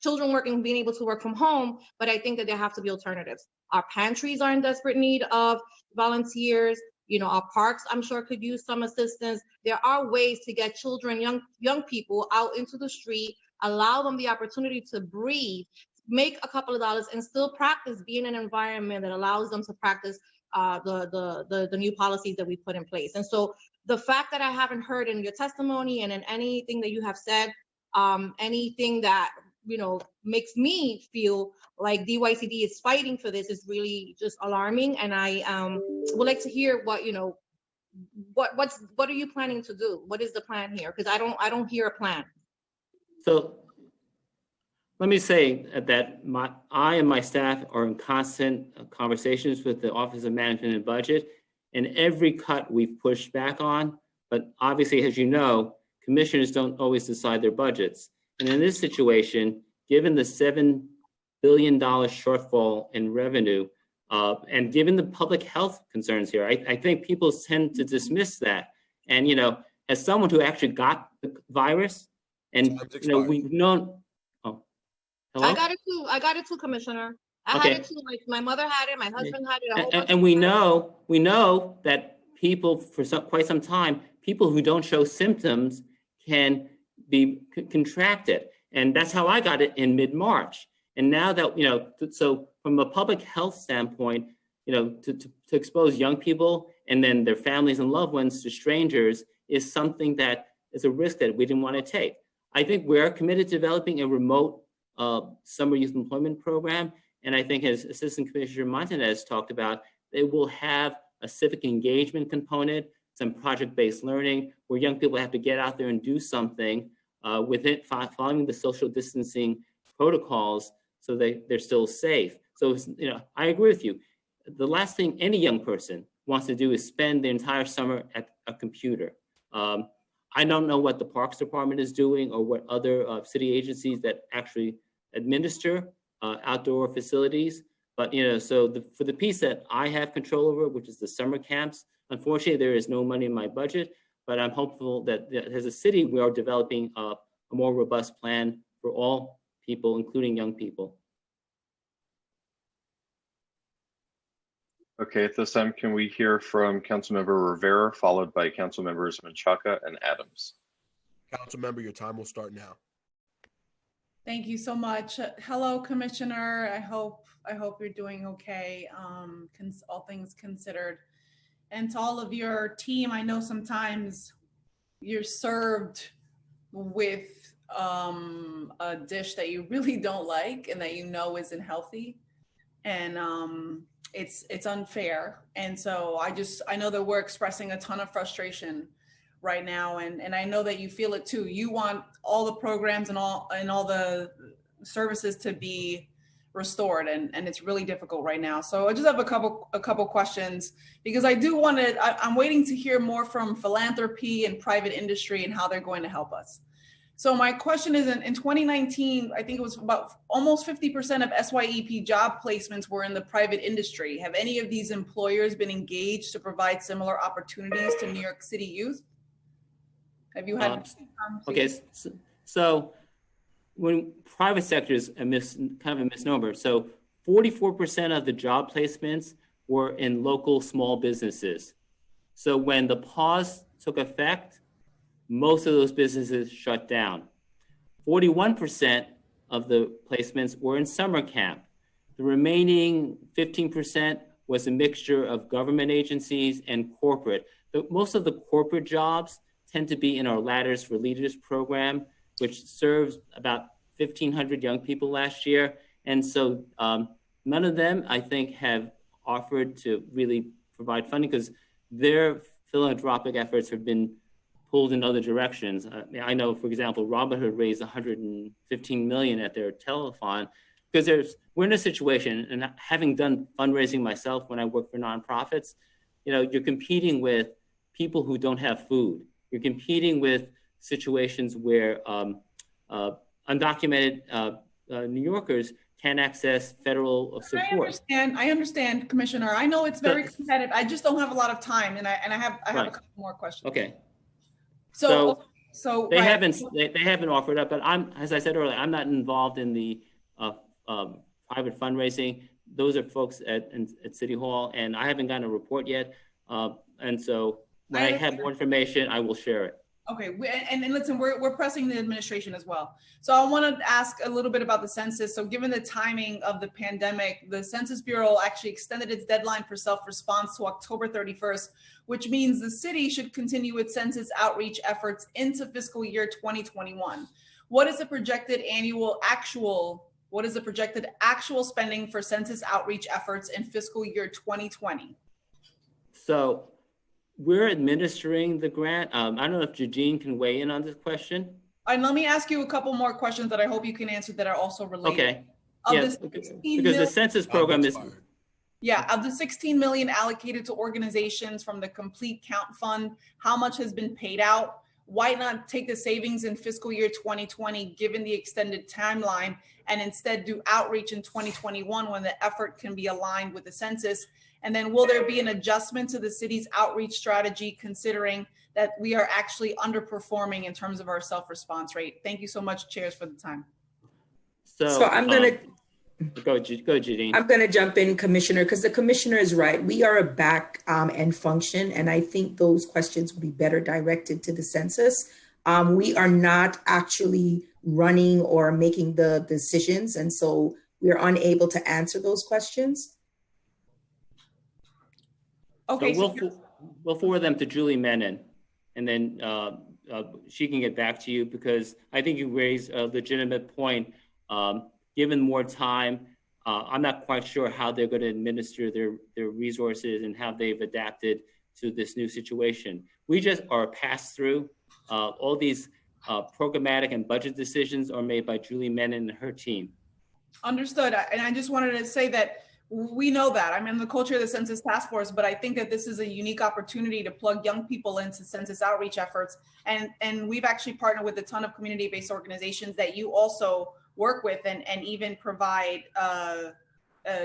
children being able to work from home, but I think that there have to be alternatives. Our pantries are in desperate need of volunteers. Our parks, I'm sure, could use some assistance. There are ways to get children, young people out into the street, allow them the opportunity to breathe, make a couple of dollars, and still practice being in an environment that allows them to practice the new policies that we put in place. And so the fact that I haven't heard in your testimony and in anything that you have said, anything that makes me feel like DYCD is fighting for this is really just alarming. And I would like to hear what are you planning to do? What is the plan here? Because I don't hear a plan. So let me say that I and my staff are in constant conversations with the Office of Management and Budget, and every cut we've pushed back on. But obviously, as you know, commissioners don't always decide their budgets. And in this situation, given the $7 billion shortfall in revenue, and given the public health concerns here, I think people tend to dismiss that. And, as someone who actually got the virus, and, we've known, oh, hello? I got it too, Commissioner. I had it too. Like my mother had it, my husband had it. And we know that people for quite some time, people who don't show symptoms can be contracted. And that's how I got it in mid-March. And now that, so from a public health standpoint, to expose young people and then their families and loved ones to strangers is something that is a risk that we didn't want to take. I think we're committed to developing a remote summer youth employment program. And I think, as Assistant Commissioner Montanez talked about, it will have a civic engagement component, some project-based learning, where young people have to get out there and do something with it, following the social distancing protocols, so they're still safe. So, I agree with you. The last thing any young person wants to do is spend the entire summer at a computer. I don't know what the Parks Department is doing or what other city agencies that actually administer outdoor facilities. But, for the piece that I have control over, which is the summer camps, unfortunately, there is no money in my budget, but I'm hopeful that as a city, we are developing a more robust plan for all people, including young people. Okay, at this time, can we hear from Councilmember Rivera, followed by Councilmembers Menchaca and Adams? Councilmember, your time will start now. Thank you so much. Hello, Commissioner. I hope you're doing okay, all things considered. And to all of your team, I know sometimes you're served with a dish that you really don't like and that isn't healthy, and it's unfair. And so I know that we're expressing a ton of frustration right now, and I know that you feel it too. You want all the programs and all the services to be restored, and it's really difficult right now. So I just have a couple questions, because I'm waiting to hear more from philanthropy and private industry and how they're going to help us. So my question is, in 2019, I think it was about almost 50% of SYEP job placements were in the private industry. Have any of these employers been engaged to provide similar opportunities to New York City youth? Have you had? Okay, so when private sector is kind of a misnomer. So 44% of the job placements were in local small businesses. So when the pause took effect, most of those businesses shut down. 41% of the placements were in summer camp. The remaining 15% was a mixture of government agencies and corporate. Most of the corporate jobs tend to be in our Ladders for Leaders program, which serves about 1,500 young people last year. And so none of them, I think, have offered to really provide funding because their philanthropic efforts have been pulled in other directions. I know, for example, Robin Hood raised $115 million at their telethon because we're in a situation, and having done fundraising myself when I work for nonprofits, you're competing with people who don't have food. You're competing with situations where undocumented New Yorkers can access federal support. I understand, Commissioner. I know it's very competitive. I just don't have a lot of time, and I have a couple more questions. Okay. So they haven't offered up, but as I said earlier, I'm not involved in the private fundraising. Those are folks at City Hall, and I haven't gotten a report yet. And so when I have more information, I will share it. Okay, and listen, we're pressing the administration as well. So I want to ask a little bit about the census. So given the timing of the pandemic, the Census Bureau actually extended its deadline for self-response to October 31st, which means the city should continue its census outreach efforts into fiscal year 2021. What is the projected actual spending for census outreach efforts in fiscal year 2020? So we're administering the grant. I don't know if Jadine can weigh in on this question. And let me ask you a couple more questions that I hope you can answer that are also related. Okay. Yeah, because the census program is. Yeah, of the 16 million allocated to organizations from the Complete Count Fund, how much has been paid out? Why not take the savings in fiscal year 2020, given the extended timeline, and instead do outreach in 2021 when the effort can be aligned with the census? And then will there be an adjustment to the city's outreach strategy, considering that we are actually underperforming in terms of our self-response rate? Thank you so much, chairs, for the time. So I'm going to go, Jadine. I'm going to jump in, Commissioner, because the Commissioner is right. We are a back end function, and I think those questions would be better directed to the census. We are not actually running or making the decisions, and so we're unable to answer those questions. Okay, so we'll forward them to Julie Menon, and then she can get back to you, because I think you raised a legitimate point. Given more time, I'm not quite sure how they're going to administer their resources and how they've adapted to this new situation. We just are passed through. All these programmatic and budget decisions are made by Julie Menon and her team. Understood. And I just wanted to say that we know that. I'm in the culture of the Census Task Force, but I think that this is a unique opportunity to plug young people into census outreach efforts. And we've actually partnered with a ton of community-based organizations that you also work with and even provide,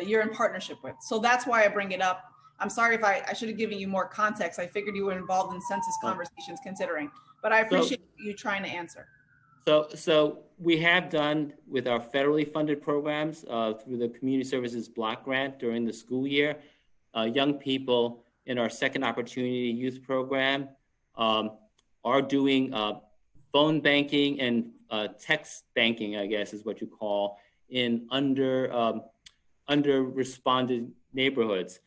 you're in partnership with. So that's why I bring it up. I'm sorry if I should have given you more context. I figured you were involved in census conversations considering, but I appreciate you trying to answer. So we have done with our federally funded programs through the Community Services Block Grant during the school year, young people in our Second Opportunity Youth Program are doing phone banking and text banking, I guess is what you call, in under-responded neighborhoods.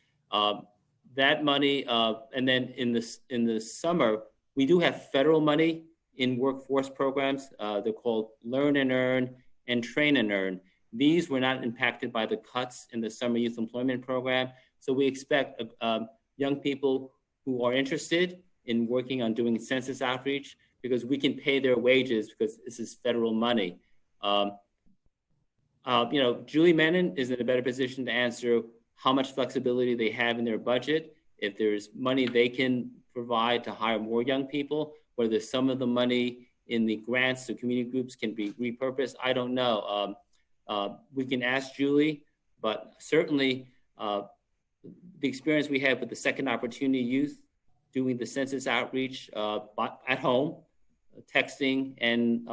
That money, and then in the summer, we do have federal money in workforce programs. They're called Learn and Earn and Train and Earn. These were not impacted by the cuts in the Summer Youth Employment Program. So we expect young people who are interested in working on doing census outreach, because we can pay their wages because this is federal money. Julie Menon is in a better position to answer how much flexibility they have in their budget, if there's money they can provide to hire more young people, whether some of the money in the grants to community groups can be repurposed. I don't know. We can ask Julie, but certainly the experience we have with the Second Opportunity Youth doing the census outreach at home, texting and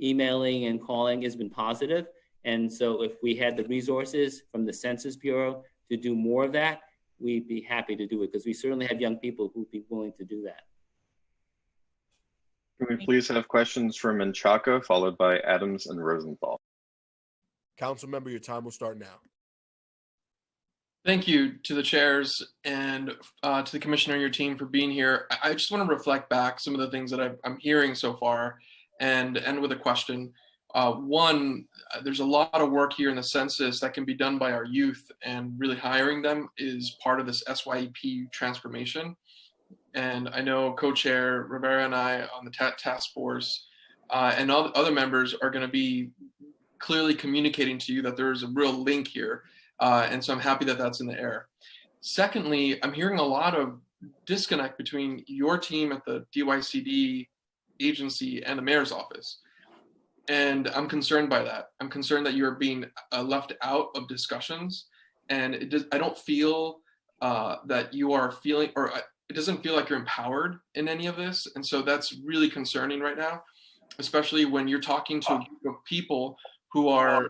emailing and calling has been positive. And so if we had the resources from the Census Bureau to do more of that, we'd be happy to do it, because we certainly have young people who'd be willing to do that. Can we please have questions from Menchaca, followed by Adams and Rosenthal? Council member, your time will start now. Thank you to the chairs and to the commissioner and your team for being here. I just want to reflect back some of the things that I'm hearing so far and end with a question. One, there's a lot of work here in the census that can be done by our youth, and really hiring them is part of this SYEP transformation. And I know co-chair Rivera and I on the task force and all the other members are going to be clearly communicating to you that there is a real link here. And so I'm happy that that's in the air. Secondly, I'm hearing a lot of disconnect between your team at the DYCD agency and the mayor's office. And I'm concerned by that. I'm concerned that you're being left out of discussions. And I don't feel that you are feeling, or it doesn't feel like you're empowered in any of this. And so that's really concerning right now, especially when you're talking to a group of people who are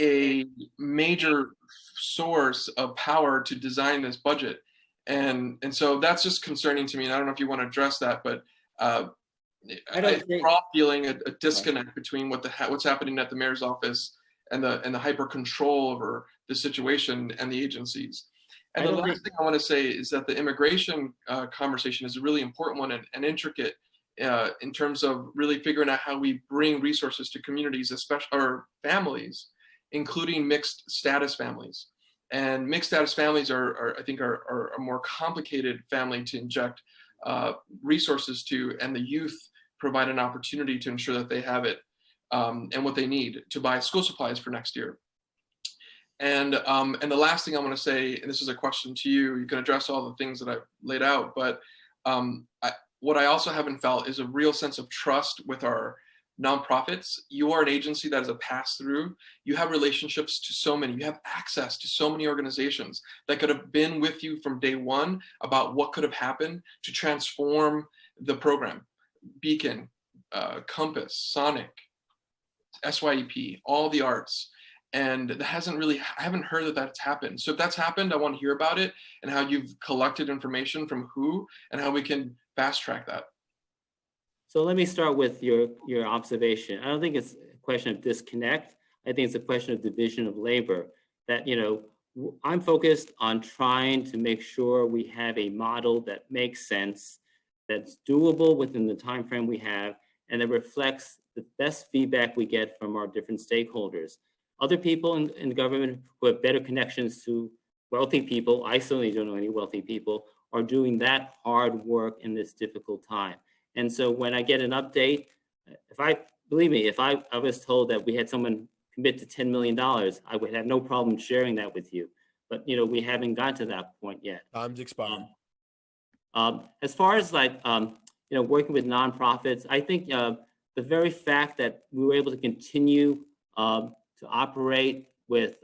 a major source of power to design this budget. And so that's just concerning to me. And I don't know if you want to address that, but we're all feeling a disconnect between what's happening at the mayor's office and the hyper control over the situation and the agencies. And the last thing I want to say is that the immigration conversation is a really important one and intricate in terms of really figuring out how we bring resources to communities, especially our families, including mixed status families. And mixed status families I think are a more complicated family to inject resources to, and the youth provide an opportunity to ensure that they have it and what they need to buy school supplies for next year. And the last thing I want to say, and this is a question to you, you can address all the things that I've laid out, but what I also haven't felt is a real sense of trust with our nonprofits. You are an agency that is a pass-through. You have relationships to so many. You have access to so many organizations that could have been with you from day one about what could have happened to transform the program. Beacon, Compass, Sonic, SYEP, all the arts. And that I haven't heard that that's happened. So if that's happened, I want to hear about it and how you've collected information from who and how we can fast track that. So let me start with your observation. I don't think it's a question of disconnect. I think it's a question of division of labor. That, I'm focused on trying to make sure we have a model that makes sense, that's doable within the time frame we have, and that reflects the best feedback we get from our different stakeholders. Other people in government who have better connections to wealthy people, I certainly don't know any wealthy people, are doing that hard work in this difficult time. And so when I get an update, believe me, if I was told that we had someone commit to $10 million, I would have no problem sharing that with you. But, we haven't got to that point yet. Time's expired. As far as working with nonprofits, I think the very fact that we were able to continue to operate with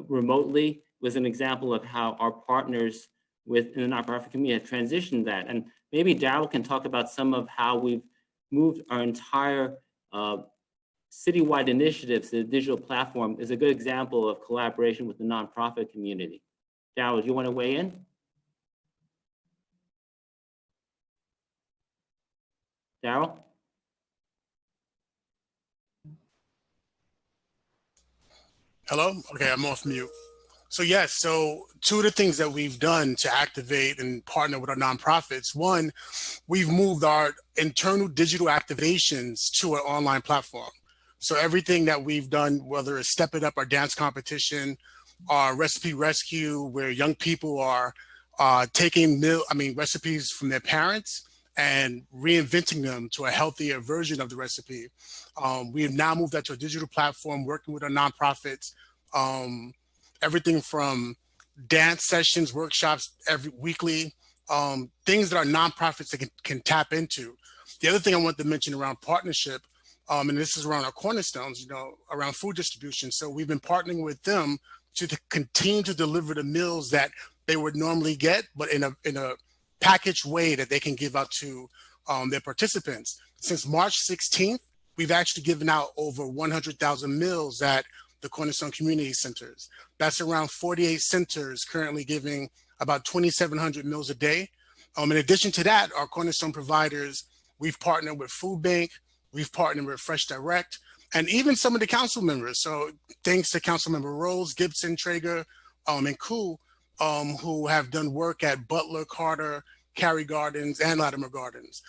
remotely was an example of how our partners within the nonprofit community have transitioned that. And maybe Darrell can talk about some of how we've moved our entire citywide initiatives to the digital platform is a good example of collaboration with the nonprofit community. Darrell, do you want to weigh in? Darrell? Hello? Okay, I'm off mute. So yes, so two of the things that we've done to activate and partner with our nonprofits, one, we've moved our internal digital activations to an online platform. So everything that we've done, whether it's Step It Up, our dance competition, our Recipe Rescue, where young people are taking recipes from their parents and reinventing them to a healthier version of the recipe. We have now moved that to a digital platform, working with our nonprofits. Everything from dance sessions, workshops every weekly, things that our nonprofits can tap into. The other thing I want to mention around partnership, and this is around our cornerstones, around food distribution. So we've been partnering with them to continue to deliver the meals that they would normally get, but in a packaged way that they can give out to their participants. Since March 16th, we've actually given out over 100,000 meals at the Cornerstone Community Centers. That's around 48 centers currently giving about 2,700 meals a day. In addition to that, our Cornerstone providers, we've partnered with Food Bank, we've partnered with Fresh Direct, and even some of the council members. So thanks to Councilmember Rose, Gibson, Traeger, and Koo, who have done work at Butler, Carter, Cary Gardens, and Latimer Gardens.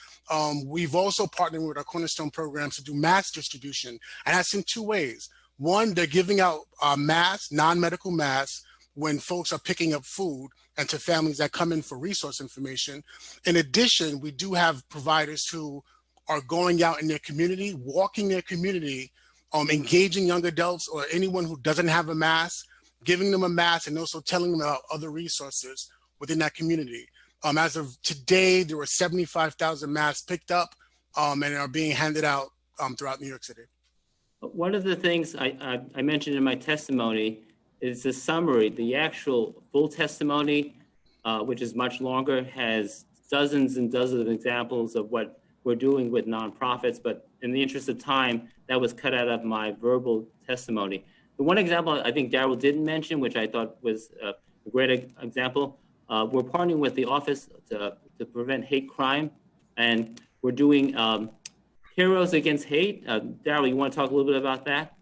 We've also partnered with our Cornerstone programs to do mass distribution, and that's in two ways. One, they're giving out masks, non-medical masks, when folks are picking up food and to families that come in for resource information. In addition, we do have providers who are going out in their community, walking their community, engaging young adults or anyone who doesn't have a mask, giving them a mask, and also telling them about other resources within that community. As of today, there were 75,000 masks picked up and are being handed out throughout New York City. One of the things I mentioned in my testimony is the summary. The actual full testimony, which is much longer, has dozens and dozens of examples of what we're doing with nonprofits, but in the interest of time, that was cut out of my verbal testimony. The one example I think Darrell didn't mention, which I thought was a great example, we're partnering with the Office to Prevent Hate Crime, and we're doing Heroes Against Hate. Darrell, you want to talk a little bit about that?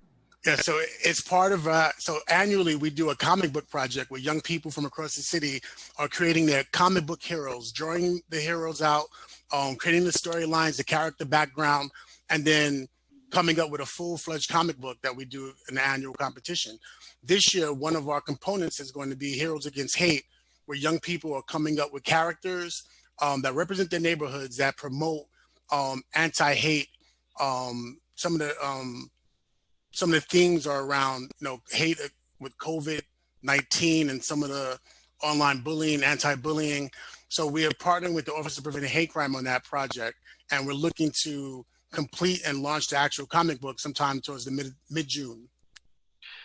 Yeah, so it's part of, so annually we do a comic book project where young people from across the city are creating their comic book heroes, drawing the heroes out, creating the storylines, the character background, and then coming up with a full-fledged comic book that we do in the annual competition. This year, one of our components is going to be Heroes Against Hate, where young people are coming up with characters that represent their neighborhoods, that promote anti-hate. Some of the themes are around, hate with COVID-19 and some of the online bullying, anti-bullying. So we are partnering with the Office of Preventing Hate Crime on that project, and we're looking to complete and launch the actual comic book sometime towards the mid-June.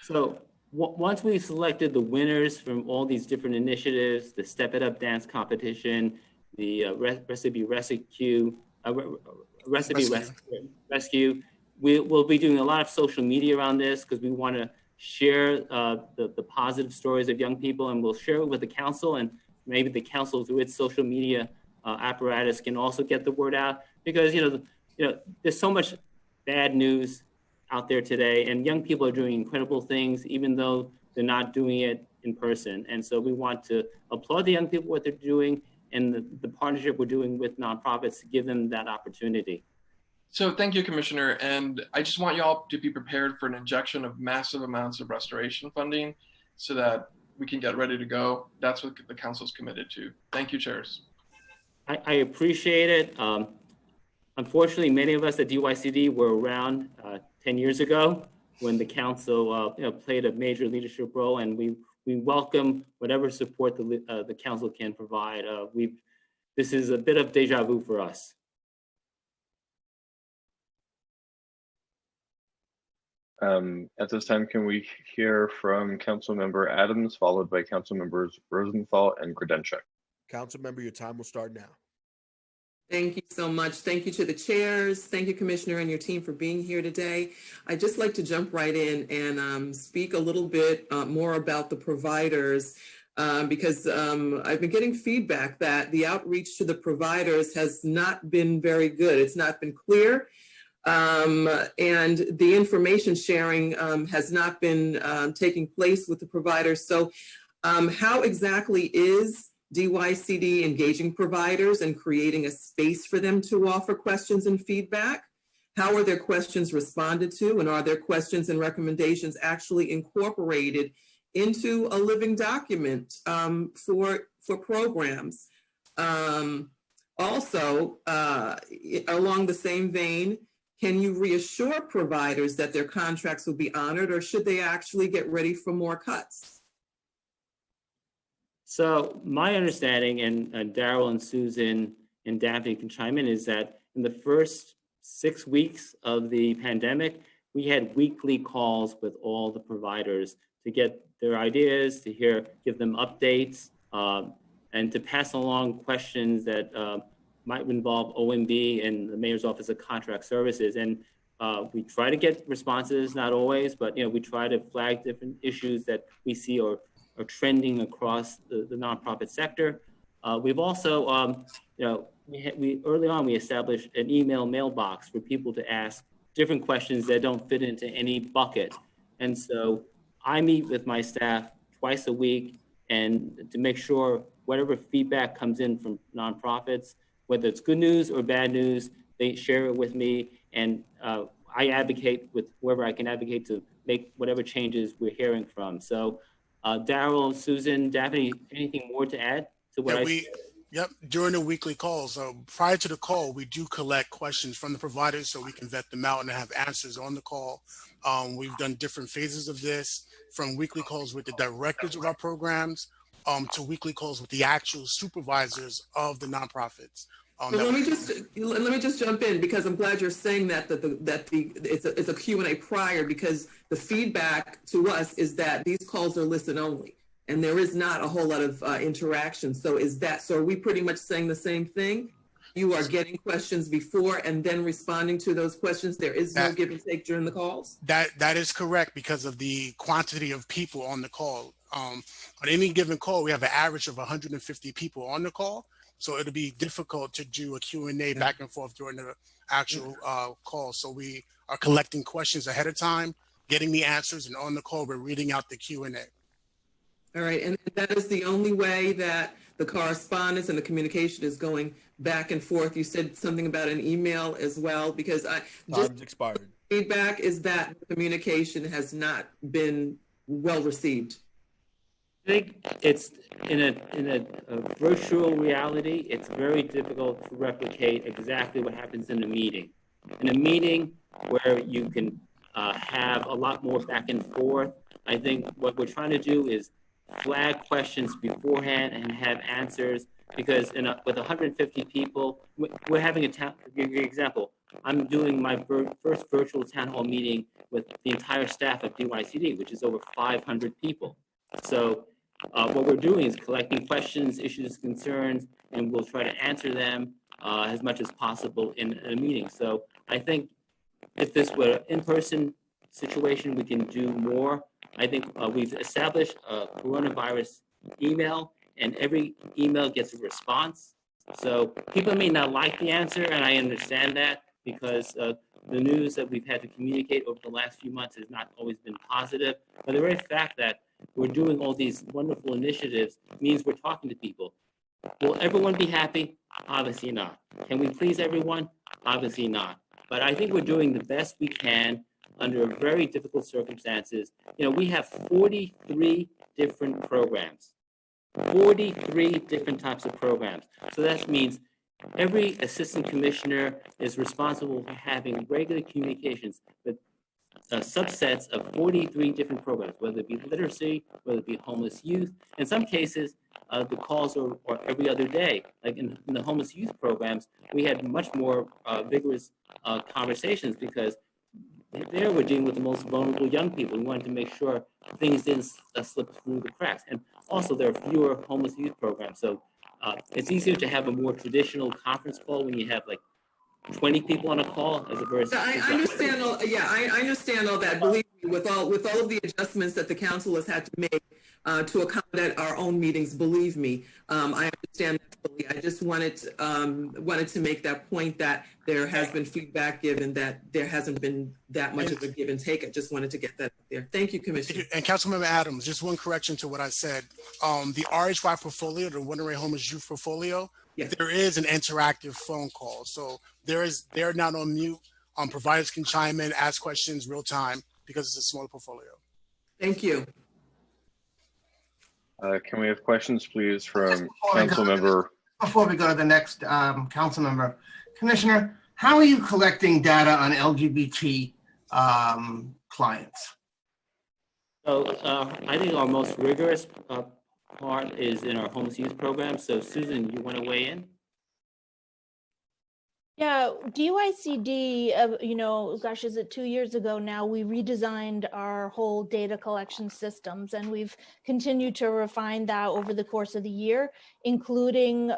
So once we've selected the winners from all these different initiatives, the Step It Up dance competition, the recipe rescue, we'll be doing a lot of social media around this because we want to share the positive stories of young people, and we'll share it with the council, and maybe the council through its social media apparatus can also get the word out, because there's so much bad news out there today, and young people are doing incredible things even though they're not doing it in person. And so we want to applaud the young people what they're doing, and the partnership we're doing with nonprofits to give them that opportunity. So thank you, Commissioner. And I just want y'all to be prepared for an injection of massive amounts of restoration funding so that we can get ready to go. That's what the council is committed to. Thank you, chairs. I appreciate it. Unfortunately, many of us at DYCD were around 10 years ago when the council played a major leadership role, and we welcome whatever support the council can provide. This is a bit of deja vu for us. At this time, can we hear from Councilmember Adams, followed by Councilmembers Rosenthal and Grodenchik? Councilmember, your time will start now. Thank you so much. Thank you to the chairs. Thank you, Commissioner, and your team for being here today. I'd just like to jump right in and speak a little bit more about the providers because I've been getting feedback that the outreach to the providers has not been very good. It's not been clear. And the information sharing has not been taking place with the providers. So how exactly is DYCD engaging providers and creating a space for them to offer questions and feedback? How are their questions responded to, and are their questions and recommendations actually incorporated into a living document for programs? Also, along the same vein, can you reassure providers that their contracts will be honored, or should they actually get ready for more cuts? So my understanding, and Darrell and Susan and Daphne can chime in, is that in the first 6 weeks of the pandemic, we had weekly calls with all the providers to get their ideas, to give them updates, and to pass along questions that might involve OMB and the Mayor's Office of Contract Services. And we try to get responses, not always, but we try to flag different issues that we see are trending across the nonprofit sector. We've also, we early on, we established an email mailbox for people to ask different questions that don't fit into any bucket. And so I meet with my staff twice a week and to make sure whatever feedback comes in from nonprofits, whether it's good news or bad news, they share it with me, and I advocate with whoever I can advocate to make whatever changes we're hearing from. So Daryl, Susan, Daphne, anything more to add to what Yep, during the weekly calls. Prior to the call, we do collect questions from the providers so we can vet them out and have answers on the call. We've done different phases of this, from weekly calls with the directors of our programs to weekly calls with the actual supervisors of the nonprofits. So let me just jump in, because I'm glad you're saying that it's a Q&A prior, because the feedback to us is that these calls are listen only and there is not a whole lot of interaction. So are we pretty much saying the same thing? You are getting questions before and then responding to those questions. There is no give and take during the calls? That is correct, because of the quantity of people on the call. On any given call, we have an average of 150 people on the call. So it'll be difficult to do a Q&A back and forth during the actual call. So we are collecting questions ahead of time, getting the answers, and on the call, we're reading out the Q&A. All right, and that is the only way that the correspondence and the communication is going back and forth. You said something about an email as well, because Time's expired. Feedback is that communication has not been well received. I think it's in a virtual reality, it's very difficult to replicate exactly what happens in a meeting. In a meeting where you can have a lot more back and forth, I think what we're trying to do is flag questions beforehand and have answers, because with 150 people, we're having to give you an example. I'm doing my first virtual town hall meeting with the entire staff of DYCD, which is over 500 people. So what we're doing is collecting questions, issues, concerns, and we'll try to answer them as much as possible in a meeting. So I think if this were an in-person situation, we can do more. I think we've established a coronavirus email, and every email gets a response. So people may not like the answer, and I understand that, because the news that we've had to communicate over the last few months has not always been positive. But the very fact that we're doing all these wonderful initiatives means we're talking to people. Will everyone be happy? Obviously not. Can we please everyone? Obviously not. But I think we're doing the best we can under very difficult circumstances. You know, we have 43 different programs, 43 different types of programs. So that means every assistant commissioner is responsible for having regular communications with subsets of 43 different programs, whether it be literacy, whether it be homeless youth. In some cases, the calls are every other day. Like in the homeless youth programs, we had much more vigorous conversations, because there we're dealing with the most vulnerable young people. We wanted to make sure things didn't slip through the cracks. And also there are fewer homeless youth programs. So it's easier to have a more traditional conference call when you have like 20 people on a call as opposed to. I understand all. Yeah, I understand all that. Believe me, with all of the adjustments that the council has had to make to accommodate our own meetings, believe me, I understand that fully. I just wanted to make that point that there has been feedback given that there hasn't been that much of a give and take. I just wanted to get that out there. Thank you, Commissioner. And Councilmember Adams, just one correction to what I said. The RHY portfolio, the Winter Homeless Youth portfolio, there is an interactive phone call. So they're not on mute. Providers can chime in, ask questions real time, because it's a smaller portfolio. Thank you. Can we have questions, please, from council member? Before we go to the next council member, Commissioner, how are you collecting data on LGBT clients? So I think our most rigorous part is in our homeless youth program. So Susan, you want to weigh in? Yeah, DYCD, you know, gosh, is it 2 years ago now, we redesigned our whole data collection systems, and we've continued to refine that over the course of the year, including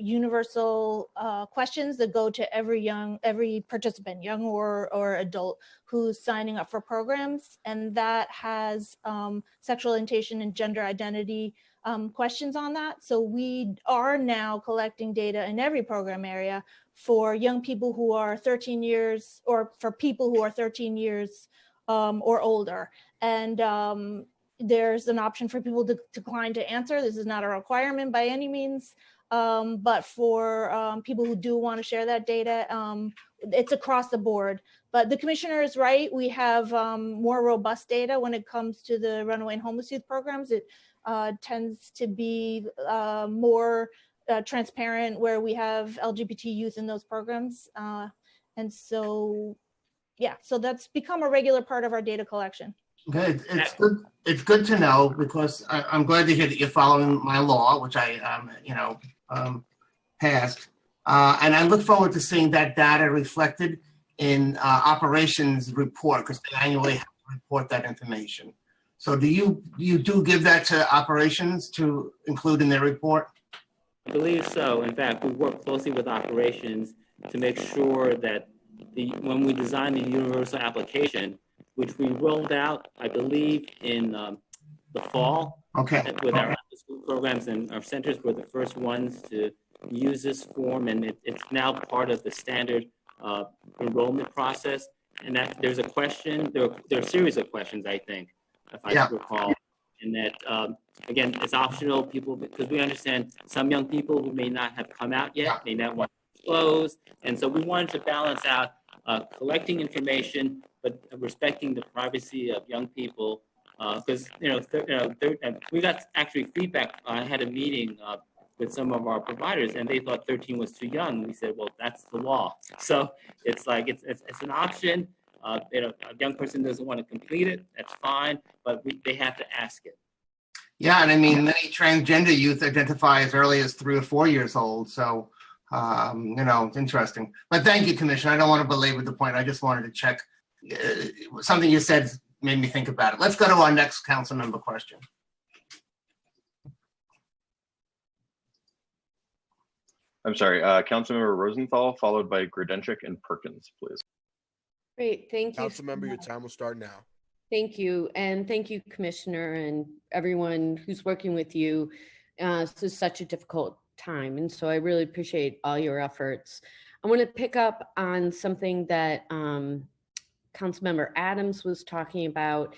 universal questions that go to every participant, young or adult, who's signing up for programs. And that has sexual orientation and gender identity questions on that. So we are now collecting data in every program area for young people who are 13 years, or for people who are 13 years or older. And there's an option for people to decline to answer. This is not a requirement by any means, but for people who do want to share that data, it's across the board. But the commissioner is right. We have more robust data when it comes to the runaway and homeless youth programs. It tends to be more transparent where we have LGBT youth in those programs. And so, yeah, so that's become a regular part of our data collection. Okay, it's good. It's good to know, because I'm glad to hear that you're following my law, which I, passed. And I look forward to seeing that data reflected in operations report, because they annually have to report that information. So do you do give that to operations to include in their report? I believe so. In fact, we work closely with operations to make sure that when we design the universal application, which we rolled out, I believe, in the fall. Okay. With our after-school programs, and our centers were the first ones to use this form, and it's now part of the standard enrollment process. And that there's a question, there are a series of questions, I think, if I recall, and that, again, it's optional, people, because we understand some young people who may not have come out yet, may not want to disclose, and so we wanted to balance out collecting information, but respecting the privacy of young people, because we got actually feedback. I had a meeting with some of our providers, and they thought 13 was too young. We said, well, that's the law. So it's like it's an option. A young person doesn't want to complete it, that's fine, but they have to ask it. Yeah, and I mean, many transgender youth identify as early as 3 or 4 years old. So, it's interesting. But thank you, Commissioner. I don't want to belabor the point. I just wanted to check. Something you said made me think about it. Let's go to our next council member question. I'm sorry, Councilmember Rosenthal, followed by Grodenchik and Perkins, please. Great, thank you. Councilmember, your time will start now. Thank you, and thank you, Commissioner, and everyone who's working with you. This is such a difficult time, and so I really appreciate all your efforts. I want to pick up on something that Councilmember Adams was talking about.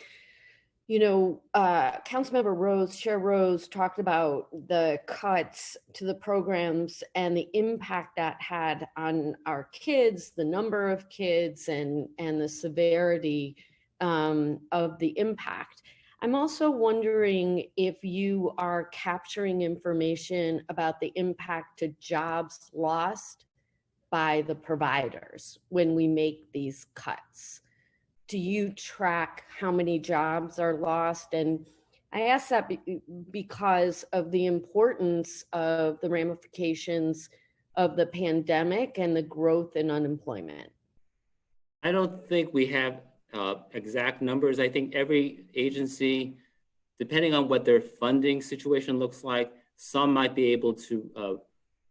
Councilmember Chair Rose talked about the cuts to the programs and the impact that had on our kids, the number of kids, and the severity of the impact. I'm also wondering if you are capturing information about the impact to jobs lost by the providers when we make these cuts. Do you track how many jobs are lost? And I ask that because of the importance of the ramifications of the pandemic and the growth in unemployment. I don't think we have exact numbers. I think every agency, depending on what their funding situation looks like, some might be able to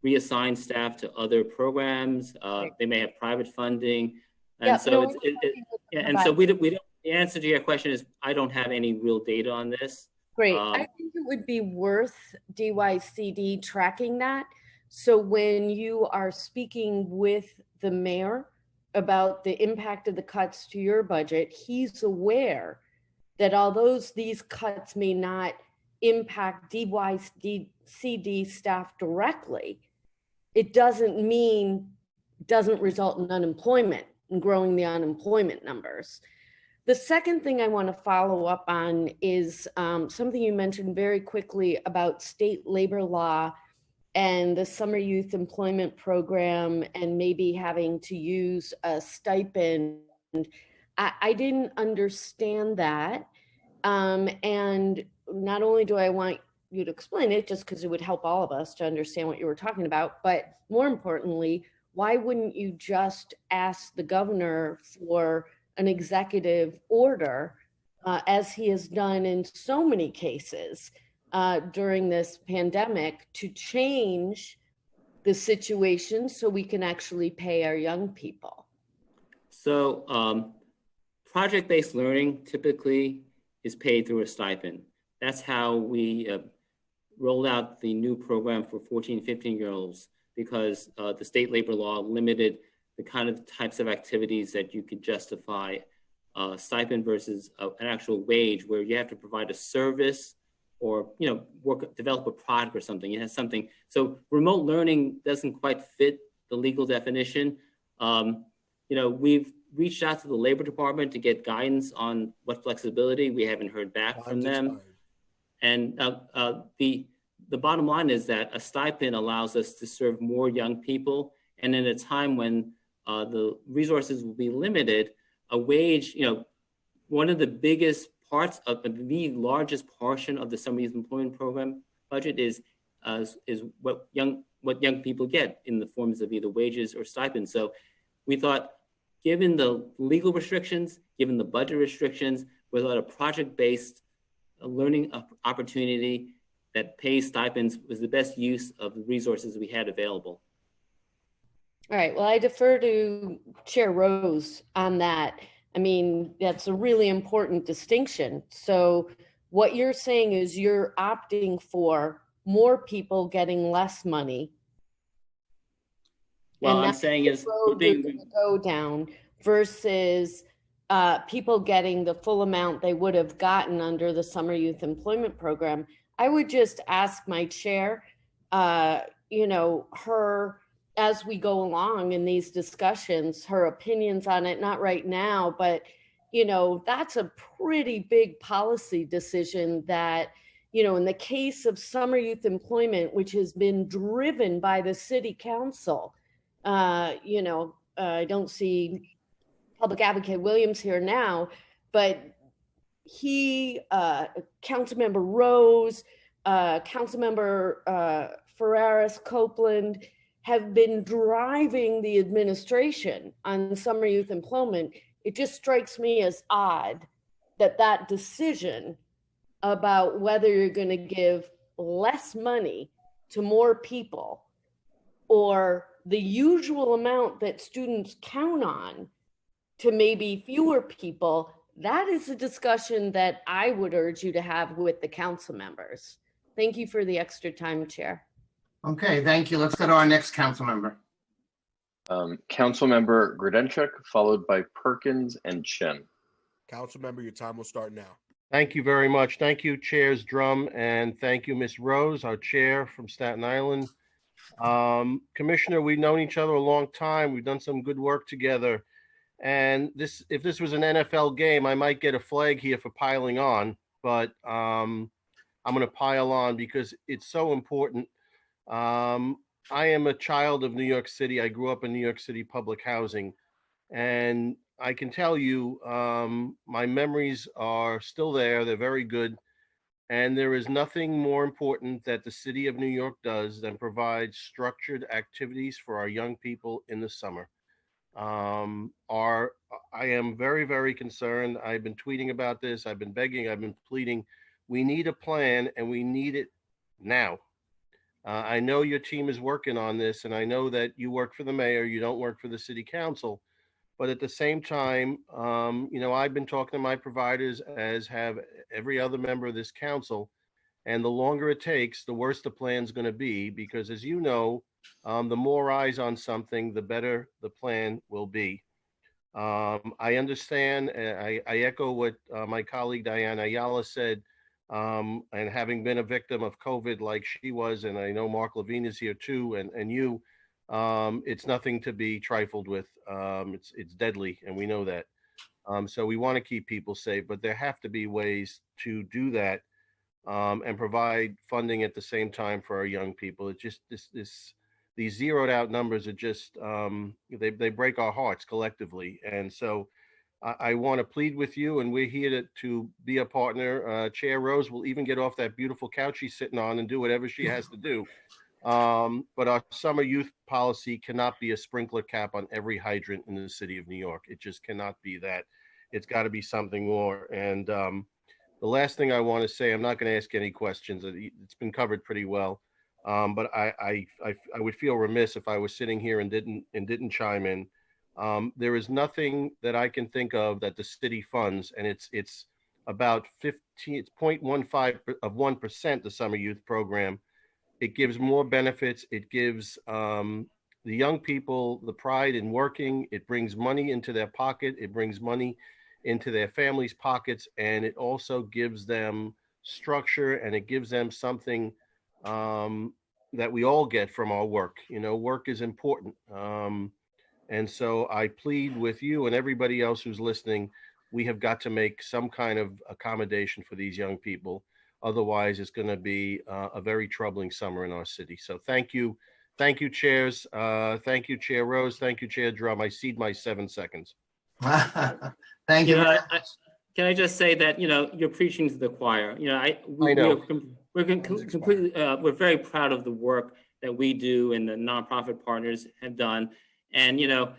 reassign staff to other programs. They may have private funding. And so we don't, the answer to your question is, I don't have any real data on this. Great. I think it would be worth DYCD tracking that. So when you are speaking with the mayor about the impact of the cuts to your budget, he's aware that although these cuts may not impact DYCD staff directly, it doesn't result in unemployment and growing the unemployment numbers. The second thing I want to follow up on is something you mentioned very quickly about state labor law and the summer youth employment program and maybe having to use a stipend. I didn't understand that. And not only do I want you to explain it, just because it would help all of us to understand what you were talking about, but more importantly, why wouldn't you just ask the governor for an executive order, as he has done in so many cases during this pandemic, to change the situation so we can actually pay our young people? So project-based learning typically is paid through a stipend. That's how we rolled out the new program for 14, 15-year-olds because the state labor law limited the kind of types of activities that you could justify stipend versus an actual wage, where you have to provide a service or develop a product or something. It has something. So remote learning doesn't quite fit the legal definition. We've reached out to the Labor Department to get guidance on what flexibility. We haven't heard back from them. And the bottom line is that a stipend allows us to serve more young people. And in a time when the resources will be limited, a wage, one of the biggest parts of the largest portion of the Summer Youth Employment Program budget is what young people get in the forms of either wages or stipends. So we thought, given the legal restrictions, given the budget restrictions, without a project-based learning opportunity that pays stipends was the best use of the resources we had available. All right, well, I defer to Chair Rose on that. I mean, that's a really important distinction. So what you're saying is you're opting for more people getting less money. Well, and I'm that's saying the is road you're gonna go down versus people getting the full amount they would have gotten under the Summer Youth Employment Program. I would just ask my chair, her, as we go along in these discussions, her opinions on it, not right now, but, that's a pretty big policy decision that, in the case of Summer Youth Employment, which has been driven by the city council, I don't see Public Advocate Williams here now, but he, Councilmember Rose, Councilmember Ferraris Copeland have been driving the administration on Summer Youth Employment. It just strikes me as odd that that decision about whether you're going to give less money to more people or the usual amount that students count on to maybe fewer people, that is a discussion that I would urge you to have with the council members. Thank you for the extra time, Chair. Okay, thank you. Let's go to our next council member. Councilmember Grodenchik, followed by Perkins and Chen. Council member, your time will start now. Thank you very much. Thank you, Chairs Drum, and thank you, Ms. Rose, our chair from Staten Island. Commissioner, we've known each other a long time. We've done some good work together. And if this was an NFL game, I might get a flag here for piling on, but I'm going to pile on because it's so important. I am a child of New York City. I grew up in New York City public housing, and I can tell you my memories are still there. They're very good. And there is nothing more important that the city of New York does than provide structured activities for our young people in the summer. I am very, very concerned. I've been tweeting about this. I've been begging. I've been pleading. We need a plan, and we need it now. I know your team is working on this, and I know that you work for the mayor. You don't work for the city council. But at the same time, I've been talking to my providers, as have every other member of this council. And the longer it takes, the worse the plan's going to be, because as you know, the more eyes on something, the better the plan will be. I understand, I echo what my colleague Diana Ayala said, and having been a victim of COVID like she was, and I know Mark Levine is here too, and you, it's nothing to be trifled with. It's deadly, and we know that. So we want to keep people safe, but there have to be ways to do that and provide funding at the same time for our young people. It's just these zeroed out numbers are just, they break our hearts collectively. And so I want to plead with you, and we're here to be a partner. Chair Rose will even get off that beautiful couch she's sitting on and do whatever she has to do. But our summer youth policy cannot be a sprinkler cap on every hydrant in the city of New York. It just cannot be that. It's got to be something more. And the last thing I want to say, I'm not going to ask any questions. It's been covered pretty well. But I would feel remiss if I was sitting here and didn't chime in. There is nothing that I can think of that the city funds, and it's about 15, it's 0.15 of 1%, the summer youth program. It gives more benefits. It gives the young people the pride in working. It brings money into their pocket. It brings money into their families' pockets. And it also gives them structure, and it gives them something that we all get from our work. You know, work is important. And so I plead with you and everybody else who's listening, we have got to make some kind of accommodation for these young people. Otherwise, it's going to be a very troubling summer in our city. So thank you. Thank you, chairs. Thank you, Chair Rose. Thank you, Chair Drum. I cede my 7 seconds. Thank you. Can I just say that, you know, you're preaching to the choir. You know, I know. We're completely, we're very proud of the work that we do and the nonprofit partners have done. And, you know,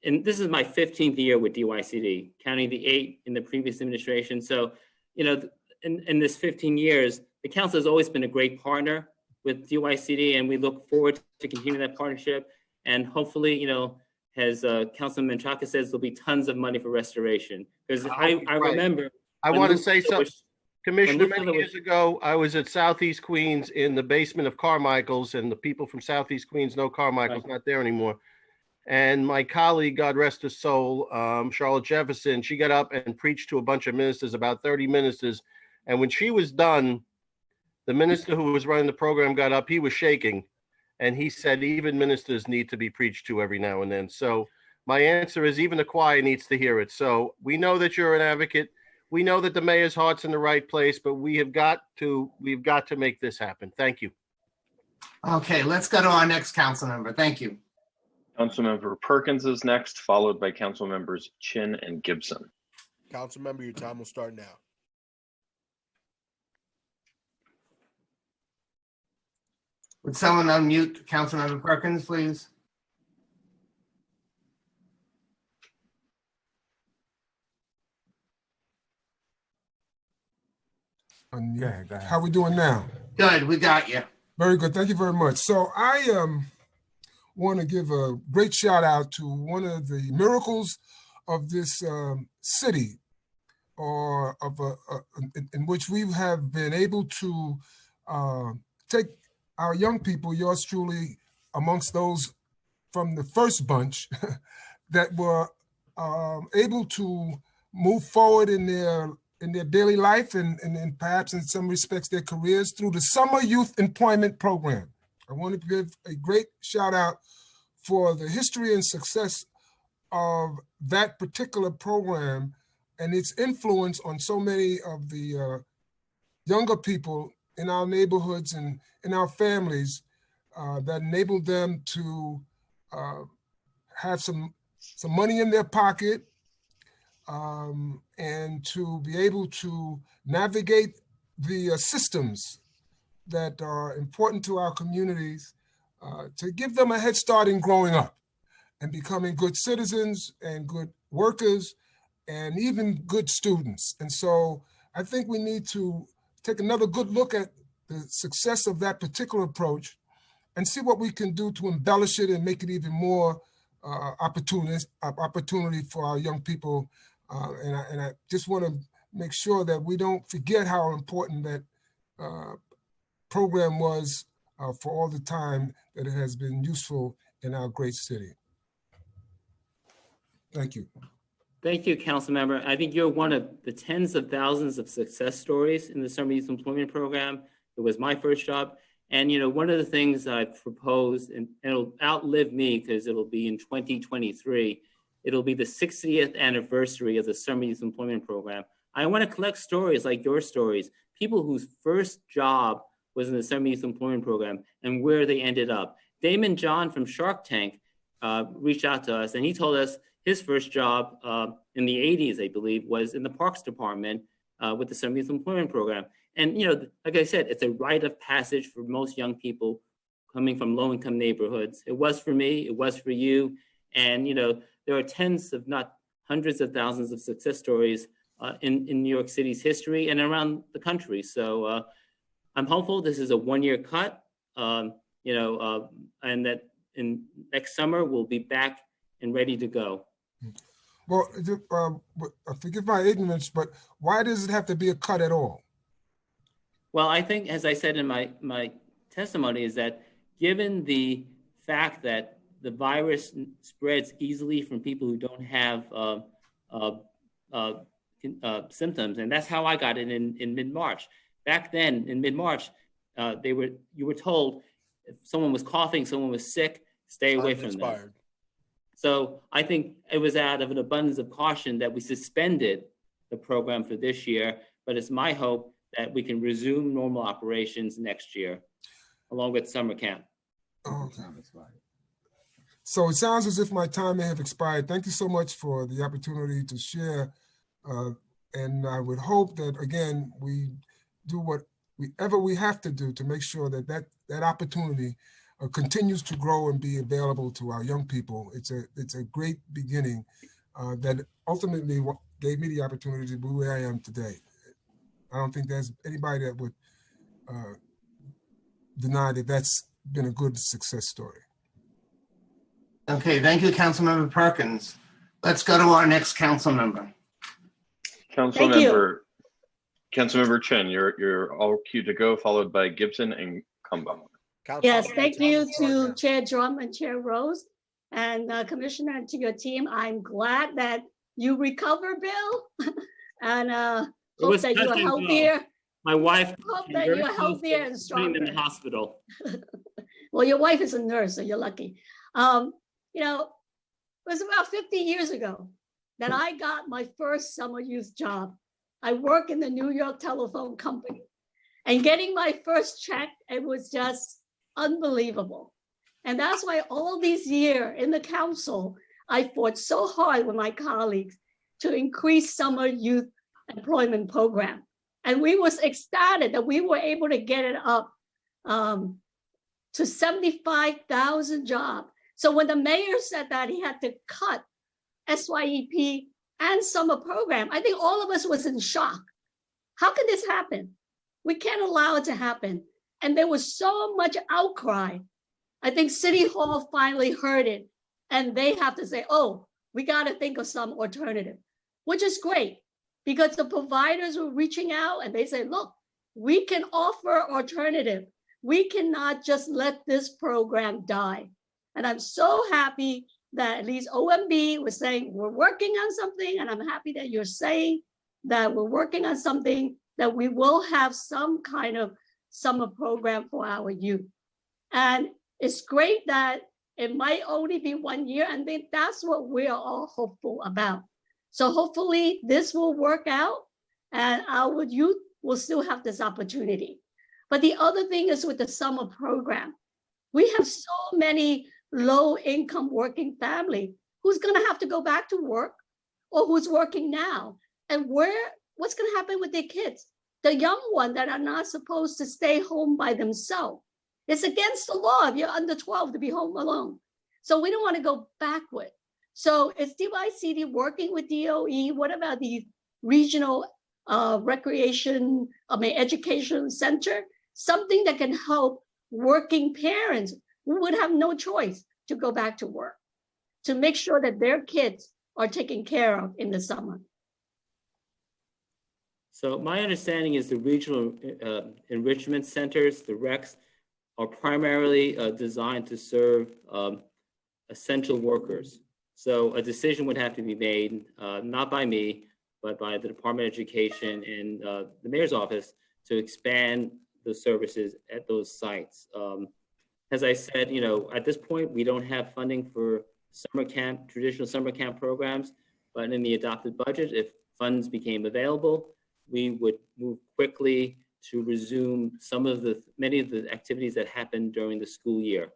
and this is my 15th year with DYCD, counting the 8 in the previous administration. So, you know, in this 15 years, the council has always been a great partner with DYCD, and we look forward to continuing that partnership. And hopefully, you know, as Councilman Menchaca says, there'll be tons of money for restoration. Because I remember. I want to say something. Commissioner, many years ago, I was at Southeast Queens in the basement of Carmichael's, and the people from Southeast Queens know Carmichael's not there anymore. And my colleague, God rest her soul, Charlotte Jefferson, she got up and preached to a bunch of ministers, about 30 ministers. And when she was done, the minister who was running the program got up, he was shaking. And he said, even ministers need to be preached to every now and then. So my answer is even the choir needs to hear it. So we know that you're an advocate. We know that the mayor's heart's in the right place, but we've got to make this happen. Thank you. Okay, let's go to our next council member. Thank you. Councilmember Perkins is next, followed by Council Members Chin and Gibson. Council member, your time will start now. Would someone unmute Councilmember Perkins, please? Yeah, how we doing now? Good, we got you. Very good, thank you very much. So I want to give a great shout out to one of the miracles of this city, or of in which we have been able to take our young people, yours truly, amongst those from the first bunch that were able to move forward in their daily life and perhaps in some respects their careers through the Summer Youth Employment Program. I want to give a great shout out for the history and success of that particular program and its influence on so many of the younger people in our neighborhoods and in our families that enabled them to have some money in their pocket, and to be able to navigate the systems that are important to our communities, to give them a head start in growing up and becoming good citizens and good workers and even good students. And so I think we need to take another good look at the success of that particular approach and see what we can do to embellish it and make it even more opportunity for our young people. And I just want to make sure that we don't forget how important that program was for all the time that it has been useful in our great city. Thank you. Thank you, Councilmember. I think you're one of the tens of thousands of success stories in the Summer Youth Employment Program. It was my first job. And, you know, one of the things I've proposed, and it'll outlive me because it'll be in 2023, it'll be the 60th anniversary of the Summer Youth Employment Program. I want to collect stories like your stories, people whose first job was in the Summer Youth Employment Program and where they ended up. Damon John from Shark Tank reached out to us, and he told us his first job in the 80s, I believe, was in the Parks Department with the Summer Youth Employment Program. And, you know, like I said, it's a rite of passage for most young people coming from low-income neighborhoods. It was for me, it was for you. And, you know, there are tens, if not hundreds of thousands of success stories in New York City's history and around the country. So I'm hopeful this is a one-year cut, and that in next summer, we'll be back and ready to go. Well, forgive my ignorance, but why does it have to be a cut at all? Well, I think, as I said in my testimony, is that given the fact that the virus spreads easily from people who don't have symptoms, and that's how I got it in mid-March. Back then, in mid-March, you were told if someone was coughing, someone was sick, stay away from them. So I think it was out of an abundance of caution that we suspended the program for this year, but it's my hope that we can resume normal operations next year, along with summer camp. Okay. So it sounds as if my time may have expired. Thank you so much for the opportunity to share. And I would hope that, again, we do whatever we have to do to make sure that that opportunity continues to grow and be available to our young people. It's a great beginning that ultimately gave me the opportunity to be where I am today. I don't think there's anybody that would deny that that's been a good success story. Okay, thank you, Councilmember Perkins. Let's go to our next council member. Councilmember Chen, you're all queued to go, followed by Gibson and Cumbo. Yes, thank you to Chair Drum and Chair Rose and Commissioner, and to your team. I'm glad that you recover, Bill, and hope that you are healthier. My wife. Hope that you are healthier and stronger. In the hospital. Well, your wife is a nurse, so you're lucky. You know, it was about 50 years ago that I got my first summer youth job. I work in the New York Telephone Company, and getting my first check, it was just unbelievable. And that's why all these years in the council, I fought so hard with my colleagues to increase summer youth employment program. And we was ecstatic that we were able to get it up to 75,000 jobs. So when the mayor said that he had to cut SYEP and summer program, I think all of us was in shock. How can this happen? We can't allow it to happen. And there was so much outcry. I think City Hall finally heard it, and they have to say, oh, we got to think of some alternative, which is great because the providers were reaching out and they say, look, we can offer alternative. We cannot just let this program die. And I'm so happy that at least OMB was saying we're working on something, and I'm happy that you're saying that we're working on something, that we will have some kind of summer program for our youth. And it's great that it might only be 1 year, and then that's what we're all hopeful about. So hopefully this will work out and our youth will still have this opportunity. But the other thing is with the summer program, we have so many low-income working family who's going to have to go back to work or who's working now. And what's going to happen with their kids? The young ones that are not supposed to stay home by themselves. It's against the law if you're under 12 to be home alone. So we don't want to go backward. So it's DYCD working with DOE. What about the regional education center? Something that can help working parents who would have no choice to go back to work, to make sure that their kids are taken care of in the summer. So my understanding is the regional enrichment centers, the RECs, are primarily designed to serve essential workers. So a decision would have to be made, not by me, but by the Department of Education and the mayor's office to expand the services at those sites. As I said, you know, at this point, we don't have funding for summer camp, traditional summer camp programs, but in the adopted budget, if funds became available, we would move quickly to resume many of the activities that happened during the school year.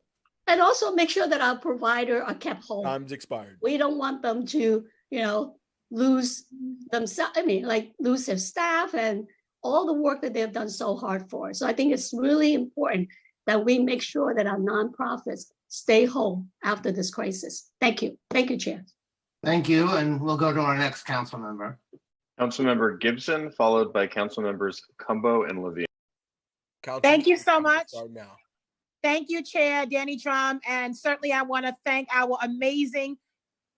And also make sure that our provider are kept home. Time's expired. We don't want them to, you know, lose themselves, lose their staff and all the work that they've done so hard for. So I think it's really important that we make sure that our nonprofits stay home after this crisis. Thank you. Thank you, Chair. Thank you. And we'll go to our next council member. Councilmember Gibson, followed by council members Cumbo and Levine. Thank you so much. Thank you, Chair Danny Drum. And certainly I want to thank our amazing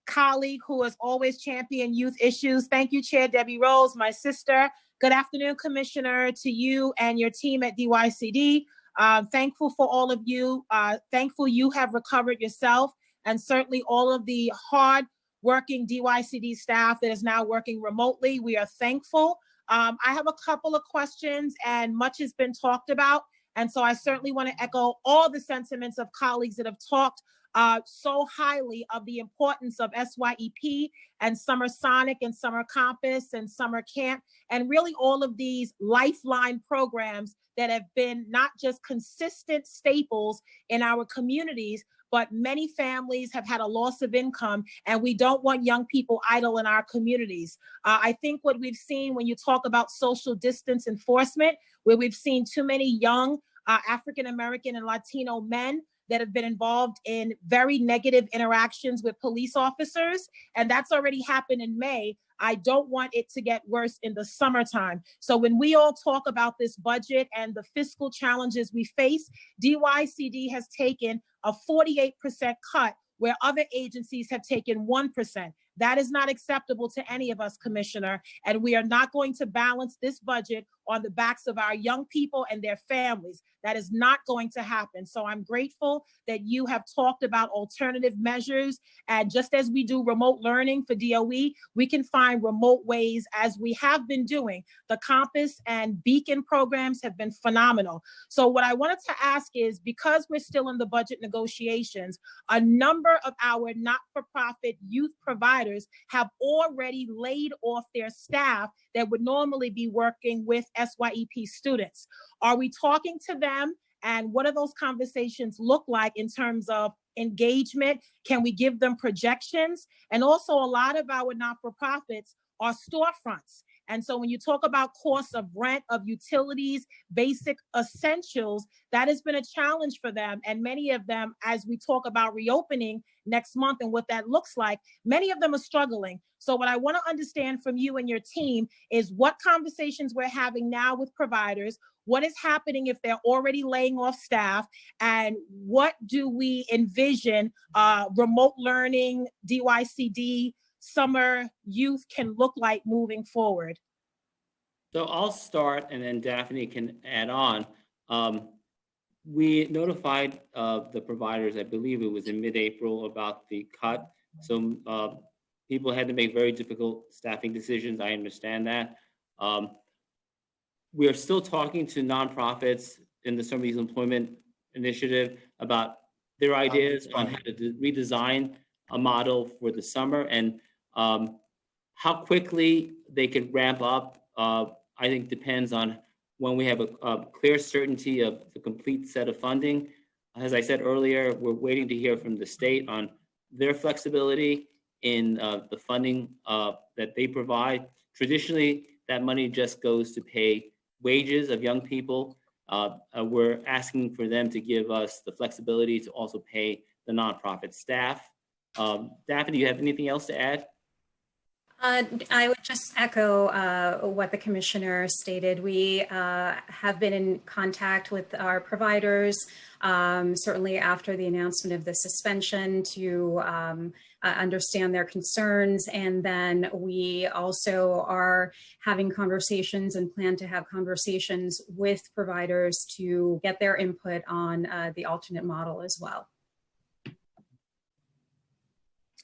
colleague who has always championed youth issues. Thank you, Chair Debbie Rose, my sister. Good afternoon, Commissioner, to you and your team at DYCD. Thankful for all of you. Thankful you have recovered yourself, and certainly all of the hard-working DYCD staff that is now working remotely. We are thankful. I have a couple of questions, and much has been talked about. And so I certainly want to echo all the sentiments of colleagues that have talked so highly of the importance of SYEP and Summer Sonic and Summer Compass and Summer Camp, and really all of these lifeline programs that have been not just consistent staples in our communities, but many families have had a loss of income, and we don't want young people idle in our communities. I think what we've seen when you talk about social distance enforcement, where we've seen too many young African-American and Latino men that have been involved in very negative interactions with police officers, and that's already happened in May. I don't want it to get worse in the summertime. So when we all talk about this budget and the fiscal challenges we face, DYCD has taken a 48% cut where other agencies have taken 1%. That is not acceptable to any of us, Commissioner, and we are not going to balance this budget on the backs of our young people and their families. That is not going to happen. So I'm grateful that you have talked about alternative measures, and just as we do remote learning for DOE, we can find remote ways, as we have been doing. The Compass and Beacon programs have been phenomenal. So what I wanted to ask is, because we're still in the budget negotiations, a number of our not-for-profit youth providers have already laid off their staff that would normally be working with SYEP students. Are we talking to them, and what do those conversations look like in terms of engagement? Can we give them projections? And also, a lot of our not-for-profits are storefronts. And so when you talk about costs of rent, of utilities, basic essentials, that has been a challenge for them. And many of them, as we talk about reopening next month and what that looks like, many of them are struggling. So what I want to understand from you and your team is what conversations we're having now with providers, what is happening if they're already laying off staff, and what do we envision remote learning, DYCD, summer youth can look like moving forward? So I'll start, and then Daphne can add on. We notified the providers, I believe it was in mid-April, about the cut. So people had to make very difficult staffing decisions. I understand that. We are still talking to nonprofits in the Summer Youth Employment Initiative about their ideas on how to redesign a model for the summer, and how quickly they could ramp up, I think depends on when we have a clear certainty of the complete set of funding. As I said earlier, we're waiting to hear from the state on their flexibility in the funding that they provide. Traditionally, that money just goes to pay wages of young people. We're asking for them to give us the flexibility to also pay the nonprofit staff. Daphne, do you have anything else to add? I would just echo what the commissioner stated. We have been in contact with our providers, certainly after the announcement of the suspension, to understand their concerns. And then we also are having conversations and plan to have conversations with providers to get their input on the alternate model as well.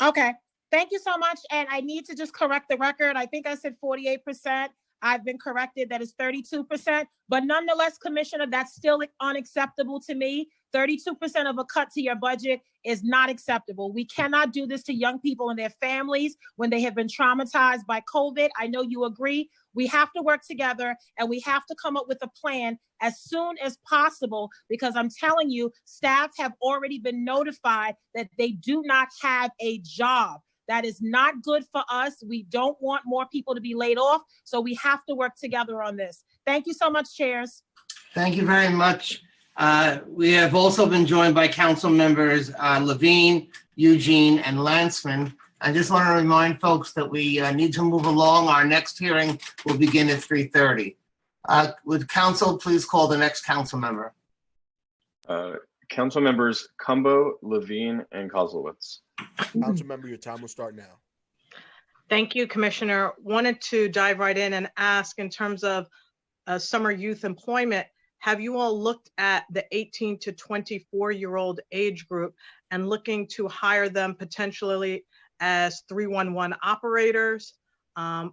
Okay. Thank you so much. And I need to just correct the record. I think I said 48%. I've been corrected. That is 32%. But nonetheless, Commissioner, that's still unacceptable to me. 32% of a cut to your budget is not acceptable. We cannot do this to young people and their families when they have been traumatized by COVID. I know you agree. We have to work together, and we have to come up with a plan as soon as possible, because I'm telling you, staff have already been notified that they do not have a job. That is not good for us. We don't want more people to be laid off, so we have to work together on this. Thank you so much, chairs. Thank you very much. We have also been joined by council members Levine, Eugene, and Landsman. I just want to remind folks that we need to move along. Our next hearing will begin at 3:30. Would council please call the next council member? Council members Cumbo, Levine, and Kozlowitz. Council member, your time will start now. Thank you, Commissioner. Wanted to dive right in and ask in terms of summer youth employment, have you all looked at the 18 to 24-year-old age group and looking to hire them potentially as 311 operators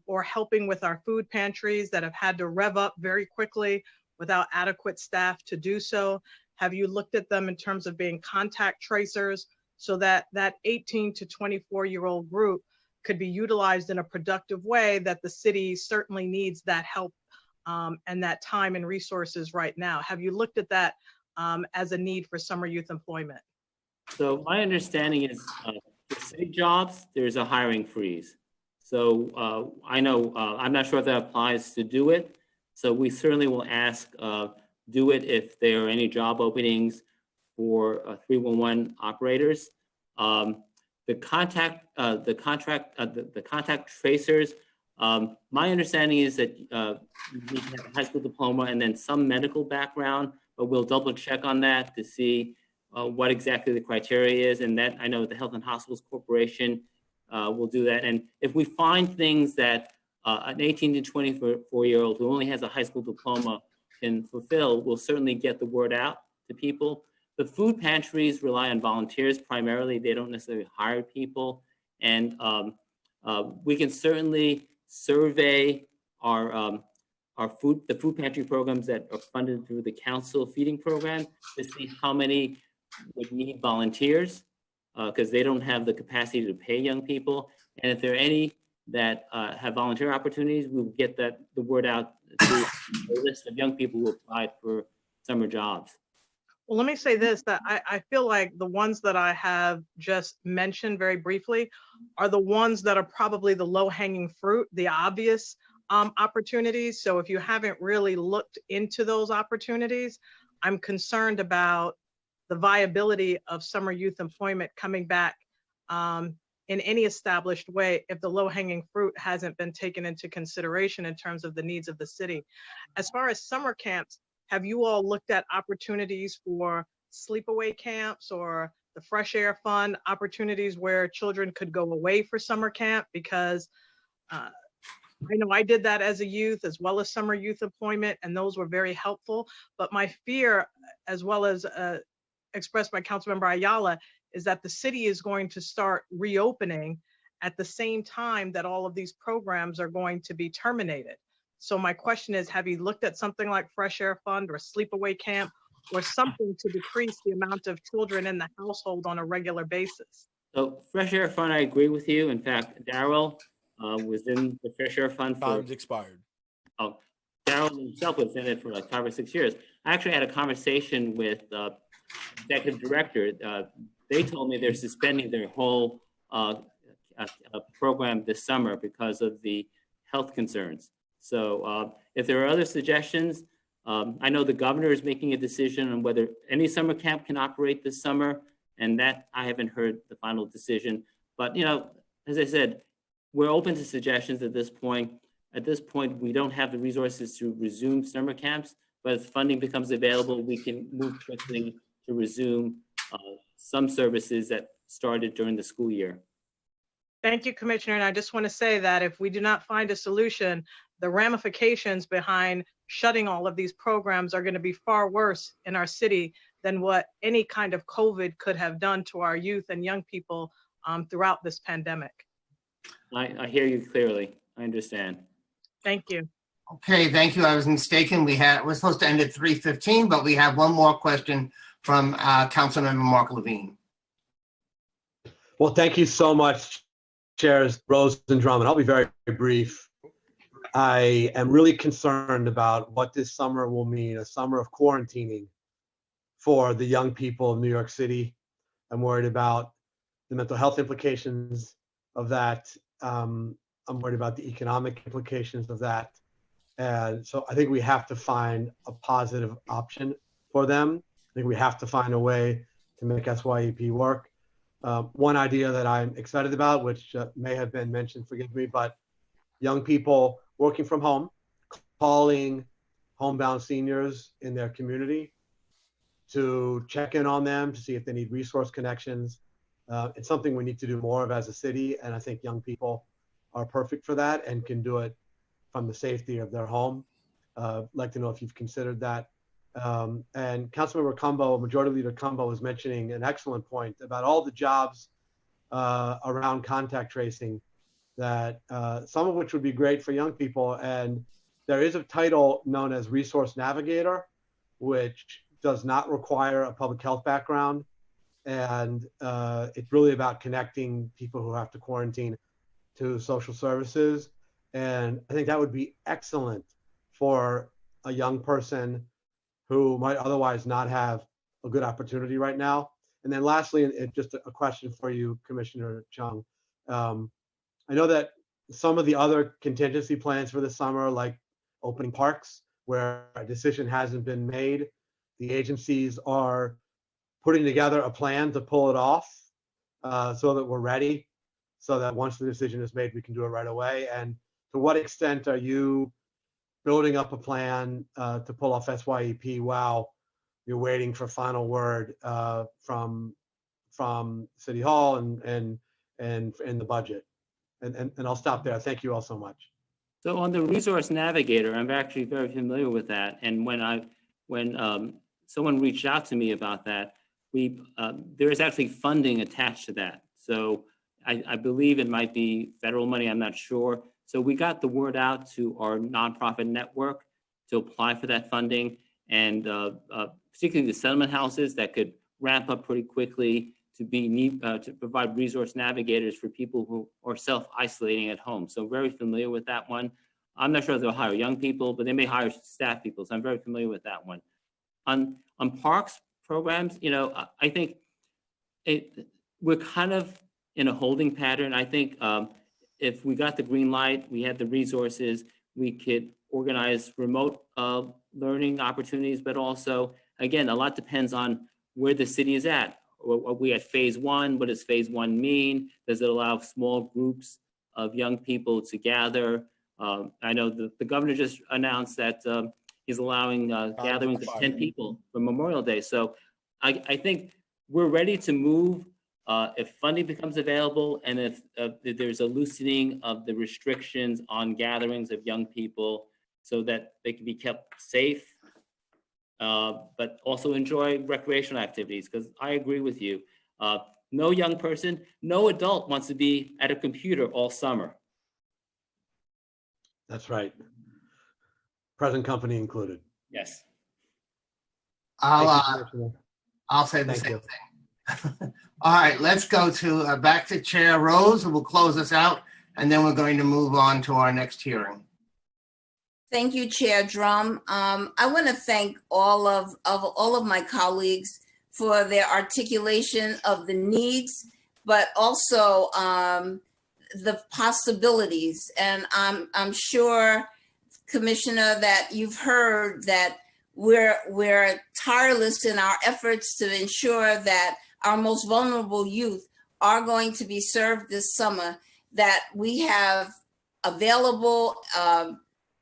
or helping with our food pantries that have had to rev up very quickly without adequate staff to do so? Have you looked at them in terms of being contact tracers so that that 18 to 24-year-old group could be utilized in a productive way that the city certainly needs that help and that time and resources right now? Have you looked at that as a need for summer youth employment? So my understanding is for city jobs, there's a hiring freeze. So I know, I'm not sure if that applies to DeWitt. So we certainly will ask DeWitt if there are any job openings for 311 operators. The contact tracers, my understanding is that you need to have a high school diploma and then some medical background, but we'll double check on that to see what exactly the criteria is. And that I know the Health and Hospitals Corporation will do that. And if we find things that an 18 to 24-year-old who only has a high school diploma can fulfill, we'll certainly get the word out to people. The food pantries rely on volunteers primarily. They don't necessarily hire people. And we can certainly survey the food pantry programs that are funded through the council feeding program to see how many would need volunteers because they don't have the capacity to pay young people. And if there are any that have volunteer opportunities, we'll get the word out to a list of young people who applied for summer jobs. Well, let me say this, that I feel like the ones that I have just mentioned very briefly are the ones that are probably the low-hanging fruit, the obvious opportunities. So if you haven't really looked into those opportunities, I'm concerned about the viability of summer youth employment coming back in any established way if the low-hanging fruit hasn't been taken into consideration in terms of the needs of the city. As far as summer camps, have you all looked at opportunities for sleepaway camps or the Fresh Air Fund opportunities where children could go away for summer camp? Because I know I did that as a youth as well as summer youth employment, and those were very helpful. But my fear, as well as expressed by Councilmember Ayala, is that the city is going to start reopening at the same time that all of these programs are going to be terminated. So my question is, have you looked at something like Fresh Air Fund or Sleepaway Camp or something to decrease the amount of children in the household on a regular basis? So Fresh Air Fund, I agree with you. In fact, Darrell was in the Fresh Air Fund for— Time's expired. Oh, Darrell himself was in it for like 5 or 6 years. I actually had a conversation with executive director. They told me they're suspending their whole program this summer because of the health concerns. So if there are other suggestions, I know the governor is making a decision on whether any summer camp can operate this summer, and that I haven't heard the final decision. But, you know, as I said, we're open to suggestions at this point. At this point, we don't have the resources to resume summer camps, but as funding becomes available, we can move quickly to resume some services that started during the school year. Thank you, Commissioner. And I just want to say that if we do not find a solution, the ramifications behind shutting all of these programs are going to be far worse in our city than what any kind of COVID could have done to our youth and young people throughout this pandemic. I hear you clearly. I understand. Thank you. Okay, thank you. I was mistaken. We're supposed to end at 3:15, but we have one more question from Councilmember Mark Levine. Well, thank you so much, Chairs Rose and Drummond. I'll be very, very brief. I am really concerned about what this summer will mean, a summer of quarantining for the young people of New York City. I'm worried about the mental health implications of that. I'm worried about the economic implications of that. And so I think we have to find a positive option for them. I think we have to find a way to make SYEP work. One idea that I'm excited about, which may have been mentioned, forgive me, but young people working from home, calling homebound seniors in their community to check in on them, to see if they need resource connections, It's something we need to do more of as a city, and I think young people are perfect for that and can do it from the safety of their home. I'd like to know if you've considered that. And Councilmember Cumbo, Majority Leader Cumbo, was mentioning an excellent point about all the jobs around contact tracing, that some of which would be great for young people. And there is a title known as Resource Navigator, which does not require a public health background. And it's really about connecting people who have to quarantine to social services. And I think that would be excellent for a young person who might otherwise not have a good opportunity right now. And then lastly, just a question for you, Commissioner Chung. I know that some of the other contingency plans for the summer, like opening parks, where a decision hasn't been made, the agencies are putting together a plan to pull it off so that we're ready, so that once the decision is made, we can do it right away. And to what extent are you building up a plan to pull off SYEP while you're waiting for final word from City Hall and the budget? And I'll stop there. Thank you all so much. So on the Resource Navigator, I'm actually very familiar with that. And when someone reached out to me about that, there is actually funding attached to that. So I believe it might be federal money, I'm not sure. So we got the word out to our nonprofit network to apply for that funding, and particularly the settlement houses that could ramp up pretty quickly to provide resource navigators for people who are self-isolating at home. So very familiar with that one. I'm not sure if they'll hire young people, but they may hire staff people. So I'm very familiar with that one. On parks programs, I think we're kind of in a holding pattern. I think if we got the green light, we had the resources, we could organize remote learning opportunities, but also, again, a lot depends on where the city is at. Are we at phase one? What does phase one mean? Does it allow small groups of young people to gather? I know the governor just announced that he's allowing gatherings of 10 people for Memorial Day. So I think we're ready to move if funding becomes available, and if there's a loosening of the restrictions on gatherings of young people so that they can be kept safe, but also enjoy recreational activities, because I agree with you. No young person, no adult wants to be at a computer all summer. That's right. Present company included. Yes. I'll say the same thing. All right, let's go to back to Chair Rose, who will close us out, and then we're going to move on to our next hearing. Thank you, Chair Drum. I want to thank all of my colleagues for their articulation of the needs, but also the possibilities. And I'm sure, Commissioner, that you've heard that we're tireless in our efforts to ensure that our most vulnerable youth are going to be served this summer, that we have available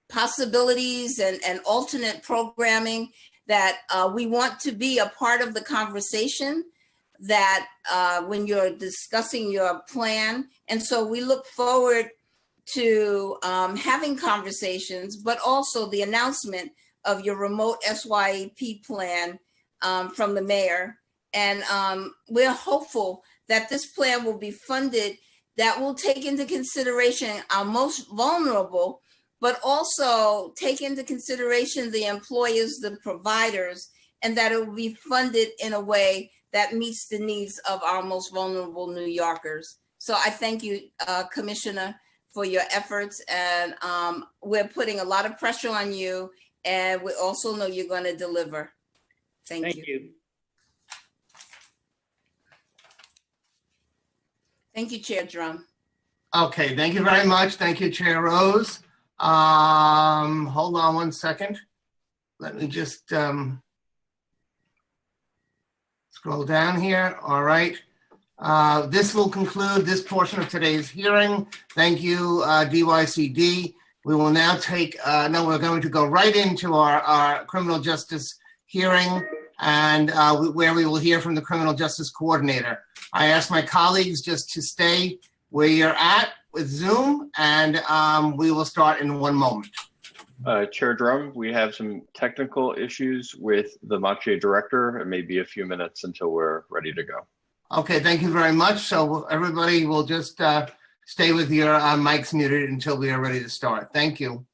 possibilities and alternate programming, that we want to be a part of the conversation, that when you're discussing your plan. And so we look forward to having conversations, but also the announcement of your remote SYEP plan from the mayor. And we're hopeful that this plan will be funded, that will take into consideration our most vulnerable, but also take into consideration the employers, the providers, and that it will be funded in a way that meets the needs of our most vulnerable New Yorkers. So I thank you, Commissioner, for your efforts. And we're putting a lot of pressure on you, and we also know you're going to deliver. Thank you. Thank you, Chair Drum. Okay, thank you very much. Thank you, Chair Rose. Hold on one second. Let me just scroll down here. All right. This will conclude this portion of today's hearing. Thank you, DYCD. We will now take, we're going to go right into our criminal justice hearing. and where we will hear from the Criminal Justice Coordinator. I ask my colleagues just to stay where you're at with Zoom, and we will start in one moment. Chair Drum, we have some technical issues with the Mache director. It may be a few minutes until we're ready to go. Okay, thank you very much. So everybody will just stay with your mics muted until we are ready to start. Thank you.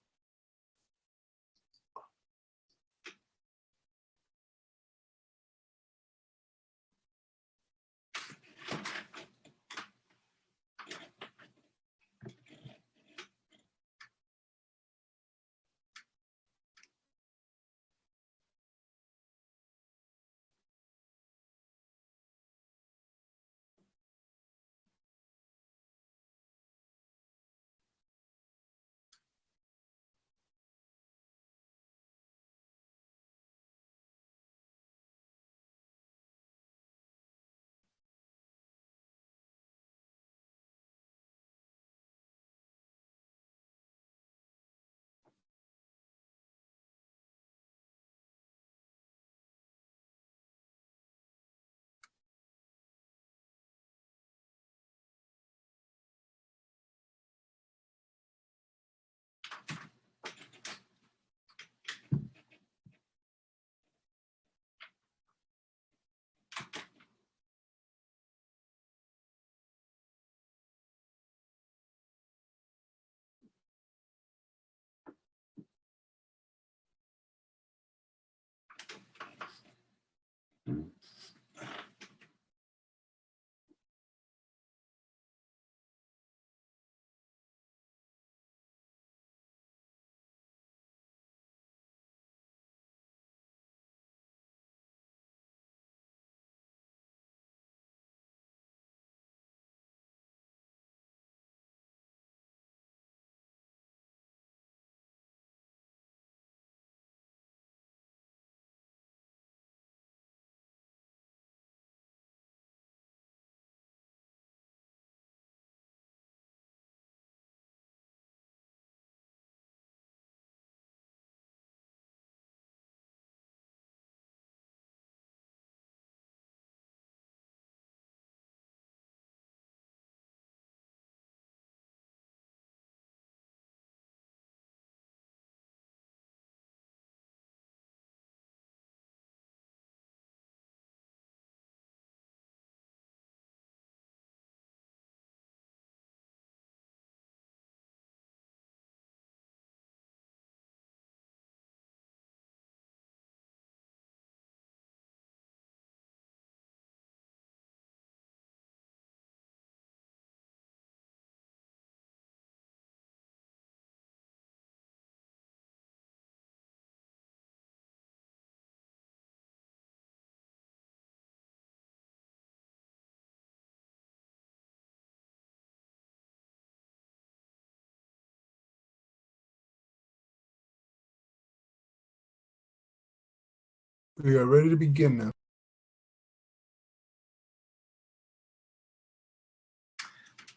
We are ready to begin now.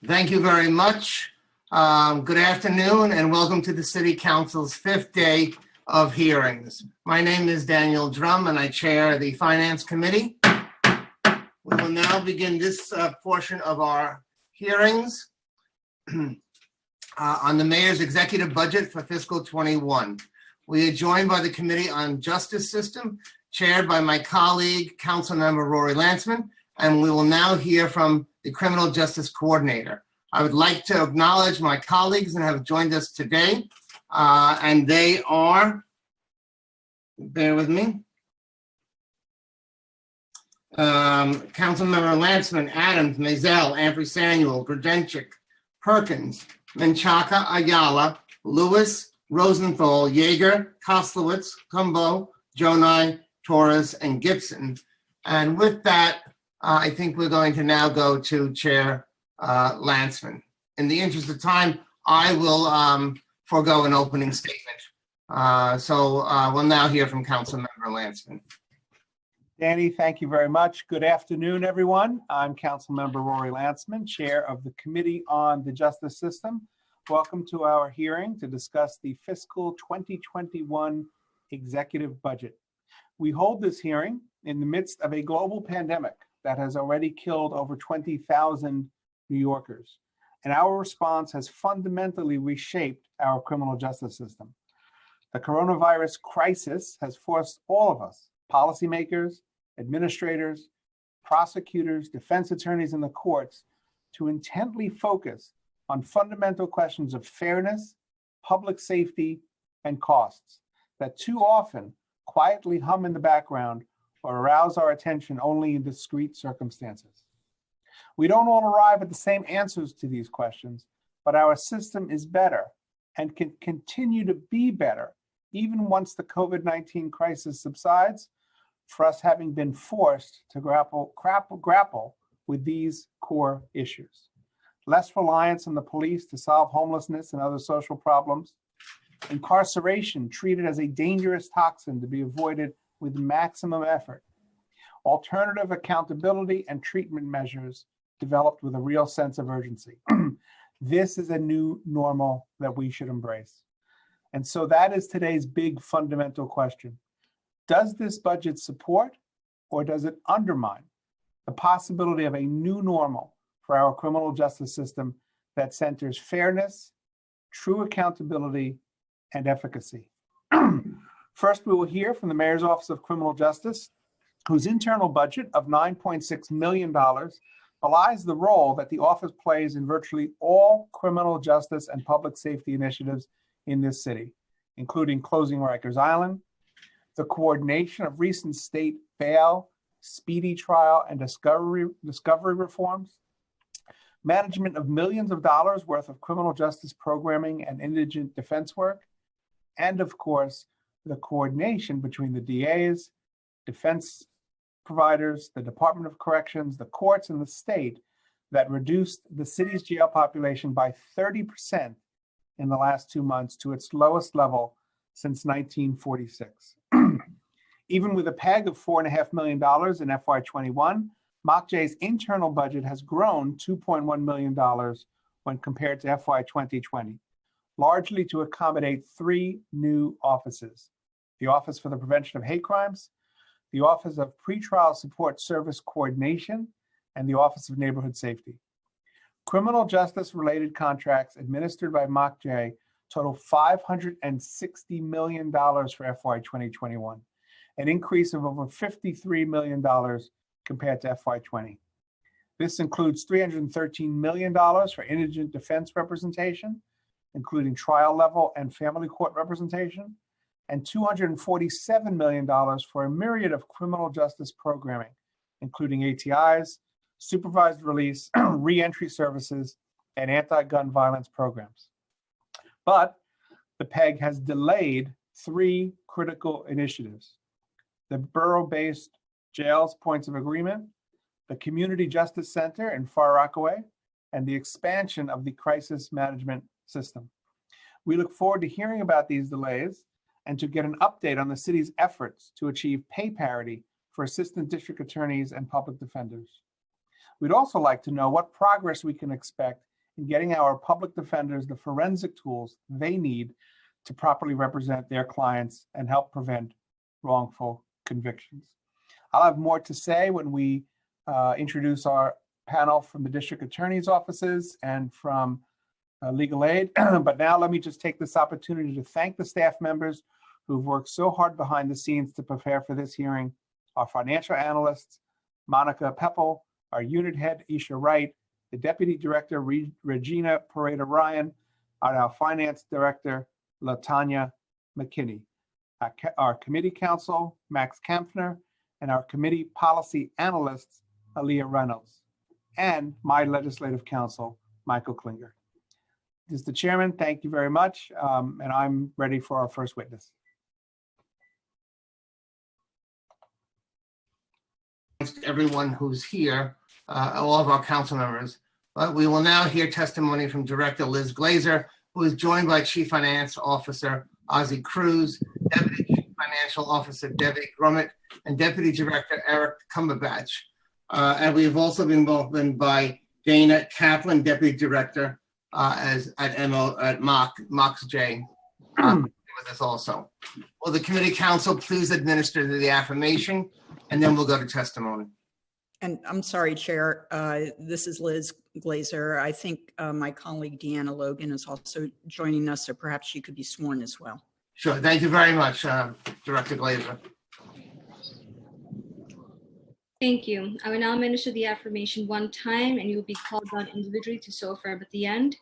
Thank you very much. Good afternoon and welcome to the City Council's 5th day of hearings. My name is Daniel Drum and I chair the Finance Committee. We will now begin this portion of our hearings on the Mayor's executive budget for fiscal 21. We are joined by the Committee on Justice System, chaired by my colleague, Councilmember Rory Landsman, and we will now hear from the Criminal Justice Coordinator. I would like to acknowledge my colleagues that have joined us today, and they are, bear with me, Councilmember Landsman, Adams, Maisel, Ampry Samuel, Grodenchik, Perkins, Menchaca, Ayala, Lewis, Rosenthal, Yeager, Koslowitz, Cumbo, Jonai, Torres, and Gibson. And with that, I think we're going to now go to Chair Landsman. In the interest of time, I will forego an opening statement. We'll now hear from Councilmember Landsman. Danny, thank you very much. Good afternoon, everyone. I'm Councilmember Rory Landsman, Chair of the Committee on the Justice System. Welcome to our hearing to discuss the fiscal 2021 executive budget. We hold this hearing in the midst of a global pandemic that has already killed over 20,000 New Yorkers. And our response has fundamentally reshaped our criminal justice system. The coronavirus crisis has forced all of us, policymakers, administrators, prosecutors, defense attorneys, and the courts, to intently focus on fundamental questions of fairness, public safety, and costs that too often quietly hum in the background or arouse our attention only in discrete circumstances. We don't all arrive at the same answers to these questions, but our system is better and can continue to be better even once the COVID-19 crisis subsides, for us having been forced to grapple with these core issues. Less reliance on the police to solve homelessness and other social problems. Incarceration treated as a dangerous toxin to be avoided with maximum effort. Alternative accountability and treatment measures developed with a real sense of urgency. This is a new normal that we should embrace. And so that is today's big fundamental question. Does this budget support or does it undermine the possibility of a new normal for our criminal justice system that centers fairness, true accountability, and efficacy? First, we will hear from the Mayor's Office of Criminal Justice, whose internal budget of $9.6 million belies the role that the office plays in virtually all criminal justice and public safety initiatives in this city, including closing Rikers Island, the coordination of recent state bail, speedy trial, and discovery reforms, management of millions of dollars worth of criminal justice programming and indigent defense work, and of course, the coordination between the DAs, defense providers, the Department of Corrections, the courts, and the state that reduced the city's jail population by 30% in the last 2 months to its lowest level since 1946. Even with a PEG of $4.5 million in FY21, MOCJ's internal budget has grown $2.1 million when compared to FY 2020, largely to accommodate 3 new offices: the Office for the Prevention of Hate Crimes, the Office of Pretrial Support Service Coordination, and the Office of Neighborhood Safety. Criminal justice-related contracts administered by MOCJ total $560 million for FY 2021, an increase of over $53 million compared to FY 20. This includes $313 million for indigent defense representation, including trial level and family court representation, and $247 million for a myriad of criminal justice programming, including ATIs, supervised release, re-entry services, and anti-gun violence programs. But the PEG has delayed 3 critical initiatives: the borough-based jails points of agreement, the Community Justice Center in Far Rockaway, and the expansion of the crisis management system. We look forward to hearing about these delays and to get an update on the city's efforts to achieve pay parity for assistant district attorneys and public defenders. We'd also like to know what progress we can expect in getting our public defenders the forensic tools they need to properly represent their clients and help prevent wrongful convictions. I'll have more to say when we introduce our panel from the district attorney's offices and from legal aid. But now let me just take this opportunity to thank the staff members who've worked so hard behind the scenes to prepare for this hearing: our financial analysts, Monica Peppel, our unit head, Isha Wright, the deputy director, Regina Pareda-Ryan, and our finance director, LaTanya McKinney, our committee counsel, Max Kampfner, and our committee policy analysts, Aaliyah Reynolds, and my legislative counsel, Michael Klinger. Mr. Chairman, thank you very much, and I'm ready for our first witness. Everyone who's here, all of our council members. But we will now hear testimony from Director Liz Glazer, who is joined by Chief Financial Officer Ozzie Cruz, Deputy Chief Financial Officer Debbie Grummett, and Deputy Director Eric Cumberbatch. And we have also been welcomed by Dana Kaplan, Deputy Director at MOCJ, with with us also. Will the committee council please administer the affirmation, and then we'll go to testimony. And I'm sorry, Chair, this is Liz Glazer. I think my colleague Deanna Logan is also joining us, so perhaps she could be sworn as well. Sure. Thank you very much, Director Glazer. Thank you. I will now administer the affirmation one time, and you will be called on individually to so affirm at the end.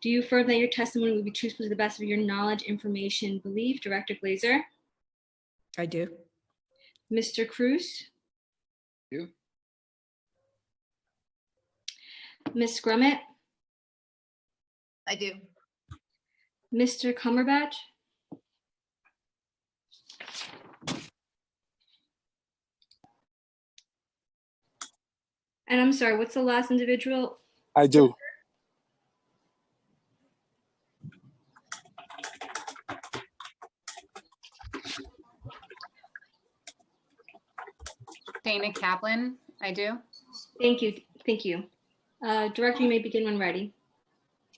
Do you affirm that your testimony will be truthful to the best of your knowledge, information, belief? Director Glazer? I do. Mr. Cruz? You. Ms. Grummett? I do. Mr. Cumberbatch? And I'm sorry, what's the last individual? I do. Dana Kaplan, I do. Thank you. Thank you. Director, you may begin when ready.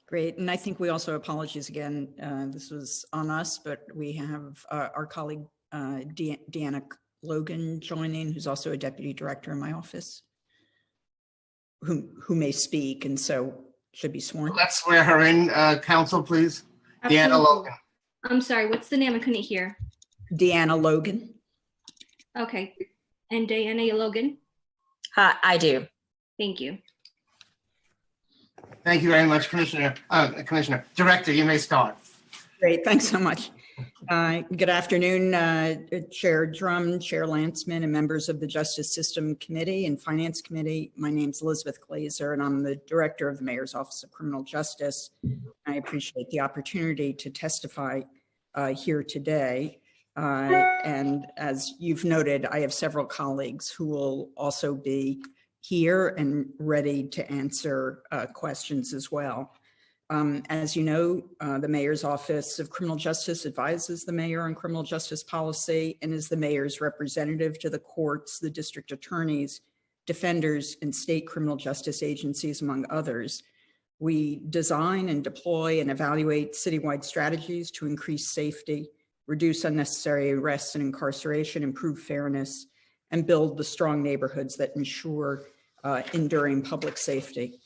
Great. And I think we also apologize again. This was on us, but we have our colleague Deanna Logan joining, who's also a deputy director in my office, who may speak and so should be sworn. Let's swear her in, council, please. Deanna Absolutely. Logan. I'm sorry, what's the name? I couldn't hear. Deanna Logan. Okay. And Diana Logan? I do. Thank you. Thank you very much, Commissioner. Director, you may start. Great, thanks so much. Good afternoon, Chair Drum, Chair Landsman, and members of the Justice System Committee and Finance Committee. My name's Elizabeth Glazer, and I'm the Director of the Mayor's Office of Criminal Justice. I appreciate the opportunity to testify here today. And as you've noted, I have several colleagues who will also be here and ready to answer questions as well. As you know, the Mayor's Office of Criminal Justice advises the Mayor on criminal justice policy and is the Mayor's representative to the courts, the district attorneys, defenders, and state criminal justice agencies, among others. We design and deploy and evaluate citywide strategies to increase safety, reduce unnecessary arrests and incarceration, improve fairness, and build the strong neighborhoods that ensure enduring public safety.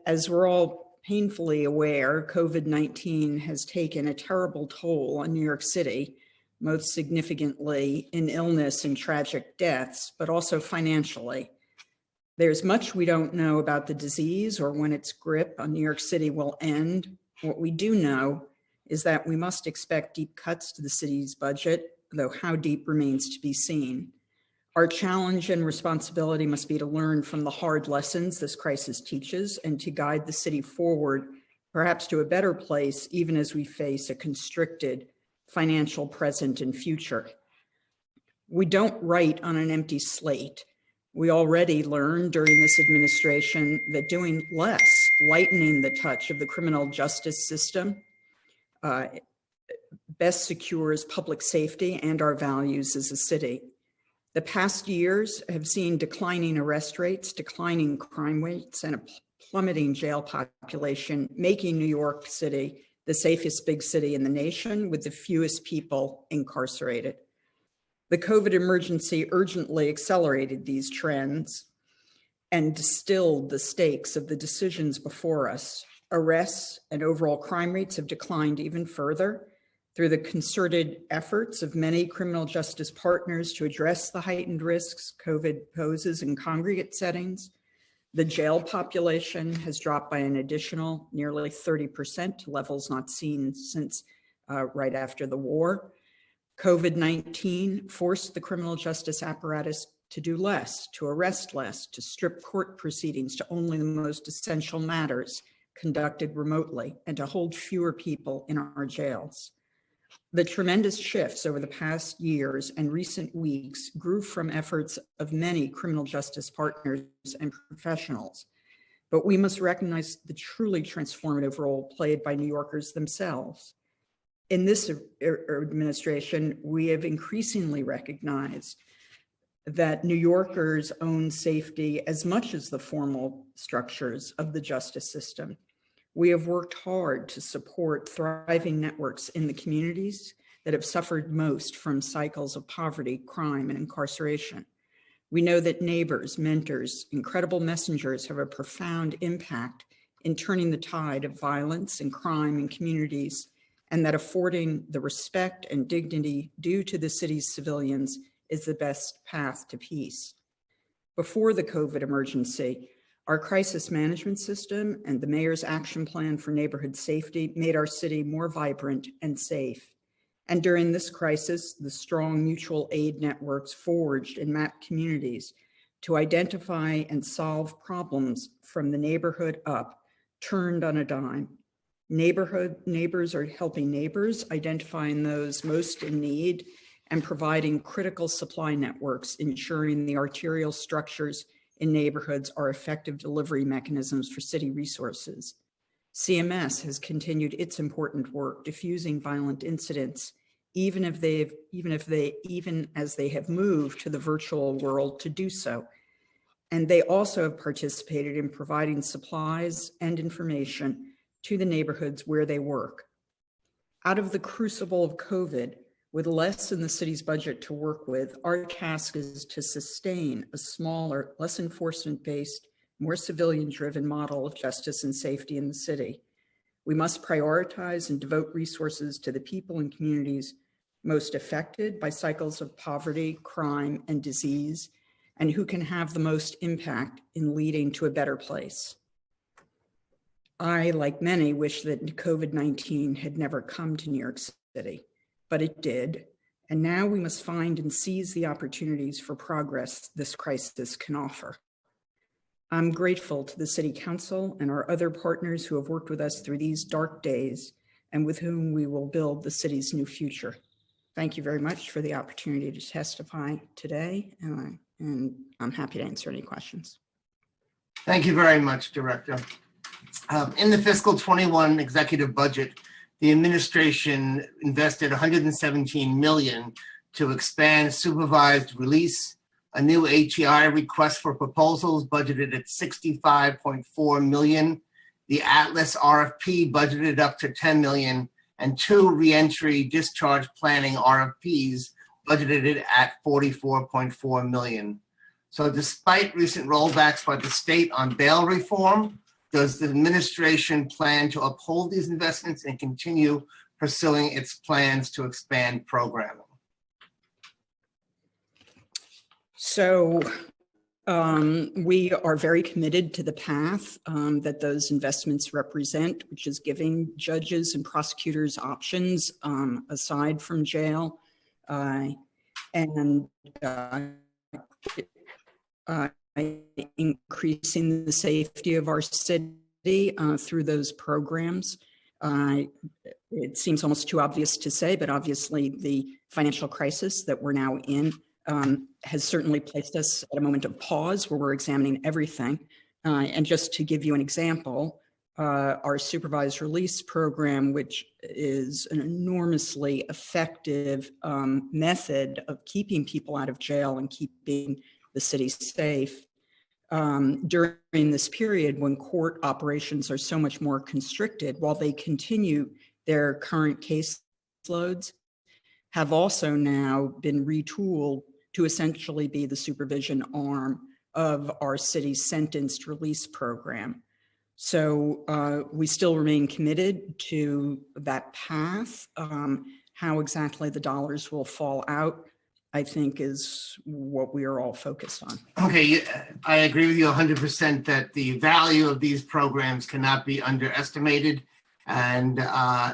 As we're all painfully aware, COVID-19 has taken a terrible toll on New York City, most significantly in illness and tragic deaths, but also financially. There's much we don't know about the disease or when its grip on New York City will end. What we do know is that we must expect deep cuts to the city's budget, though how deep remains to be seen. Our challenge and responsibility must be to learn from the hard lessons this crisis teaches and to guide the city forward, perhaps to a better place, even as we face a constricted financial present and future. We don't write on an empty slate. We already learned during this administration that doing less, lightening the touch of the criminal justice system, best secures public safety and our values as a city. The past years have seen declining arrest rates, declining crime rates, and a plummeting jail population, making New York City the safest big city in the nation with the fewest people incarcerated. The COVID emergency urgently accelerated these trends and distilled the stakes of the decisions before us. Arrests and overall crime rates have declined even further through the concerted efforts of many criminal justice partners to address the heightened risks COVID poses in congregate settings. The jail population has dropped by an additional nearly 30% to levels not seen since right after the war. COVID-19 forced the criminal justice apparatus to do less, to arrest less, to strip court proceedings to only the most essential matters conducted remotely, and to hold fewer people in our jails. The tremendous shifts over the past years and recent weeks grew from efforts of many criminal justice partners and professionals, but we must recognize the truly transformative role played by New Yorkers themselves. In this administration, we have increasingly recognized that New Yorkers own safety as much as the formal structures of the justice system. We have worked hard to support thriving networks in the communities that have suffered most from cycles of poverty, crime, and incarceration. We know that neighbors, mentors, incredible messengers have a profound impact in turning the tide of violence and crime in communities, and that affording the respect and dignity due to the city's civilians is the best path to peace. Before the COVID emergency, our crisis management system and the mayor's action plan for neighborhood safety made our city more vibrant and safe. And during this crisis, the strong mutual aid networks forged in mapped communities to identify and solve problems from the neighborhood up turned on a dime. Neighbors are helping neighbors, identifying those most in need, and providing critical supply networks, ensuring the arterial structures in neighborhoods are effective delivery mechanisms for city resources. CMS has continued its important work diffusing violent incidents, even as they have moved to the virtual world to do so. And they also have participated in providing supplies and information to the neighborhoods where they work. Out of the crucible of COVID, with less in the city's budget to work with, our task is to sustain a smaller, less enforcement-based, more civilian-driven model of justice and safety in the city. We must prioritize and devote resources to the people and communities most affected by cycles of poverty, crime, and disease, and who can have the most impact in leading to a better place. I, like many, wish that COVID-19 had never come to New York City, but it did. And now we must find and seize the opportunities for progress this crisis can offer. I'm grateful to the City Council and our other partners who have worked with us through these dark days and with whom we will build the city's new future. Thank you very much for the opportunity to testify today, and I'm happy to answer any questions. Thank you very much, Director. In the fiscal 21 executive budget, the administration invested $117 million to expand supervised release, a new HEI request for proposals budgeted at $65.4 million, the Atlas RFP budgeted up to $10 million, and 2 reentry discharge planning RFPs budgeted at $44.4 million. So despite recent rollbacks by the state on bail reform, does the administration plan to uphold these investments and continue pursuing its plans to expand programming? So we are very committed to the path that those investments represent, which is giving judges and prosecutors options aside from jail, and increasing the safety of our city through those programs. It seems almost too obvious to say, but obviously the financial crisis that we're now in has certainly placed us at a moment of pause where we're examining everything. And just to give you an example, our supervised release program, which is an enormously effective method of keeping people out of jail and keeping the city safe, during this period when court operations are so much more constricted, while they continue their current caseloads, have also now been retooled to essentially be the supervision arm of our city's sentenced release program. So we still remain committed to that path. How exactly the dollars will fall out, I think, is what we are all focused on. Okay, I agree with you 100% that the value of these programs cannot be underestimated. And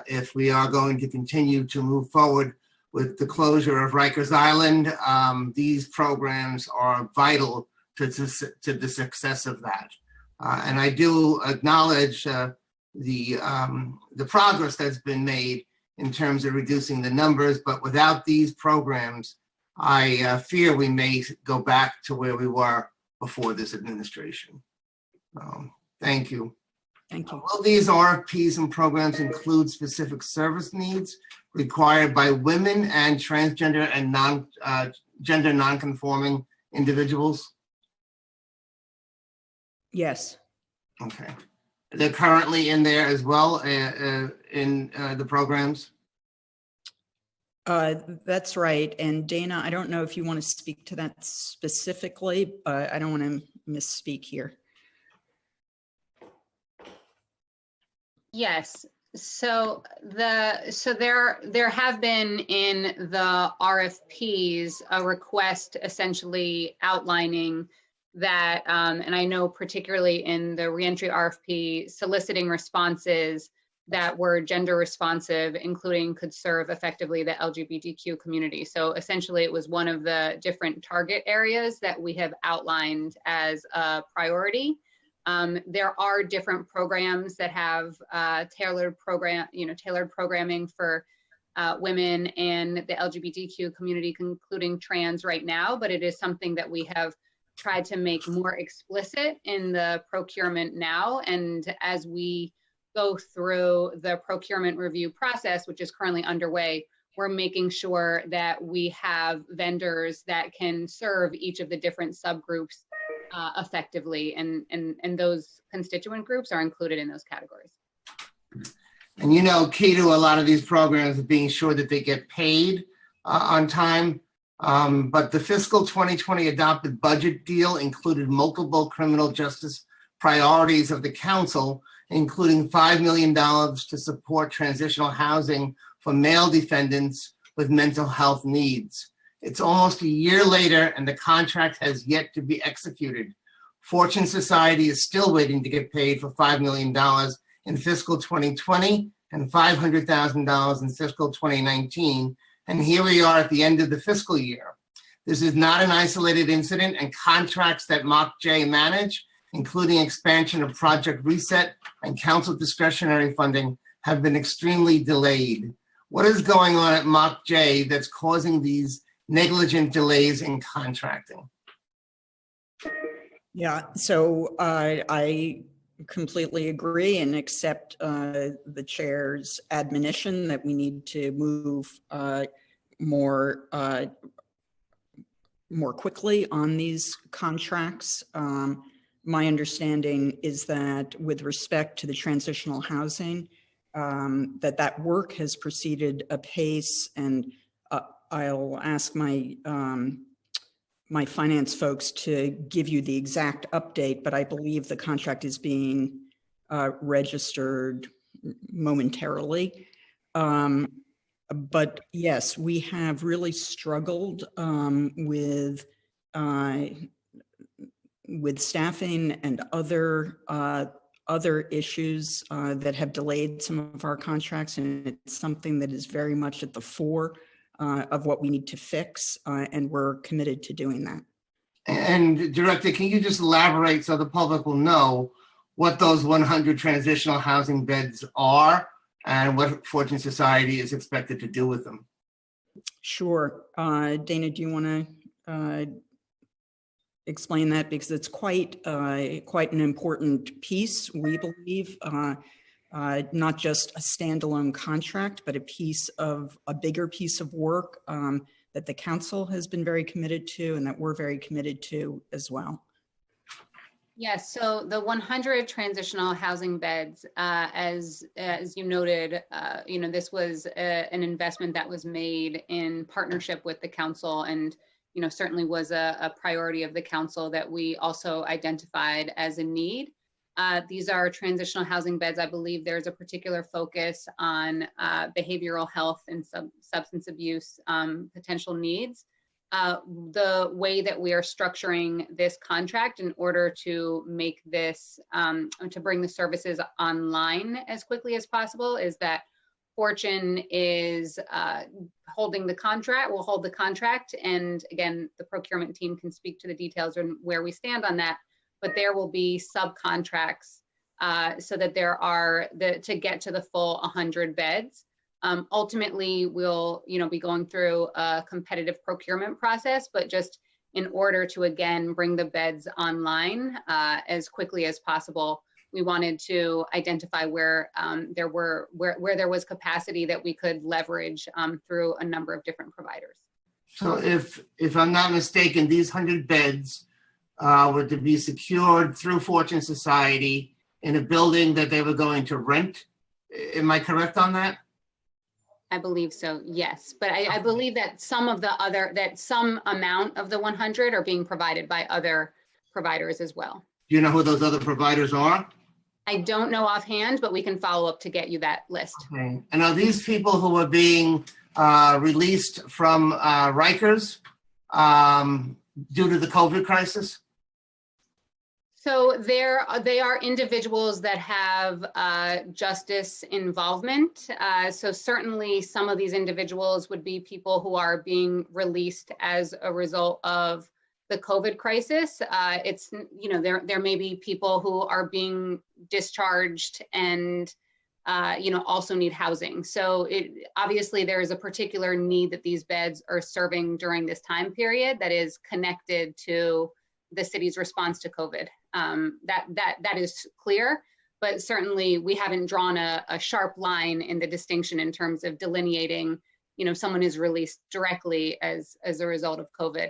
if we are going to continue to move forward with the closure of Rikers Island, these programs are vital to the success of that. And I do acknowledge the progress that's been made in terms of reducing the numbers, but without these programs, I fear we may go back to where we were before this administration. Thank you. Thank you. Will these RFPs and programs include specific service needs required by women and transgender and gender non-conforming individuals? Yes. Okay. They're currently in there as well in the programs? That's right. And Dana, I don't know if you want to speak to that specifically, but I don't want to misspeak here. Yes. So there have been in the RFPs a request essentially outlining that, and I know particularly in the reentry RFP, soliciting responses that were gender responsive, including could serve effectively the LGBTQ community. So essentially it was one of the different target areas that we have outlined as a priority. There are different programs that have tailored programming for women and the LGBTQ community, including trans right now, but it is something that we have tried to make more explicit in the procurement now. And as we go through the procurement review process, which is currently underway, we're making sure that we have vendors that can serve each of the different subgroups effectively, and those constituent groups are included in those categories. And you know, key to a lot of these programs is being sure that they get paid on time. But the fiscal 2020 adopted budget deal included multiple criminal justice priorities of the council, including $5 million to support transitional housing for male defendants with mental health needs. It's almost a year later and the contract has yet to be executed. Fortune Society is still waiting to get paid for $5 million in fiscal 2020 and $500,000 in fiscal 2019. And here we are at the end of the fiscal year. This is not an isolated incident, and contracts that MOCJ manage, including expansion of Project Reset and council discretionary funding, have been extremely delayed. What is going on at MOCJ that's causing these negligent delays in contracting? Yeah, so I completely agree and accept the chair's admonition that we need to move more quickly on these contracts. My understanding is that with respect to the transitional housing, that work has proceeded apace, and I'll ask my my finance folks to give you the exact update, but I believe the contract is being registered momentarily. But yes, we have really struggled with staffing and other issues that have delayed some of our contracts, and it's something that is very much at the fore of what we need to fix, and we're committed to doing that. And Director, can you just elaborate so the public will know what those 100 transitional housing beds are and what Fortune Society is expected to do with them? Sure. Dana, do you want to explain that? Because it's quite an important piece, we believe. Not just a standalone contract, but a bigger piece of work that the council has been very committed to and that we're very committed to as well. Yes, so the 100 transitional housing beds, as you noted, this was an investment that was made in partnership with the council, and certainly was a priority of the council that we also identified as a need. These are transitional housing beds. I believe there's a particular focus on behavioral health and substance abuse potential needs. The way that we are structuring this contract in order to make this, to bring the services online as quickly as possible, is that Fortune is holding the contract, will hold the contract. And again, the procurement team can speak to the details and where we stand on that. But there will be subcontracts so that there are to get to the full 100 beds. Ultimately, we'll be going through a competitive procurement process, but just in order to again bring the beds online as quickly as possible, we wanted to identify where there was capacity that we could leverage through a number of different providers. So if I'm not mistaken, these 100 beds were to be secured through Fortune Society in a building that they were going to rent. Am I correct on that? I believe so, yes. But I believe that some amount of the 100 are being provided by other providers as well. Do you know who those other providers are? I don't know offhand, but we can follow up to get you that list. Okay. And are these people who are being released from Rikers due to the COVID crisis? So they are individuals that have justice involvement. So certainly some of these individuals would be people who are being released as a result of the COVID crisis. It's, you know, there may be people who are being discharged and, you know, also need housing. So obviously there is a particular need that these beds are serving during this time period that is connected to the city's response to COVID. That is clear, but certainly we haven't drawn a sharp line in the distinction in terms of delineating, you know, someone is released directly as a result of COVID.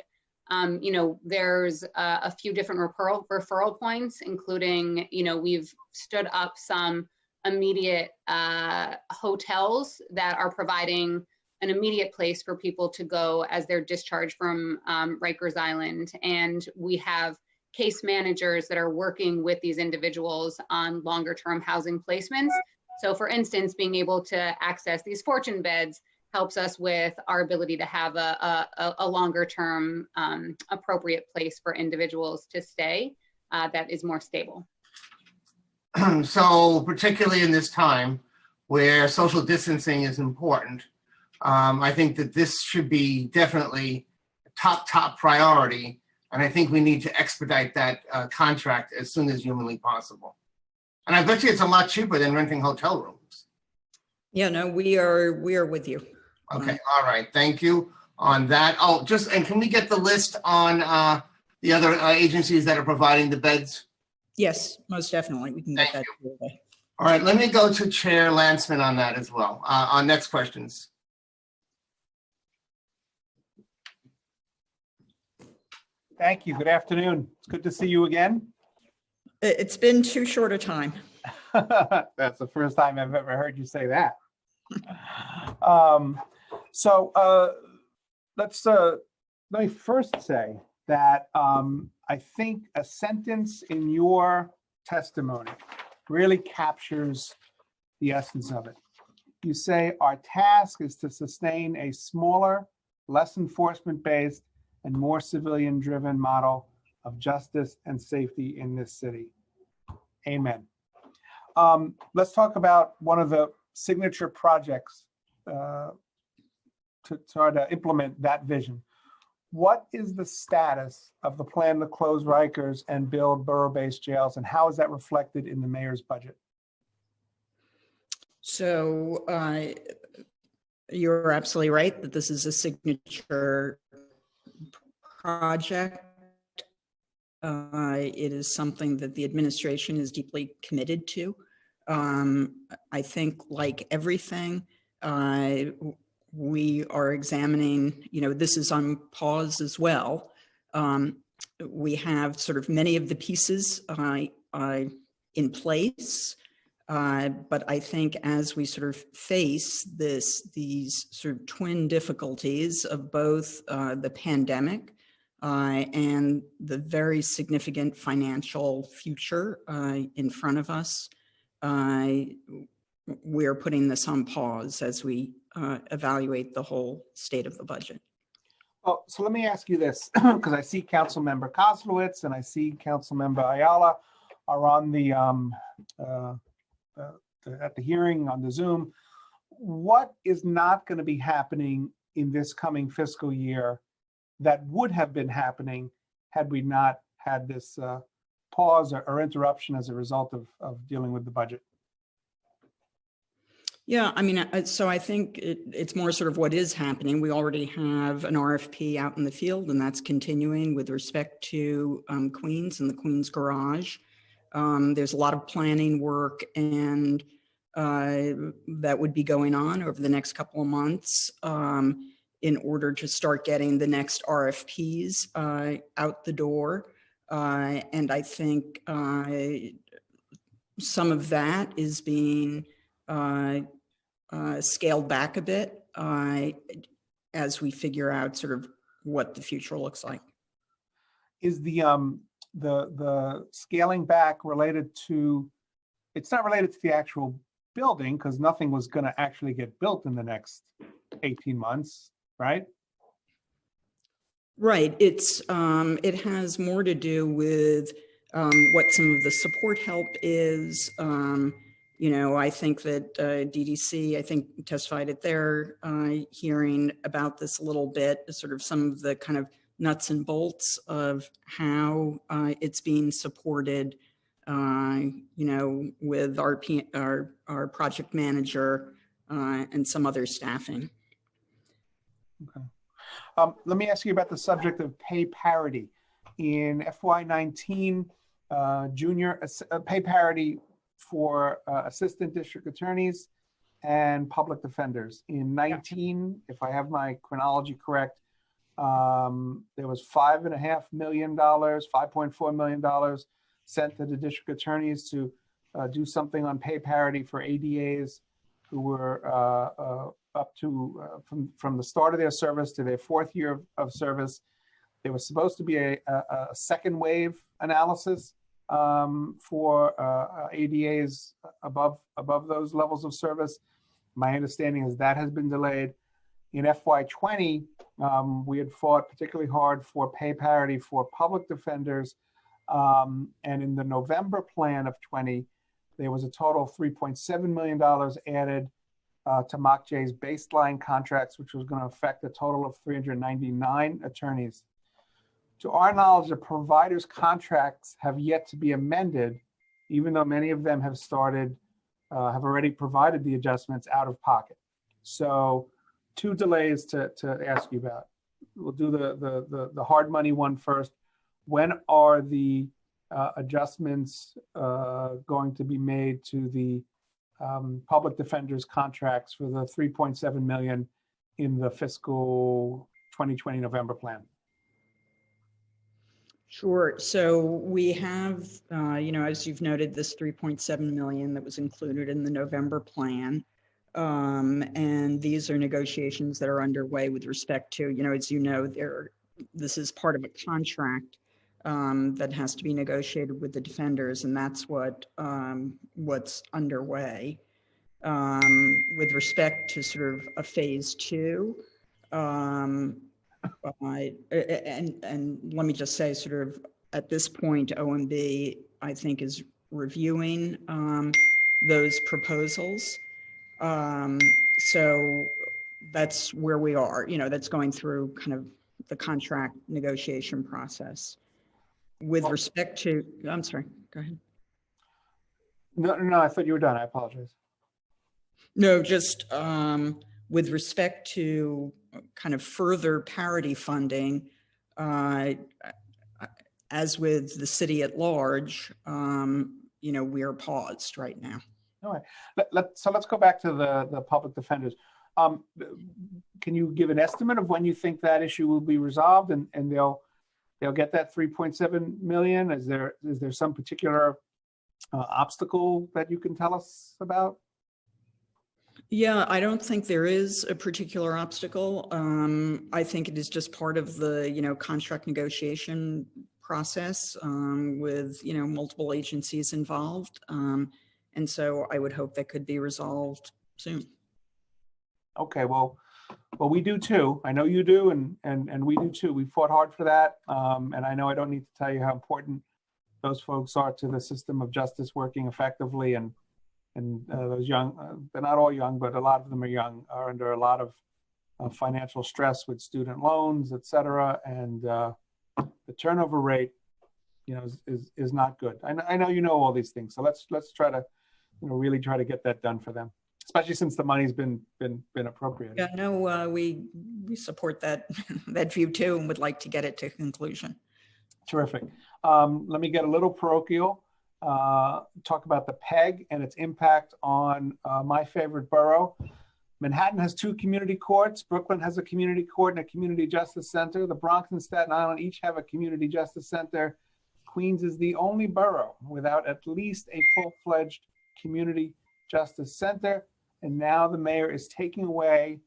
You know, there's a few different referral points, including, you know, we've stood up some immediate hotels that are providing an immediate place for people to go as they're discharged from Rikers Island. And we have case managers that are working with these individuals on longer term housing placements. So for instance, being able to access these fortune beds helps us with our ability to have a longer term appropriate place for individuals to stay that is more stable. So particularly in this time where social distancing is important, I think that this should be definitely top priority. And I think we need to expedite that contract as soon as humanly possible. And I bet you it's a lot cheaper than renting hotel rooms. Yeah, no, we are with you. Okay, all right, thank you on that. Oh, and can we get the list on the other agencies that are providing the beds? Yes, most definitely. We can get that today. All right, let me go to Chair Landsman on that as well. On next questions. Thank you. Good afternoon. It's good to see you again. It's been too short a time. That's the first time I've ever heard you say that. Let me first say that I think a sentence in your testimony really captures the essence of it. You say, our task is to sustain a smaller, less enforcement-based, and more civilian-driven model of justice and safety in this city. Amen. Let's talk about one of the signature projects to try to implement that vision. What is the status of the plan to close Rikers and build borough-based jails, and how is that reflected in the mayor's budget? So you're absolutely right that this is a signature project. It is something that the administration is deeply committed to. I think, like everything, we are examining, you know, this is on pause as well. We have sort of many of the pieces in place, but I think as we sort of face these sort of twin difficulties of both the pandemic and the very significant financial future in front of us, we're putting this on pause as we evaluate the whole state of the budget. Oh, so let me ask you this, because I see Councilmember Koslowitz and I see Councilmember Ayala are on the at the hearing on the Zoom. What is not going to be happening in this coming fiscal year that would have been happening had we not had this pause or interruption as a result of dealing with the budget? Yeah, I mean, so I think it's more sort of what is happening. We already have an RFP out in the field, and that's continuing with respect to Queens and the Queens Garage. There's a lot of planning work and that would be going on over the next couple of months in order to start getting the next RFPs out the door. And I think some of that is being scaled back a bit as we figure out sort of what the future looks like. Is the scaling back related to, it's not related to the actual building because nothing was going to actually get built in the next 18 months, right? Right. It's it has more to do with what some of the support help is. You know, I think that DDC, I think, testified at their hearing about this a little bit, sort of some of the kind of nuts and bolts of how it's being supported, you know, with our project manager and some other staffing. Okay. Let me ask you about the subject of pay parity. In FY19, junior pay parity for assistant district attorneys and public defenders. In 19, if I have my chronology correct, there was $5.5 million, $5.4 million sent to the district attorneys to do something on pay parity for ADAs who were up to from the start of their service to their 4th year of service. There was supposed to be a second wave analysis for ADAs above those levels of service. My understanding is that has been delayed. In FY20, we had fought particularly hard for pay parity for public defenders. And in the November plan of 20, there was a total of $3.7 million added to MOCJ's baseline contracts, which was going to affect a total of 399 attorneys. To our knowledge, the providers' contracts have yet to be amended, even though many of them have started, have already provided the adjustments out of pocket. So 2 delays to ask you about. We'll do the hard money one first. When are the adjustments going to be made to the public defenders' contracts for the $3.7 million in the fiscal 2020 November plan? Sure. So we have, you know, as you've noted, this $3.7 million that was included in the November plan. And these are negotiations that are underway with respect to, you know, as you know, this is part of a contract that has to be negotiated with the defenders, and that's what's underway. With respect to sort of a phase 2, and let me just say, sort of at this point, OMB, I think, is reviewing those proposals. So that's where we are, you know, that's going through kind of the contract negotiation process. With respect to, I'm sorry, go ahead. No, I thought you were done. I apologize. No, just with respect to kind of further parity funding, as with the city at large, you know, we are paused right now. All right. So let's go back to the public defenders. Can you give an estimate of when you think that issue will be resolved and they'll get that $3.7 million? Is there some particular obstacle that you can tell us about? Yeah, I don't think there is a particular obstacle. I think it is just part of the, you know, contract negotiation process with, you know, multiple agencies involved. And so I would hope that could be resolved soon. Okay, well, we do too. I know you do, and we do too. We fought hard for that. And I know I don't need to tell you how important those folks are to the system of justice working effectively. And those young, they're not all young, but a lot of them are young, are under a lot of financial stress with student loans, et cetera. And the turnover rate, you know, is not good. I know you know all these things. So let's try to, you know, really try to get that done for them, especially since the money's been appropriated. Yeah, no, we support that that view too, and would like to get it to conclusion. Terrific. Let me get a little parochial. Talk about the PEG and its impact on my favorite borough. Manhattan has 2 community courts. Brooklyn has a community court and a community justice center. The Bronx and Staten Island each have a community justice center. Queens is the only borough without at least a full-fledged community justice center. And now the mayor is taking away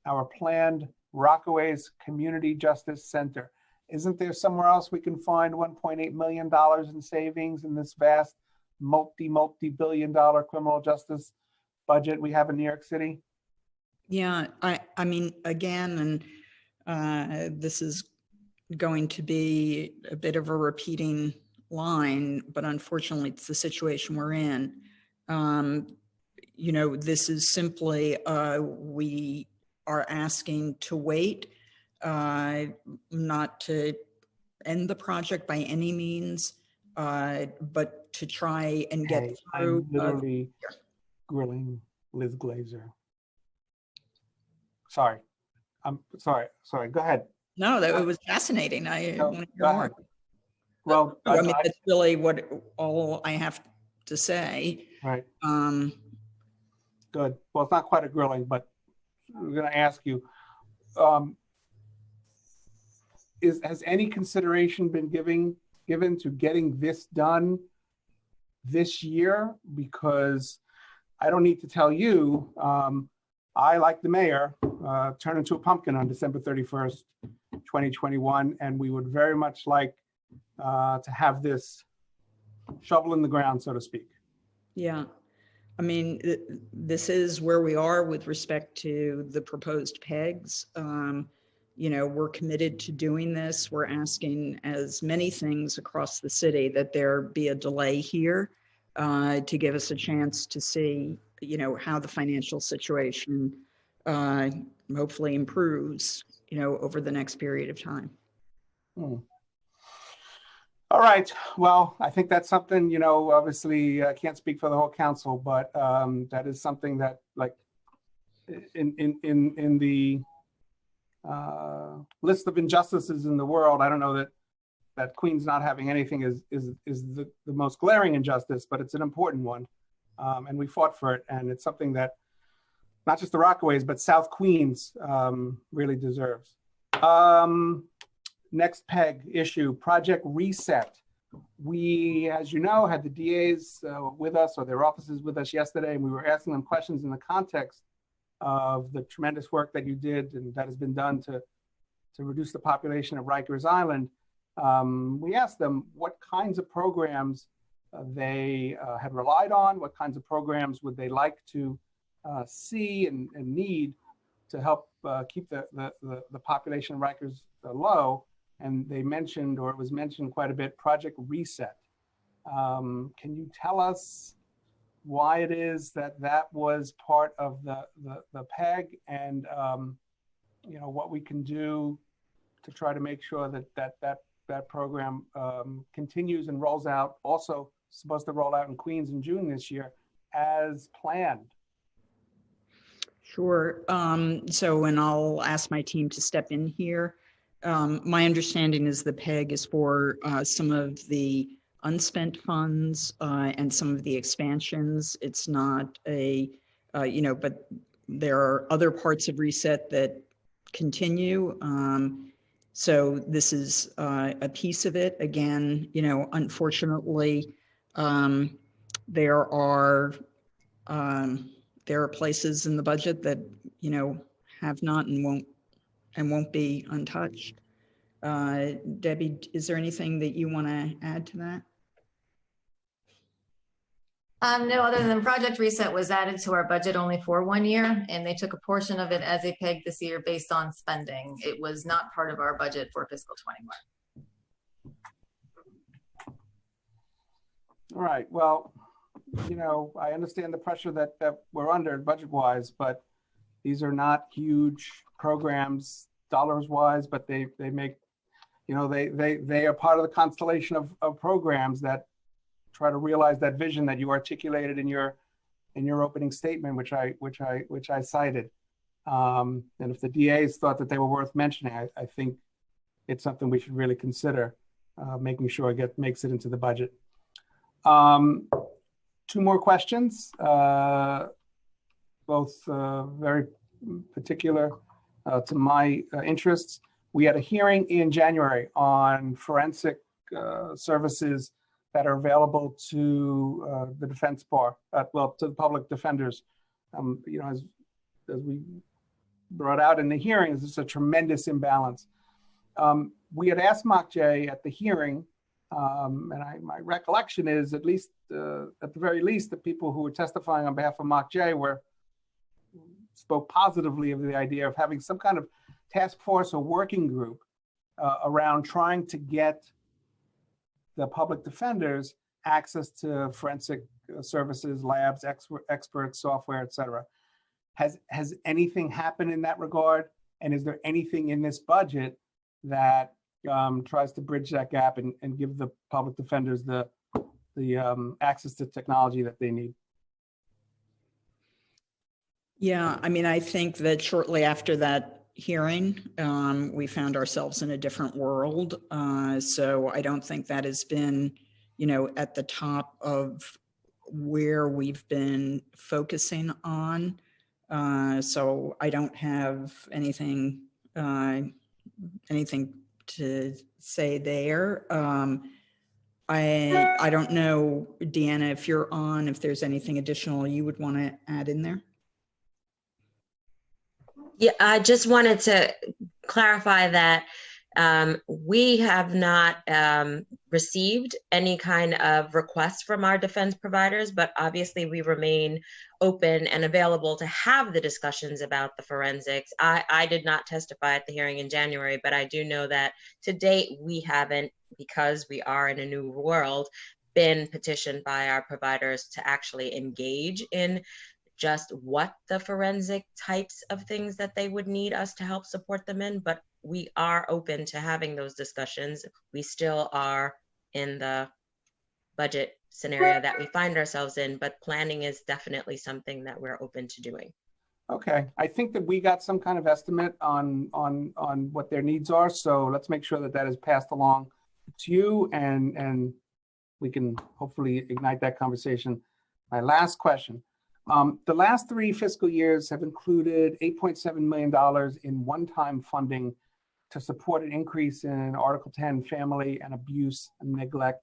our planned Rockaways Community Justice Center. Isn't there somewhere else we can find $1.8 million in savings in this vast multi-billion dollar criminal justice budget we have in New York City? Yeah, I mean, again, and this is going to be a bit of a repeating line, but unfortunately it's the situation we're in. You know, this is simply, we are asking to wait, not to end the project by any means, but to try and get through. I'm literally grilling Liz Glazer. Sorry, I'm sorry. Go ahead. No, that was fascinating. I want to hear more. Well, I mean, that's really what all I have to say. Right. Good. Well, it's not quite a grilling, but we're going to ask you, has any consideration been given to getting this done this year? Because I don't need to tell you, I, like the mayor, turned into a pumpkin on December 31st, 2021, and we would very much like to have this shovel in the ground, so to speak. Yeah. I mean, this is where we are with respect to the proposed PEGs. You know, we're committed to doing this. We're asking as many things across the city that there be a delay here to give us a chance to see, you know, how the financial situation hopefully improves, you know, over the next period of time. All right. Well, I think that's something, you know, obviously I can't speak for the whole council, but that is something that, like, in the list of injustices in the world, I don't know that Queens not having anything is the most glaring injustice, but it's an important one. And we fought for it. And it's something that not just the Rockaways, but South Queens really deserves. Next PEG issue, Project Reset. We, as you know, had the DAs with us, or their offices with us yesterday, and we were asking them questions in the context of the tremendous work that you did and that has been done to reduce the population of Rikers Island. We asked them what kinds of programs they had relied on, what kinds of programs would they like to see and need to help keep the population of Rikers low. And they mentioned, or it was mentioned quite a bit, Project Reset. Can you tell us why it is that was part of the PEG, and you know, what we can do to try to make sure that program continues and rolls out, also supposed to roll out in Queens in June this year, as planned? Sure. So, and I'll ask my team to step in here. My understanding is the PEG is for some of the unspent funds and some of the expansions. It's not a, you know, but there are other parts of Reset that continue. So this is a piece of it. Again, you know, unfortunately, there are places in the budget that, you know, have not and won't be untouched. Debbie, is there anything that you want to add to that? No, other than Project Reset was added to our budget only for 1 year, and they took a portion of it as a PEG this year based on spending. It was not part of our budget for fiscal 21. All right. Well, you know, I understand the pressure that we're under budget-wise, but these are not huge programs dollars-wise, but they make, you know, they are part of the constellation of programs that try to realize that vision that you articulated in your opening statement, which I cited. And if the DAs thought that they were worth mentioning, I think it's something we should really consider, making sure it makes it into the budget. 2 more questions, both very particular to my interests. We had a hearing in January on forensic services that are available to the defense bar, well, to the public defenders. You know, as we brought out in the hearings, it's a tremendous imbalance. We had asked MOCJ at the hearing, my recollection is, at least at the very least, the people who were testifying on behalf of MOCJ spoke positively of the idea of having some kind of task force or working group around trying to get the public defenders access to forensic services, labs, experts, software, et cetera. Has anything happened in that regard? And is there anything in this budget that tries to bridge that gap and give the public defenders the access to technology that they need? Yeah, I mean, I think that shortly after that hearing, we found ourselves in a different world. So I don't think that has been, you know, at the top of where we've been focusing on. So I don't have anything to say there. I don't know, Deanna, if you're on, if there's anything additional you would want to add in there. Yeah, I just wanted to clarify that we have not received any kind of request from our defense providers, but obviously we remain open and available to have the discussions about the forensics. I did not testify at the hearing in January, but I do know that to date we haven't, because we are in a new world, been petitioned by our providers to actually engage in just what the forensic types of things that they would need us to help support them in, but we are open to having those discussions. We still are in the budget scenario that we find ourselves in, but planning is definitely something that we're open to doing. Okay, I think that we got some kind of estimate on what their needs are, so let's make sure that that is passed along to you, and we can hopefully ignite that conversation. My last question. The last 3 fiscal years have included $8.7 million in one-time funding to support an increase in Article 10 family and abuse and neglect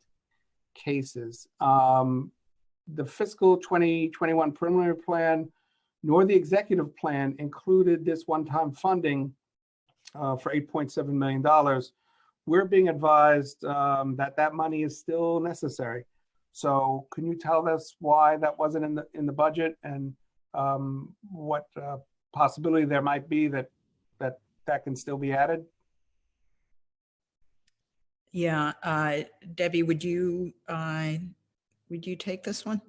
cases. The fiscal 2021 preliminary plan nor the executive plan included this one-time funding for $8.7 million. We're being advised that money is still necessary. So can you tell us why that wasn't in the budget, and what possibility there might be that can still be added? Yeah, Debbie, would you take this one?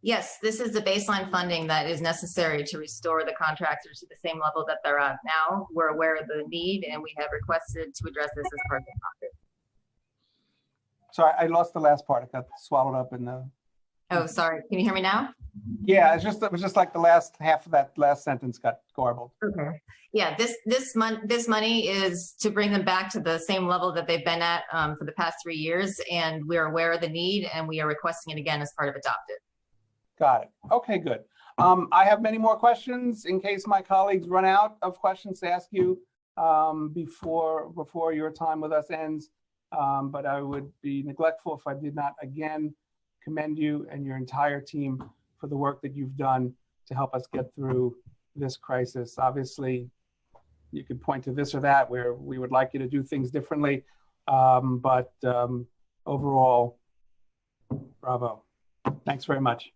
Yes, this is the baseline funding that is necessary to restore the contractors to the same level that they're at now. We're aware of the need, and we have requested to address this as part of the pocket. So I lost the last part. It got swallowed up in the. Oh, sorry. Can you hear me now? Yeah, it was just like the last half of that last sentence got garbled. Okay. Yeah, this money is to bring them back to the same level that they've been at for the past 3 years, and we're aware of the need, and we are requesting it again as part of Adopted. Got it. Okay, good. I have many more questions in case my colleagues run out of questions to ask you before your time with us ends. But I would be neglectful if I did not again commend you and your entire team for the work that you've done to help us get through this crisis. Obviously, you could point to this or that where we would like you to do things differently, but overall, bravo. Thanks very much.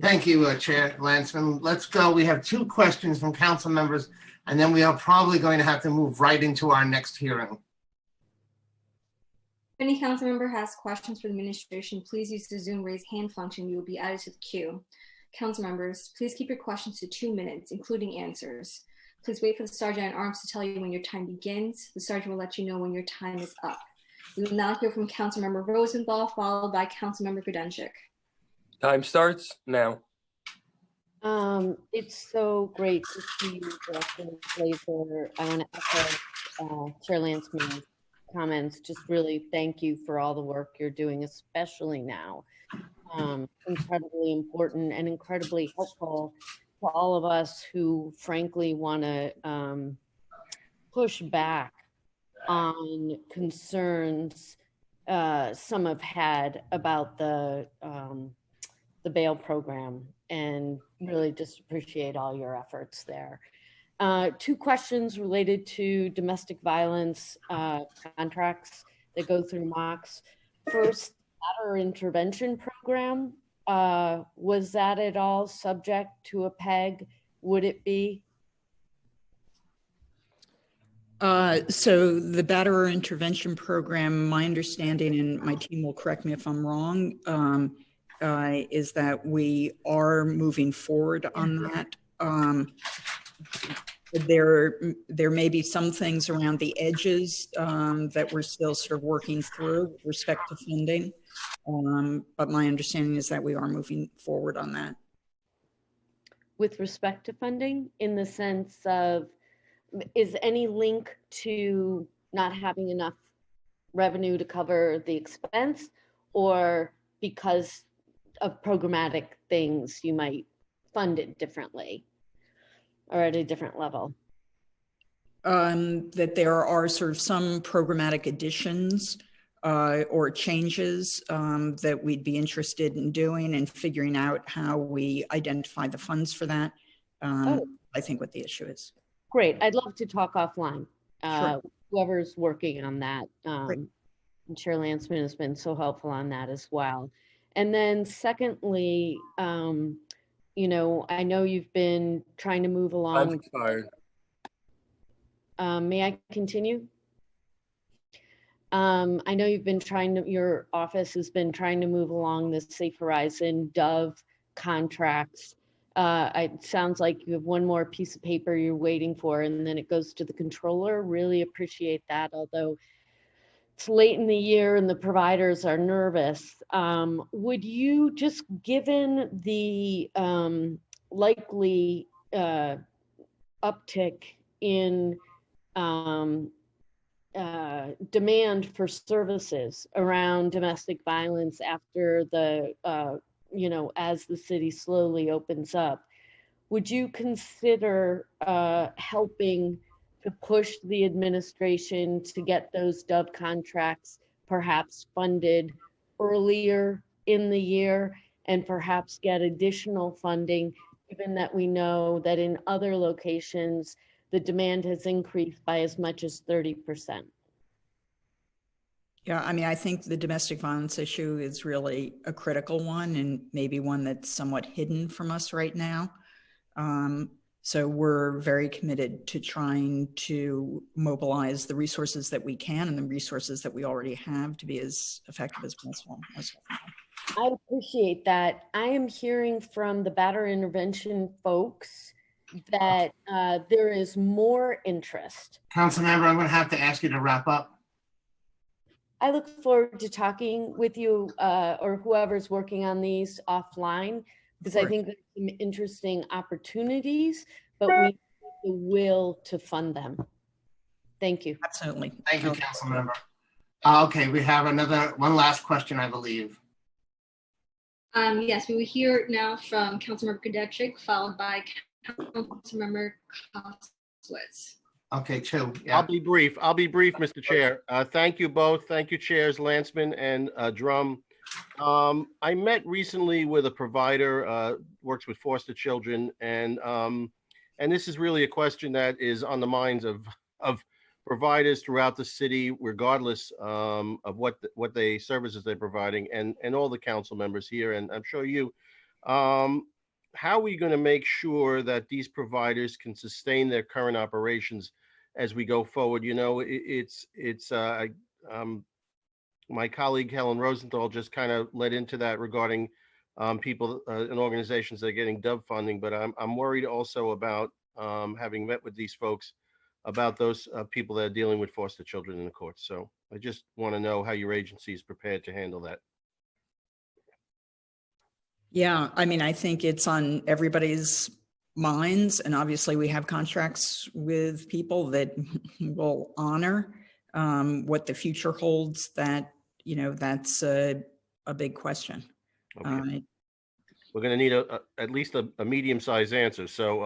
Thank you, Chair Landsman. Let's go. We have 2 questions from council members, and then we are probably going to have to move right into our next hearing. If any council member has questions for the administration, please use the Zoom raise hand function. You will be added to the queue. Council members, please keep your questions to 2 minutes, including answers. Please wait for the sergeant in arms to tell you when your time begins. The sergeant will let you know when your time is up. We will now hear from Councilmember Rosenthal, followed by Councilmember Grodenchik. Time starts now. It's so great to see you, Director Glazer. I want to echo Chair Landsman's comments. Just really thank you for all the work you're doing, especially now. Incredibly important and incredibly helpful to all of us who frankly want to push back on concerns some have had about the bail program, and really just appreciate all your efforts there. Two questions related to domestic violence contracts that go through MOX. First, matter intervention program, was that at all subject to a PEG? Would it be? So the Batterer Intervention Program, my understanding, and my team will correct me if I'm wrong, is that we are moving forward on that. There may be some things around the edges that we're still sort of working through with respect to funding. But my understanding is that we are moving forward on that. With respect to funding, in the sense of, is any link to not having enough revenue to cover the expense, or because of programmatic things, you might fund it differently or at a different level? That there are sort of some programmatic additions or changes that we'd be interested in doing and figuring out how we identify the funds for that. I think what the issue is. Great. I'd love to talk offline. Sure. Whoever's working on that. And Chair Landsman has been so helpful on that as well. And then secondly, you know, I know you've been trying to move along. I'm expired. May I continue? I know you've been trying to, your office has been trying to move along the Safe Horizon Dove contracts. It sounds like you have one more piece of paper you're waiting for, and then it goes to the controller. Really appreciate that, although it's late in the year and the providers are nervous. Would you, just given the likely uptick in demand for services around domestic violence after the, you know, as the city slowly opens up, would you consider helping to push the administration to get those Dove contracts perhaps funded earlier in the year, and perhaps get additional funding, given that we know that in other locations, the demand has increased by as much as 30%? Yeah, I mean, I think the domestic violence issue is really a critical one, and maybe one that's somewhat hidden from us right now. So we're very committed to trying to mobilize the resources that we can and the resources that we already have to be as effective as possible. I appreciate that. I am hearing from the Batterer Intervention folks that there is more interest. Councilmember, I'm going to have to ask you to wrap up. I look forward to talking with you or whoever's working on these offline, because I think there's some interesting opportunities, but we need the will to fund them. Thank you. Absolutely. Thank you, Councilmember. Okay, we have one last question, I believe. Yes, we will hear now from Councilmember Kudetchik, followed by Councilmember Koslowitz. Okay, Chu. Yeah. I'll be brief, Mr. Chair. Thank you both. Thank you, Chairs Landsman and Drum. I met recently with a provider, works with foster children, and this is really a question that is on the minds of providers throughout the city, regardless of what they services they're providing, and all the council members here, and I'm sure you. How are we going to make sure that these providers can sustain their current operations as we go forward? You know, my colleague Helen Rosenthal just kind of led into that regarding people and organizations that are getting Dove funding, but I'm worried also about having met with these folks about those people that are dealing with foster children in the courts. So I just want to know how your agency is prepared to handle that. Yeah, I mean, I think it's on everybody's minds, and obviously we have contracts with people that will honor what the future holds. That, you know, that's a big question. Okay. We're going to need at least a medium-sized answer. So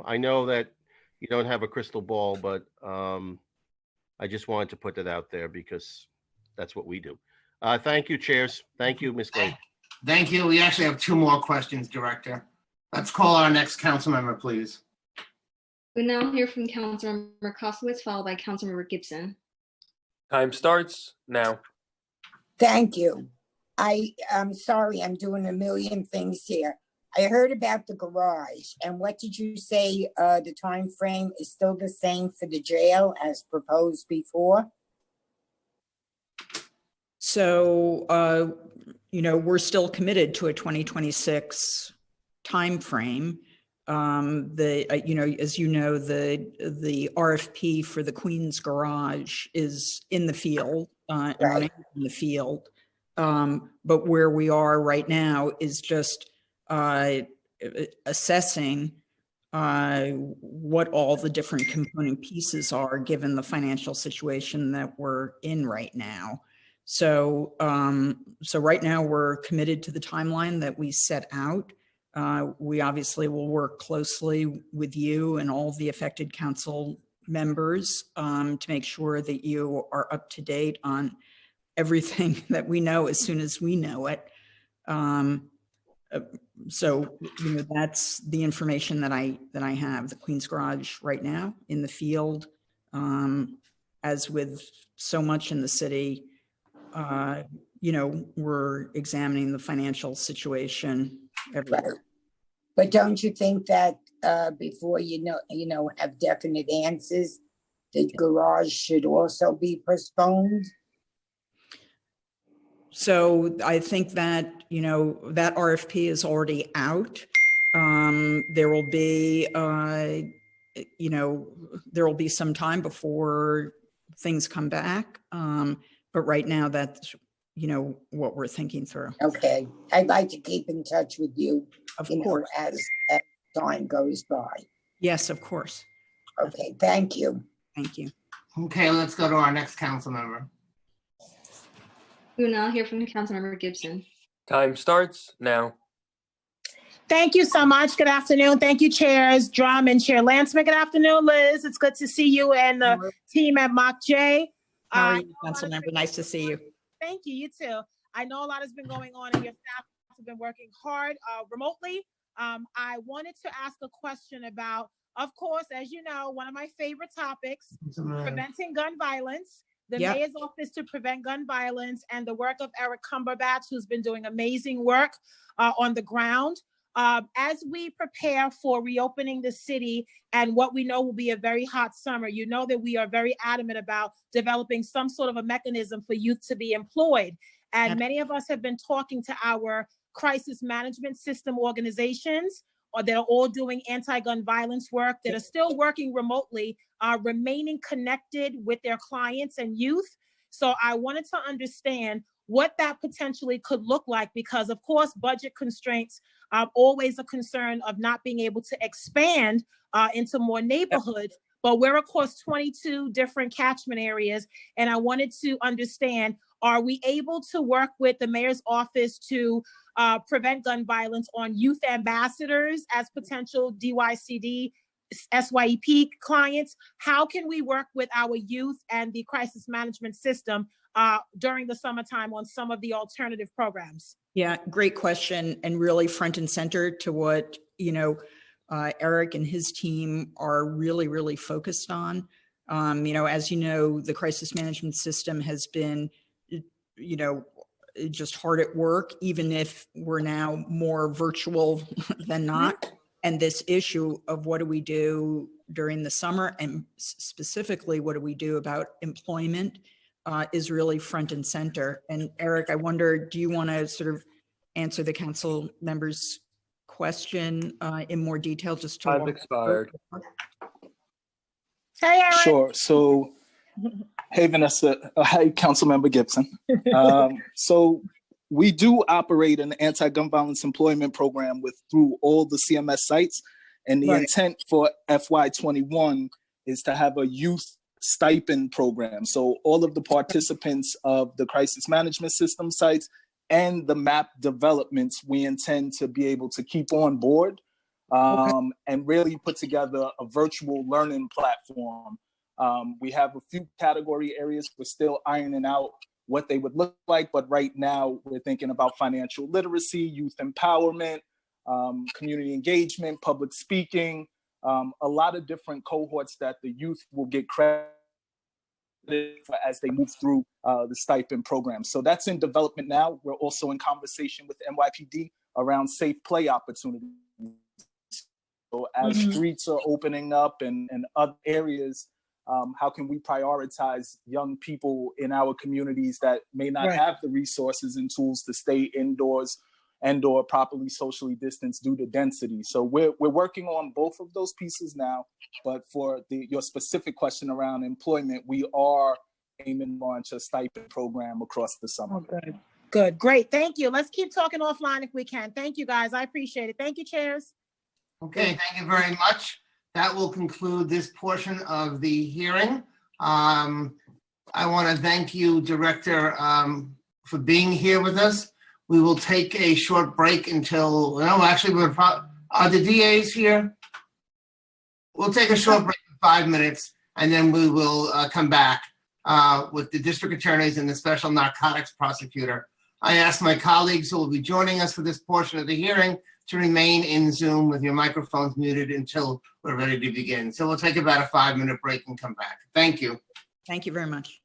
I know that you don't have a crystal ball, but I I just wanted to put that out there because that's what we do. Thank you, chairs. Thank you, Ms. Glaze. Thank you. We actually have 2 more questions, Director. Let's call our next council member, please. We now hear from Councilmember Koslowitz, followed by Councilmember Gibson. Time starts now. Thank you. I'm sorry, I'm doing a million things here. I heard about the garage, and what did you say? The time frame is still the same for the jail as proposed before? So, we're still committed to a 2026 timeframe. As you know, the RFP for the Queen's Garage is in the field, running in the field. But where we are right now is just assessing what all the different component pieces are given the financial situation that we're in right now. So right now we're committed to the timeline that we set out. We obviously will work closely with you and all the affected council members to make sure that you are up to date on everything that we know as soon as we know it. That's the information that I have. The Queen's Garage right now in the field, as with so much in the city, we're examining the financial situation everywhere. Right. But don't you think that before have definite answers, the garage should also be postponed? So I think that, that RFP is already out. There will be, there will be some time before things come back. But right now that's, what we're thinking through. Okay. I'd like to keep in touch with you, of course, as time goes by. Yes, of course. Okay. Thank you. Thank you. Okay, let's go to our next council member. We will now hear from Councilmember Gibson. Time starts now. Thank you so much. Good afternoon. Thank you, Chairs Drum and Chair Landsman. Good afternoon, Liz. It's good to see you and the team at Mock J. How are you, council member? Nice to see you. Thank you. You too. I know a lot has been going on and your staff have been working hard remotely. I wanted to ask a question about, of course, as you know, one of my favorite topics, preventing gun violence. The Mayor's Office to Prevent Gun Violence and the work of Eric Cumberbatch, who's been doing amazing work on the ground. As we prepare for reopening the city and what we know will be a very hot summer, you know that we are very adamant about developing some sort of a mechanism for youth to be employed. And many of us have been talking to our crisis management system organizations that are all doing anti-gun violence work, that are still working remotely, remaining connected with their clients and youth. So I wanted to understand what that potentially could look like, because of course, budget constraints are always a concern of not being able to expand into more neighborhoods. But we're of course 22 different catchment areas. And I wanted to understand, are we able to work with the Mayor's Office to prevent gun violence on youth ambassadors as potential DYCD, SYEP clients? How can we work with our youth and the crisis management system during the summertime on some of the alternative programs? Yeah, great question, and really front and center to what Eric and his team are really, really focused on. As you know, the crisis management system has been, just hard at work, even if we're now more virtual than not. And this issue of what do we do during the summer, and specifically what do we do about employment, is really front and center. And Eric, I wonder, do you want to sort of answer the council members' question in more detail? Just to Time expired. Hey, Eric. Sure. So, hey, Vanessa. Hi, Councilmember Gibson. So we do operate an anti-gun violence employment program through all the CMS sites. And the intent for FY21 is to have a youth stipend program. So all of the participants of the crisis management system sites and the MAP developments, we intend to be able to keep on board and really put together a virtual learning platform We have a few category areas. We're still ironing out what they would look like, but right now we're thinking about financial literacy, youth empowerment, community engagement, public speaking, a lot of different cohorts that the youth will get credit for as they move through the stipend program. So that's in development now. We're also in conversation with NYPD around safe play opportunities. So as streets are opening up and other areas, how can we prioritize young people in our communities that may not have the resources and tools to stay indoors and/or properly socially distanced due to density? So we're working on both of those pieces now. But for your specific question around employment, we are aiming to launch a stipend program across the summer. Oh, good. Good. Great. Thank you. Let's keep talking offline if we can. Thank you, guys. I appreciate it. Thank you, chairs. Okay, thank you very much. That will conclude this portion of the hearing. I want to thank you, Director, for being here with us. We will take a short break until, no, actually, are the DAs here? We'll take a short break for 5 minutes, and then we will come back with the district attorneys and the special narcotics prosecutor. I ask my colleagues who will be joining us for this portion of the hearing to remain in Zoom with your microphones muted until we're ready to begin. So we'll take about a 5-minute break and come back. Thank you. Thank you very much.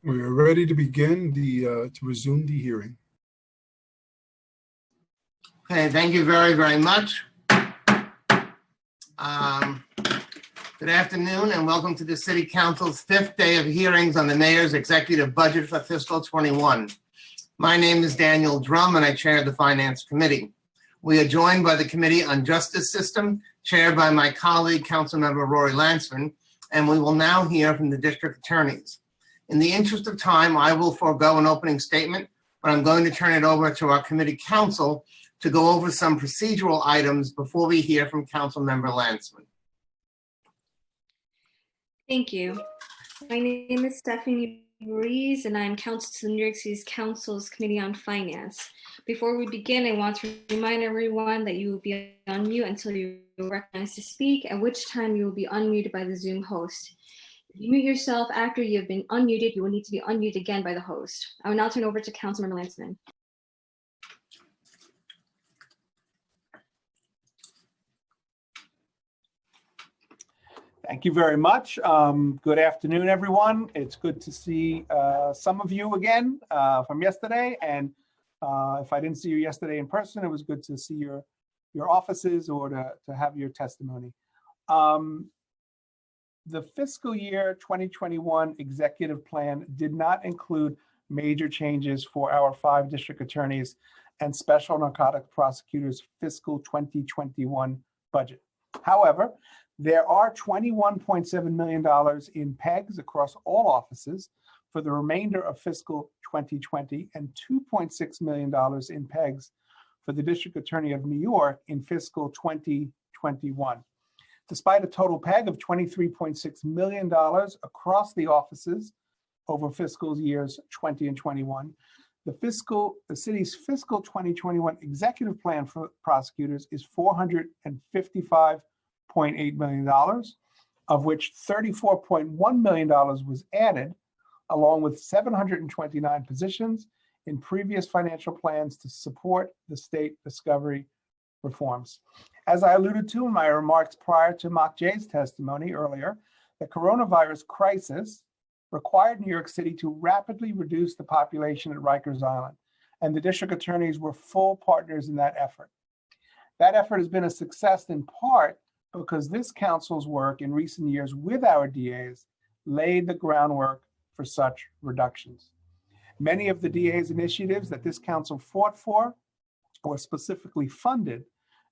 We are ready to begin to resume the hearing. Okay, thank you very, very much. Good afternoon and welcome to the City Council's 5th day of hearings on the Mayor's Executive Budget for Fiscal 21. My name is Daniel Drum and I chair the Finance Committee. We are joined by the Committee on Justice System, chaired by my colleague, Councilmember Rory Lansman, and we will now hear from the district attorneys. In the interest of time, I will forego an opening statement, but I'm going to turn it over to our committee counsel to go over some procedural items before we hear from Councilmember Lansman. Thank you. My name is Stephanie Ruiz, and I am counsel to the New York City's Council's Committee on Finance. Before we begin, I want to remind everyone that you will be on mute until you are recognized to speak, at which time you will be unmuted by the Zoom host. If you mute yourself after you have been unmuted, you will need to be unmuted again by the host. I will now turn over to Councilmember Lansman. Thank you very much. Good afternoon, everyone. It's good to see some of you again from yesterday. And if I didn't see you yesterday in person, it was good to see your offices or to have your testimony. The fiscal year 2021 executive plan did not include major changes for our 5 district attorneys and special narcotic prosecutors fiscal 2021 budget. However, there are $21.7 million in PEGs across all offices for the remainder of fiscal 2020 and $2.6 million in PEGs for the District Attorney of New York in fiscal 2021. Despite a total PEG of $23.6 million across the offices over fiscal years 20 and 21, the city's fiscal 2021 executive plan for prosecutors is $455.8 million, of which $34.1 million was added, along with 729 positions in previous financial plans to support the state discovery reforms. As I alluded to in my remarks prior to Mock Jay's testimony earlier, the coronavirus crisis required New York City to rapidly reduce the population at Rikers Island, and the district attorneys were full partners in that effort. That effort has been a success in part because this council's work in recent years with our DAs laid the groundwork for such reductions. Many of the DA's initiatives that this council fought for were specifically funded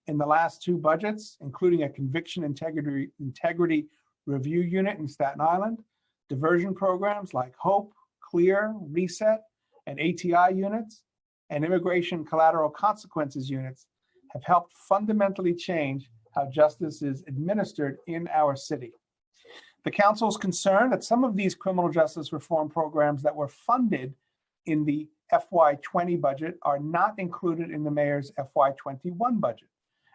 in the last 2 budgets, including a conviction integrity review unit in Staten Island, diversion programs like HOPE, CLEAR, RESET, and ATI units, and immigration collateral consequences units have helped fundamentally change how justice is administered in our city. The council is concerned that some of these criminal justice reform programs that were funded in the FY20 budget are not included in the mayor's FY21 budget,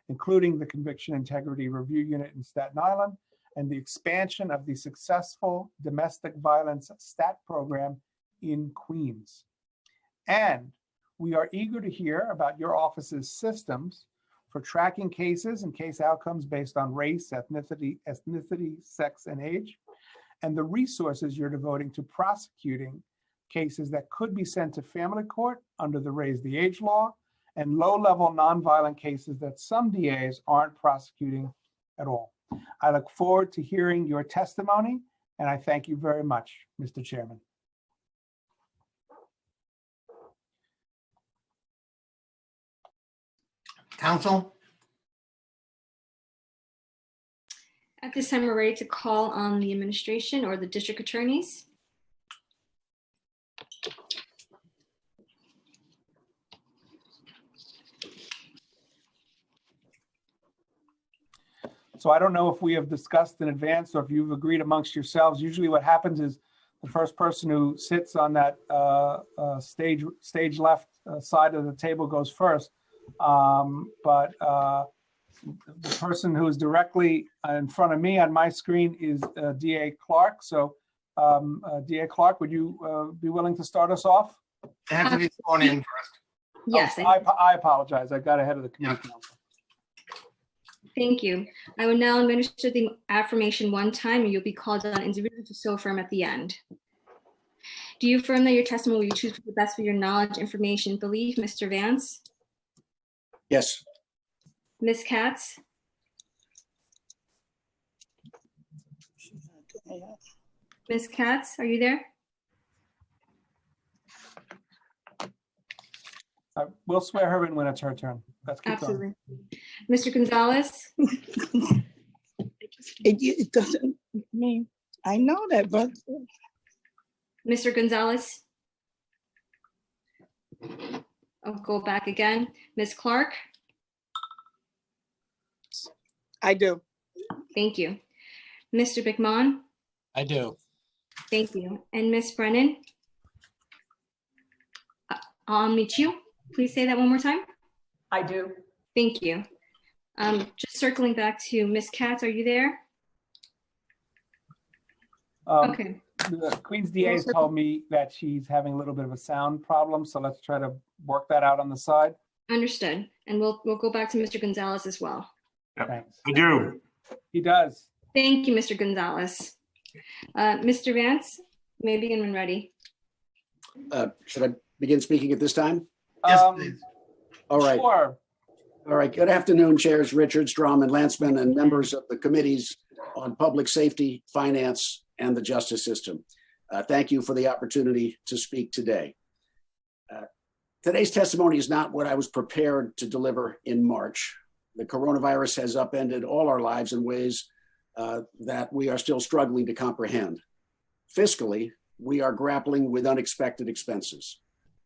including the Conviction Integrity Review Unit in Staten Island and the expansion of the successful domestic violence STAT program in Queens. And we are eager to hear about your office's systems for tracking cases and case outcomes based on race, ethnicity, sex, and age, and the resources you're devoting to prosecuting cases that could be sent to family court under the Raise the Age law and low-level nonviolent cases that some DAs aren't prosecuting at all. I look forward to hearing your testimony, and I thank you very much, Mr. Chairman. Council? At this time, we're ready to call on the administration or the district attorneys. So I don't know if we have discussed in advance or if you've agreed amongst yourselves. Usually what happens is the first person who sits on that stage left side of the table goes first. But the person who is directly in front of me on my screen is DA Clark. So DA Clark, would you be willing to start us off? They have to be sworn in first. Yes. Oh, I apologize. I got ahead of the committee council. Thank you. I will now administer the affirmation one time, and you'll be called on individually to so affirm at the end. Do you affirm that your testimony will be true to the best of your knowledge, information, belief? Mr. Vance? Yes. Ms. Katz? Ms. Katz, are you there? We'll swear her in when it's her turn. Let's keep Absolutely. Mr. Gonzalez? It doesn't mean, I know that, but Mr. Gonzalez? I'll go back again. Ms. Clark? I do. Thank you. Mr. Bickmon? I do. Thank you. And Ms. Brennan? I'll unmute you. Please say that one more time. I do. Thank you. Just circling back to Ms. Katz, are you there? Okay. The Queen's DA has told me that she's having a little bit of a sound problem, so let's try to work that out on the side. Understood. And we'll go back to Mr. Gonzalez as well. Thanks. I do. He does. Thank you, Mr. Gonzalez. Mr. Vance, may begin when ready. Should I begin speaking at this time? Yes, please. All right. Sure. All right. Good afternoon, Chairs Richards, Drum, and Landsman, and members of the committees on public safety, finance, and the justice system. Thank you for the opportunity to speak today. Today's testimony is not what I was prepared to deliver in March. The coronavirus has upended all our lives in ways that we are still struggling to comprehend. Fiscally, we are grappling with unexpected expenses.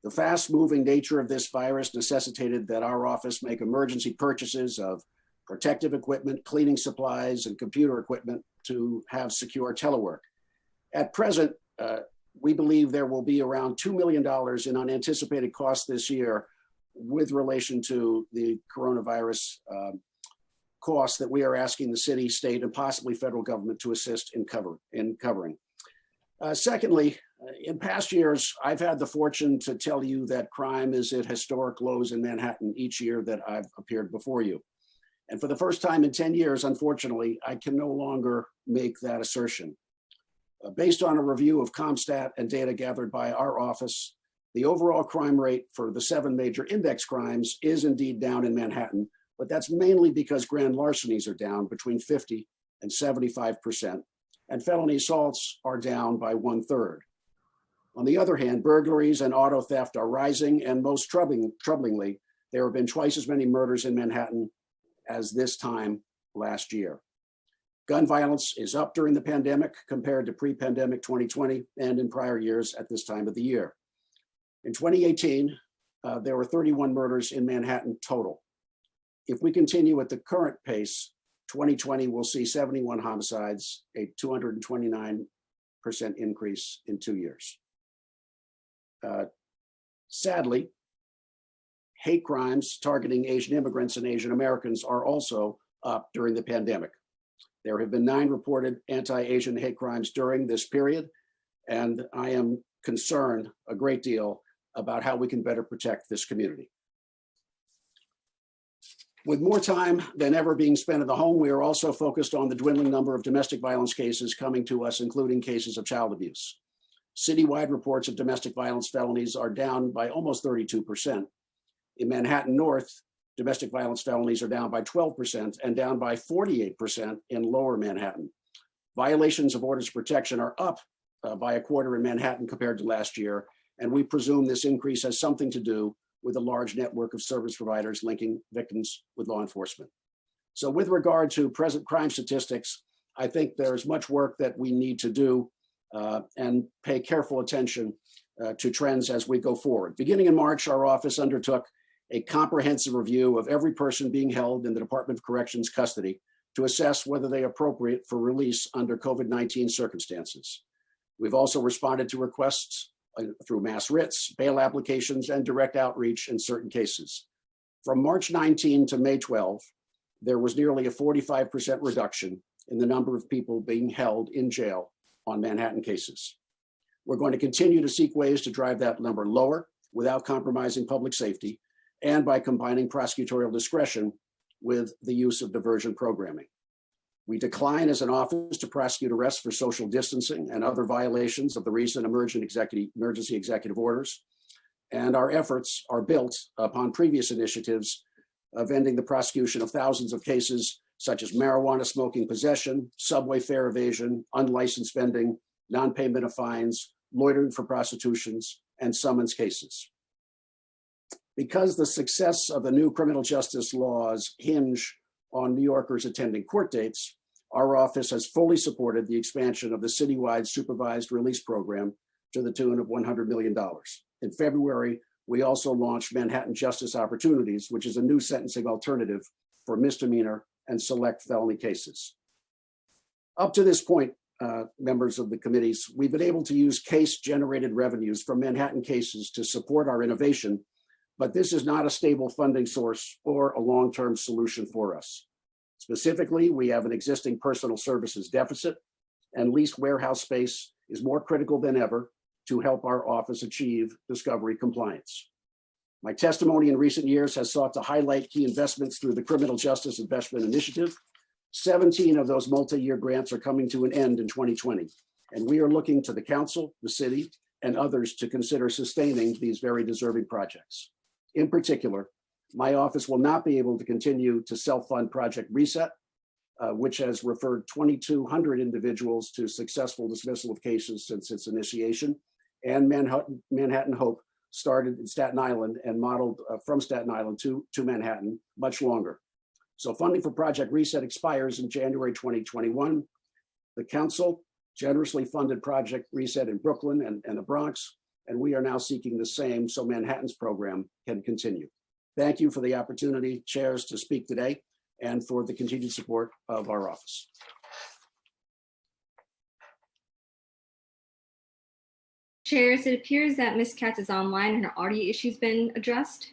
The fast-moving nature of this virus necessitated that our office make emergency purchases of protective equipment, cleaning supplies, and computer equipment to have secure telework. At present, we believe there will be around $2 million in unanticipated costs this year with relation to the coronavirus costs that we are asking the city, state, and possibly federal government to assist in covering. Secondly, in past years, I've had the fortune to tell you that crime is at historic lows in Manhattan each year that I've appeared before you. And for the first time in 10 years, unfortunately, I can no longer make that assertion. Based on a review of CompStat and data gathered by our office, the overall crime rate for the 7 major index crimes is indeed down in Manhattan, but that's mainly because grand larcenies are down between 50 and 75%, and felony assaults are down by 1/3. On the other hand, burglaries and auto theft are rising, and most troublingly, there have been twice as many murders in Manhattan as this time last year. Gun violence is up during the pandemic compared to pre-pandemic 2020 and in prior years at this time of the year. In 2018, there were 31 murders in Manhattan total. If we continue at the current pace, 2020 will see 71 homicides, a 229% increase in 2 years. Sadly, hate crimes targeting Asian immigrants and Asian Americans are also up during the pandemic. There have been 9 reported anti-Asian hate crimes during this period, and I am concerned a great deal about how we can better protect this community. With more time than ever being spent in the home, we are also focused on the dwindling number of domestic violence cases coming to us, including cases of child abuse. Citywide reports of domestic violence felonies are down by almost 32%. In Manhattan North, domestic violence felonies are down by 12% and down by 48% in lower Manhattan. Violations of orders of protection are up by 1/4 in Manhattan compared to last year, and we presume this increase has something to do with a large network of service providers linking victims with law enforcement. So with regard to present crime statistics, I think there's much work that we need to do and pay careful attention to trends as we go forward. Beginning in March, our office undertook a comprehensive review of every person being held in the Department of Corrections custody to assess whether they are appropriate for release under COVID-19 circumstances. We've also responded to requests through mass writs, bail applications, and direct outreach in certain cases. From March 19 to May 12, there was nearly a 45% reduction in the number of people being held in jail on Manhattan cases. We're going to continue to seek ways to drive that number lower without compromising public safety and by combining prosecutorial discretion with the use of diversion programming. We decline as an office to prosecute arrests for social distancing and other violations of the recent emergency executive orders. And our efforts are built upon previous initiatives of ending the prosecution of thousands of cases such as marijuana smoking possession, subway fare evasion, unlicensed vending, non-payment of fines, loitering for prostitutions, and summons cases. Because the success of the new criminal justice laws hinge on New Yorkers attending court dates, our office has fully supported the expansion of the citywide supervised release program to the tune of $100 million. In February, we also launched Manhattan Justice Opportunities, which is a new sentencing alternative for misdemeanor and select felony cases. Up to this point, members of the committees, we've been able to use case-generated revenues from Manhattan cases to support our innovation, but this is not a stable funding source or a long-term solution for us. Specifically, we have an existing personal services deficit, and leased warehouse space is more critical than ever to help our office achieve discovery compliance. My testimony in recent years has sought to highlight key investments through the Criminal Justice Investment Initiative. 17 of those multi-year grants are coming to an end in 2020, and we are looking to the council, the city, and others to consider sustaining these very deserving projects. In particular, my office will not be able to continue to self-fund Project Reset, which has referred 2,200 individuals to successful dismissal of cases since its initiation, and Manhattan Hope started in Staten Island and modeled from Staten Island to Manhattan much longer. So funding for Project Reset expires in January 2021. The council generously funded Project Reset in Brooklyn and the Bronx, and we are now seeking the same so Manhattan's program can continue. Thank you for the opportunity, chairs, to speak today and for the continued support of our office. Chairs, it appears that Ms. Katz is online and her audio issue's been addressed.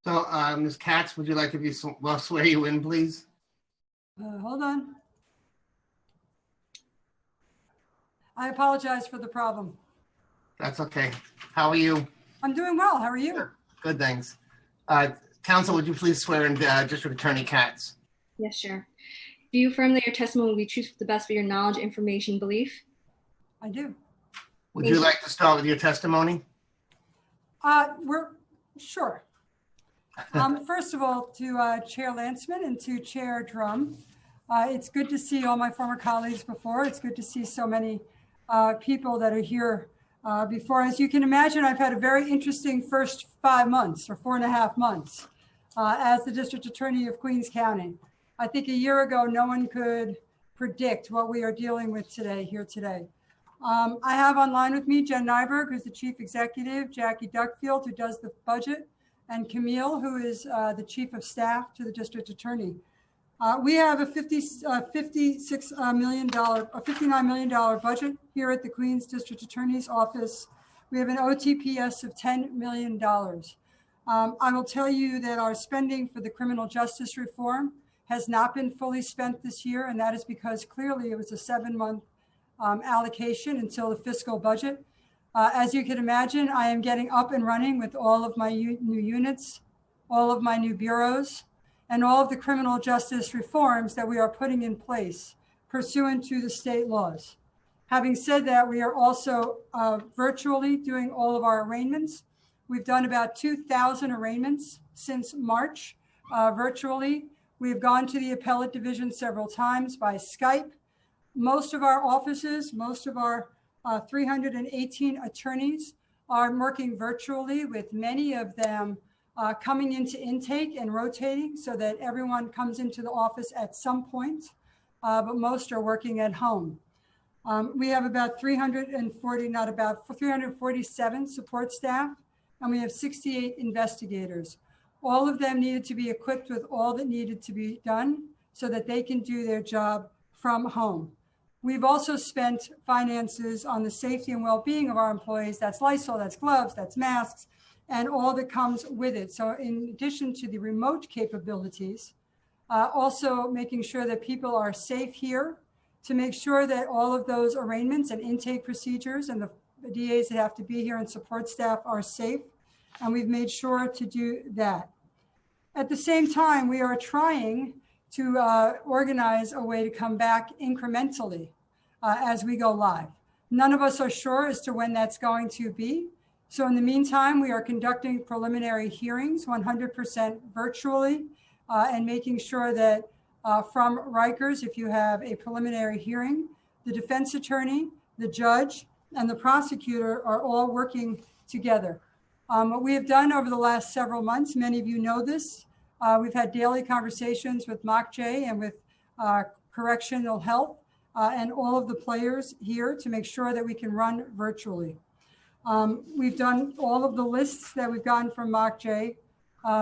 So, Ms. Katz, would you like to we'll swear you in, please? Hold on. I apologize for the problem. That's okay. How are you? I'm doing well. How are you? Good, thanks. Council, would you please swear in District Attorney Katz? Yes, sure. Do you affirm that your testimony will be true to the best of your knowledge, information, belief? I do. Would you like to start with your testimony? We're sure. First of all, to Chair Landsman and to Chair Drum, it's good to see all my former colleagues before. It's good to see so many people that are here before. As you can imagine, I've had a very interesting first 5 months or 4.5 months as the District Attorney of Queens County. I think a year ago, no one could predict what we are dealing with here today. I have online with me Jen Nyberg, who's the Chief Executive, Jackie Duckfield, who does the budget, and Camille, who is the Chief of Staff to the District Attorney. We have a $59 million budget here at the Queens District Attorney's Office. We have an OTPS of $10 million. I will tell you that our spending for the criminal justice reform has not been fully spent this year, and that is because clearly it was a 7-month allocation until the fiscal budget. As you can imagine, I am getting up and running with all of my new units, all of my new bureaus, and all of the criminal justice reforms that we are putting in place pursuant to the state laws. Having said that, we are also virtually doing all of our arraignments. We've done about 2,000 arraignments since March virtually. We've gone to the appellate division several times by Skype. Most of our offices, most of our 318 attorneys are working virtually, with many of them coming into intake and rotating so that everyone comes into the office at some point, but most are working at home. We have about 347 support staff, and we have 68 investigators. All of them needed to be equipped with all that needed to be done so that they can do their job from home. We've also spent finances on the safety and well-being of our employees. That's Lysol, that's gloves, that's masks, and all that comes with it. So in addition to the remote capabilities, also making sure that people are safe here, to make sure that all of those arraignments and intake procedures and the DAs that have to be here and support staff are safe. And we've made sure to do that. At the same time, we are trying to organize a way to come back incrementally as we go live. None of us are sure as to when that's going to be. So in the meantime, we are conducting preliminary hearings 100% virtually and making sure that from Rikers, if you have a preliminary hearing, the defense attorney, the judge, and the prosecutor are all working together. What we have done over the last several months, many of you know this, we've had daily conversations with MOCJ and with Correctional Health and all of the players here to make sure that we can run virtually. We've done all of the lists that we've gotten from MOCJ.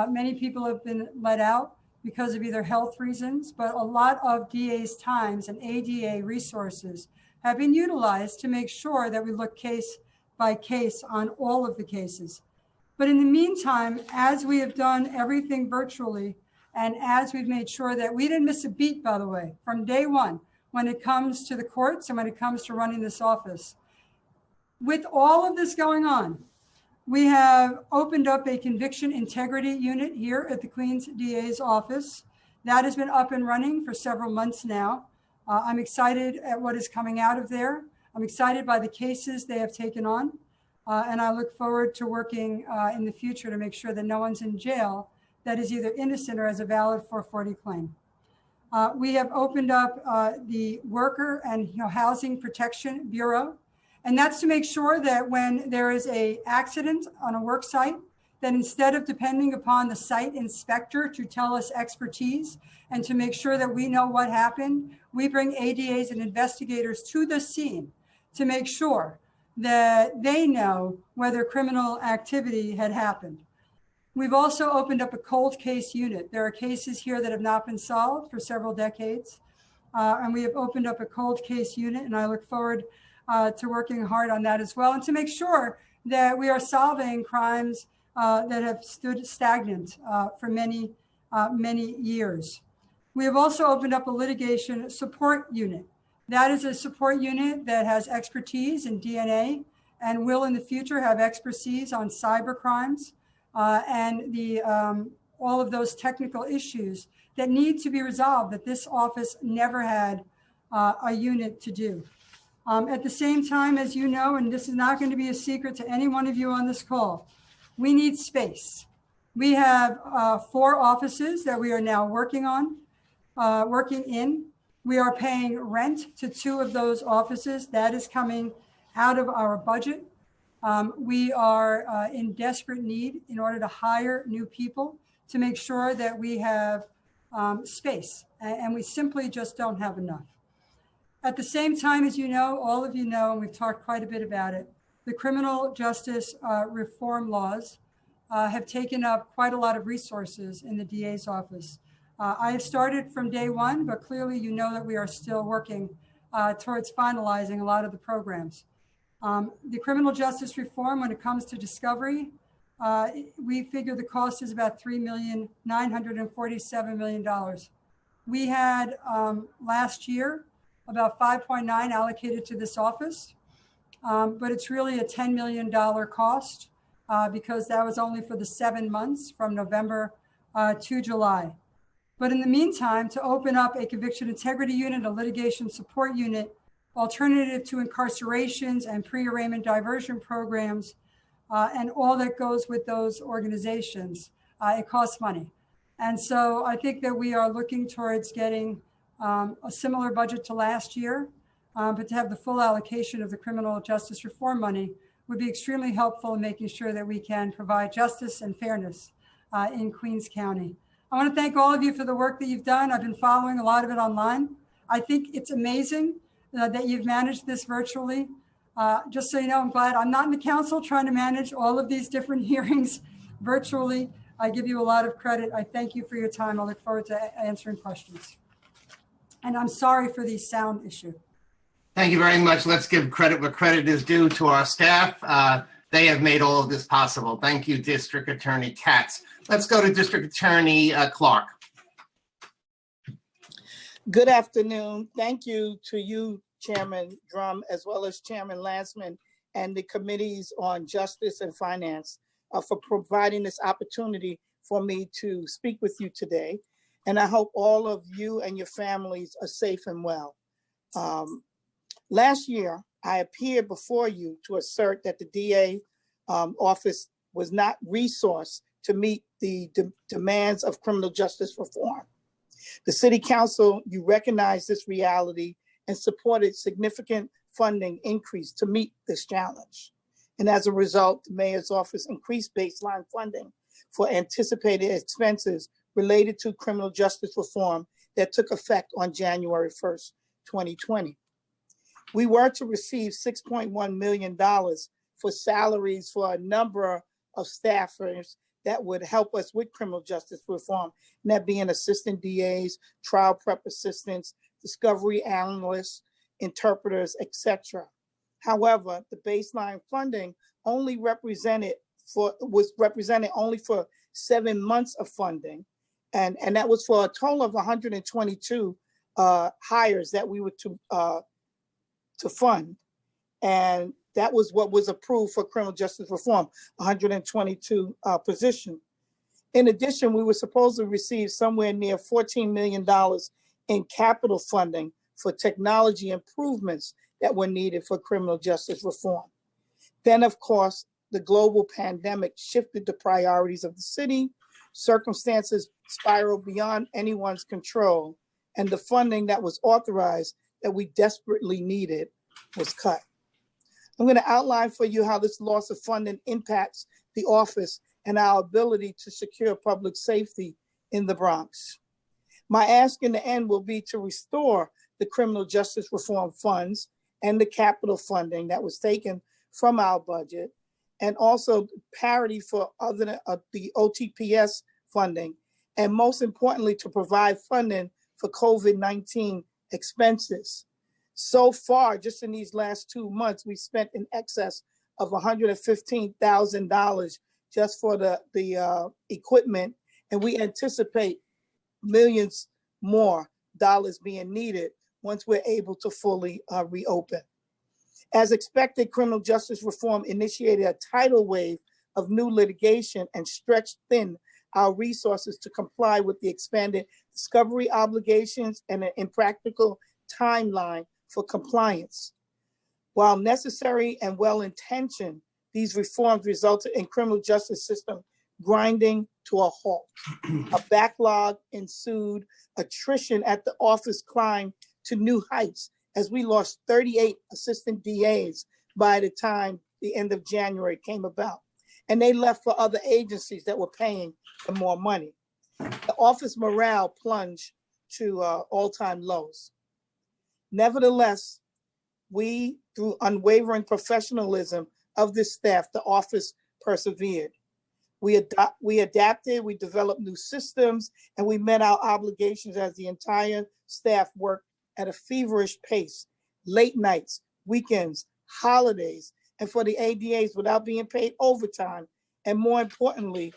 Many people have been let out because of either health reasons, but a lot of DA's times and ADA resources have been utilized to make sure that we look case by case on all of the cases. But in the meantime, as we have done everything virtually, and as we've made sure that we didn't miss a beat, by the way, from day one, when it comes to the courts and when it comes to running this office, with all of this going on, we have opened up a conviction integrity unit here at the Queens DA's office. That has been up and running for several months now. I'm excited at what is coming out of there. I'm excited by the cases they have taken on. And I look forward to working in the future to make sure that no one's in jail that is either innocent or has a valid 440 claim. We have opened up the Worker and Housing Protection Bureau. And that's to make sure that when there is an accident on a work site, that instead of depending upon the site inspector to tell us expertise and to make sure that we know what happened, we bring ADAs and investigators to the scene to make sure that they know whether criminal activity had happened. We've also opened up a cold case unit. There are cases here that have not been solved for several decades, and we have opened up a cold case unit, and I look forward to working hard on that as well, and to make sure that we are solving crimes that have stood stagnant for many, many years. We have also opened up a litigation support unit. That is a support unit that has expertise in DNA and will in the future have expertise on cyber crimes and all of those technical issues that need to be resolved that this office never had a unit to do. At the same time, as you know, and this is not going to be a secret to any one of you on this call, we need space. We have 4 offices that we are now working in. We are paying rent to 2 of those offices. That is coming out of our budget. We are in desperate need in order to hire new people to make sure that we have space, and we simply just don't have enough. At the same time, as you know, all of you know, and we've talked quite a bit about it, the criminal justice reform laws have taken up quite a lot of resources in the DA's office. I have started from day one, but clearly you know that we are still working towards finalizing a lot of the programs. The criminal justice reform, when it comes to discovery, we figure the cost is about $3,947 million. We had last year about 5.9 allocated to this office, but it's really a $10 million cost because that was only for the 7 months from November to July. But in the meantime, to open up a conviction integrity unit, a litigation support unit, alternative to incarcerations and pre-arraignment diversion programs, and all that goes with those organizations, it costs money. And so I think that we are looking towards getting a similar budget to last year, but to have the full allocation of the criminal justice reform money would be extremely helpful in making sure that we can provide justice and fairness in Queens County. I want to thank all of you for the work that you've done. I've been following a lot of it online. I think it's amazing that you've managed this virtually. Just so you know, I'm glad I'm not in the council trying to manage all of these different hearings virtually. I give you a lot of credit. I thank you for your time. I look forward to answering questions. And I'm sorry for the sound issue. Thank you very much. Let's give credit where credit is due to our staff. They have made all of this possible. Thank you, District Attorney Katz. Let's go to District Attorney Clark. Good afternoon. Thank you to you, Chairman Drum, as well as Chairman Landsman and the committees on justice and finance for providing this opportunity for me to speak with you today. and I hope all of you and your families are safe and well. Last year, I appeared before you to assert that the DA office was not resourced to meet the demands of criminal justice reform. The City Council, you recognized this reality and supported significant funding increase to meet this challenge. And as a result, the Mayor's office increased baseline funding for anticipated expenses related to criminal justice reform that took effect on January 1st, 2020. We were to receive $6.1 million for salaries for a number of staffers that would help us with criminal justice reform, and that being assistant DAs, trial prep assistants, discovery analysts, interpreters, etc. However, the baseline funding only was represented only for 7 months of funding, and that was for a total of 122 hires that we were to fund, and that was what was approved for criminal justice reform, 122 positions. In addition, we were supposed to receive somewhere near $14 million in capital funding for technology improvements that were needed for criminal justice reform. Then, of course, the global pandemic shifted the priorities of the city, circumstances spiraled beyond anyone's control, and the funding that was authorized that we desperately needed was cut. I'm going to outline for you how this loss of funding impacts the office and our ability to secure public safety in the Bronx. My ask in the end will be to restore the criminal justice reform funds and the capital funding that was taken from our budget, and also parity for other the OTPS funding, and most importantly, to provide funding for COVID-19 expenses. So far, just in these last 2 months, we spent in excess of $115,000 just for the equipment, and we anticipate millions more dollars being needed once we're able to fully reopen. As expected, criminal justice reform initiated a tidal wave of new litigation and stretched thin our resources to comply with the expanded discovery obligations and an impractical timeline for compliance. While necessary and well-intentioned, these reforms resulted in criminal justice system grinding to a halt. A backlog ensued, attrition at the office climbed to new heights as we lost 38 assistant DAs by the time the end of January came about. And they left for other agencies that were paying for more money. The office morale plunged to all-time lows. Nevertheless, we, through unwavering professionalism of this staff, the office persevered. We adapted, we developed new systems, and we met our obligations as the entire staff worked at a feverish pace, late nights, weekends, holidays, and for the ADAs without being paid overtime, and more importantly,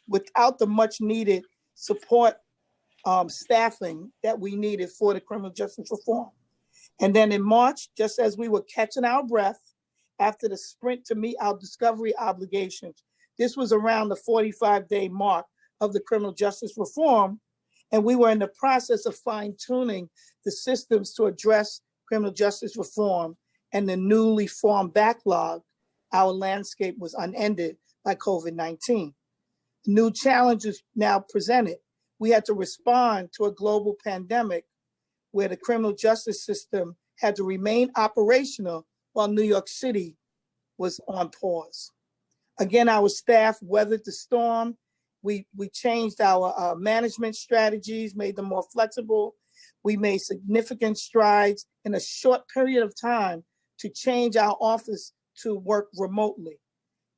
without the much needed support staffing that we needed for the criminal justice reform. And then in March, just as we were catching our breath after the sprint to meet our discovery obligations, this was around the 45-day mark of the criminal justice reform, and we were in the process of fine-tuning the systems to address criminal justice reform and the newly formed backlog. Our landscape was unended by COVID-19. New challenges now presented. We had to respond to a global pandemic where the criminal justice system had to remain operational while New York City was on pause. Again, our staff weathered the storm. We changed our management strategies, made them more flexible. We made significant strides in a short period of time to change our office to work remotely.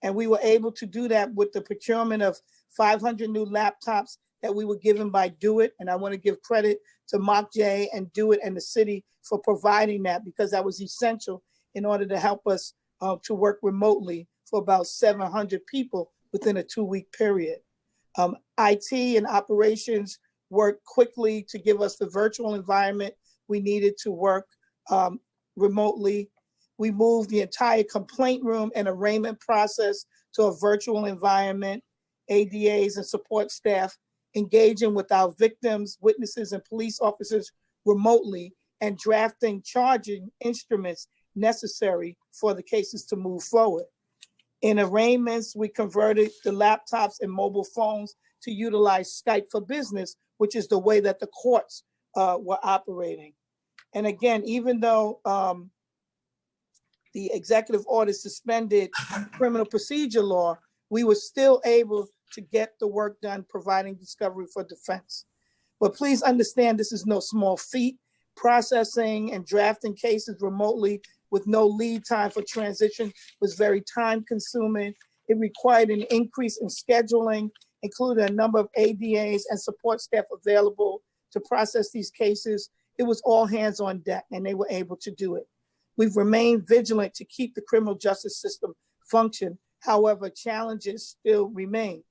And we were able to do that with the procurement of 500 new laptops that we were given by DoIT. And I want to give credit to Mark J. and DoIT and the city for providing that, because that was essential in order to help us to work remotely for about 700 people within a 2-week period. IT and operations worked quickly to give us the virtual environment we needed to work remotely. We moved the entire complaint room and arraignment process to a virtual environment. ADAs and support staff engaging with our victims, witnesses, and police officers remotely, and drafting charging instruments necessary for the cases to move forward. In arraignments, we converted the laptops and mobile phones to utilize Skype for Business, which is the way that the courts were operating. And again, even though the executive order suspended criminal procedure law, we were still able to get the work done, providing discovery for defense. But please understand, this is no small feat. Processing and drafting cases remotely with no lead time for transition was very time consuming. It required an increase in scheduling, including a number of ADAs and support staff available to process these cases. It was all hands on deck, and they were able to do it. We've remained vigilant to keep the criminal justice system function. However, challenges still remain.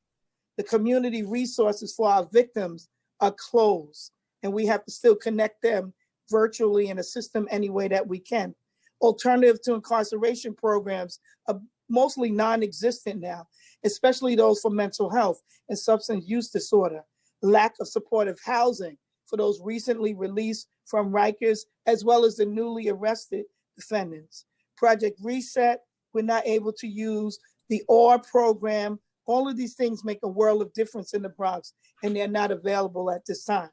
The community resources for our victims are closed, and we have to still connect them virtually and assist them any way that we can. Alternative to incarceration programs are mostly non-existent now, especially those for mental health and substance use disorder. Lack of supportive housing for those recently released from Rikers, as well as the newly arrested defendants. Project Reset, we're not able to use the OR program. All of these things make a world of difference in the Bronx, and they're not available at this time.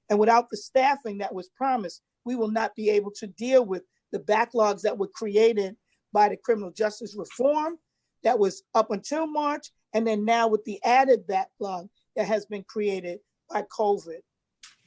And without the staffing that was promised, we will not be able to deal with the backlogs that were created by the criminal justice reform that was up until March, and then now with the added backlog that has been created by COVID.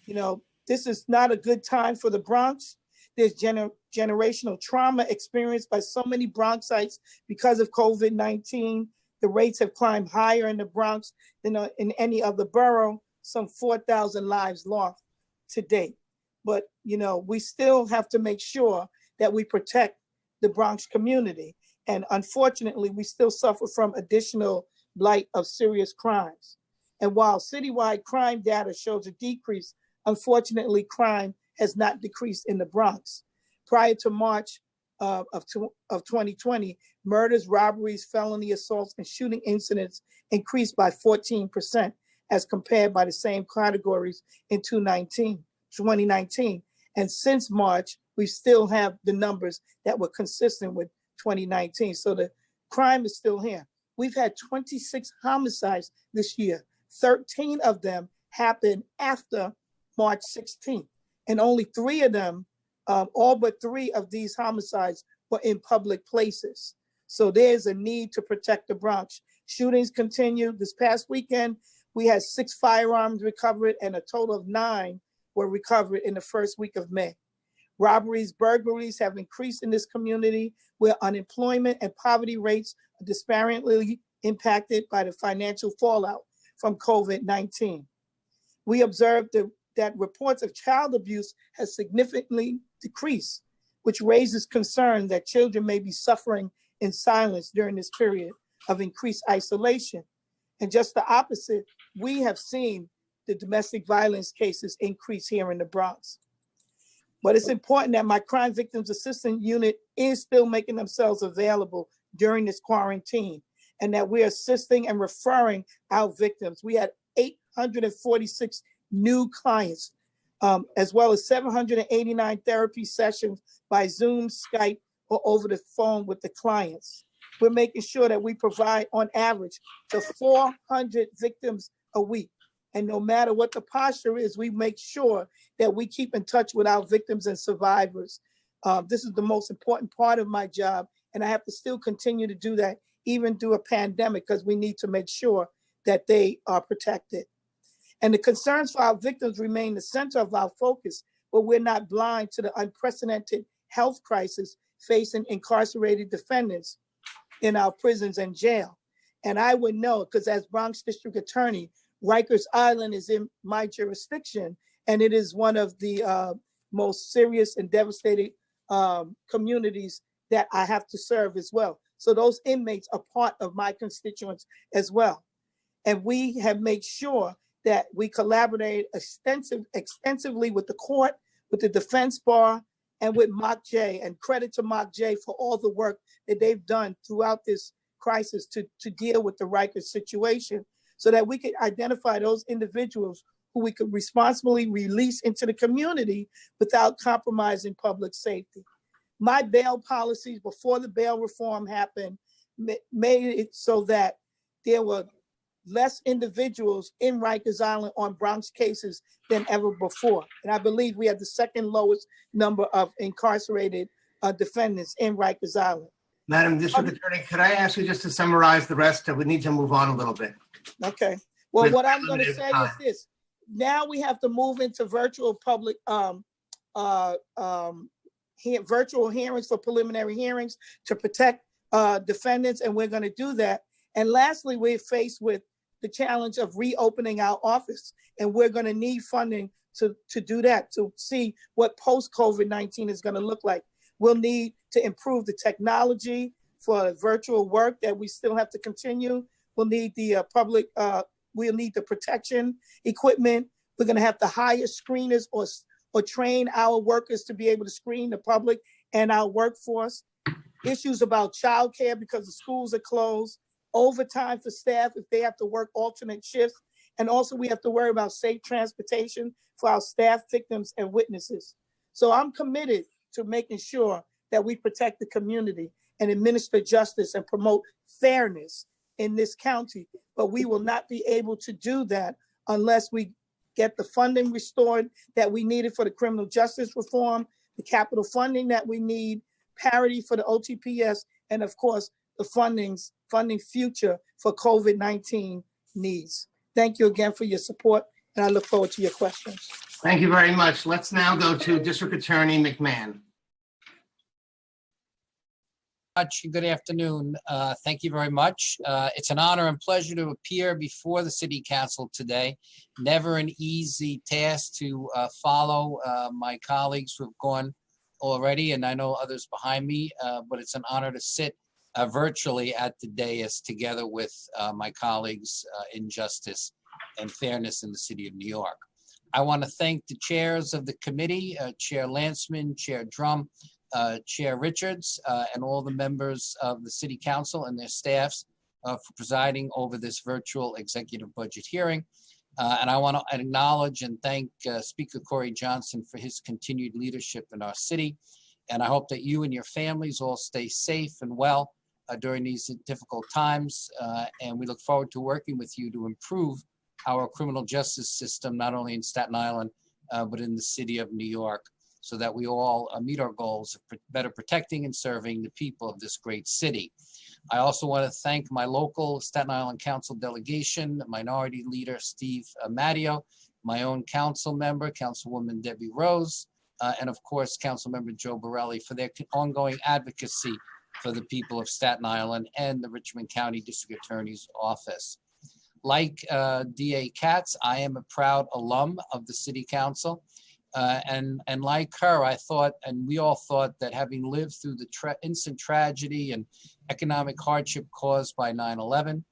You know, this is not a good time for the Bronx. There's generational trauma experienced by so many Bronxites because of COVID-19. The rates have climbed higher in the Bronx than in any other borough, some 4,000 lives lost to date. But, you know, we still have to make sure that we protect the Bronx community. And unfortunately, we still suffer from additional blight of serious crimes. And while citywide crime data shows a decrease, unfortunately, crime has not decreased in the Bronx. Prior to March of 2020, murders, robberies, felony assaults, and shooting incidents increased by 14% as compared by the same categories in 2019. And since March, we still have the numbers that were consistent with 2019. So the crime is still here. We've had 26 homicides this year. 13 of them happened after March 16th. And only 3 of them, all but 3 of these homicides were in public places. So there's a need to protect the Bronx. Shootings continue. This past weekend, we had 6 firearms recovered and a total of 9 were recovered in the first week of May. Robberies, burglaries have increased in this community where unemployment and poverty rates are disparately impacted by the financial fallout from COVID-19. We observed that reports of child abuse has significantly decreased, which raises concern that children may be suffering in silence during this period of increased isolation. And just the opposite, we have seen the domestic violence cases increase here in the Bronx. But it's important that my Crime Victims Assistance Unit is still making themselves available during this quarantine, and that we're assisting and referring our victims. We had 846 new clients, as well as 789 therapy sessions by Zoom, Skype, or over the phone with the clients. We're making sure that we provide on average to 400 victims a week. And no matter what the posture is, we make sure that we keep in touch with our victims and survivors. This is the most important part of my job, and I have to still continue to do that even through a pandemic, because we need to make sure that they are protected. And the concerns for our victims remain the center of our focus, but we're not blind to the unprecedented health crisis facing incarcerated defendants in our prisons and jail. And I would know, because as Bronx District Attorney, Rikers Island is in my jurisdiction, and it is one of the most serious and devastated communities that I have to serve as well. So those inmates are part of my constituents as well. And we have made sure that we collaborate extensively with the court, with the defense bar, and with MOCJ, and credit to MOCJ for all the work that they've done throughout this crisis to deal with the Rikers situation. so that we could identify those individuals who we could responsibly release into the community without compromising public safety. My bail policies before the bail reform happened made it so that there were less individuals in Rikers Island on Bronx cases than ever before. And I believe we have the second lowest number of incarcerated defendants in Rikers Island. Madam District Attorney, could I ask you just to summarize the rest? We need to move on a little bit. Okay. Well, With what I'm going to limited say time. is this. Now we have to move into virtual public virtual hearings for preliminary hearings to protect defendants, and we're going to do that. And lastly, we're faced with the challenge of reopening our office, and we're going to need funding to do that, to see what post-COVID-19 is going to look like. We'll need to improve the technology for virtual work that we still have to continue. We'll need the we'll need the protection equipment. We're going to have to hire screeners or train our workers to be able to screen the public and our workforce. Issues about childcare because the schools are closed, overtime for staff if they have to work alternate shifts. And also we have to worry about safe transportation for our staff, victims, and witnesses. So I'm committed to making sure that we protect the community and administer justice and promote fairness in this county. But we will not be able to do that unless we get the funding restored that we needed for the criminal justice reform, the capital funding that we need, parity for the OTPS, and of course, the funding future for COVID-19 needs. Thank you again for your support, and I look forward to your questions. Thank you very much. Let's now go to District Attorney McMahon. Good afternoon. Thank you very much. It's an honor and pleasure to appear before the City Council today. Never an easy task to follow my colleagues who have gone already, and I know others behind me, but it's an honor to sit virtually at the dais together with my colleagues in justice and fairness in the City of New York. I want to thank the chairs of the committee, Chair Landsman, Chair Drum, Chair Richards, and all the members of the City Council and their staffs for presiding over this virtual executive budget hearing. And I want to acknowledge and thank Speaker Corey Johnson for his continued leadership in our city. And I hope that you and your families all stay safe and well during these difficult times. And we look forward to working with you to improve our criminal justice system, not only in Staten Island, but in the City of New York, so that we all meet our goals of better protecting and serving the people of this great city. I also want to thank my local Staten Island Council delegation, Minority Leader Steve Matteo, my own council member, Councilwoman Debbie Rose, and of course, Councilmember Joe Borelli for their ongoing advocacy for the people of Staten Island and the Richmond County District Attorney's Office. Like DA Katz, I am a proud alum of the City Council. And like her, I thought, and we all thought, that having lived through the instant tragedy and economic hardship caused by 9/11,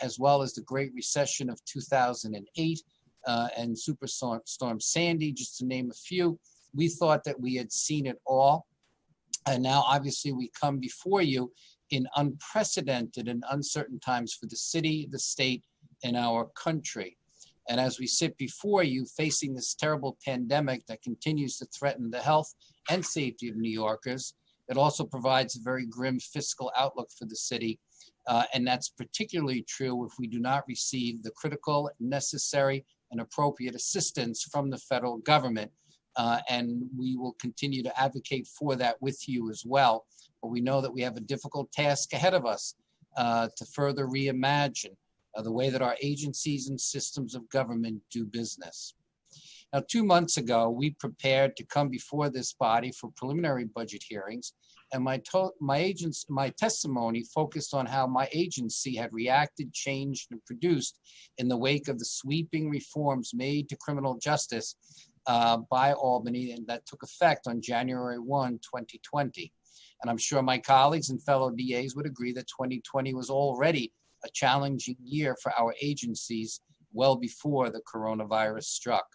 as well as the Great Recession of 2008 and Superstorm Sandy, just to name a few, we thought that we had seen it all. And now, obviously, we come before you in unprecedented and uncertain times for the city, the state, and our country. And as we sit before you facing this terrible pandemic that continues to threaten the health and safety of New Yorkers, it also provides a very grim fiscal outlook for the city. And that's particularly true if we do not receive the critical, necessary, and appropriate assistance from the federal government. And we will continue to advocate for that with you as well. But we know that we have a difficult task ahead of us to further reimagine the way that our agencies and systems of government do business. Now, 2 months ago, we prepared to come before this body for preliminary budget hearings, and my testimony focused on how my agency had reacted, changed, and produced in the wake of the sweeping reforms made to criminal justice by Albany, and that took effect on January 1, 2020. And I'm sure my colleagues and fellow DAs would agree that 2020 was already a challenging year for our agencies well before the coronavirus struck.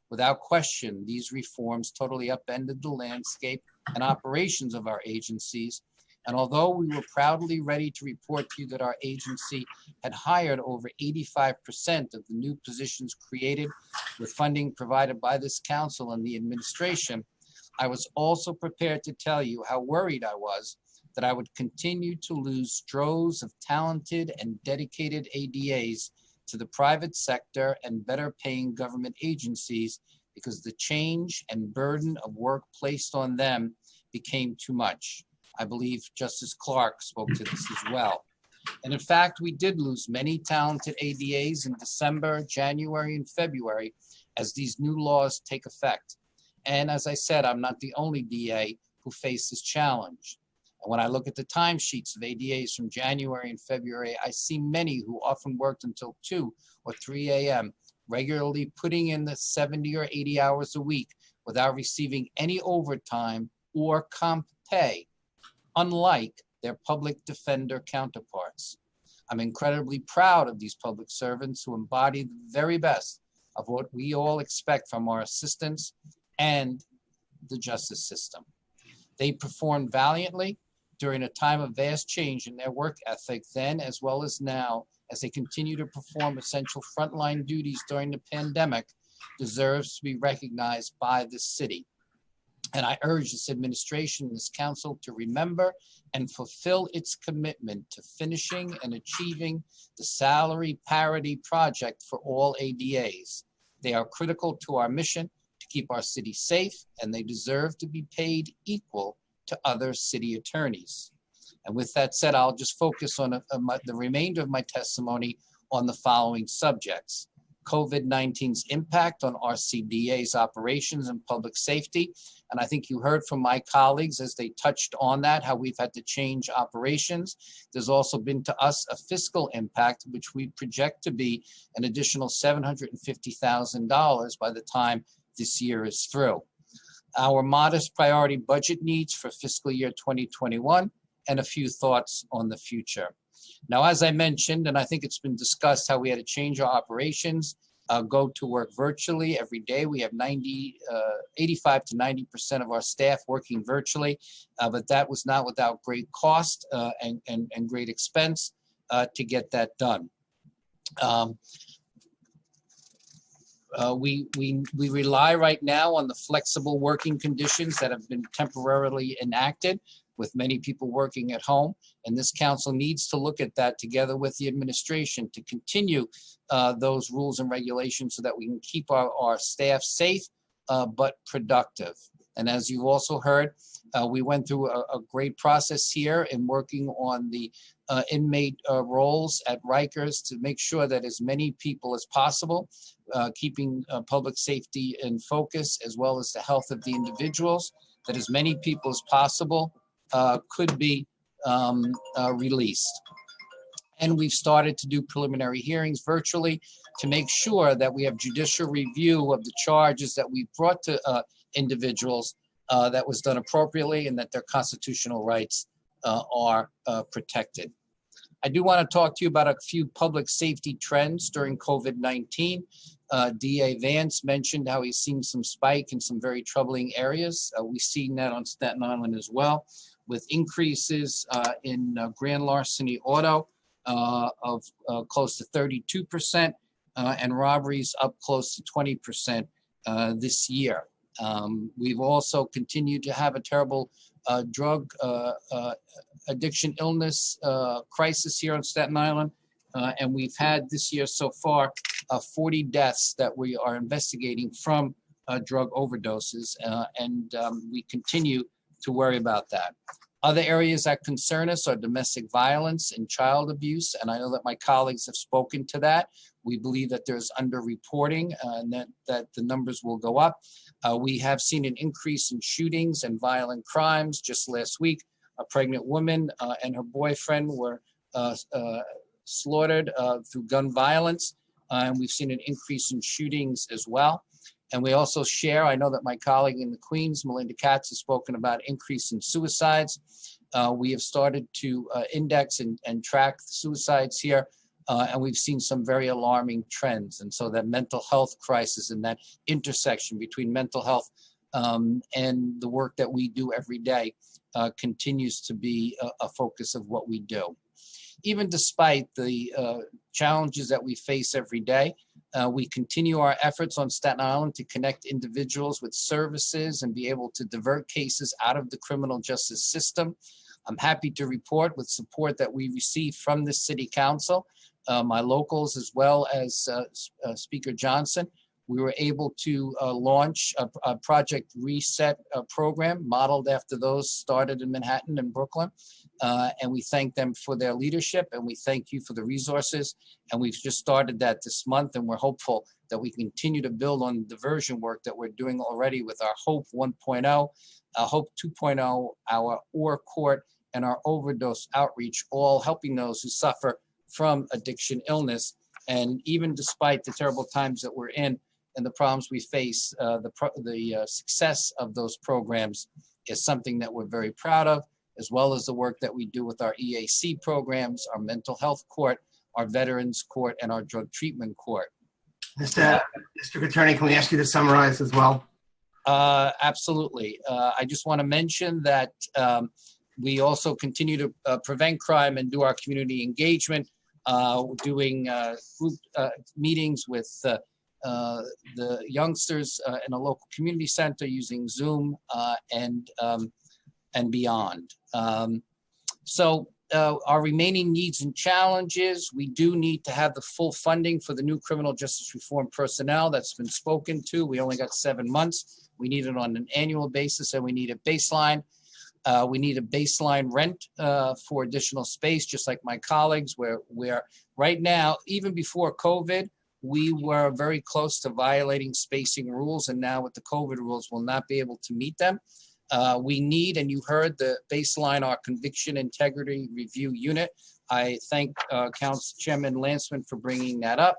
Without question, these reforms totally upended the landscape and operations of our agencies And although we were proudly ready to report to you that our agency had hired over 85% of the new positions created with funding provided by this council and the administration, I was also prepared to tell you how worried I was that I would continue to lose droves of talented and dedicated ADAs to the private sector and better paying government agencies because the change and burden of work placed on them became too much. I believe Justice Clark spoke to this as well. And in fact, we did lose many talented ADAs in December, January, and February as these new laws take effect. And as I said, I'm not the only DA who faced this challenge. And when I look at the timesheets of ADAs from January and February, I see many who often worked until 2 or 3 a.m., regularly putting in the 70 or 80 hours a week without receiving any overtime or comp pay, unlike their public defender counterparts. I'm incredibly proud of these public servants who embody the very best of what we all expect from our assistants and the justice system. They performed valiantly during a time of vast change in their work ethic then as well as now, as they continue to perform essential frontline duties during the pandemic, deserves to be recognized by this city. And I urge this administration and this council to remember and fulfill its commitment to finishing and achieving the salary parity project for all ADAs. They are critical to our mission to keep our city safe, and they deserve to be paid equal to other city attorneys. And with that said, I'll just focus on the remainder of my testimony on the following subjects: COVID-19's impact on RCDA's operations and public safety. And I think you heard from my colleagues as they touched on that, how we've had to change operations. There's also been to us a fiscal impact, which we project to be an additional $750,000 by the time this year is through. Our modest priority budget needs for fiscal year 2021, and a few thoughts on the future. Now, as I mentioned, and I think it's been discussed how we had to change our operations, go to work virtually every day. We have 85 to 90% of our staff working virtually, but that was not without great cost and great expense to get that done. We rely right now on the flexible working conditions that have been temporarily enacted, with many people working at home. And this council needs to look at that together with the administration to continue those rules and regulations so that we can keep our staff safe but productive. And as you've also heard, we went through a great process here in working on the inmate roles at Rikers to make sure that as many people as possible, keeping public safety in focus as well as the health of the individuals, that as many people as possible could be released. And we've started to do preliminary hearings virtually to make sure that we have judicial review of the charges that we brought to individuals that was done appropriately and that their constitutional rights are protected. I do want to talk to you about a few public safety trends during COVID-19. DA Vance mentioned how he's seen some spike in some very troubling areas. We've seen that on Staten Island as well, with increases in grand larceny auto of close to 32% and robberies up close to 20% this year. We've also continued to have a terrible drug addiction illness crisis here on Staten Island. And we've had this year so far 40 deaths that we are investigating from drug overdoses. And we continue to worry about that. Other areas that concern us are domestic violence and child abuse. And I know that my colleagues have spoken to that. We believe that there's underreporting and that the numbers will go up. We have seen an increase in shootings and violent crimes. Just last week, a pregnant woman and her boyfriend were slaughtered through gun violence. And we've seen an increase in shootings as well. And we also share, I know that my colleague in the Queens, Melinda Katz, has spoken about increase in suicides. We have started to index and track the suicides here. And we've seen some very alarming trends. And so that mental health crisis and that intersection between mental health and the work that we do every day continues to be a focus of what we do. Even despite the challenges that we face every day, we continue our efforts on Staten Island to connect individuals with services and be able to divert cases out of the criminal justice system. I'm happy to report, with support that we received from the City Council, my locals, as well as Speaker Johnson, we were able to launch a Project Reset program modeled after those started in Manhattan and Brooklyn. And we thank them for their leadership, and we thank you for the resources. And we've just started that this month, and we're hopeful that we continue to build on the diversion work that we're doing already with our HOPE 1.0, HOPE 2.0, our OR Court, and our overdose outreach, all helping those who suffer from addiction illness. And even despite the terrible times that we're in and the problems we face, the success of those programs is something that we're very proud of, as well as the work that we do with our EAC programs, our mental health court, our veterans court, and our drug treatment court. Mr. District Attorney, can we ask you to summarize as well? Absolutely. I just want to mention that we also continue to prevent crime and do our community engagement, doing group meetings with the youngsters in a local community center using Zoom and beyond. Our remaining needs and challenges, we do need to have the full funding for the new criminal justice reform personnel that's been spoken to. We only got 7 months. We need it on an annual basis, and we need a baseline. We need a baseline rent for additional space, just like my colleagues, where right now, even before COVID, we were very close to violating spacing rules, and now with the COVID rules, we'll not be able to meet them. We need, and you heard the baseline, our conviction integrity review unit. I thank Council Chairman Landsman for bringing that up.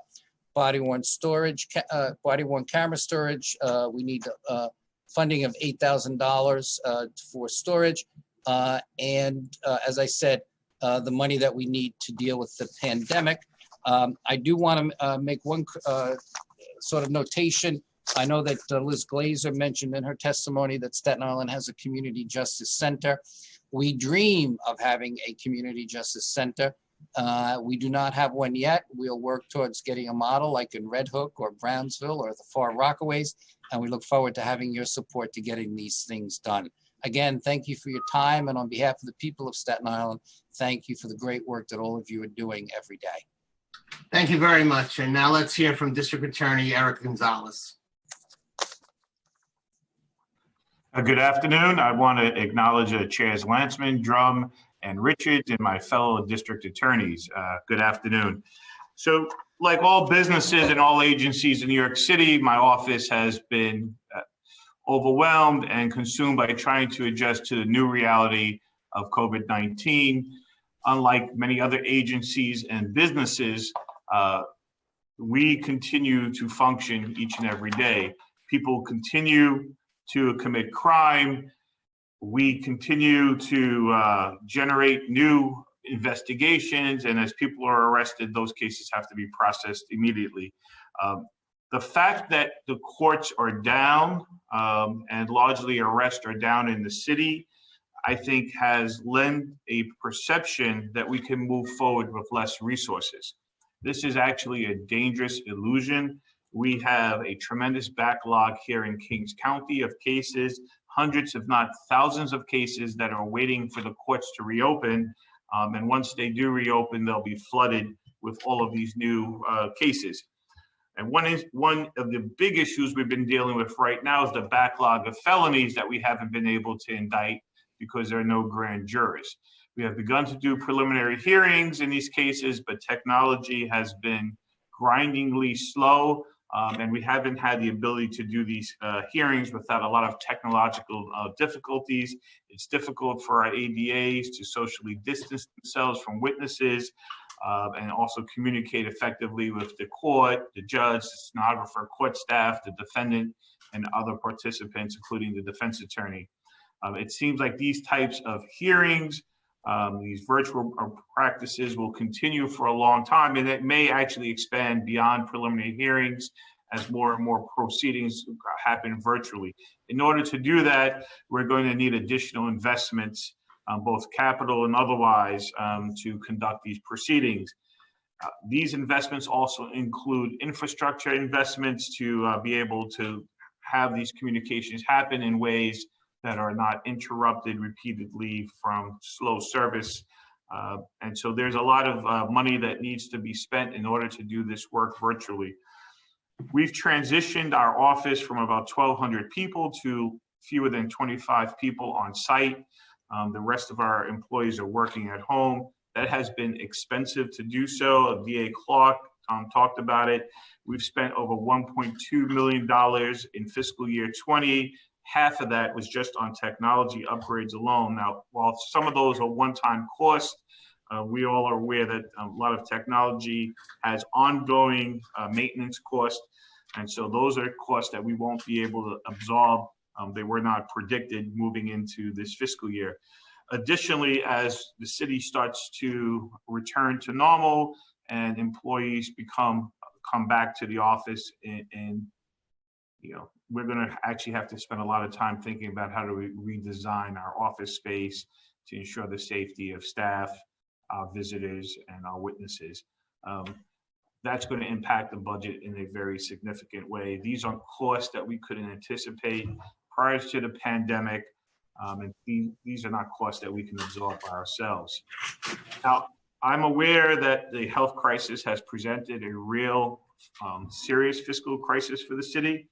Body-worn storage, body-worn camera storage. We need funding of $8,000 for storage. And as I said, the money that we need to deal with the pandemic. I do want to make one sort of notation. I know that Liz Glazer mentioned in her testimony that Staten Island has a community justice center. We dream of having a community justice center. We do not have one yet. We'll work towards getting a model like in Red Hook or Brownsville or the Far Rockaways, and we look forward to having your support to getting these things done. Again, thank you for your time, and on behalf of the people of Staten Island, thank you for the great work that all of you are doing every day. Thank you very much. And now let's hear from District Attorney Eric Gonzalez. Good afternoon. I want to acknowledge Chairs Landsman, Drum, and Richards, and my fellow district attorneys. Good afternoon. So, like all businesses and all agencies in New York City, my office has been overwhelmed and consumed by trying to adjust to the new reality of COVID-19. Unlike many other agencies and businesses, we continue to function each and every day. People continue to commit crime. We continue to generate new investigations, and as people are arrested, those cases have to be processed immediately. The fact that the courts are down and largely arrests are down in the city, I think has lent a perception that we can move forward with less resources. This is actually a dangerous illusion. We have a tremendous backlog here in Kings County of cases, hundreds if not thousands of cases that are waiting for the courts to reopen. And once they do reopen, they'll be flooded with all of these new cases. And one of the big issues we've been dealing with right now is the backlog of felonies that we haven't been able to indict because there are no grand jurors. We have begun to do preliminary hearings in these cases, but technology has been grindingly slow. And we haven't had the ability to do these hearings without a lot of technological difficulties. It's difficult for our ADAs to socially distance themselves from witnesses and also communicate effectively with the court, the judge, the stenographer, court staff, the defendant, and other participants, including the defense attorney. It seems like these types of hearings, these virtual practices will continue for a long time, and it may actually expand beyond preliminary hearings as more and more proceedings happen virtually. In order to do that, we're going to need additional investments, both capital and otherwise, to conduct these proceedings. These investments also include infrastructure investments to be able to have these communications happen in ways that are not interrupted repeatedly from slow service. And so there's a lot of money that needs to be spent in order to do this work virtually. We've transitioned our office from about 1,200 people to fewer than 25 people on site. The rest of our employees are working at home. That has been expensive to do so. DA Clark talked about it. We've spent over $1.2 million in fiscal year 20. Half of that was just on technology upgrades alone. Now, while some of those are one-time costs, we all are aware that a lot of technology has ongoing maintenance costs. And so those are costs that we won't be able to absorb. They were not predicted moving into this fiscal year. Additionally, as the city starts to return to normal and employees come back to the office, and we're going to actually have to spend a lot of time thinking about how do we redesign our office space to ensure the safety of staff, our visitors, and our witnesses. That's going to impact the budget in a very significant way. These are costs that we couldn't anticipate prior to the pandemic, and these are not costs that we can absorb by ourselves. Now, I'm aware that the health crisis has presented a real serious fiscal crisis for the city,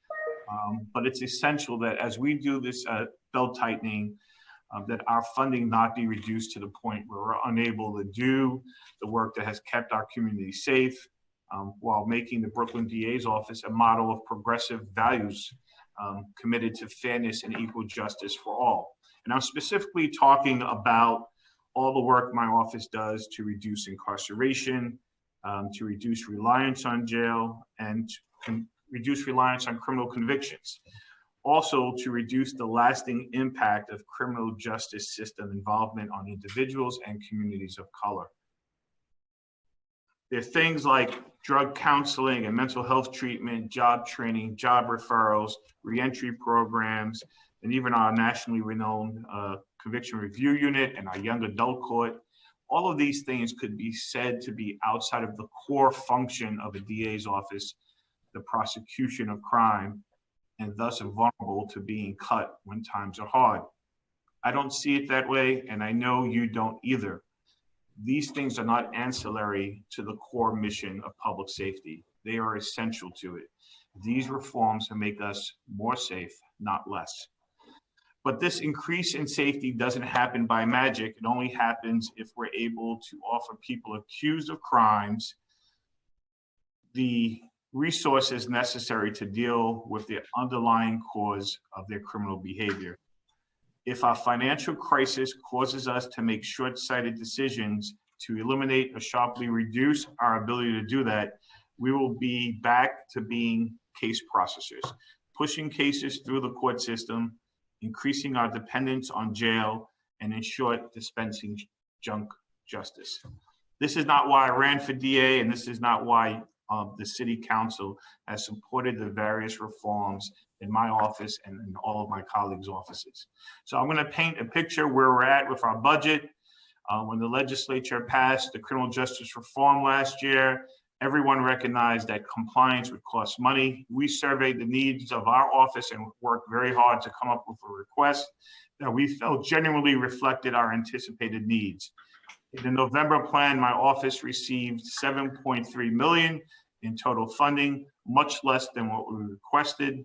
but it's essential that as we do this belt tightening, that our funding not be reduced to the point where we're unable to do the work that has kept our community safe, while making the Brooklyn DA's office a model of progressive values committed to fairness and equal justice for all. And I'm specifically talking about all the work my office does to reduce incarceration, to reduce reliance on jail, and to reduce reliance on criminal convictions. Also, to reduce the lasting impact of criminal justice system involvement on individuals and communities of color. There are things like drug counseling and mental health treatment, job training, job referrals, reentry programs, and even our nationally renowned conviction review unit and our young adult court. All of these things could be said to be outside of the core function of a DA's office, the prosecution of crime, and thus are vulnerable to being cut when times are hard. I don't see it that way, and I know you don't either. These things are not ancillary to the core mission of public safety. They are essential to it. These reforms will make us more safe, not less. But this increase in safety doesn't happen by magic. It only happens if we're able to offer people accused of crimes the resources necessary to deal with the underlying cause of their criminal behavior. If our financial crisis causes us to make short-sighted decisions to eliminate or sharply reduce our ability to do that, we will be back to being case processors, pushing cases through the court system, increasing our dependence on jail, and in short, dispensing junk justice. This is not why I ran for DA, and this is not why the City Council has supported the various reforms in my office and in all of my colleagues' offices. So I'm going to paint a picture where we're at with our budget. When the legislature passed the criminal justice reform last year, everyone recognized that compliance would cost money. We surveyed the needs of our office and worked very hard to come up with a request that we felt genuinely reflected our anticipated needs. In the November plan, my office received $7.3 million in total funding, much less than what we requested.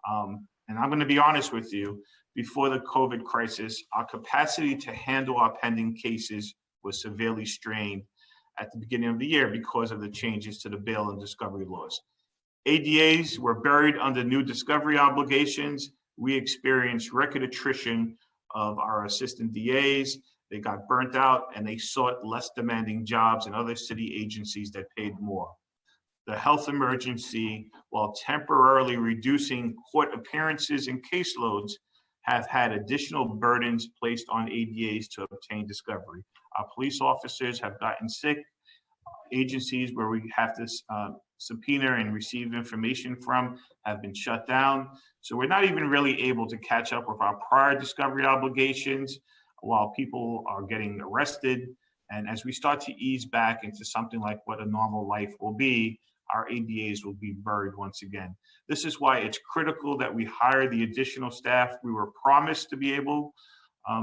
And I'm going to be honest with you, before the COVID crisis, our capacity to handle our pending cases was severely strained at the beginning of the year because of the changes to the bail and discovery laws. ADAs were buried under new discovery obligations. We experienced record attrition of our assistant DAs. They got burnt out and they sought less demanding jobs in other city agencies that paid more. The health emergency, while temporarily reducing court appearances and caseloads, have had additional burdens placed on ADAs to obtain discovery. Our police officers have gotten sick. agencies where we have to subpoena and receive information from have been shut down. So we're not even really able to catch up with our prior discovery obligations while people are getting arrested. And as we start to ease back into something like what a normal life will be, our ADAs will be buried once again. This is why it's critical that we hire the additional staff we were promised to be able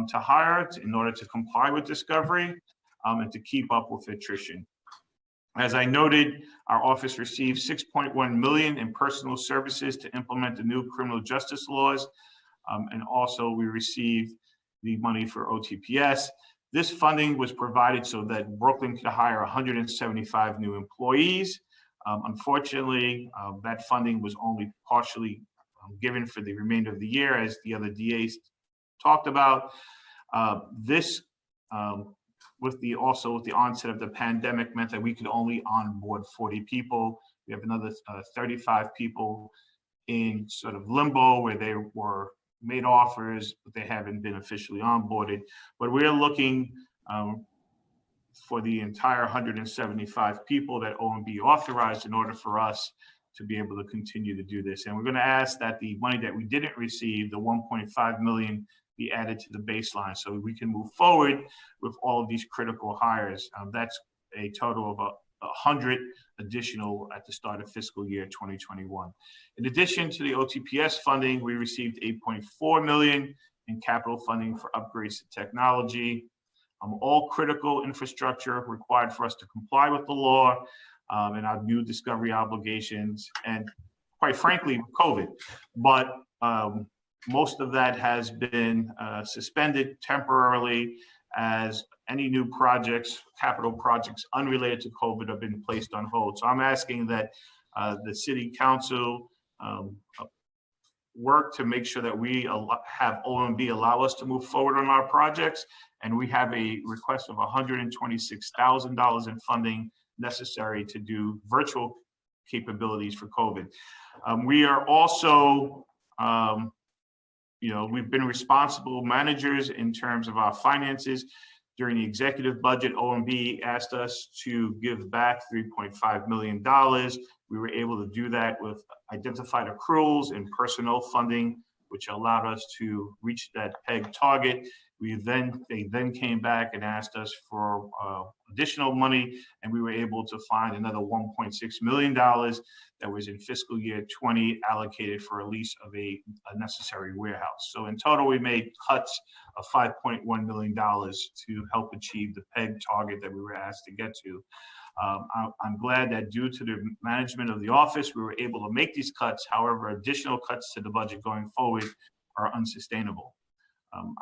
to hire in order to comply with discovery and to keep up with attrition. As I noted, our office received $6.1 million in personal services to implement the new criminal justice laws. And also we received the money for OTPS. This funding was provided so that Brooklyn could hire 175 new employees. Unfortunately, that funding was only partially given for the remainder of the year, as the other DAs talked about. With the onset of the pandemic meant that we could only onboard 40 people. We have another 35 people in sort of limbo where they were made offers, but they haven't been officially onboarded. But we're looking for the entire 175 people that OMB authorized in order for us to be able to continue to do this. And we're going to ask that the money that we didn't receive, the 1.5 million, be added to the baseline so we can move forward with all of these critical hires. That's a total of 100 additional at the start of fiscal year 2021. In addition to the OTPS funding, we received 8.4 million in capital funding for upgrades to technology. All critical infrastructure required for us to comply with the law and our new discovery obligations, and quite frankly, COVID. But most of that has been suspended temporarily as any new projects, capital projects unrelated to COVID, have been placed on hold. So I'm asking that the City Council work to make sure that we have OMB allow us to move forward on our projects. And we have a request of $126,000 in funding necessary to do virtual capabilities for COVID. We are also, we've been responsible managers in terms of our finances. During the executive budget, OMB asked us to give back $3.5 million. We were able to do that with identified accruals and personnel funding, which allowed us to reach that PEG target. They then came back and asked us for additional money, and we were able to find another $1.6 million that was in fiscal year 20 allocated for a lease of a necessary warehouse. So in total, we made cuts of $5.1 million to help achieve the PEG target that we were asked to get to. I'm glad that due to the management of the office, we were able to make these cuts. However, additional cuts to the budget going forward are unsustainable.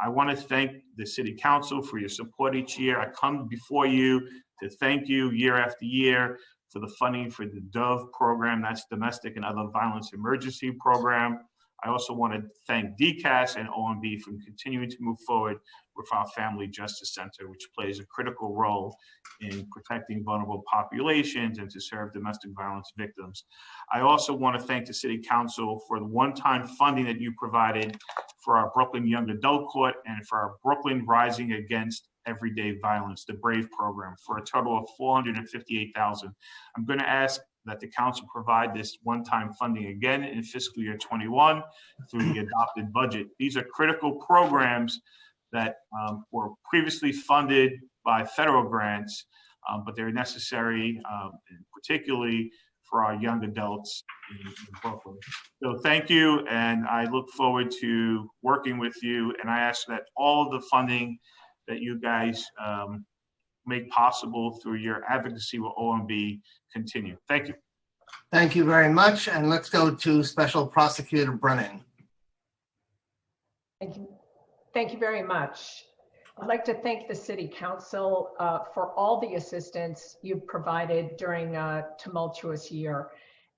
I want to thank the City Council for your support each year. I come before you to thank you year after year for the funding for the DOVE program, that's Domestic and Other Violence Emergency Program. I also want to thank DCAS and OMB for continuing to move forward with our Family Justice Center, which plays a critical role in protecting vulnerable populations and to serve domestic violence victims. I also want to thank the City Council for the one-time funding that you provided for our Brooklyn Young Adult Court and for our Brooklyn Rising Against Everyday Violence, the BRAVE program, for a total of $458,000. I'm going to ask that the council provide this one-time funding again in fiscal year 21 through the adopted budget. These are critical programs that were previously funded by federal grants, but they're necessary, particularly for our young adults in Brooklyn. So thank you, and I look forward to working with you, and I ask that all of the funding that you guys make possible through your advocacy with OMB continue. Thank you. Thank you very much. And let's go to Special Prosecutor Brennan. Thank you. Thank you very much. I'd like to thank the City Council for all the assistance you've provided during a tumultuous year.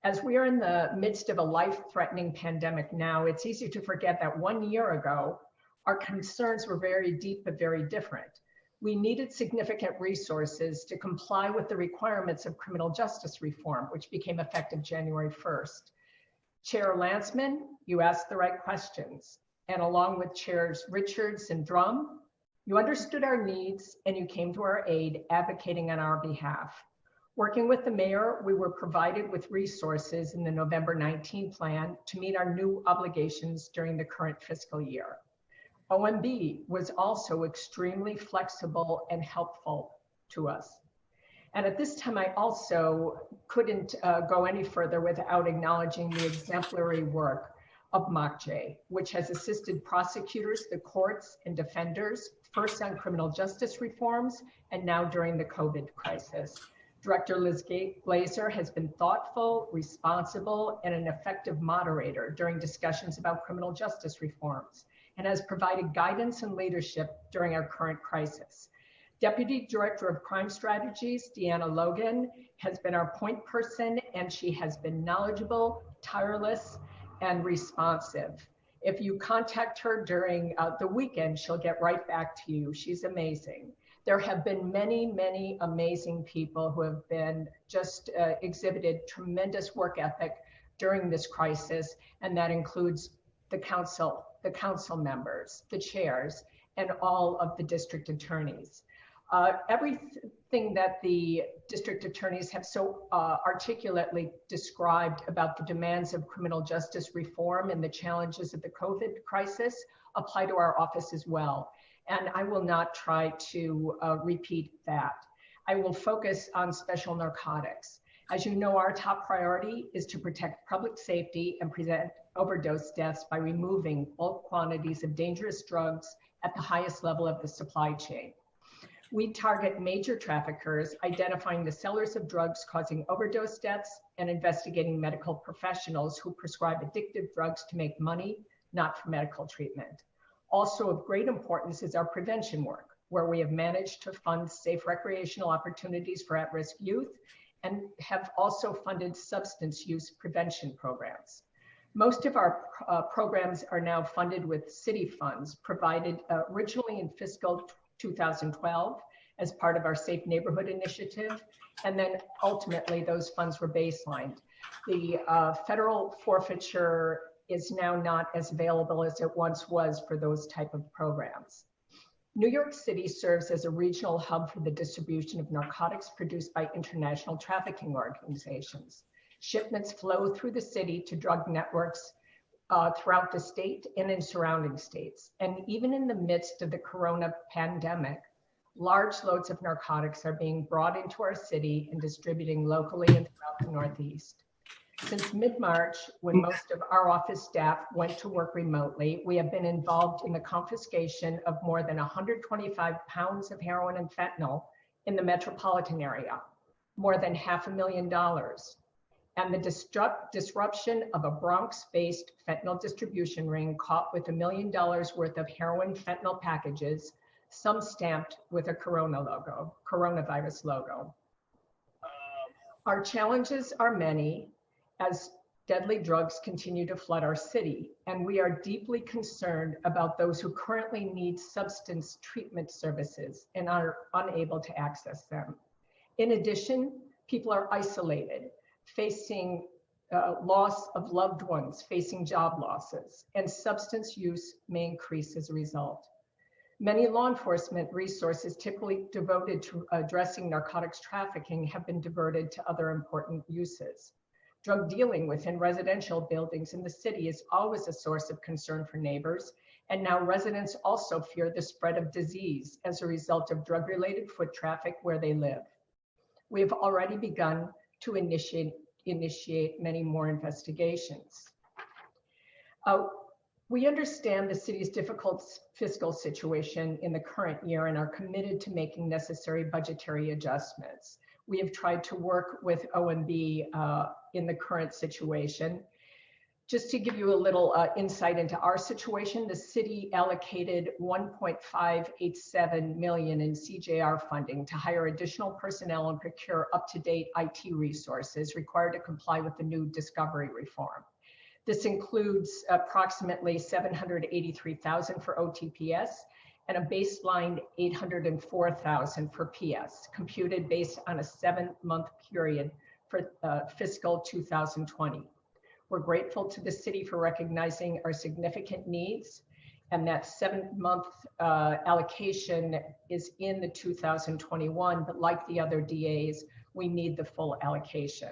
As we are in the midst of a life-threatening pandemic now, it's easy to forget that 1 year ago, our concerns were very deep but very different. We needed significant resources to comply with the requirements of criminal justice reform, which became effective January 1st. Chair Landsman, you asked the right questions. And along with Chairs Richards and Drum, you understood our needs and you came to our aid, advocating on our behalf. Working with the mayor, we were provided with resources in the November 19 plan to meet our new obligations during the current fiscal year. OMB was also extremely flexible and helpful to us. And at this time, I also couldn't go any further without acknowledging the exemplary work of MOCJ, which has assisted prosecutors, the courts, and defenders, first on criminal justice reforms, and now during the COVID crisis. Director Liz Glazer has been thoughtful, responsible, and an effective moderator during discussions about criminal justice reforms, and has provided guidance and leadership during our current crisis. Deputy Director of Crime Strategies, Deanna Logan, has been our point person, and she has been knowledgeable, tireless, and responsive. If you contact her during the weekend, she'll get right back to you. She's amazing. There have been many, many amazing people who have been just exhibited tremendous work ethic during this crisis, and that includes the council members, the chairs, and all of the district attorneys. Everything that the district attorneys have so articulately described about the demands of criminal justice reform and the challenges of the COVID crisis apply to our office as well. And I will not try to repeat that. I will focus on special narcotics. As you know, our top priority is to protect public safety and prevent overdose deaths by removing bulk quantities of dangerous drugs at the highest level of the supply chain. We target major traffickers, identifying the sellers of drugs causing overdose deaths, and investigating medical professionals who prescribe addictive drugs to make money, not for medical treatment. Also of great importance is our prevention work, where we have managed to fund safe recreational opportunities for at-risk youth and have also funded substance use prevention programs. Most of our programs are now funded with city funds provided originally in fiscal 2012 as part of our Safe Neighborhood Initiative, and then ultimately those funds were baselined. The federal forfeiture is now not as available as it once was for those type of programs. New York City serves as a regional hub for the distribution of narcotics produced by international trafficking organizations. Shipments flow through the city to drug networks throughout the state and in surrounding states. And even in the midst of the corona pandemic, large loads of narcotics are being brought into our city and distributing locally and throughout the Northeast. Since mid-March, when most of our office staff went to work remotely, we have been involved in the confiscation of more than 125 pounds of heroin and fentanyl in the metropolitan area, more than $500,000, and the disruption of a Bronx-based fentanyl distribution ring caught with $1 million worth of heroin fentanyl packages, some stamped with a coronavirus logo. Our challenges are many, as deadly drugs continue to flood our city, and we are deeply concerned about those who currently need substance treatment services and are unable to access them. In addition, people are isolated, facing loss of loved ones, facing job losses, and substance use may increase as a result. Many law enforcement resources typically devoted to addressing narcotics trafficking have been diverted to other important uses. Drug dealing within residential buildings in the city is always a source of concern for neighbors, and now residents also fear the spread of disease as a result of drug-related foot traffic where they live. We have already begun to initiate many more investigations. We understand the city's difficult fiscal situation in the current year and are committed to making necessary budgetary adjustments. We have tried to work with OMB in the current situation. Just to give you a little insight into our situation, the city allocated $1.587 million in CJR funding to hire additional personnel and procure up-to-date IT resources required to comply with the new discovery reform. This includes approximately $783,000 for OTPS and a baseline $804,000 for PS, computed based on a 7-month period for fiscal 2020. We're grateful to the city for recognizing our significant needs, and that 7-month allocation is in the 2021, but like the other DAs, we need the full allocation.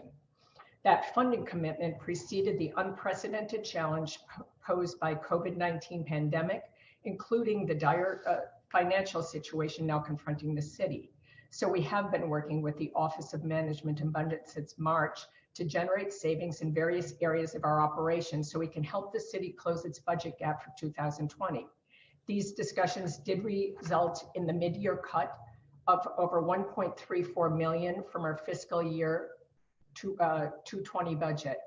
That funding commitment preceded the unprecedented challenge posed by COVID-19 pandemic, including the dire financial situation now confronting the city. So we have been working with the Office of Management and Budget since March to generate savings in various areas of our operations so we can help the city close its budget gap for 2020. These discussions did result in the mid-year cut of over 1.34 million from our fiscal year 2020 budget.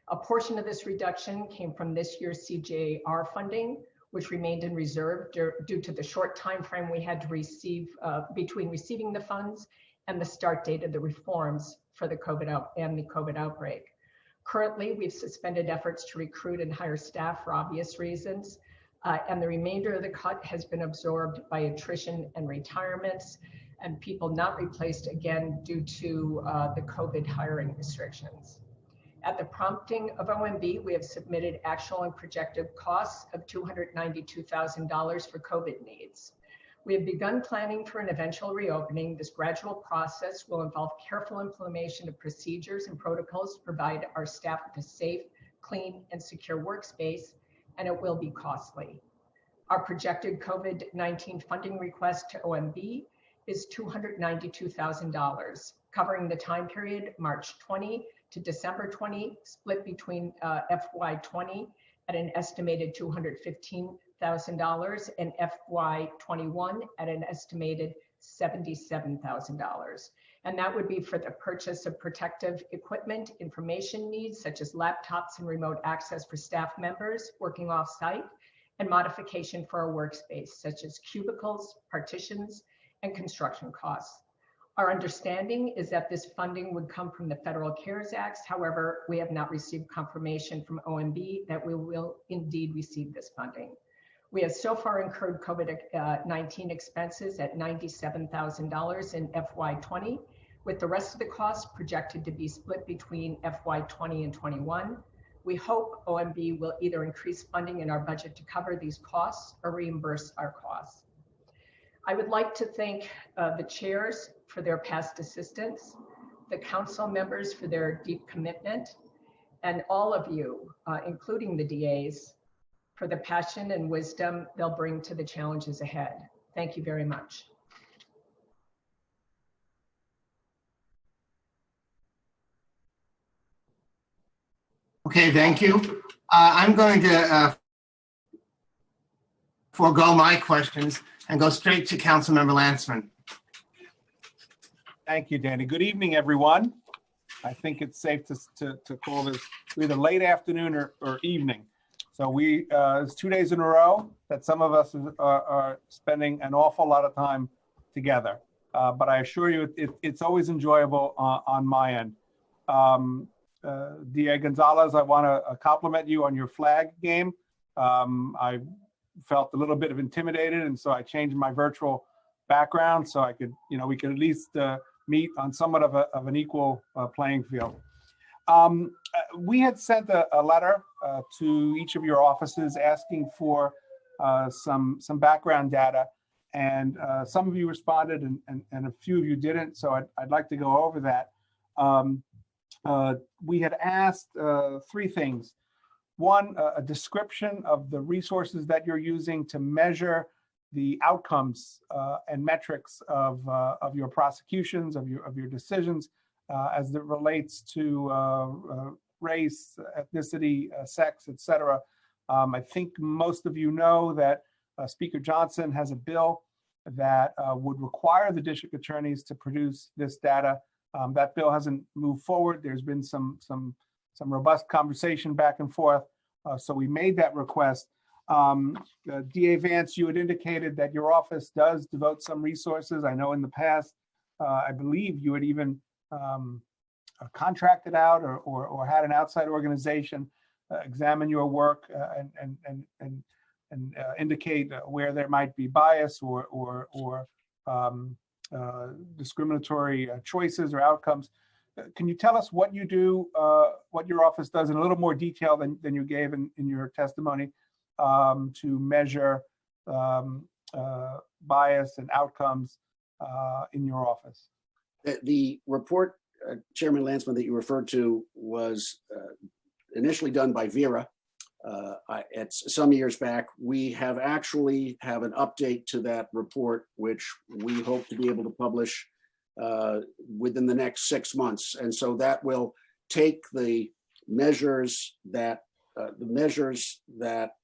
A portion of this reduction came from this year's CJR funding, which remained in reserve due to the short time frame we had to receive between receiving the funds and the start date of the reforms for the COVID outbreak. Currently, we've suspended efforts to recruit and hire staff for obvious reasons, and the remainder of the cut has been absorbed by attrition and retirements and people not replaced again due to the COVID hiring restrictions. At the prompting of OMB, we have submitted actual and projected costs of $292,000 for COVID needs. We have begun planning for an eventual reopening. This gradual process will involve careful implementation of procedures and protocols to provide our staff with a safe, clean, and secure workspace, and it will be costly. Our projected COVID-19 funding request to OMB is $292,000, covering the time period March 20 to December 20, split between FY20 at an estimated $215,000 and FY21 at an estimated $77,000. And that would be for the purchase of protective equipment, information needs such as laptops and remote access for staff members working off-site, and modification for our workspace, such as cubicles, partitions, and construction costs. Our understanding is that this funding would come from the Federal CARES Act. However, we have not received confirmation from OMB that we will indeed receive this funding. We have so far incurred COVID-19 expenses at $97,000 in FY20, with the rest of the costs projected to be split between FY20 and 21. We hope OMB will either increase funding in our budget to cover these costs or reimburse our costs. I would like to thank the chairs for their past assistance, the council members for their deep commitment, and all of you, including the DAs, for the passion and wisdom they'll bring to the challenges ahead. Thank you very much. Okay, thank you. I'm going to forego my questions and go straight to Councilmember Landsman. Thank you, Danny. Good evening, everyone. I think it's safe to call this either late afternoon or evening. So it's 2 days in a row that some of us are spending an awful lot of time together. But I assure you, it's always enjoyable on my end. DA Gonzalez, I want to compliment you on your flag game. I felt a little bit of intimidated, and so I changed my virtual background so I could, we could at least meet on somewhat of an equal playing field. We had sent a letter to each of your offices asking for some background data, and some of you responded and a few of you didn't, so I'd like to go over that. We had asked three things. One, a description of the resources that you're using to measure the outcomes and metrics of your prosecutions, of your decisions, as it relates to race, ethnicity, sex, etc. I think most of you know that Speaker Johnson has a bill that would require the district attorneys to produce this data. That bill hasn't moved forward. There's been some robust conversation back and forth. So we made that request. DA Vance, you had indicated that your office does devote some resources. I know in the past, I believe you had even contracted out or had an outside organization examine your work and indicate where there might be bias or discriminatory choices or outcomes. Can you tell us what you do, what your office does in a little more detail than you gave in your testimony to measure bias and outcomes in your office? The report, Chairman Landsman, that you referred to was initially done by Vera. It's some years back. We have actually have an update to that report, which we hope to be able to publish within the next 6 months. And so that will take the measures that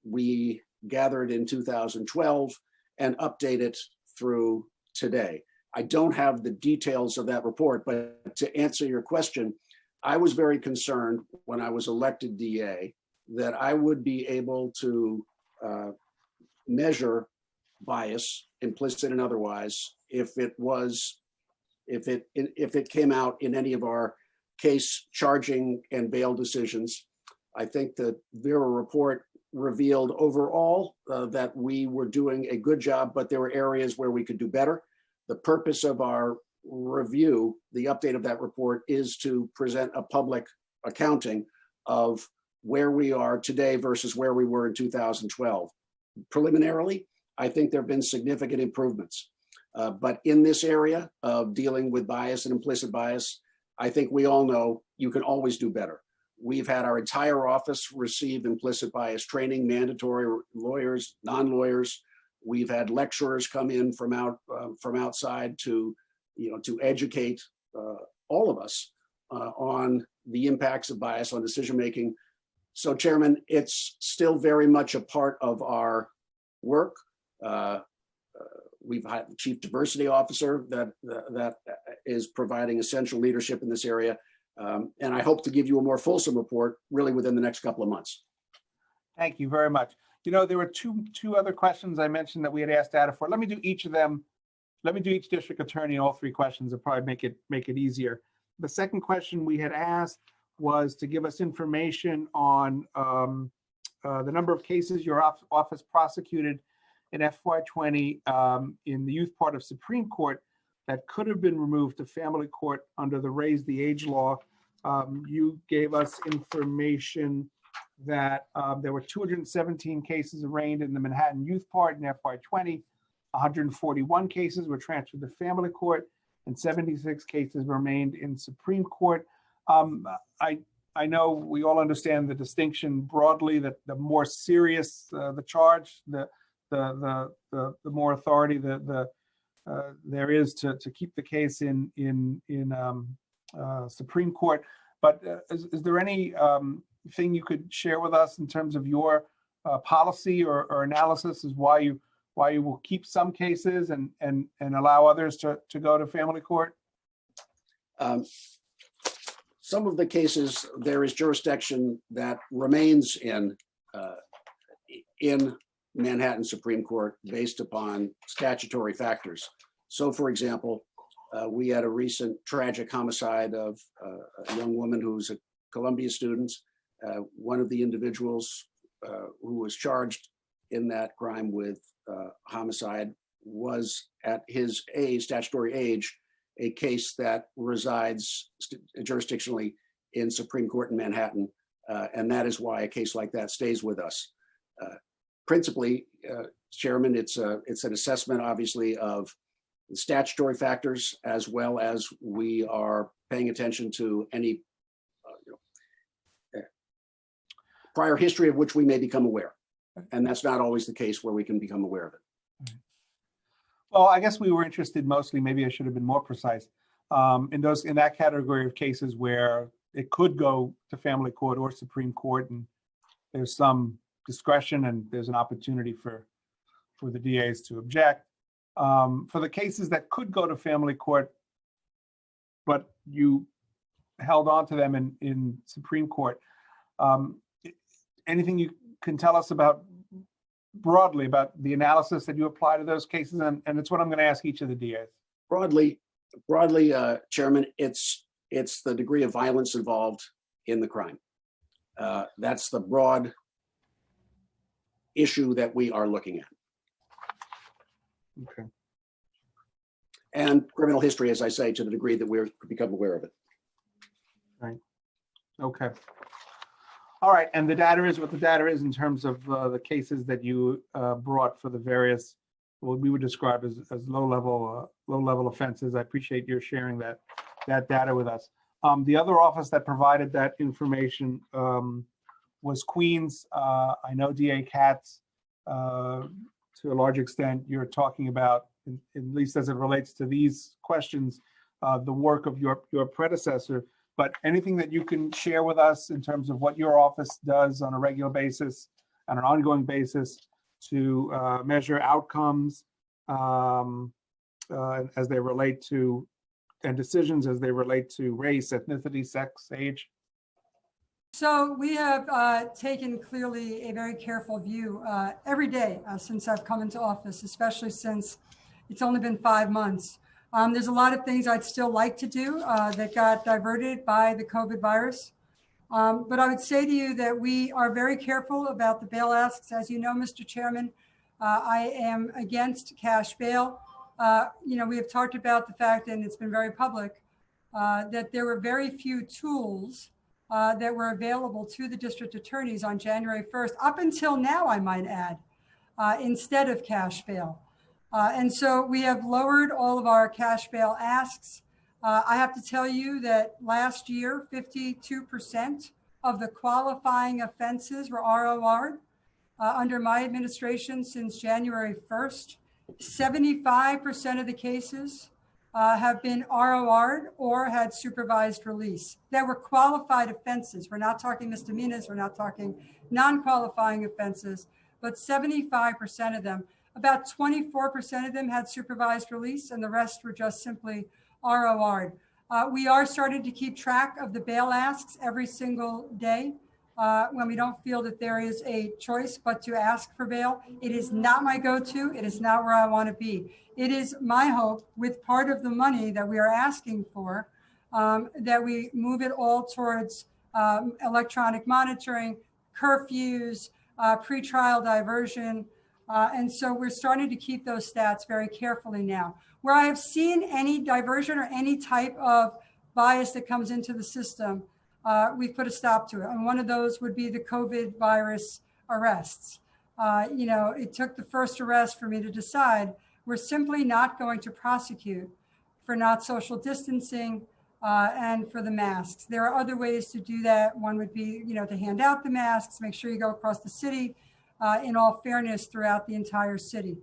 we gathered in 2012 and update it through today. I don't have the details of that report, but to answer your question, I was very concerned when I was elected DA that I would be able to measure bias, implicit and otherwise, if it came out in any of our case charging and bail decisions. I think the Vera report revealed overall that we were doing a good job, but there were areas where we could do better. The purpose of our review, the update of that report, is to present a public accounting of where we are today versus where we were in 2012. Preliminarily, I think there have been significant improvements. But in this area of dealing with bias and implicit bias, I think we all know you can always do better. We've had our entire office receive implicit bias training, mandatory, lawyers, non-lawyers. We've had lecturers come in from outside to educate all of us on the impacts of bias on decision making. So, Chairman, it's still very much a part of our work. We've had the Chief Diversity Officer that is providing essential leadership in this area. And I hope to give you a more fulsome report really within the next couple of months. Thank you very much. You know, there were two other questions I mentioned that we had asked Ada for. Let me do each of them. Let me do each district attorney all three questions. It'll probably make it easier. The second question we had asked was to give us information on the number of cases your office prosecuted in FY20 in the youth part of Supreme Court that could have been removed to family court under the Raise the Age law. You gave us information that there were 217 cases arraigned in the Manhattan youth part in FY20, 141 cases were transferred to family court, and 76 cases remained in Supreme Court. I know we all understand the distinction broadly that the more serious the charge, the more authority there is to keep the case in Supreme Court. But is there any thing you could share with us in terms of your policy or analysis as why you will keep some cases and allow others to go to family court? Some of the cases, there is jurisdiction that remains in Manhattan Supreme Court based upon statutory factors. So, for example, we had a recent tragic homicide of a young woman who's a Columbia student. One of the individuals who was charged in that crime with homicide was at his age, statutory age, a case that resides jurisdictionally in Supreme Court in Manhattan. And that is why a case like that stays with us. Principally, Chairman, it's an assessment, obviously, of the statutory factors, as well as we are paying attention to any prior history of which we may become aware. And that's not always the case where we can become aware of it. Well, I guess we were interested mostly, maybe I should have been more precise, in that category of cases where it could go to family court or Supreme Court, and there's some discretion and there's an opportunity for the DAs to object. For the cases that could go to family court, but you held on to them in Supreme Court, anything you can tell us about broadly about the analysis that you apply to those cases? And it's what I'm going to ask each of the DAs. Broadly, Chairman, it's the degree of violence involved in the crime. That's the broad issue that we are looking at. Okay. And criminal history, as I say, to the degree that we're become aware of it. Right. Okay. All right. And the data is what the data is in terms of the cases that you brought for the various what we would describe as low-level offenses. I appreciate your sharing that data with us. The other office that provided that information was Queens. I know DA Katz, to a large extent, you're talking about, at least as it relates to these questions, the work of your predecessor. But anything that you can share with us in terms of what your office does on a regular basis, on an ongoing basis, to measure outcomes as they relate to, and decisions as they relate to race, ethnicity, sex, age? So we have taken clearly a very careful view every day since I've come into office, especially since it's only been 5 months. There's a lot of things I'd still like to do that got diverted by the COVID virus. But I would say to you that we are very careful about the bail asks. As you know, Mr. Chairman, I am against cash bail. We have talked about the fact, and it's been very public, that there were very few tools that were available to the district attorneys on January 1st, up until now, I might add, instead of cash bail. And so we have lowered all of our cash bail asks. I have to tell you that last year, 52% of the qualifying offenses were ROR'd. Under my administration since January 1st, 75% of the cases have been ROR'd or had supervised release. That were qualified offenses. We're not talking misdemeanors, we're not talking non-qualifying offenses, but 75% of them. About 24% of them had supervised release, and the rest were just simply ROR'd. We are starting to keep track of the bail asks every single day when we don't feel that there is a choice but to ask for bail. It is not my go-to. It is not where I want to be. It is my hope, with part of the money that we are asking for, that we move it all towards electronic monitoring, curfews, pretrial diversion. And so we're starting to keep those stats very carefully now. Where I have seen any diversion or any type of bias that comes into the system, we've put a stop to it. And one of those would be the COVID virus arrests. It took the first arrest for me to decide we're simply not going to prosecute for not social distancing and for the masks. There are other ways to do that. One would be, to hand out the masks, make sure you go across the city in all fairness throughout the entire city.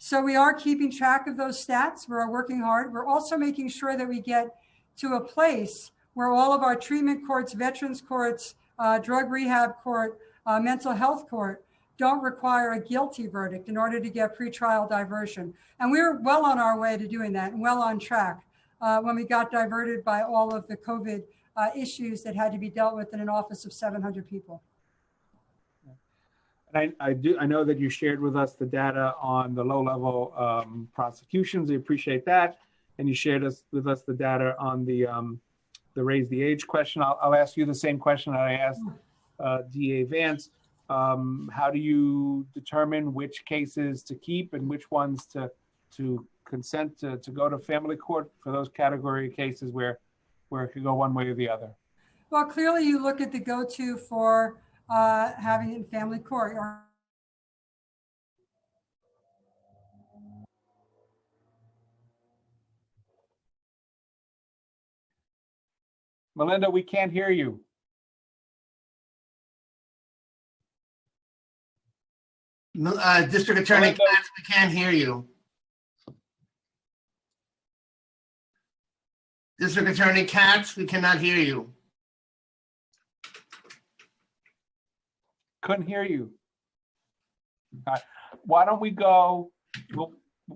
So we are keeping track of those stats. We're working hard. We're also making sure that we get to a place where all of our treatment courts, veterans courts, drug rehab court, mental health court don't require a guilty verdict in order to get pretrial diversion. And we're well on our way to doing that and well on track when we got diverted by all of the COVID issues that had to be dealt with in an office of 700 people. And I know that you shared with us the data on the low-level prosecutions. We appreciate that. And you shared with us the data on the raise the age question. I'll ask you the same question that I asked DA Vance. How do you determine which cases to keep and which ones to consent to go to family court for those category of cases where it could go one way or the other? Well, clearly you look at the go-to for having it in family court. Melinda, we can't hear you. District Attorney Katz, we can't hear you. District Attorney Katz, we cannot hear you. Couldn't hear you. Why don't we go, we'll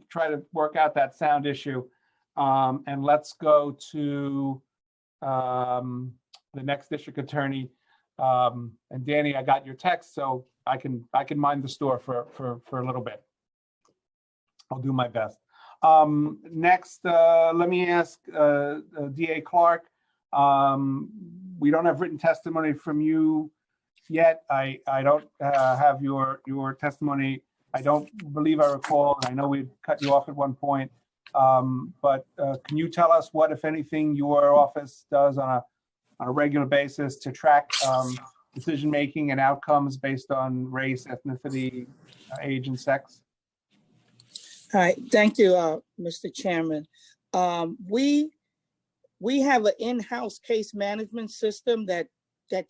try to work out that sound issue. And let's go to the next district attorney. And Danny, I got your text, so I can mind the store for a little bit. I'll do my best. Next, let me ask DA Clark. We don't have written testimony from you yet. I don't have your testimony. I don't believe I recall, and I know we cut you off at one point. But can you tell us what, if anything, your office does on a regular basis to track decision-making and outcomes based on race, ethnicity, age, and sex? All right, thank you, Mr. Chairman. We have an in-house case management system that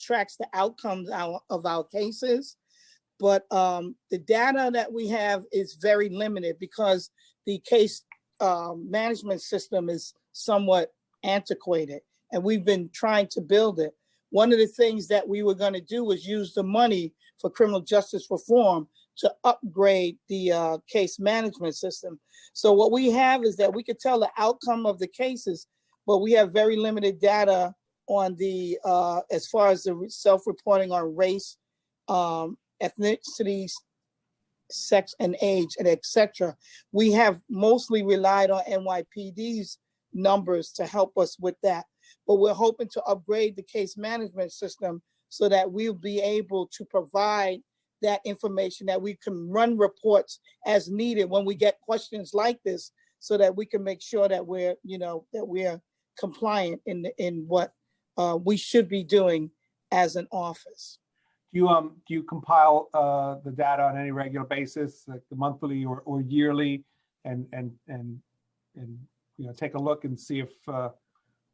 tracks the outcomes of our cases, but the data that we have is very limited because the case management system is somewhat antiquated, and we've been trying to build it. One of the things that we were going to do was use the money for criminal justice reform to upgrade the case management system. So what we have is that we could tell the outcome of the cases, but we have very limited data on the as far as the self-reporting on race, ethnicity, sex and age, and etc. We have mostly relied on NYPD's numbers to help us with that, but we're hoping to upgrade the case management system so that we'll be able to provide that information, that we can run reports as needed when we get questions like this, so that we can make sure that we're, that we're compliant in what we should be doing as an office. Do you compile the data on any regular basis, like the monthly or yearly, and take a look and see if there are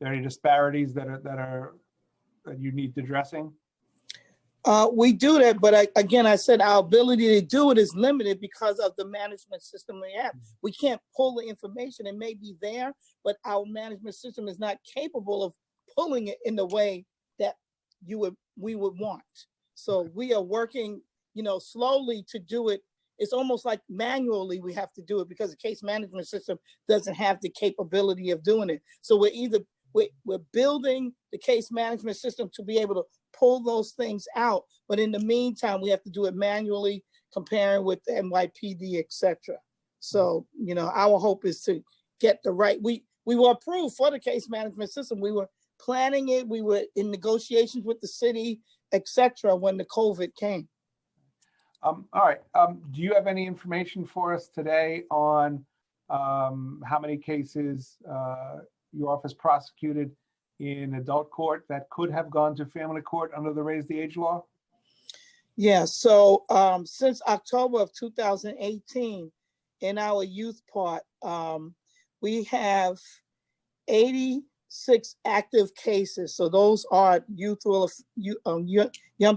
any disparities that you need addressing? We do that, but I said our ability to do it is limited because of the management system we have. We can't pull the information. It may be there, but our management system is not capable of pulling it in the way that we would want. So we are working, slowly to do it. It's almost like manually we have to do it because the case management system doesn't have the capability of doing it. So we're building the case management system to be able to pull those things out. But in the meantime, we have to do it manually, comparing with the NYPD, etc. So, our hope is to get the right, we were approved for the case management system. We were planning it. We were in negotiations with the city, etc. when the COVID came. All right. Do you have any information for us today on how many cases your office prosecuted in adult court that could have gone to family court under the Raise the Age law? Yeah, so since October of 2018, in our youth part, we have 86 active cases. So those are young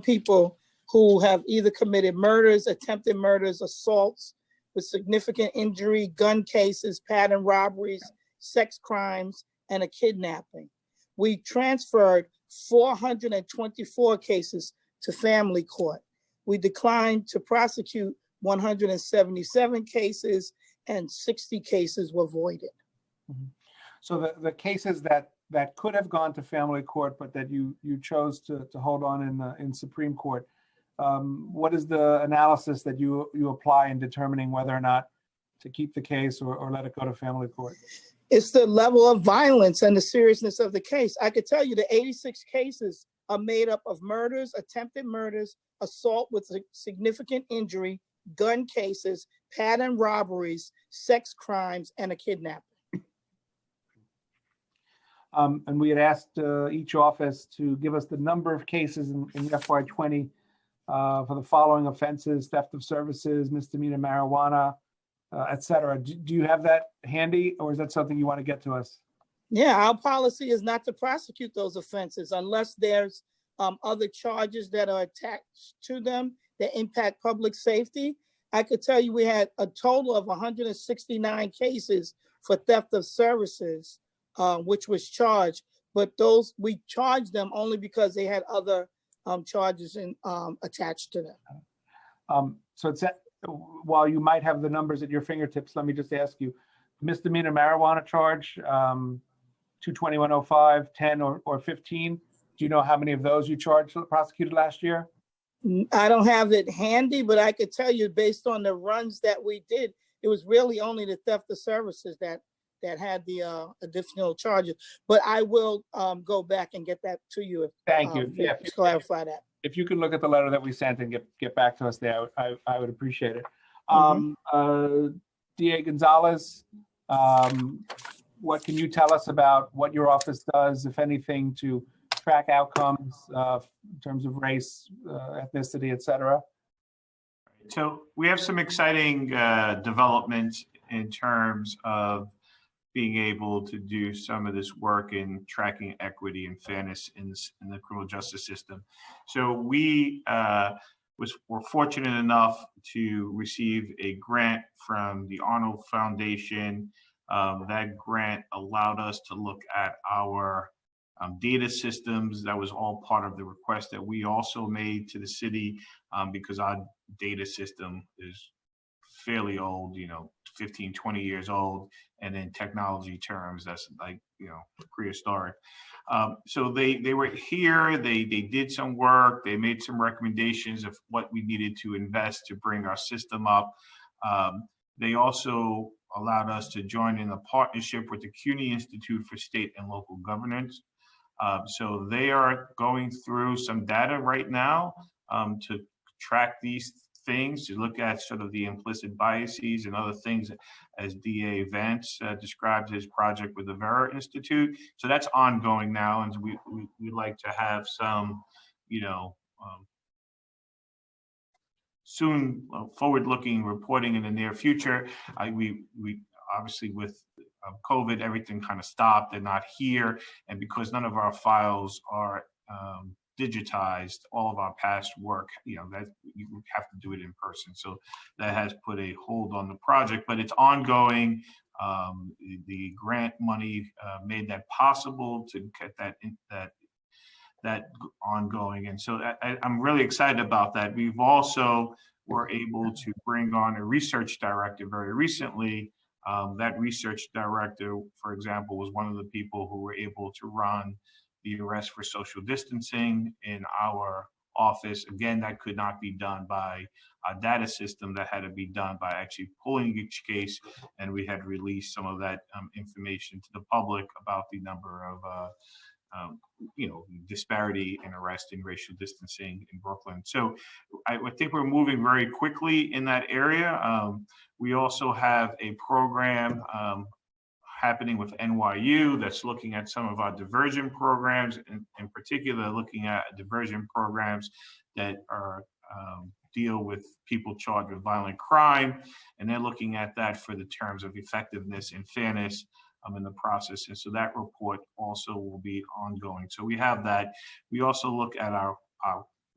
people who have either committed murders, attempted murders, assaults with significant injury, gun cases, pattern robberies, sex crimes, and a kidnapping. We transferred 424 cases to family court. We declined to prosecute 177 cases, and 60 cases were voided. Mm-hmm. So the cases that could have gone to family court, but that you chose to hold on in Supreme Court, what is the analysis that you apply in determining whether or not to keep the case or let it go to family court? It's the level of violence and the seriousness of the case. I could tell you the 86 cases are made up of murders, attempted murders, assault with significant injury, gun cases, pattern robberies, sex crimes, and a kidnapping. And we had asked each office to give us the number of cases in FY20 for the following offenses: theft of services, misdemeanor marijuana, etc. Do you have that handy, or is that something you want to get to us? Yeah, our policy is not to prosecute those offenses unless there's other charges that are attached to them that impact public safety. I could tell you we had a total of 169 cases for theft of services, which was charged, but those we charged them only because they had other charges attached to them. So it's while you might have the numbers at your fingertips, let me just ask you: misdemeanor marijuana charge, 22105, 10 or 15. Do you know how many of those you prosecuted last year? I don't have it handy, but I could tell you based on the runs that we did, it was really only the theft of services that had the additional charges. But I will go back and get that to you. Thank you. Yeah, to clarify that. If you could look at the letter that we sent and get back to us there, I would appreciate it. DA Gonzalez, what can you tell us about what your office does, if anything, to track outcomes in terms of race, ethnicity, etc.? So we have some exciting developments in terms of being able to do some of this work in tracking equity and fairness in the criminal justice system. So we were fortunate enough to receive a grant from the Arnold Foundation. That grant allowed us to look at our data systems. That was all part of the request that we also made to the city, because our data system is fairly old, 15, 20 years old. And in technology terms, that's like, prehistoric. So they were here, they did some work, they made some recommendations of what we needed to invest to bring our system up. They also allowed us to join in a partnership with the CUNY Institute for State and Local Governance. So they are going through some data right now to track these things, to look at sort of the implicit biases and other things, as DA Vance described his project with the Vera Institute. So that's ongoing now, and we'd like to have some, soon forward-looking reporting in the near future. We obviously with COVID, everything kind of stopped. They're not here, and because none of our files are digitized, all of our past work, that you have to do it in person. So that has put a hold on the project, but it's ongoing. The grant money made that possible to get that ongoing, and so I'm really excited about that. We've also were able to bring on a research director very recently. That research director, for example, was one of the people who were able to run the arrest for social distancing in our office. Again, that could not be done by a data system. That had to be done by actually pulling each case, and we had released some of that information to the public about the number of disparity in arrest and racial distancing in Brooklyn. So I think we're moving very quickly in that area. We also have a program happening with NYU that's looking at some of our diversion programs, in particular looking at diversion programs that are deal with people charged with violent crime, and they're looking at that for the terms of effectiveness and fairness in the process. And so that report also will be ongoing. So we have that. We also look at our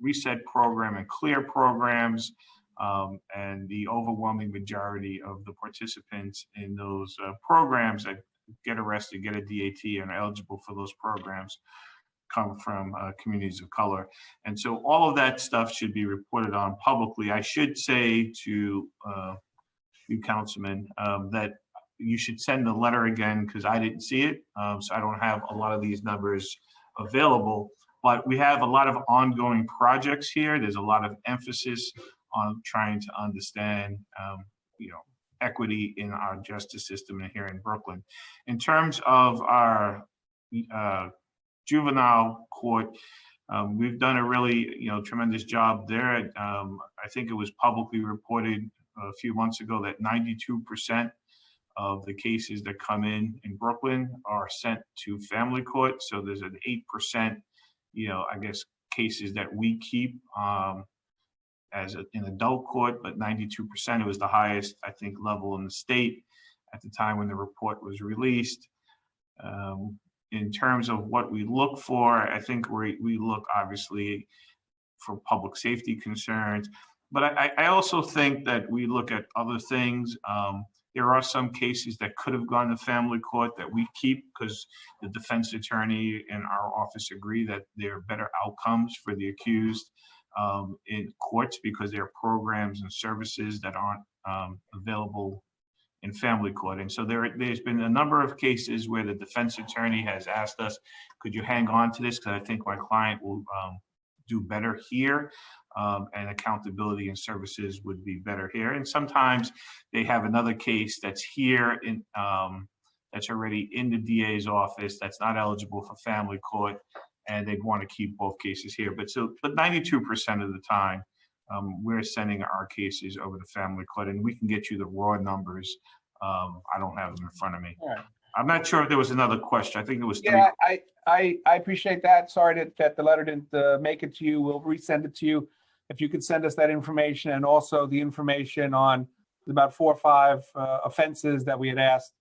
Reset program and CLEAR programs, and the overwhelming majority of the participants in those programs that get arrested, get a DAT, and are eligible for those programs come from communities of color. And so all of that stuff should be reported on publicly. I should say to you councilmen that you should send the letter again, because I didn't see it. So I don't have a lot of these numbers available, but we have a lot of ongoing projects here. There's a lot of emphasis on trying to understand, equity in our justice system here in Brooklyn. In terms of our juvenile court, we've done a really, tremendous job there. I think it was publicly reported a few months ago that 92% of the cases that come in Brooklyn are sent to family court. So there's an 8%, cases that we keep in adult court, but 92%, it was the highest, I think, level in the state at the time when the report was released. In terms of what we look for, I think we look obviously for public safety concerns, but I also think that we look at other things. There are some cases that could have gone to family court that we keep because the defense attorney and our office agree that there are better outcomes for the accused in courts because there are programs and services that aren't available in family court. And so there's been a number of cases where the defense attorney has asked us, could you hang on to this? Because I think my client will do better here. And accountability and services would be better here. And sometimes they have another case that's here in that's already in the DA's office that's not eligible for family court, and they'd want to keep both cases here. But 92% of the time, we're sending our cases over to family court, and we can get you the raw numbers. I don't have them in front of me. All right. I'm not sure if there was another question. I think it was three. Yeah, I appreciate that. Sorry that the letter didn't make it to you. We'll resend it to you. If you could send us that information and also the information on There's about 4 or 5 offenses that we had asked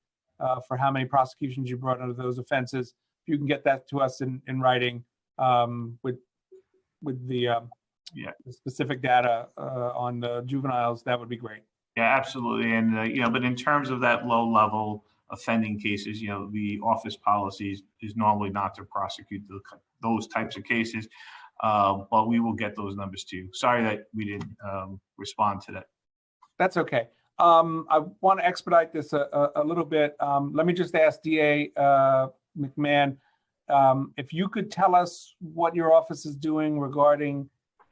for how many prosecutions you brought under those offenses. If you can get that to us in writing with the specific data on the juveniles, that would be great. Yeah, absolutely. And, but in terms of that low level offending cases, the office policies is normally not to prosecute those types of cases. But we will get those numbers to you. Sorry that we didn't respond to that. That's okay. I want to expedite this a little bit. Let me just ask DA McMahon, if you could tell us what your office is doing regarding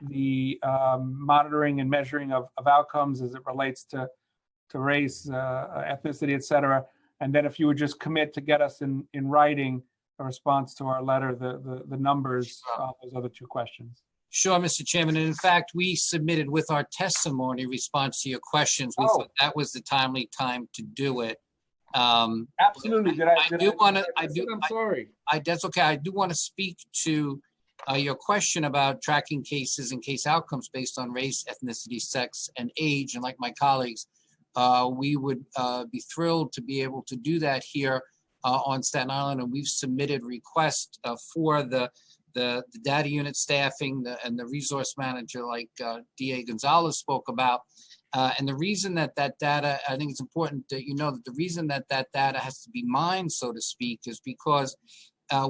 the monitoring and measuring of outcomes as it relates to race, ethnicity, et cetera. And then if you would just commit to get us in writing a response to our letter, the numbers, those other 2 questions. Sure, Mr. Chairman. And in fact, we submitted with our testimony response to your questions. We thought that was the timely time to do it. Absolutely. I'm sorry. That's okay. I do want to speak to your question about tracking cases and case outcomes based on race, ethnicity, sex, and age. And like my colleagues, we would be thrilled to be able to do that here on Staten Island. And we've submitted requests for the data unit staffing and the resource manager like DA Gonzalez spoke about. And the reason that data, I think it's important that you know that the reason that data has to be mined, so to speak, is because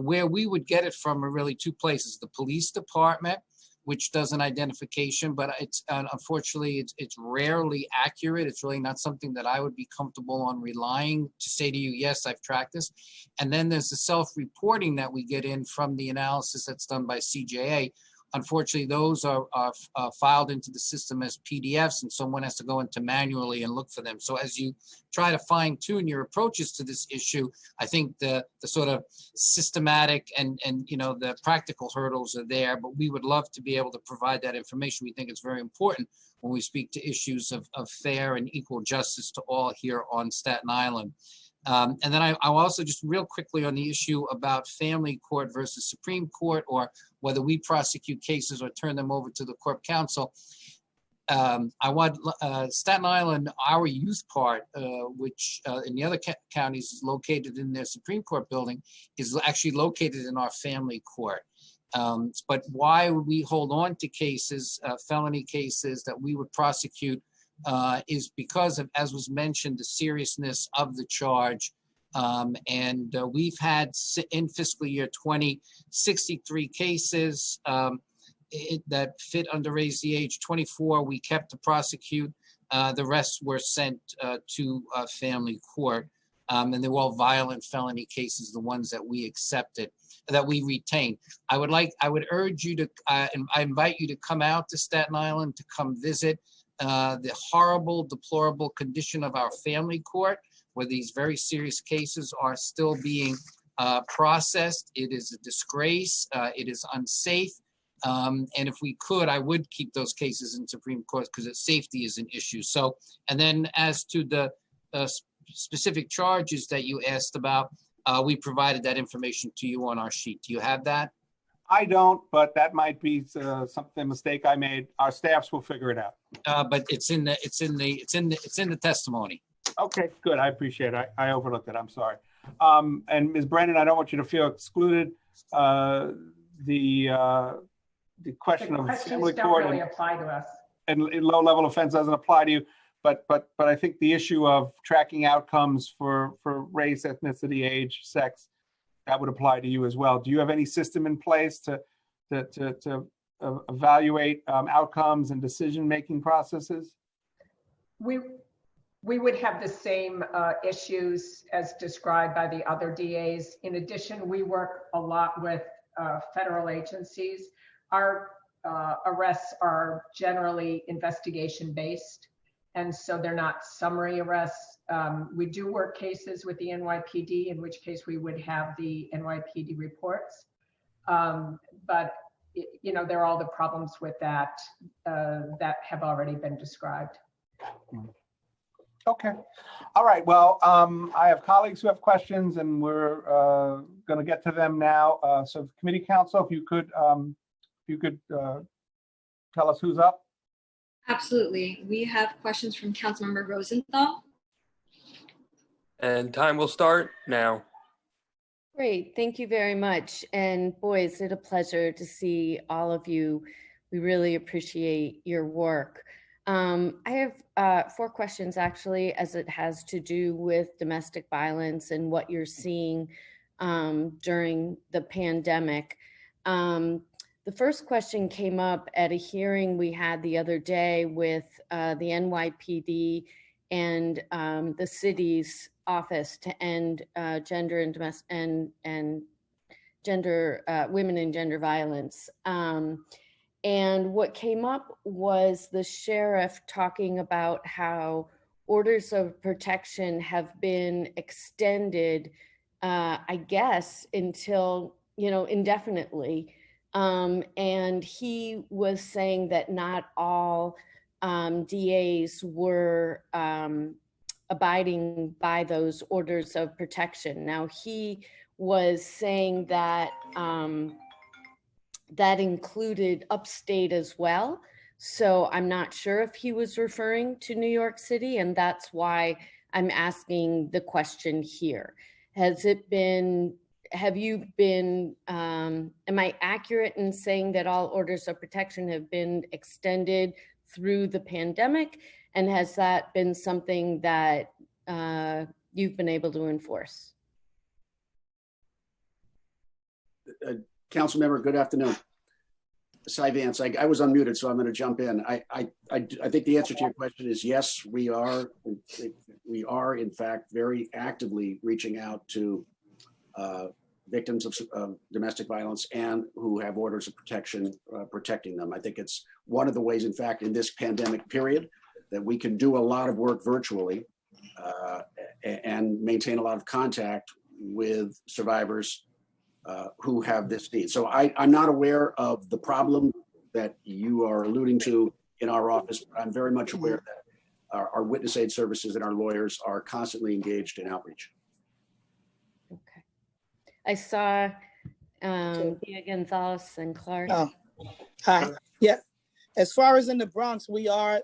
where we would get it from are really 2 places: the police department, which does an identification, but it's unfortunately it's rarely accurate. It's really not something that I would be comfortable on relying to say to you, yes, I've tracked this. And then there's the self-reporting that we get in from the analysis that's done by CJA. Unfortunately, those are filed into the system as PDFs, and someone has to go into manually and look for them. So as you try to fine tune your approaches to this issue, I think the sort of systematic and the practical hurdles are there, but we would love to be able to provide that information. We think it's very important when we speak to issues of fair and equal justice to all here on Staten Island. And then I'll also just real quickly on the issue about family court versus Supreme Court, or whether we prosecute cases or turn them over to the Corp Counsel. I want Staten Island, our youth part, which in the other counties is located in their Supreme Court building, is actually located in our family court. But why would we hold on to cases, felony cases that we would prosecute is because of, as was mentioned, the seriousness of the charge. And we've had in fiscal year 20, 63 cases that fit under raise the age. 24 we kept to prosecute. The rest were sent to family court. And they were all violent felony cases, the ones that we accepted, that we retained. I would urge you to, and I invite you to come out to Staten Island to come visit the horrible, deplorable condition of our family court, where these very serious cases are still being processed. It is a disgrace. It is unsafe. And if we could, I would keep those cases in Supreme Court because safety is an issue. So, and then as to the specific charges that you asked about, we provided that information to you on our sheet. Do you have that? I don't, but that might be something mistake I made. Our staffs will figure it out. But it's in the testimony. Okay, good. I appreciate it. I overlooked it. I'm sorry. And Ms. Brennan, I don't want you to feel excluded. The question of family court really apply to us. And low-level offense doesn't apply to you. But I think the issue of tracking outcomes for race, ethnicity, age, sex, that would apply to you as well. Do you have any system in place to evaluate outcomes and decision-making processes? We would have the same issues as described by the other DAs. In addition, we work a lot with federal agencies. Our arrests are generally investigation-based, and so they're not summary arrests. We do work cases with the NYPD, in which case we would have the NYPD reports. But there are all the problems with that that have already been described. Okay. All right. Well, I have colleagues who have questions, and we're going to get to them now. So, committee counsel, if you could tell us who's up. Absolutely. We have questions from Councilmember Rosenthal. And time will start now. Great, thank you very much. And boy, is it a pleasure to see all of you. We really appreciate your work. I have 4 questions actually, as it has to do with domestic violence and what you're seeing during the pandemic. The first question came up at a hearing we had the other day with the NYPD and the city's office to end gender and domestic and gender women and gender violence. And what came up was the sheriff talking about how orders of protection have been extended, I guess, until, indefinitely. And he was saying that not all DAs were abiding by those orders of protection. Now, he was saying that that included upstate as well. So I'm not sure if he was referring to New York City, and that's why I'm asking the question here. Have you been, am I accurate in saying that all orders of protection have been extended through the pandemic? And has that been something that you've been able to enforce? Councilmember, good afternoon. Cy Vance, I was unmuted, so I'm going to jump in. I think the answer to your question is yes, we are in fact very actively reaching out to victims of domestic violence and who have orders of protection protecting them. I think it's one of the ways, in fact, in this pandemic period that we can do a lot of work virtually and maintain a lot of contact with survivors who have this need. So I'm not aware of the problem that you are alluding to in our office, but I'm very much aware that our witness aid services and our lawyers are constantly engaged in outreach. Okay. I saw Dia Gonzalez and Clark. Oh, hi. Yeah. As far as in the Bronx, we are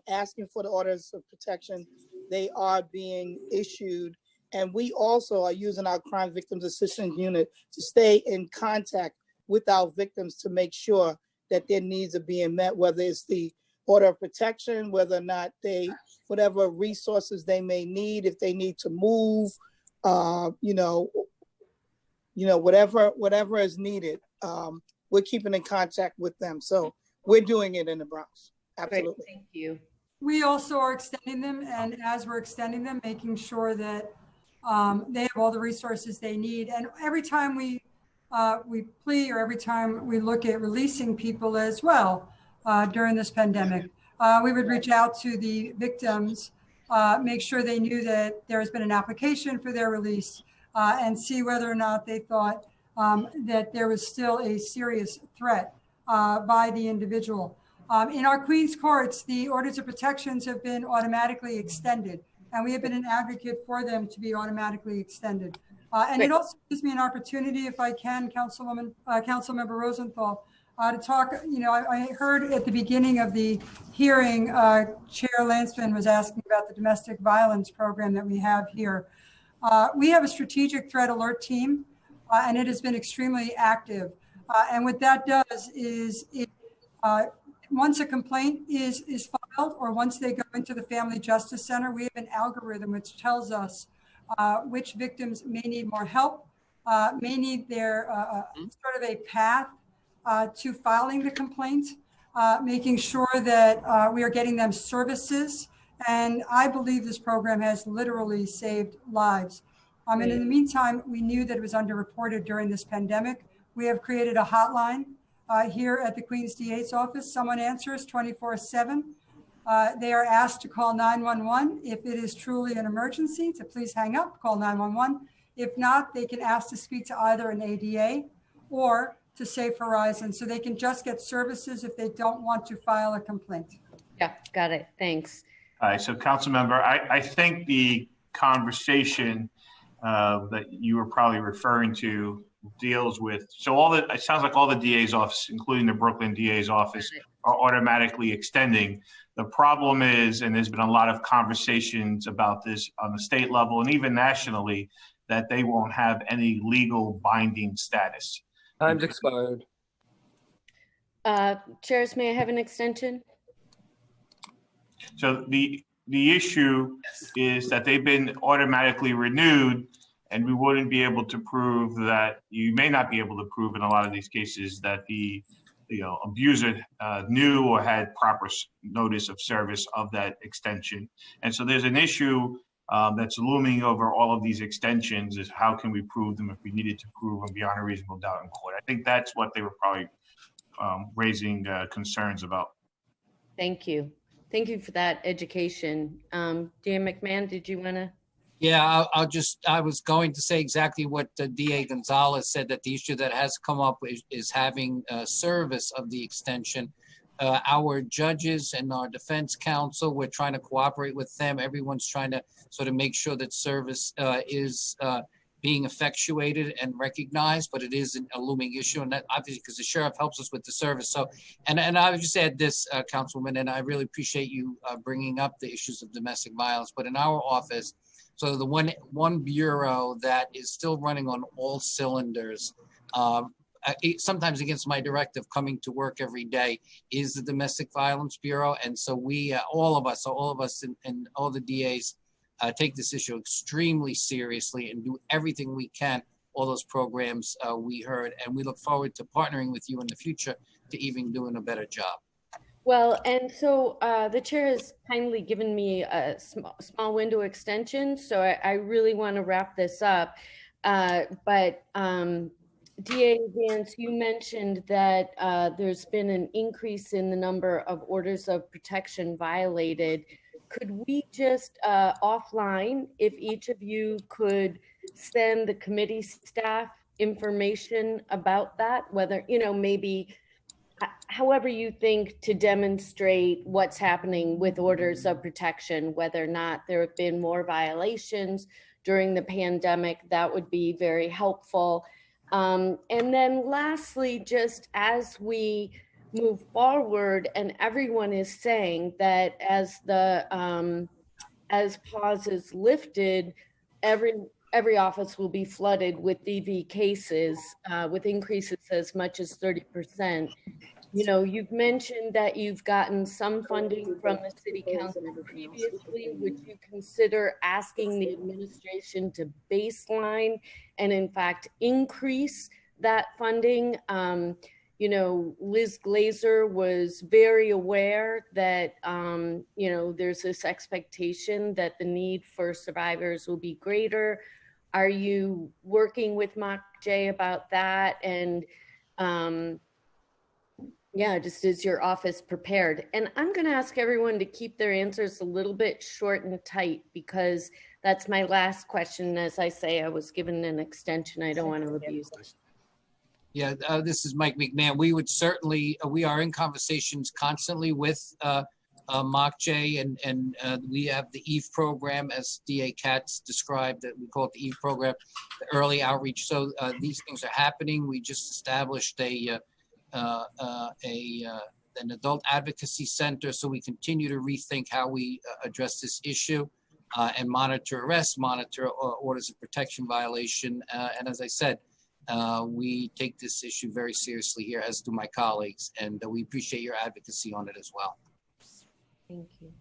asking for the orders of protection. They are being issued. And we also are using our Crime Victims Assistance Unit to stay in contact with our victims to make sure that their needs are being met, whether it's the order of protection, whether or not whatever resources they may need, if they need to move, whatever is needed, we're keeping in contact with them. So we're doing it in the Bronx. Absolutely. Great, thank you. We also are extending them, and as we're extending them, making sure that they have all the resources they need. And every time we plea, or every time we look at releasing people as well during this pandemic, we would reach out to the victims, make sure they knew that there has been an application for their release, and see whether or not they thought that there was still a serious threat by the individual. In our Queens courts, the orders of protections have been automatically extended, and we have been an advocate for them to be automatically extended. And it also gives me an opportunity, if I can, Councilmember Rosenthal, to talk. I heard at the beginning of the hearing, Chair Landsman was asking about the domestic violence program that we have here. We have a strategic threat alert team, and it has been extremely active. And what that does is once a complaint is filed, or once they go into the Family Justice Center, we have an algorithm which tells us which victims may need more help, may need their sort of a path to filing the complaint, making sure that we are getting them services. And I believe this program has literally saved lives. And in the meantime, we knew that it was underreported during this pandemic. We have created a hotline here at the Queens DA's office. Someone answers 24/7. They are asked to call 911 if it is truly an emergency, to please hang up, call 911. If not, they can ask to speak to either an ADA or to Safe Horizon, so they can just get services if they don't want to file a complaint. Yeah, got it. Thanks. All right, so Councilmember, I think the conversation that you were probably referring to deals with, so it sounds like all the DA's office, including the Brooklyn DA's office, are automatically extending. The problem is, and there's been a lot of conversations about this on the state level and even nationally, that they won't have any legal binding status. Time's expired. Chairs, may I have an extension? So the issue is that they've been automatically renewed, and we wouldn't be able to prove that, you may not be able to prove in a lot of these cases that the abuser knew or had proper notice of service of that extension. And so there's an issue that's looming over all of these extensions, is how can we prove them if we needed to prove them beyond a reasonable doubt in court. I think that's what they were probably raising concerns about. Thank you. Thank you for that education. Dan McMahon, did you want to? Yeah, I was going to say exactly what DA Gonzalez said, that the issue that has come up is having service of the extension. Our judges and our defense counsel, we're trying to cooperate with them. Everyone's trying to sort of make sure that service is being effectuated and recognized, but it is a looming issue, and that obviously because the sheriff helps us with the service. So, and I would just add this, Councilwoman, and I really appreciate you bringing up the issues of domestic violence, but in our office, so the one bureau that is still running on all cylinders, sometimes against my directive coming to work every day, is the Domestic Violence Bureau. And so we, all of us and all the DAs take this issue extremely seriously and do everything we can, all those programs we heard, and we look forward to partnering with you in the future to even doing a better job. Well, and so the chair has kindly given me a small window extension, so I really want to wrap this up. But DA Vance, you mentioned that there's been an increase in the number of orders of protection violated. Could we just offline, if each of you could send the committee staff information about that, whether, maybe however you think, to demonstrate what's happening with orders of protection, whether or not there have been more violations during the pandemic, that would be very helpful. And then lastly, just as we move forward, and everyone is saying that as pause is lifted, every office will be flooded with DV cases, with increases as much as 30%. You've mentioned that you've gotten some funding from the city council previously. Would you consider asking the administration to baseline and in fact increase that funding? Liz Glazer was very aware that, there's this expectation that the need for survivors will be greater. Are you working with MOCJ about that? And just is your office prepared? And I'm going to ask everyone to keep their answers a little bit short and tight, because that's my last question. As I say, I was given an extension. I don't want to abuse it. Yeah, this is Mike McMahon. We would certainly, we are in conversations constantly with MOCJ, and we have the EVE program, as DA Katz described, that we call it the EVE program, the early outreach. So these things are happening. We just established an adult advocacy center, so we continue to rethink how we address this issue and monitor arrests, monitor orders of protection violation. And as I said, we take this issue very seriously here, as do my colleagues, and we appreciate your advocacy on it as well. Thank you.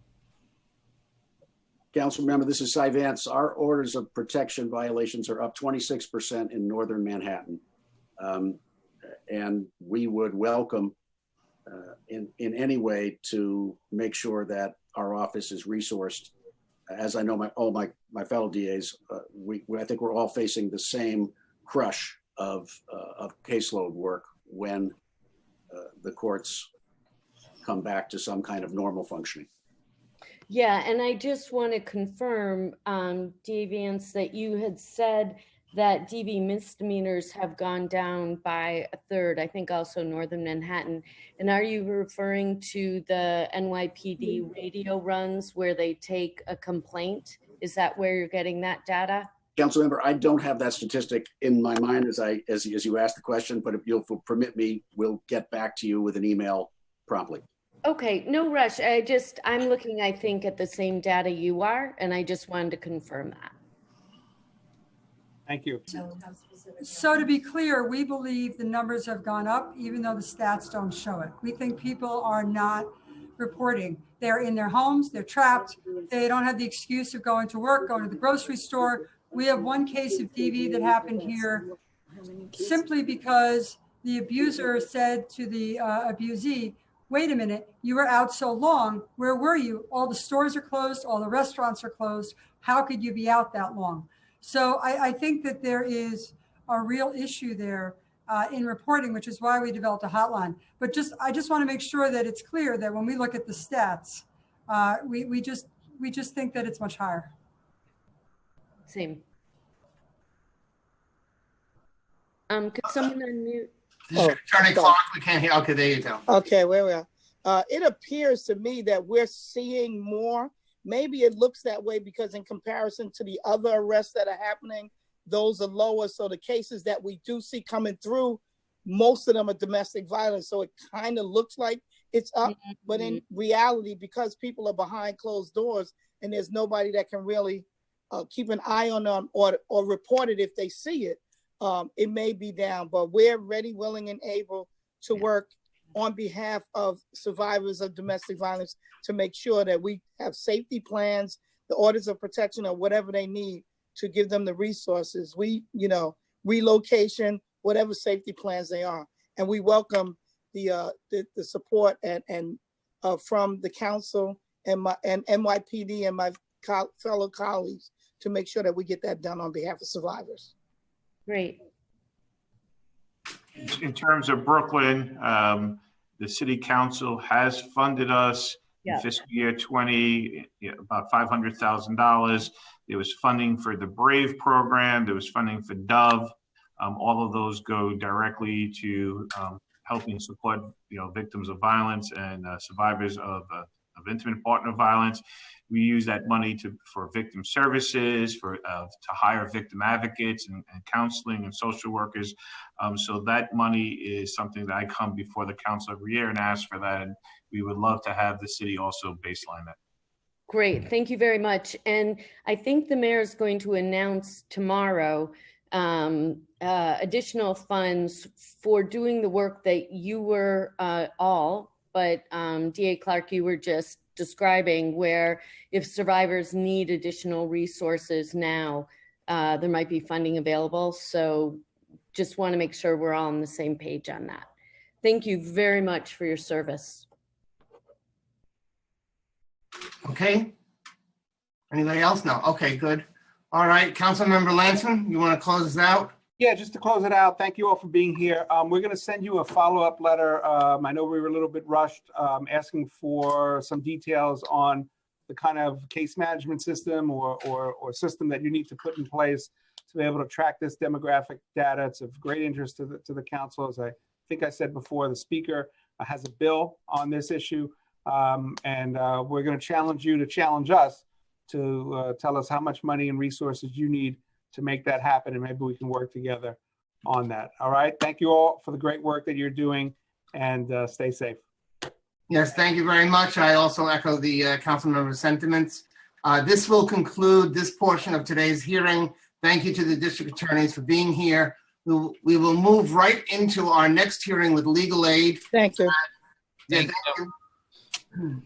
Council member, this is Cy Vance. Our orders of protection violations are up 26% in northern Manhattan. And we would welcome in any way to make sure that our office is resourced. As I know my fellow DAs, I think we're all facing the same crush of caseload work when the courts come back to some kind of normal functioning. Yeah, and I just want to confirm, DA Vance, that you had said that DV misdemeanors have gone down by a third, I think also northern Manhattan. And are you referring to the NYPD radio runs where they take a complaint? Is that where you're getting that data? Councilmember, I don't have that statistic in my mind as you asked the question, but if you'll permit me, we'll get back to you with an email promptly. Okay, no rush. I'm looking, I think, at the same data you are, and I just wanted to confirm that. Thank you. So to be clear, we believe the numbers have gone up, even though the stats don't show it. We think people are not reporting. They're in their homes, they're trapped. They don't have the excuse of going to work, going to the grocery store. We have one case of DV that happened here simply because the abuser said to the abusee, wait a minute, you were out so long. Where were you? All the stores are closed. All the restaurants are closed. How could you be out that long? So I think that there is a real issue there in reporting, which is why we developed a hotline. But I just want to make sure that it's clear that when we look at the stats, we just think that it's much higher. Same. Could someone unmute? Attorney Clark, we can't hear. Okay, there you go. Okay, where we are. It appears to me that we're seeing more. Maybe it looks that way because in comparison to the other arrests that are happening, those are lower. So the cases that we do see coming through, most of them are domestic violence. So it kind of looks like it's up, but in reality, because people are behind closed doors and there's nobody that can really keep an eye on them or report it if they see it, it may be down. But we're ready, willing, and able to work on behalf of survivors of domestic violence to make sure that we have safety plans, the orders of protection, or whatever they need to give them the resources. Relocation, whatever safety plans they are. And we welcome the support and from the council and NYPD and my fellow colleagues to make sure that we get that done on behalf of survivors. Great. In terms of Brooklyn, the city council has funded us in fiscal year 20, about $500,000. There was funding for the BRAVE program. There was funding for DOVE. All of those go directly to helping support victims of violence and survivors of intimate partner violence. We use that money for victim services, to hire victim advocates and counseling and social workers. So that money is something that I come before the council every year and ask for that. And we would love to have the city also baseline that. Great, thank you very much. And I think the mayor is going to announce tomorrow additional funds for doing the work that you were but DA Clark, you were just describing, where if survivors need additional resources now, there might be funding available. So just want to make sure we're all on the same page on that. Thank you very much for your service. Okay. Anybody else? No. Okay, good. All right, Councilmember Lansman, you want to close us out? Yeah, just to close it out, thank you all for being here. We're going to send you a follow-up letter. I know we were a little bit rushed, asking for some details on the kind of case management system or system that you need to put in place to be able to track this demographic data. It's of great interest to the council. As I think I said before, the speaker has a bill on this issue, and we're going to challenge you to challenge us to tell us how much money and resources you need to make that happen, and maybe we can work together on that. All right. Thank you all for the great work that you're doing, and stay safe. Yes, thank you very much. I also echo the council member's sentiments. This will conclude this portion of today's hearing. Thank you to the district attorneys for being here. We will move right into our next hearing with legal aid. Thank you. Thank you.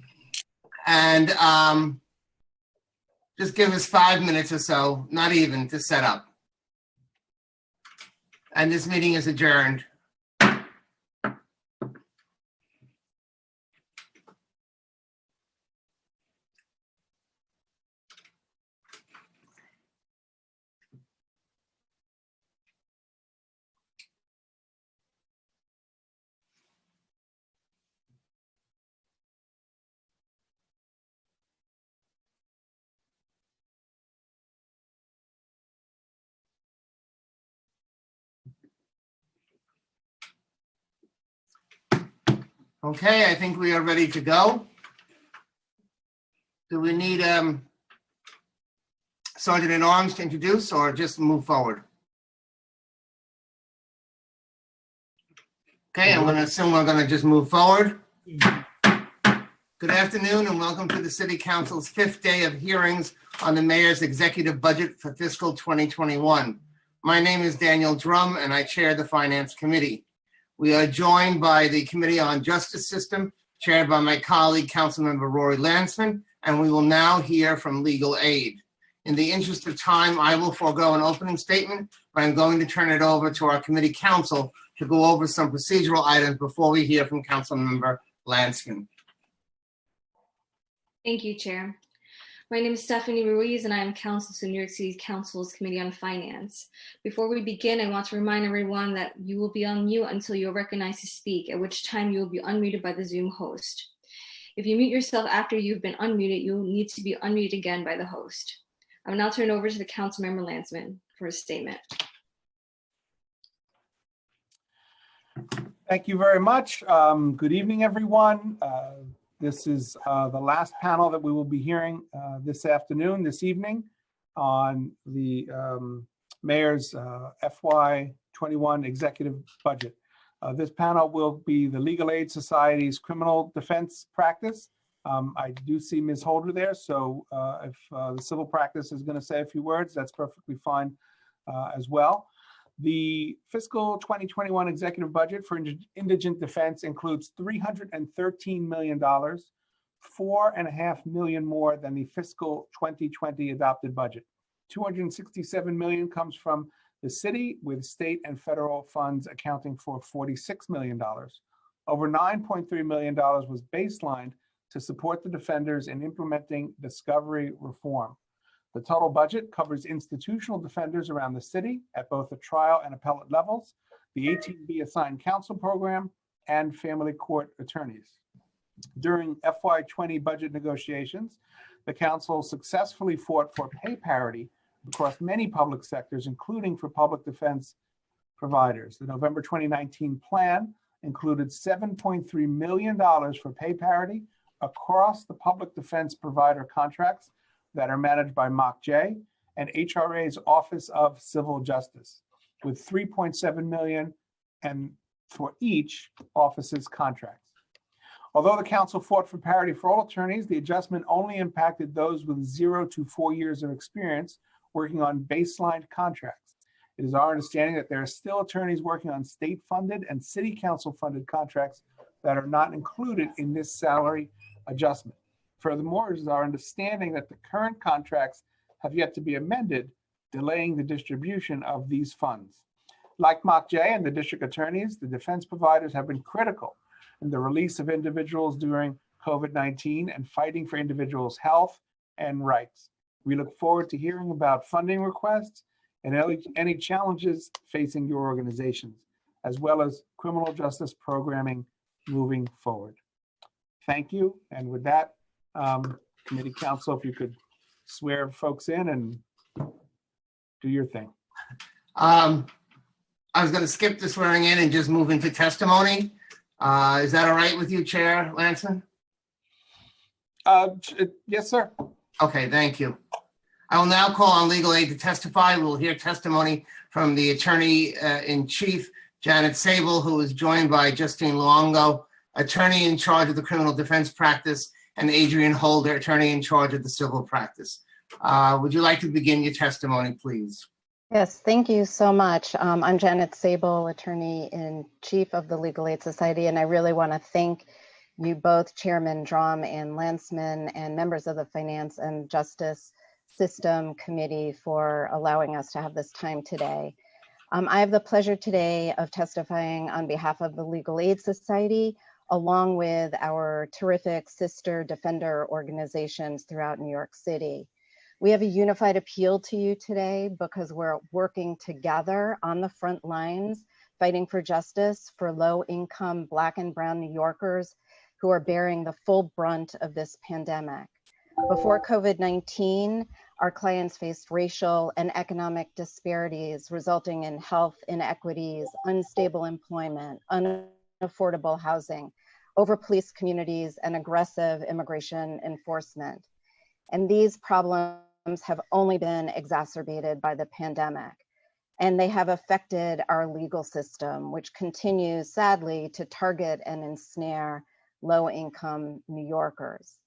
And just give us 5 minutes or so, not even, to set up. And this meeting is adjourned. Okay, I think we are ready to go. Do we need Sergeant at Arms to introduce or just move forward? Okay, I'm going to assume we're going to just move forward. Good afternoon and welcome to the City Council's 5th day of hearings on the Mayor's executive budget for fiscal 2021. My name is Daniel Drum and I chair the Finance Committee. We are joined by the Committee on Justice System, chaired by my colleague, Councilmember Rory Lansman, and we will now hear from Legal Aid. In the interest of time, I will forego an opening statement, but I'm going to turn it over to our committee counsel to go over some procedural items before we hear from Councilmember Lansman. Thank you, Chair. My name is Stephanie Ruiz, and I am counsel to New York City Council's Committee on Finance. Before we begin, I want to remind everyone that you will be on mute until you are recognized to speak, at which time you will be unmuted by the Zoom host. If you mute yourself after you've been unmuted, you will need to be unmuted again by the host. I will now turn it over to the Councilmember Lansman for his statement. Thank you very much. Good evening, everyone. This is the last panel that we will be hearing this evening, on the Mayor's FY21 executive budget. This panel will be the Legal Aid Society's criminal defense practice. I do see Ms. Holder there, so if the civil practice is going to say a few words, that's perfectly fine as well. The fiscal 2021 executive budget for indigent defense includes $313 million, $4.5 million more than the fiscal 2020 adopted budget. $267 million comes from the city, with state and federal funds accounting for $46 million. Over $9.3 million was baselined to support the defenders in implementing discovery reform. The total budget covers institutional defenders around the city at both the trial and appellate levels, the 18B assigned counsel program, and family court attorneys. During FY20 budget negotiations, the council successfully fought for pay parity across many public sectors, including for public defense providers. The November 2019 plan included $7.3 million for pay parity across the public defense provider contracts that are managed by MOCJ and HRA's Office of Civil Justice, with $3.7 million and for each office's contracts. Although the council fought for parity for all attorneys, the adjustment only impacted those with 0 to 4 years of experience working on baseline contracts. It is our understanding that there are still attorneys working on state-funded and city council-funded contracts that are not included in this salary adjustment. Furthermore, it is our understanding that the current contracts have yet to be amended, delaying the distribution of these funds. Like MOCJ and the district attorneys, the defense providers have been critical in the release of individuals during COVID-19 and fighting for individuals' health and rights. We look forward to hearing about funding requests and any challenges facing your organizations, as well as criminal justice programming moving forward. Thank you. And with that, committee counsel, if you could swear folks in and do your thing. I was going to skip the swearing in and just move into testimony. Is that all right with you, Chair Lansman? Yes, sir. Okay, thank you. I will now call on Legal Aid to testify. We'll hear testimony from the Attorney-in-Chief, Janet Sable, who is joined by Justine Luongo, Attorney in charge of the criminal defense practice, and Adrian Holder, Attorney in charge of the civil practice. Would you like to begin your testimony, please? Yes, thank you so much. I'm Janet Sable, Attorney-in-Chief of the Legal Aid Society, and I really want to thank you both, Chairman Drum and Lansman, and members of the Finance and Justice System Committee for allowing us to have this time today. I have the pleasure today of testifying on behalf of the Legal Aid Society, along with our terrific sister defender organizations throughout New York City. We have a unified appeal to you today because we're working together on the front lines, fighting for justice for low-income Black and Brown New Yorkers who are bearing the full brunt of this pandemic. Before COVID-19, our clients faced racial and economic disparities resulting in health inequities, unstable employment, unaffordable housing, over-policed communities, and aggressive immigration enforcement. And these problems have only been exacerbated by the pandemic, and they have affected our legal system, which continues sadly to target and ensnare low-income New Yorkers.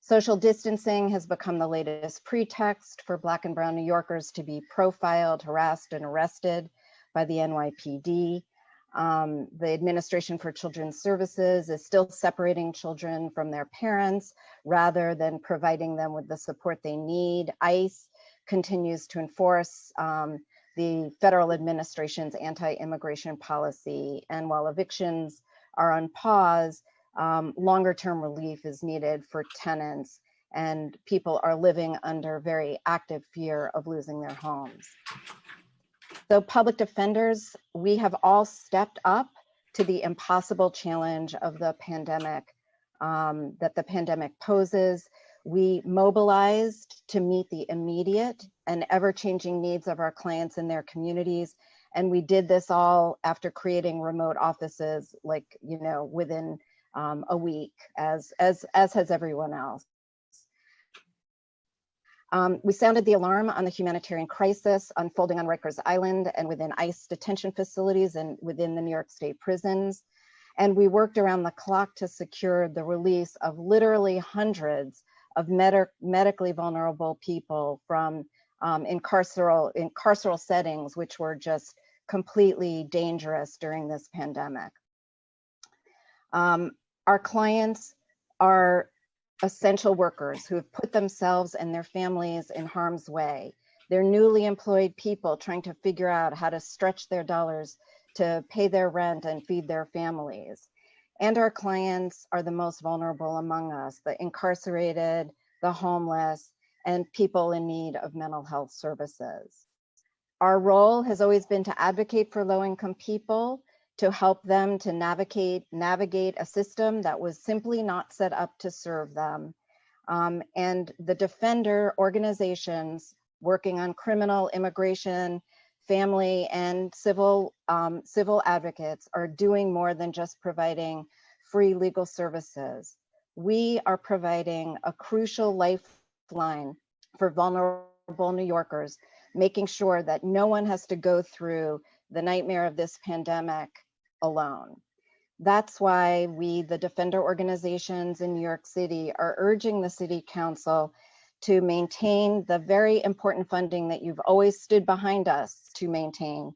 Social distancing has become the latest pretext for Black and Brown New Yorkers to be profiled, harassed, and arrested by the NYPD. The Administration for Children's Services is still separating children from their parents rather than providing them with the support they need. ICE continues to enforce the federal administration's anti-immigration policy. And while evictions are on pause, longer-term relief is needed for tenants, and people are living under very active fear of losing their homes. So public defenders, we have all stepped up to the impossible challenge of the pandemic that the pandemic poses. We mobilized to meet the immediate and ever-changing needs of our clients and their communities. And we did this all after creating remote offices, like, you know, within a week, as has everyone else. We sounded the alarm on the humanitarian crisis unfolding on Rikers Island and within ICE detention facilities and within the New York State prisons. And we worked around the clock to secure the release of literally hundreds of medically vulnerable people from carceral settings, which were just completely dangerous during this pandemic. Our clients are essential workers who have put themselves and their families in harm's way. They're newly employed people trying to figure out how to stretch their dollars to pay their rent and feed their families. And our clients are the most vulnerable among us, the incarcerated, the homeless, and people in need of mental health services. Our role has always been to advocate for low-income people, to help them to navigate a system that was simply not set up to serve them. And the defender organizations working on criminal, immigration, family, and civil advocates are doing more than just providing free legal services. We are providing a crucial lifeline for vulnerable New Yorkers, making sure that no one has to go through the nightmare of this pandemic alone. That's why we, the defender organizations in New York City, are urging the City Council to maintain the very important funding that you've always stood behind us to maintain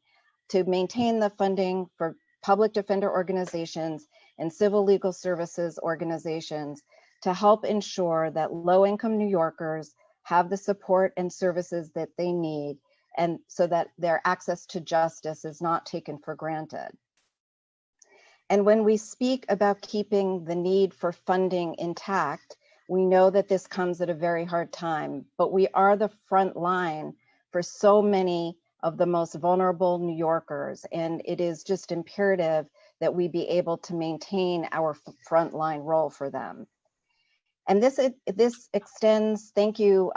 the funding for public defender organizations and civil legal services organizations to help ensure that low-income New Yorkers have the support and services that they need, and so that their access to justice is not taken for granted. And when we speak about keeping the need for funding intact, we know that this comes at a very hard time, but we are the front line for so many of the most vulnerable New Yorkers, and it is just imperative that we be able to maintain our frontline role for them. And this extends, thank you,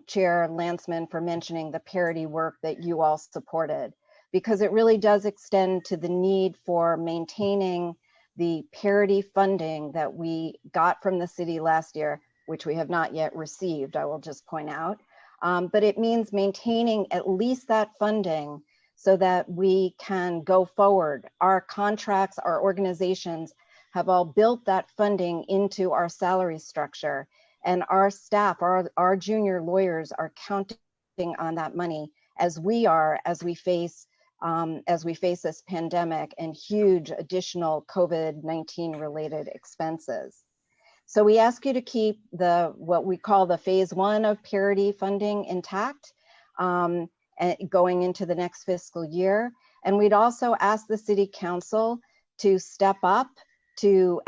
Chair Landsman, for mentioning the parity work that you all supported, because it really does extend to the need for maintaining the parity funding that we got from the city last year, which we have not yet received, I will just point out. But it means maintaining at least that funding so that we can go forward. Our contracts, our organizations have all built that funding into our salary structure, and our staff, our junior lawyers are counting on that money as we face this pandemic and huge additional COVID-19 related expenses. So we ask you to keep what we call the phase 1 of parity funding intact going into the next fiscal year. And we'd also ask the City Council to step up to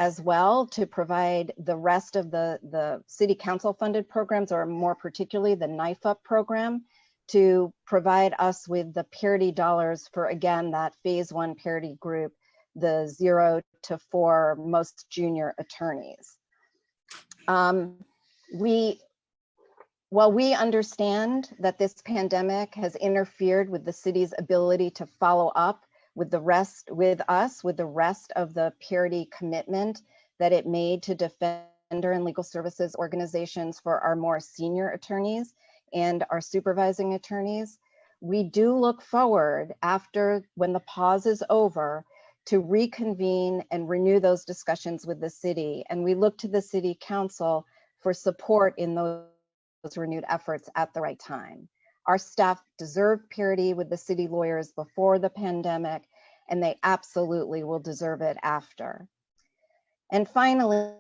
provide the rest of the City Council funded programs, or more particularly the Knife Up program, to provide us with the parity dollars for, again, that phase 1 parity group, the 0 to 4 most junior attorneys. While we understand that this pandemic has interfered with the city's ability to follow up with the rest of the parity commitment that it made to defender and legal services organizations for our more senior attorneys, and our supervising attorneys. We do look forward after, when the pause is over, to reconvene and renew those discussions with the city. And we look to the city council for support in those renewed efforts at the right time. Our staff deserve parity with the city lawyers before the pandemic, and they absolutely will deserve it after. And finally,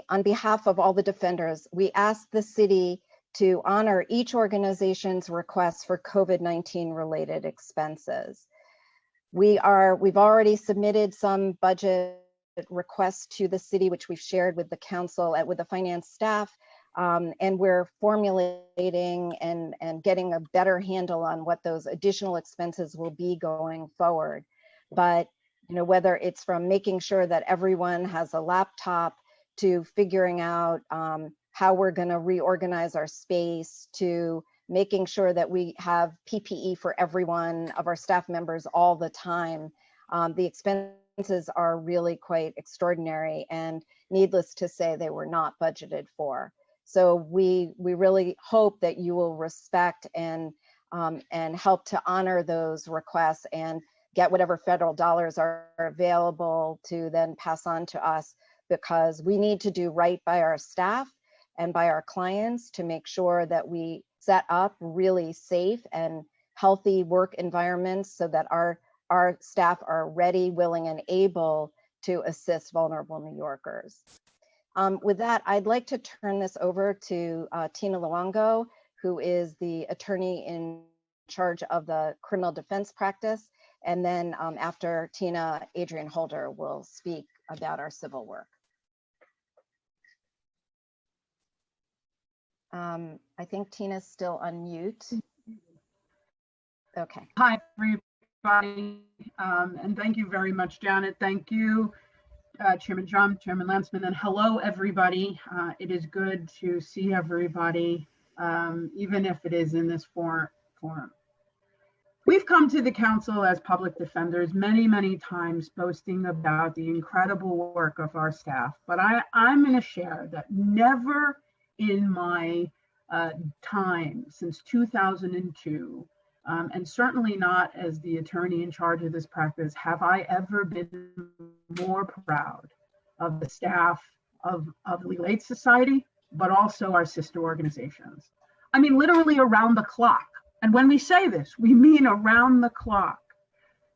on behalf of all the defenders, we ask the city to honor each organization's requests for COVID-19 related expenses. We've already submitted some budget requests to the city, which we've shared with the council, with the finance staff, and we're formulating and getting a better handle on what those additional expenses will be going forward. But whether it's from making sure that everyone has a laptop, to figuring out how we're going to reorganize our space, to making sure that we have PPE for every one of our staff members all the time. The expenses are really quite extraordinary, and needless to say, they were not budgeted for. So we really hope that you will respect and help to honor those requests and get whatever federal dollars are available to then pass on to us, because we need to do right by our staff and by our clients to make sure that we set up really safe and healthy work environments so that our staff are ready, willing, and able to assist vulnerable New Yorkers. With that, I'd like to turn this over to Tina Luongo, who is the attorney in charge of the criminal defense practice. And then after Tina, Adrian Holder will speak about our civil work. I think Tina's still on mute. Okay. Hi, everybody, and thank you very much, Janet. Thank you, Chairman Drum, Chairman Landsman, and hello, everybody. It is good to see everybody, even if it is in this forum. We've come to the council as public defenders many, many times boasting about the incredible work of our staff, but I'm going to share that never in my time since 2002, and certainly not as the attorney in charge of this practice, have I ever been more proud of the staff of Legal Aid Society, but also our sister organizations. I mean, literally around the clock. And when we say this, we mean around the clock.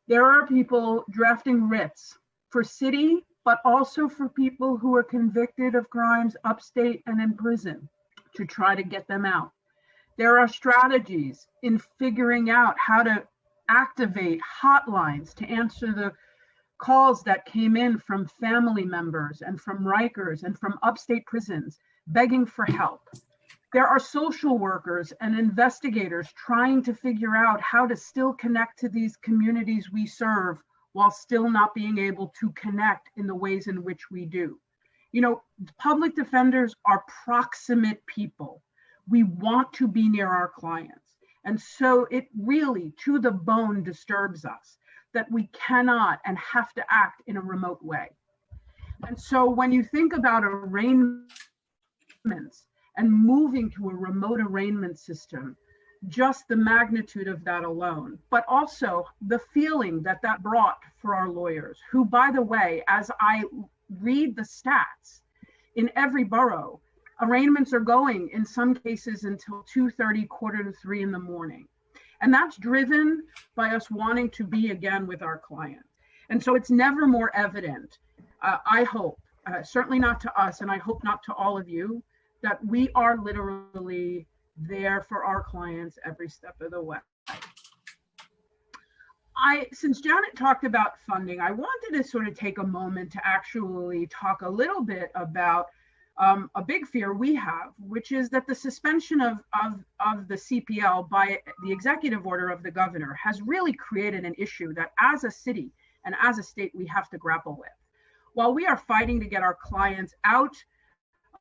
There are people drafting writs for city, but also for people who are convicted of crimes upstate and in prison to try to get them out. There are strategies in figuring out how to activate hotlines to answer the calls that came in from family members and from Rikers and from upstate prisons begging for help. There are social workers and investigators trying to figure out how to still connect to these communities we serve while still not being able to connect in the ways in which we do. You know, public defenders are proximate people. We want to be near our clients. And so it really, to the bone, disturbs us that we cannot and have to act in a remote way. And so when you think about arraignments and moving to a remote arraignment system, just the magnitude of that alone, but also the feeling that that brought for our lawyers, who, by the way, as I read the stats, in every borough, arraignments are going in some cases until 2:30, 2:45 in the morning. And that's driven by us wanting to be again with our client. And so it's never more evident, I hope, certainly not to us, and I hope not to all of you, that we are literally there for our clients every step of the way. Since Janet talked about funding, I wanted to sort of take a moment to actually talk a little bit about a big fear we have, which is that the suspension of the CPL by the executive order of the governor has really created an issue that as a city and as a state we have to grapple with. While we are fighting to get our clients out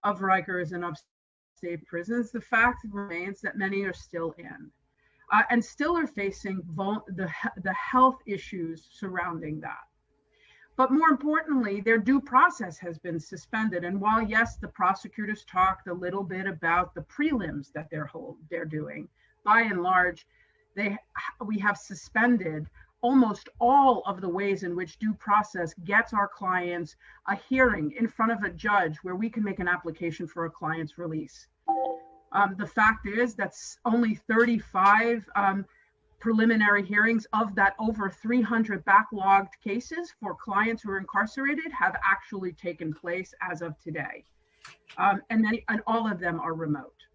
of Rikers and upstate prisons, the fact remains that many are still in and still are facing the health issues surrounding that. But more importantly, their due process has been suspended. And while, yes, the prosecutors talked a little bit about the prelims that they're doing, by and large, we have suspended almost all of the ways in which due process gets our clients a hearing in front of a judge where we can make an application for a client's release. The fact is that's only 35 preliminary hearings of that over 300 backlogged cases for clients who are incarcerated have actually taken place as of today. And all of them are remote.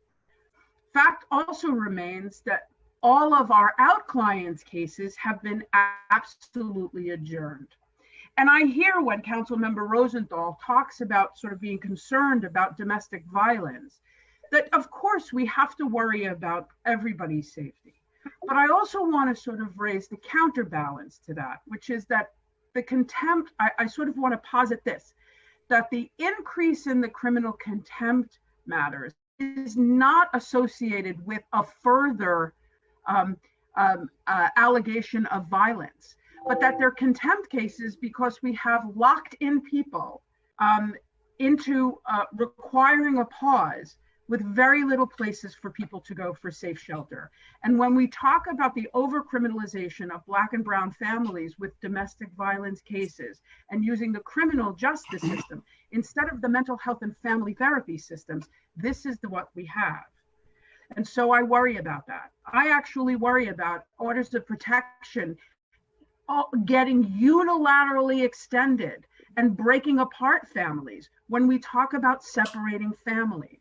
Fact also remains that all of our out clients' cases have been absolutely adjourned. And I hear when Councilmember Rosenthal talks about sort of being concerned about domestic violence, that of course we have to worry about everybody's safety. But I also want to sort of raise the counterbalance to that, which is that the contempt, I sort of want to posit this, that the increase in the criminal contempt matters is not associated with a further allegation of violence, but that they're contempt cases because we have locked in people into requiring a pause with very little places for people to go for safe shelter. And when we talk about the overcriminalization of Black and brown families with domestic violence cases and using the criminal justice system instead of the mental health and family therapy systems, this is what we have. And so I worry about that. I actually worry about orders of protection getting unilaterally extended and breaking apart families when we talk about separating families.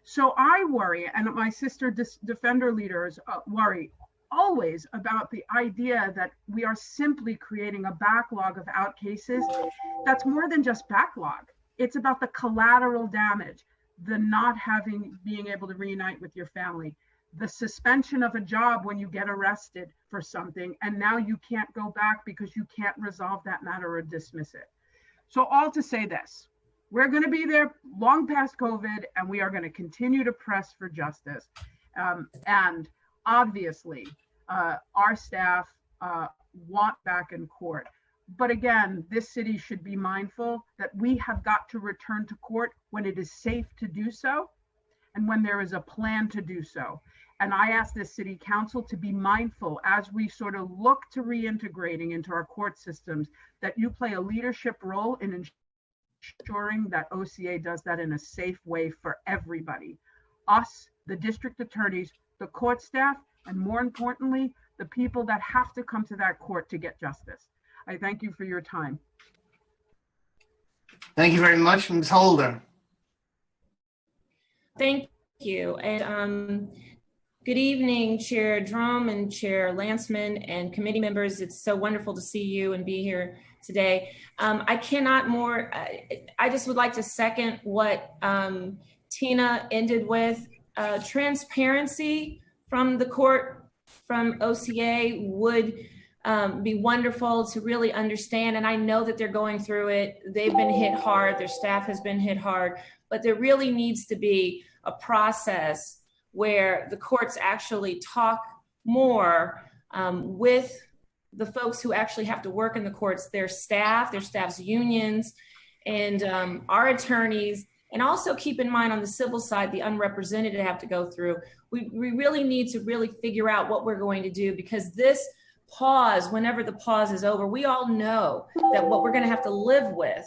So I worry, and my sister defender leaders worry always about the idea that we are simply creating a backlog of out cases that's more than just backlog. It's about the collateral damage, the not being able to reunite with your family, the suspension of a job when you get arrested for something, and now you can't go back because you can't resolve that matter or dismiss it. So all to say this, we're going to be there long past COVID, and we are going to continue to press for justice. And obviously, our staff want back in court. But again, this city should be mindful that we have got to return to court when it is safe to do so and when there is a plan to do so. And I ask this city council to be mindful as we sort of look to reintegrating into our court systems, that you play a leadership role in ensuring that OCA does that in a safe way for everybody. Us, the district attorneys, the court staff, and more importantly, the people that have to come to that court to get justice. I thank you for your time. Thank you very much, Ms. Holder. Thank you. And good evening, Chair Drum and Chair Lanceman and committee members. It's so wonderful to see you and be here today. I cannot more, I just would like to second what Tina ended with. Transparency from the court, from OCA would be wonderful to really understand. And I know that they're going through it. They've been hit hard. Their staff has been hit hard, but there really needs to be a process where the courts actually talk more with the folks who actually have to work in the courts, their staff's unions, and our attorneys. And also keep in mind on the civil side, the unrepresented have to go through. We really need to really figure out what we're going to do, because this pause, whenever the pause is over, we all know that what we're going to have to live with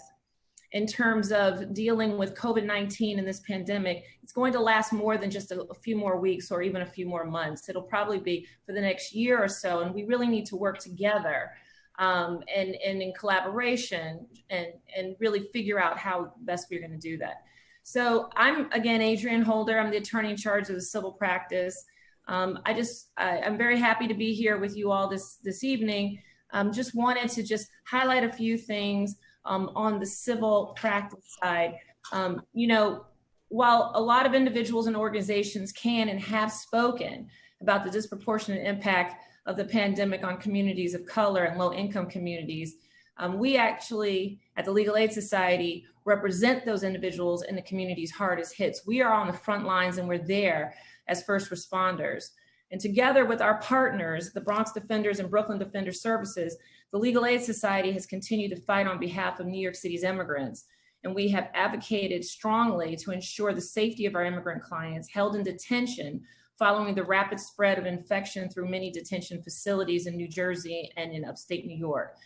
in terms of dealing with COVID-19 and this pandemic, it's going to last more than just a few more weeks or even a few more months. It'll probably be for the next year or so. And we really need to work together and in collaboration and really figure out how best we're going to do that. So I'm, again, Adrienne Holder. I'm the attorney in charge of the civil practice. I'm very happy to be here with you all this evening. Just wanted to just highlight a few things on the civil practice side. You know, while a lot of individuals and organizations can and have spoken about the disproportionate impact of the pandemic on communities of color and low-income communities, we actually, at the Legal Aid Society, represent those individuals in the communities hardest hits. We are on the front lines and we're there as first responders. And together with our partners, the Bronx Defenders and Brooklyn Defender Services, the Legal Aid Society has continued to fight on behalf of New York City's immigrants. And we have advocated strongly to ensure the safety of our immigrant clients held in detention following the rapid spread of infection through many detention facilities in New Jersey and in upstate New York.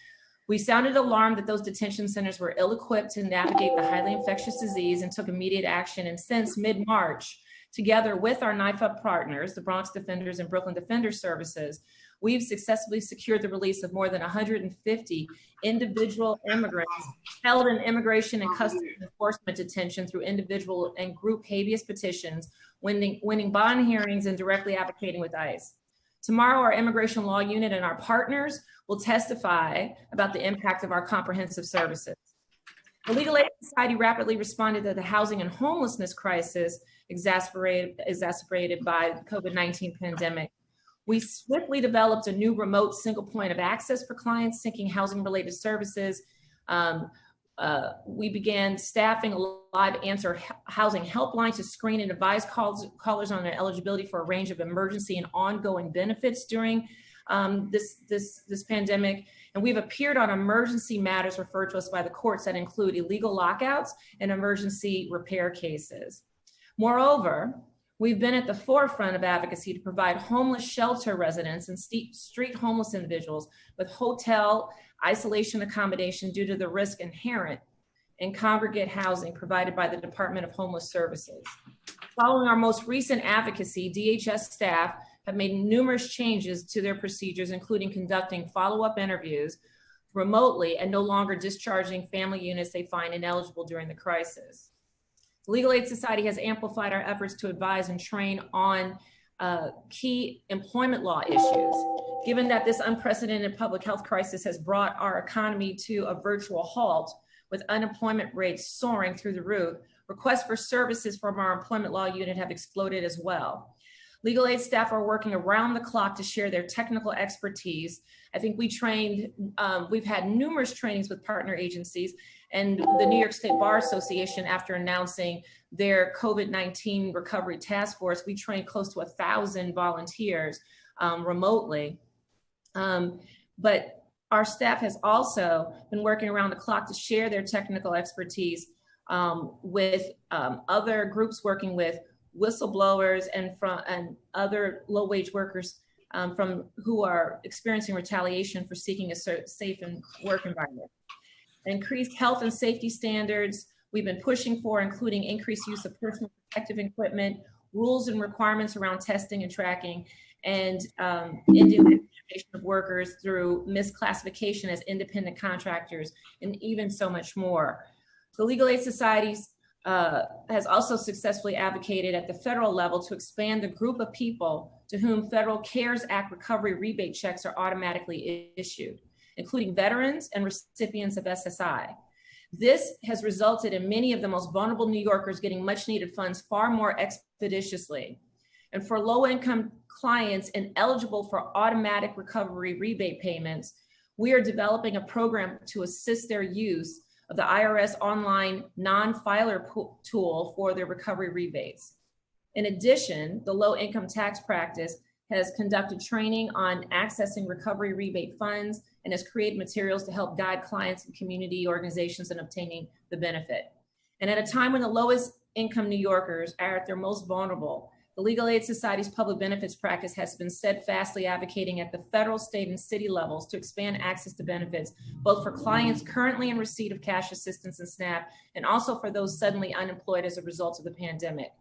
We sounded alarm that those detention centers were ill-equipped to navigate the highly infectious disease and took immediate action. And since mid-March, together with our NIFA partners, the Bronx Defenders and Brooklyn Defender Services, we've successfully secured the release of more than 150 individual immigrants held in immigration and customs enforcement detention through individual and group habeas petitions, winning bond hearings and directly advocating with ICE. Tomorrow, our immigration law unit and our partners will testify about the impact of our comprehensive services. The Legal Aid Society rapidly responded to the housing and homelessness crisis exacerbated by the COVID-19 pandemic. We swiftly developed a new remote single point of access for clients seeking housing-related services. We began staffing a live answer housing helpline to screen and advise callers on their eligibility for a range of emergency and ongoing benefits during this pandemic. And we've appeared on emergency matters referred to us by the courts that include illegal lockouts and emergency repair cases. Moreover, we've been at the forefront of advocacy to provide homeless shelter residents and street homeless individuals with hotel isolation accommodation due to the risk inherent in congregate housing provided by the Department of Homeless Services. Following our most recent advocacy, DHS staff have made numerous changes to their procedures, including conducting follow-up interviews remotely and no longer discharging family units they find ineligible during the crisis. The Legal Aid Society has amplified our efforts to advise and train on key employment law issues. Given that this unprecedented public health crisis has brought our economy to a virtual halt with unemployment rates soaring through the roof, requests for services from our employment law unit have exploded as well. Legal aid staff are working around the clock to share their technical expertise. I think we've had numerous trainings with partner agencies, and the New York State Bar Association, after announcing their COVID-19 recovery task force, we trained close to 1,000 volunteers remotely. But our staff has also been working around the clock to share their technical expertise with other groups working with whistleblowers and other low-wage workers who are experiencing retaliation for seeking a safe and work environment. Increased health and safety standards we've been pushing for, including increased use of personal protective equipment, rules and requirements around testing and tracking, and identification of workers through misclassification as independent contractors, and even so much more. The Legal Aid Society has also successfully advocated at the federal level to expand the group of people to whom Federal CARES Act recovery rebate checks are automatically issued, including veterans and recipients of SSI. This has resulted in many of the most vulnerable New Yorkers getting much needed funds far more expeditiously. And for low-income clients ineligible for automatic recovery rebate payments, we are developing a program to assist their use of the IRS online non-filer tool for their recovery rebates. In addition, the low income tax practice has conducted training on accessing recovery rebate funds and has created materials to help guide clients and community organizations in obtaining the benefit. And at a time when the lowest income New Yorkers are at their most vulnerable, the Legal Aid Society's public benefits practice has been steadfastly advocating at the federal, state, and city levels to expand access to benefits, both for clients currently in receipt of cash assistance and SNAP, and also for those suddenly unemployed as a result of the pandemic.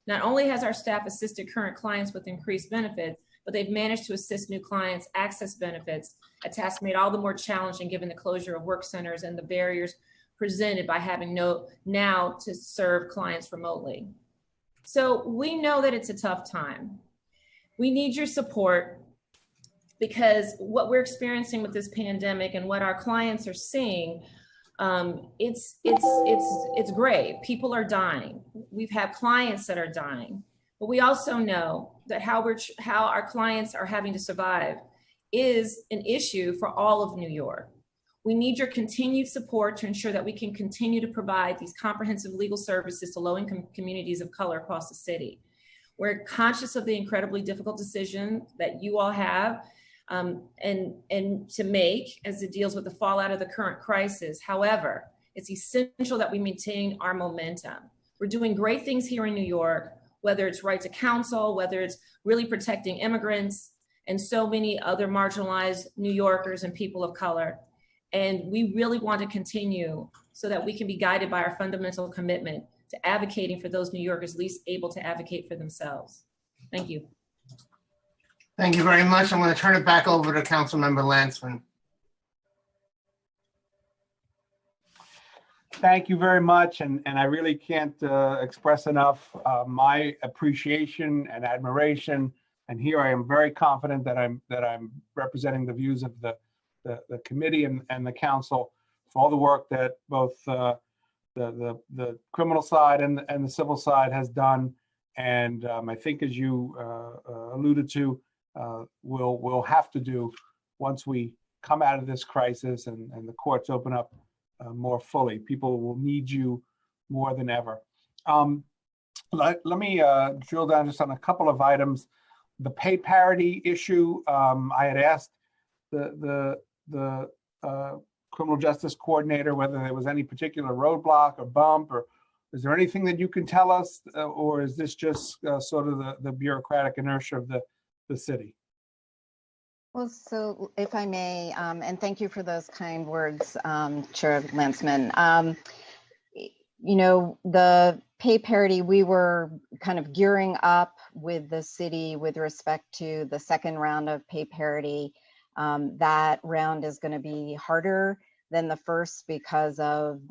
Not only has our staff assisted current clients with increased benefits, but they've managed to assist new clients access benefits, a task made all the more challenging given the closure of work centers and the barriers presented by having now to serve clients remotely. So we know that it's a tough time. We need your support because what we're experiencing with this pandemic and what our clients are seeing, it's grave. People are dying. We've had clients that are dying, but we also know that how our clients are having to survive is an issue for all of New York. We need your continued support to ensure that we can continue to provide these comprehensive legal services to low-income communities of color across the city. We're conscious of the incredibly difficult decision that you all have and to make as it deals with the fallout of the current crisis. However, it's essential that we maintain our momentum. We're doing great things here in New York, whether it's right to counsel, whether it's really protecting immigrants and so many other marginalized New Yorkers and people of color. And we really want to continue so that we can be guided by our fundamental commitment to advocating for those New Yorkers least able to advocate for themselves. Thank you. Thank you very much. I'm going to turn it back over to Councilmember Landsman. Thank you very much, and I really can't express enough my appreciation and admiration. And here I am very confident that I'm representing the views of the committee and the council for all the work that both the criminal side and the civil side has done. And I think, as you alluded to, we'll have to do once we come out of this crisis and the courts open up more fully. People will need you more than ever. Let me drill down just on a couple of items. The pay parity issue, I had asked the criminal justice coordinator whether there was any particular roadblock or bump, or is there anything that you can tell us, or is this just sort of the bureaucratic inertia of the city? Well, so if I may, and thank you for those kind words, Chair Landsman. You know, the pay parity, we were kind of gearing up with the city with respect to the second round of pay parity. That round is going to be harder than the first because of,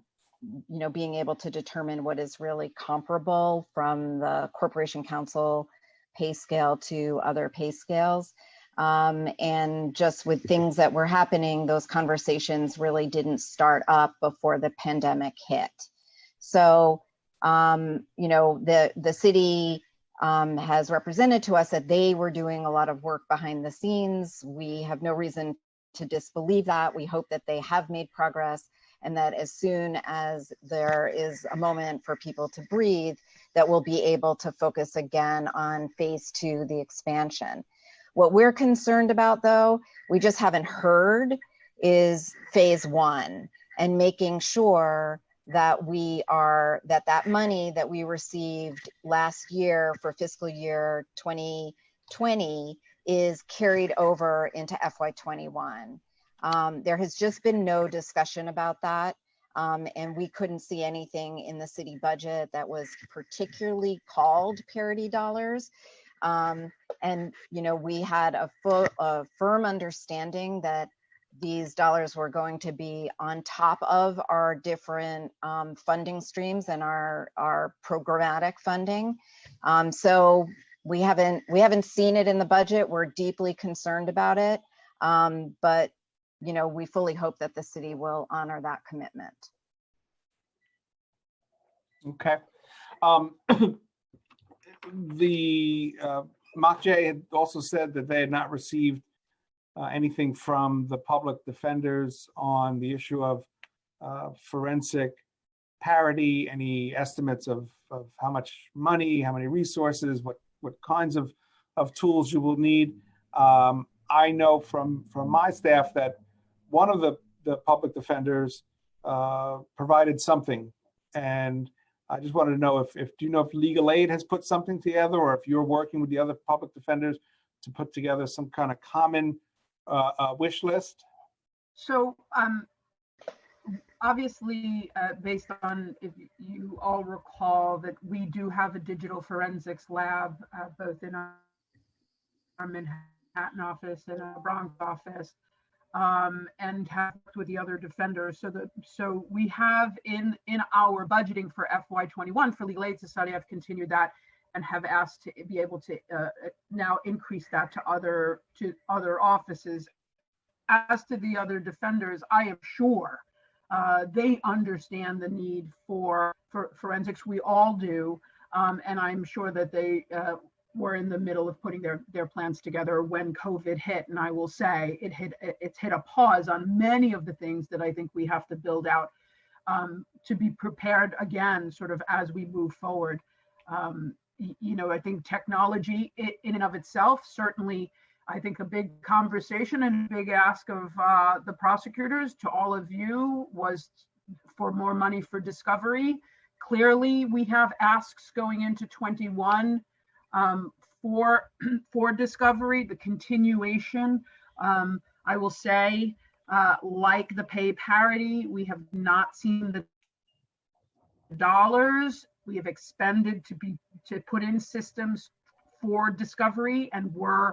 you know, being able to determine what is really comparable from the Corporation Council pay scale to other pay scales. And just with things that were happening, those conversations really didn't start up before the pandemic hit. So, you know, the city has represented to us that they were doing a lot of work behind the scenes. We have no reason to disbelieve that. We hope that they have made progress, and that as soon as there is a moment for people to breathe, that we'll be able to focus again on phase 2, the expansion. What we're concerned about, though, we just haven't heard, is phase 1 and making sure that that money that we received last year for fiscal year 2020 is carried over into FY21. There has just been no discussion about that. And we couldn't see anything in the city budget that was particularly called parity dollars. And, you know, we had a firm understanding that these dollars were going to be on top of our different funding streams and our programmatic funding. So we haven't seen it in the budget. We're deeply concerned about it. But, you know, we fully hope that the city will honor that commitment. Okay. The MOCJ had also said that they had not received anything from the public defenders on the issue of forensic parity, any estimates of how much money, how many resources, what kinds of tools you will need. I know from my staff that one of the public defenders provided something, and I just wanted to know if do you know if Legal Aid has put something together, or if you're working with the other public defenders to put together some kind of common wish list? So obviously, based on, if you all recall, that we do have a digital forensics lab, both in our Manhattan office and our Bronx office, and have worked with the other defenders. So we have in our budgeting for FY21 for Legal Aid Society, I've continued that and have asked to be able to now increase that to other offices. As to the other defenders, I am sure they understand the need for forensics. We all do, and I'm sure that they were in the middle of putting their plans together when COVID hit. And I will say it's hit a pause on many of the things that I think we have to build out to be prepared again, sort of as we move forward. I think technology in and of itself, certainly, I think a big conversation and a big ask of the prosecutors to all of you was for more money for discovery. Clearly, we have asks going into 21 for discovery, the continuation. I will say, like the pay parity, we have not seen the dollars we have expended to put in systems for discovery, and we're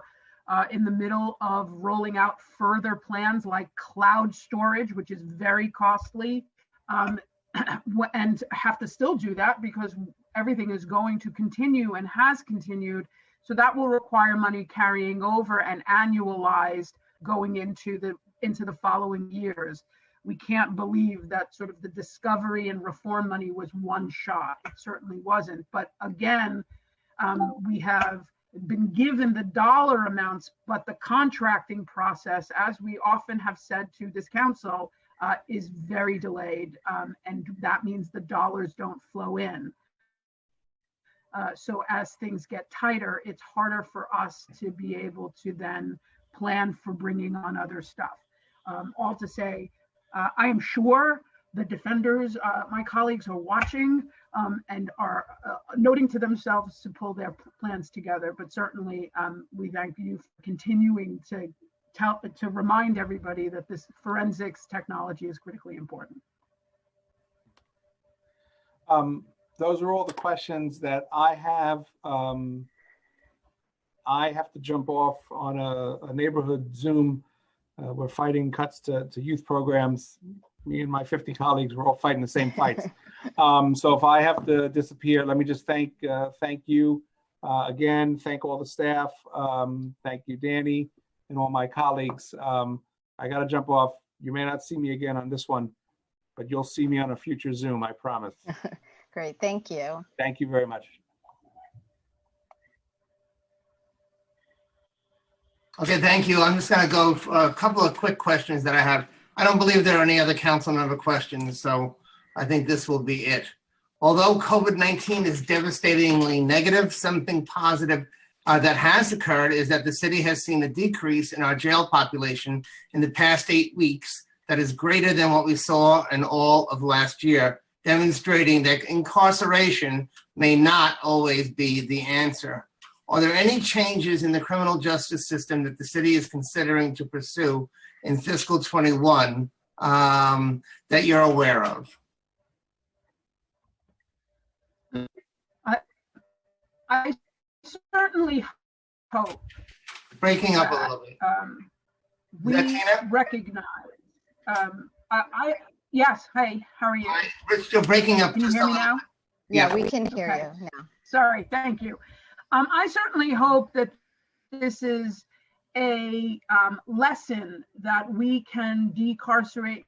in the middle of rolling out further plans like cloud storage, which is very costly, and have to still do that because everything is going to continue and has continued. So that will require money carrying over and annualized going into the following years. We can't believe that sort of the discovery and reform money was one shot. It certainly wasn't. But again, we have been given the dollar amounts, but the contracting process, as we often have said to this council, is very delayed. And that means the dollars don't flow in. So as things get tighter, it's harder for us to be able to then plan for bringing on other stuff. All to say, I am sure the defenders, my colleagues, are watching and are noting to themselves to pull their plans together. But certainly, we thank you for continuing to remind everybody that this forensics technology is critically important. Those are all the questions that I have. I have to jump off on a neighborhood Zoom. We're fighting cuts to youth programs. Me and my 50 colleagues, we're all fighting the same fights. So if I have to disappear, let me just thank you again. Thank all the staff. Thank you, Danny, and all my colleagues. I got to jump off. You may not see me again on this one, but you'll see me on a future Zoom, I promise. Great, thank you. Thank you very much. Okay, thank you. I'm just going to go for a couple of quick questions that I have. I don't believe there are any other council member questions, so I think this will be it. Although COVID-19 is devastatingly negative, something positive that has occurred is that the city has seen a decrease in our jail population in the past 8 weeks that is greater than what we saw in all of last year, demonstrating that incarceration may not always be the answer. Are there any changes in the criminal justice system that the city is considering to pursue in fiscal 21 that you're aware of? I certainly hope. Breaking up a little bit. We recognize. Yes. Hey, how are you? Rich, you're breaking up. Can you hear me now? Yeah, we can hear you now. Sorry. Thank you. I certainly hope that this is a lesson that we can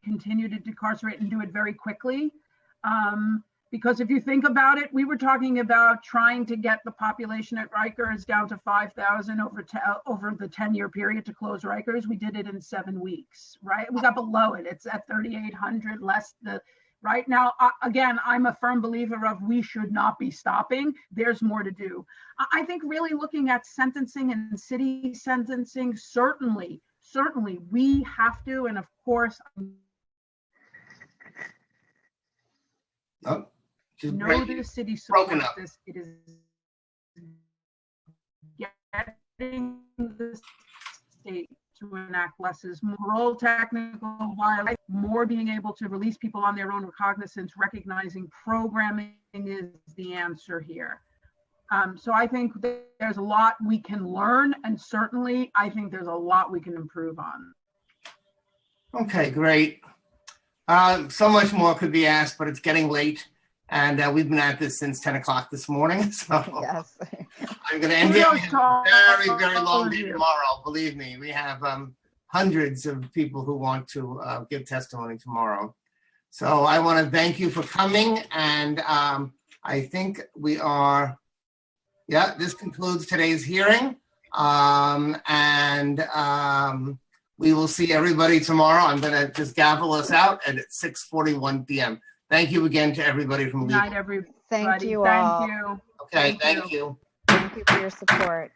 continue to decarcerate and do it very quickly. Because if you think about it, we were talking about trying to get the population at Rikers down to 5,000 over the 10-year period to close Rikers. We did it in 7 weeks, right? We got below it. It's at 3,800 less right now. Again, I'm a firm believer of we should not be stopping. There's more to do. I think really looking at sentencing and city sentencing, certainly we have to, and of course, the city supports this. It is getting the state to enact less is more technical violation, more being able to release people on their own recognizance, recognizing programming is the answer here. So I think there's a lot we can learn, and certainly I think there's a lot we can improve on. Okay, great. So much more could be asked, but it's getting late. And we've been at this since 10 o'clock this morning. So yes. I'm going to end it. We have a very, very long day tomorrow. Believe me, we have hundreds of people who want to give testimony tomorrow. So I want to thank you for coming. And I think we are, this concludes today's hearing. We will see everybody tomorrow. I'm going to just gavel us out at 6:41 p.m. Thank you again to everybody from Good night, everybody. Thank you all. Thank you. Okay, thank you. Thank you for your support.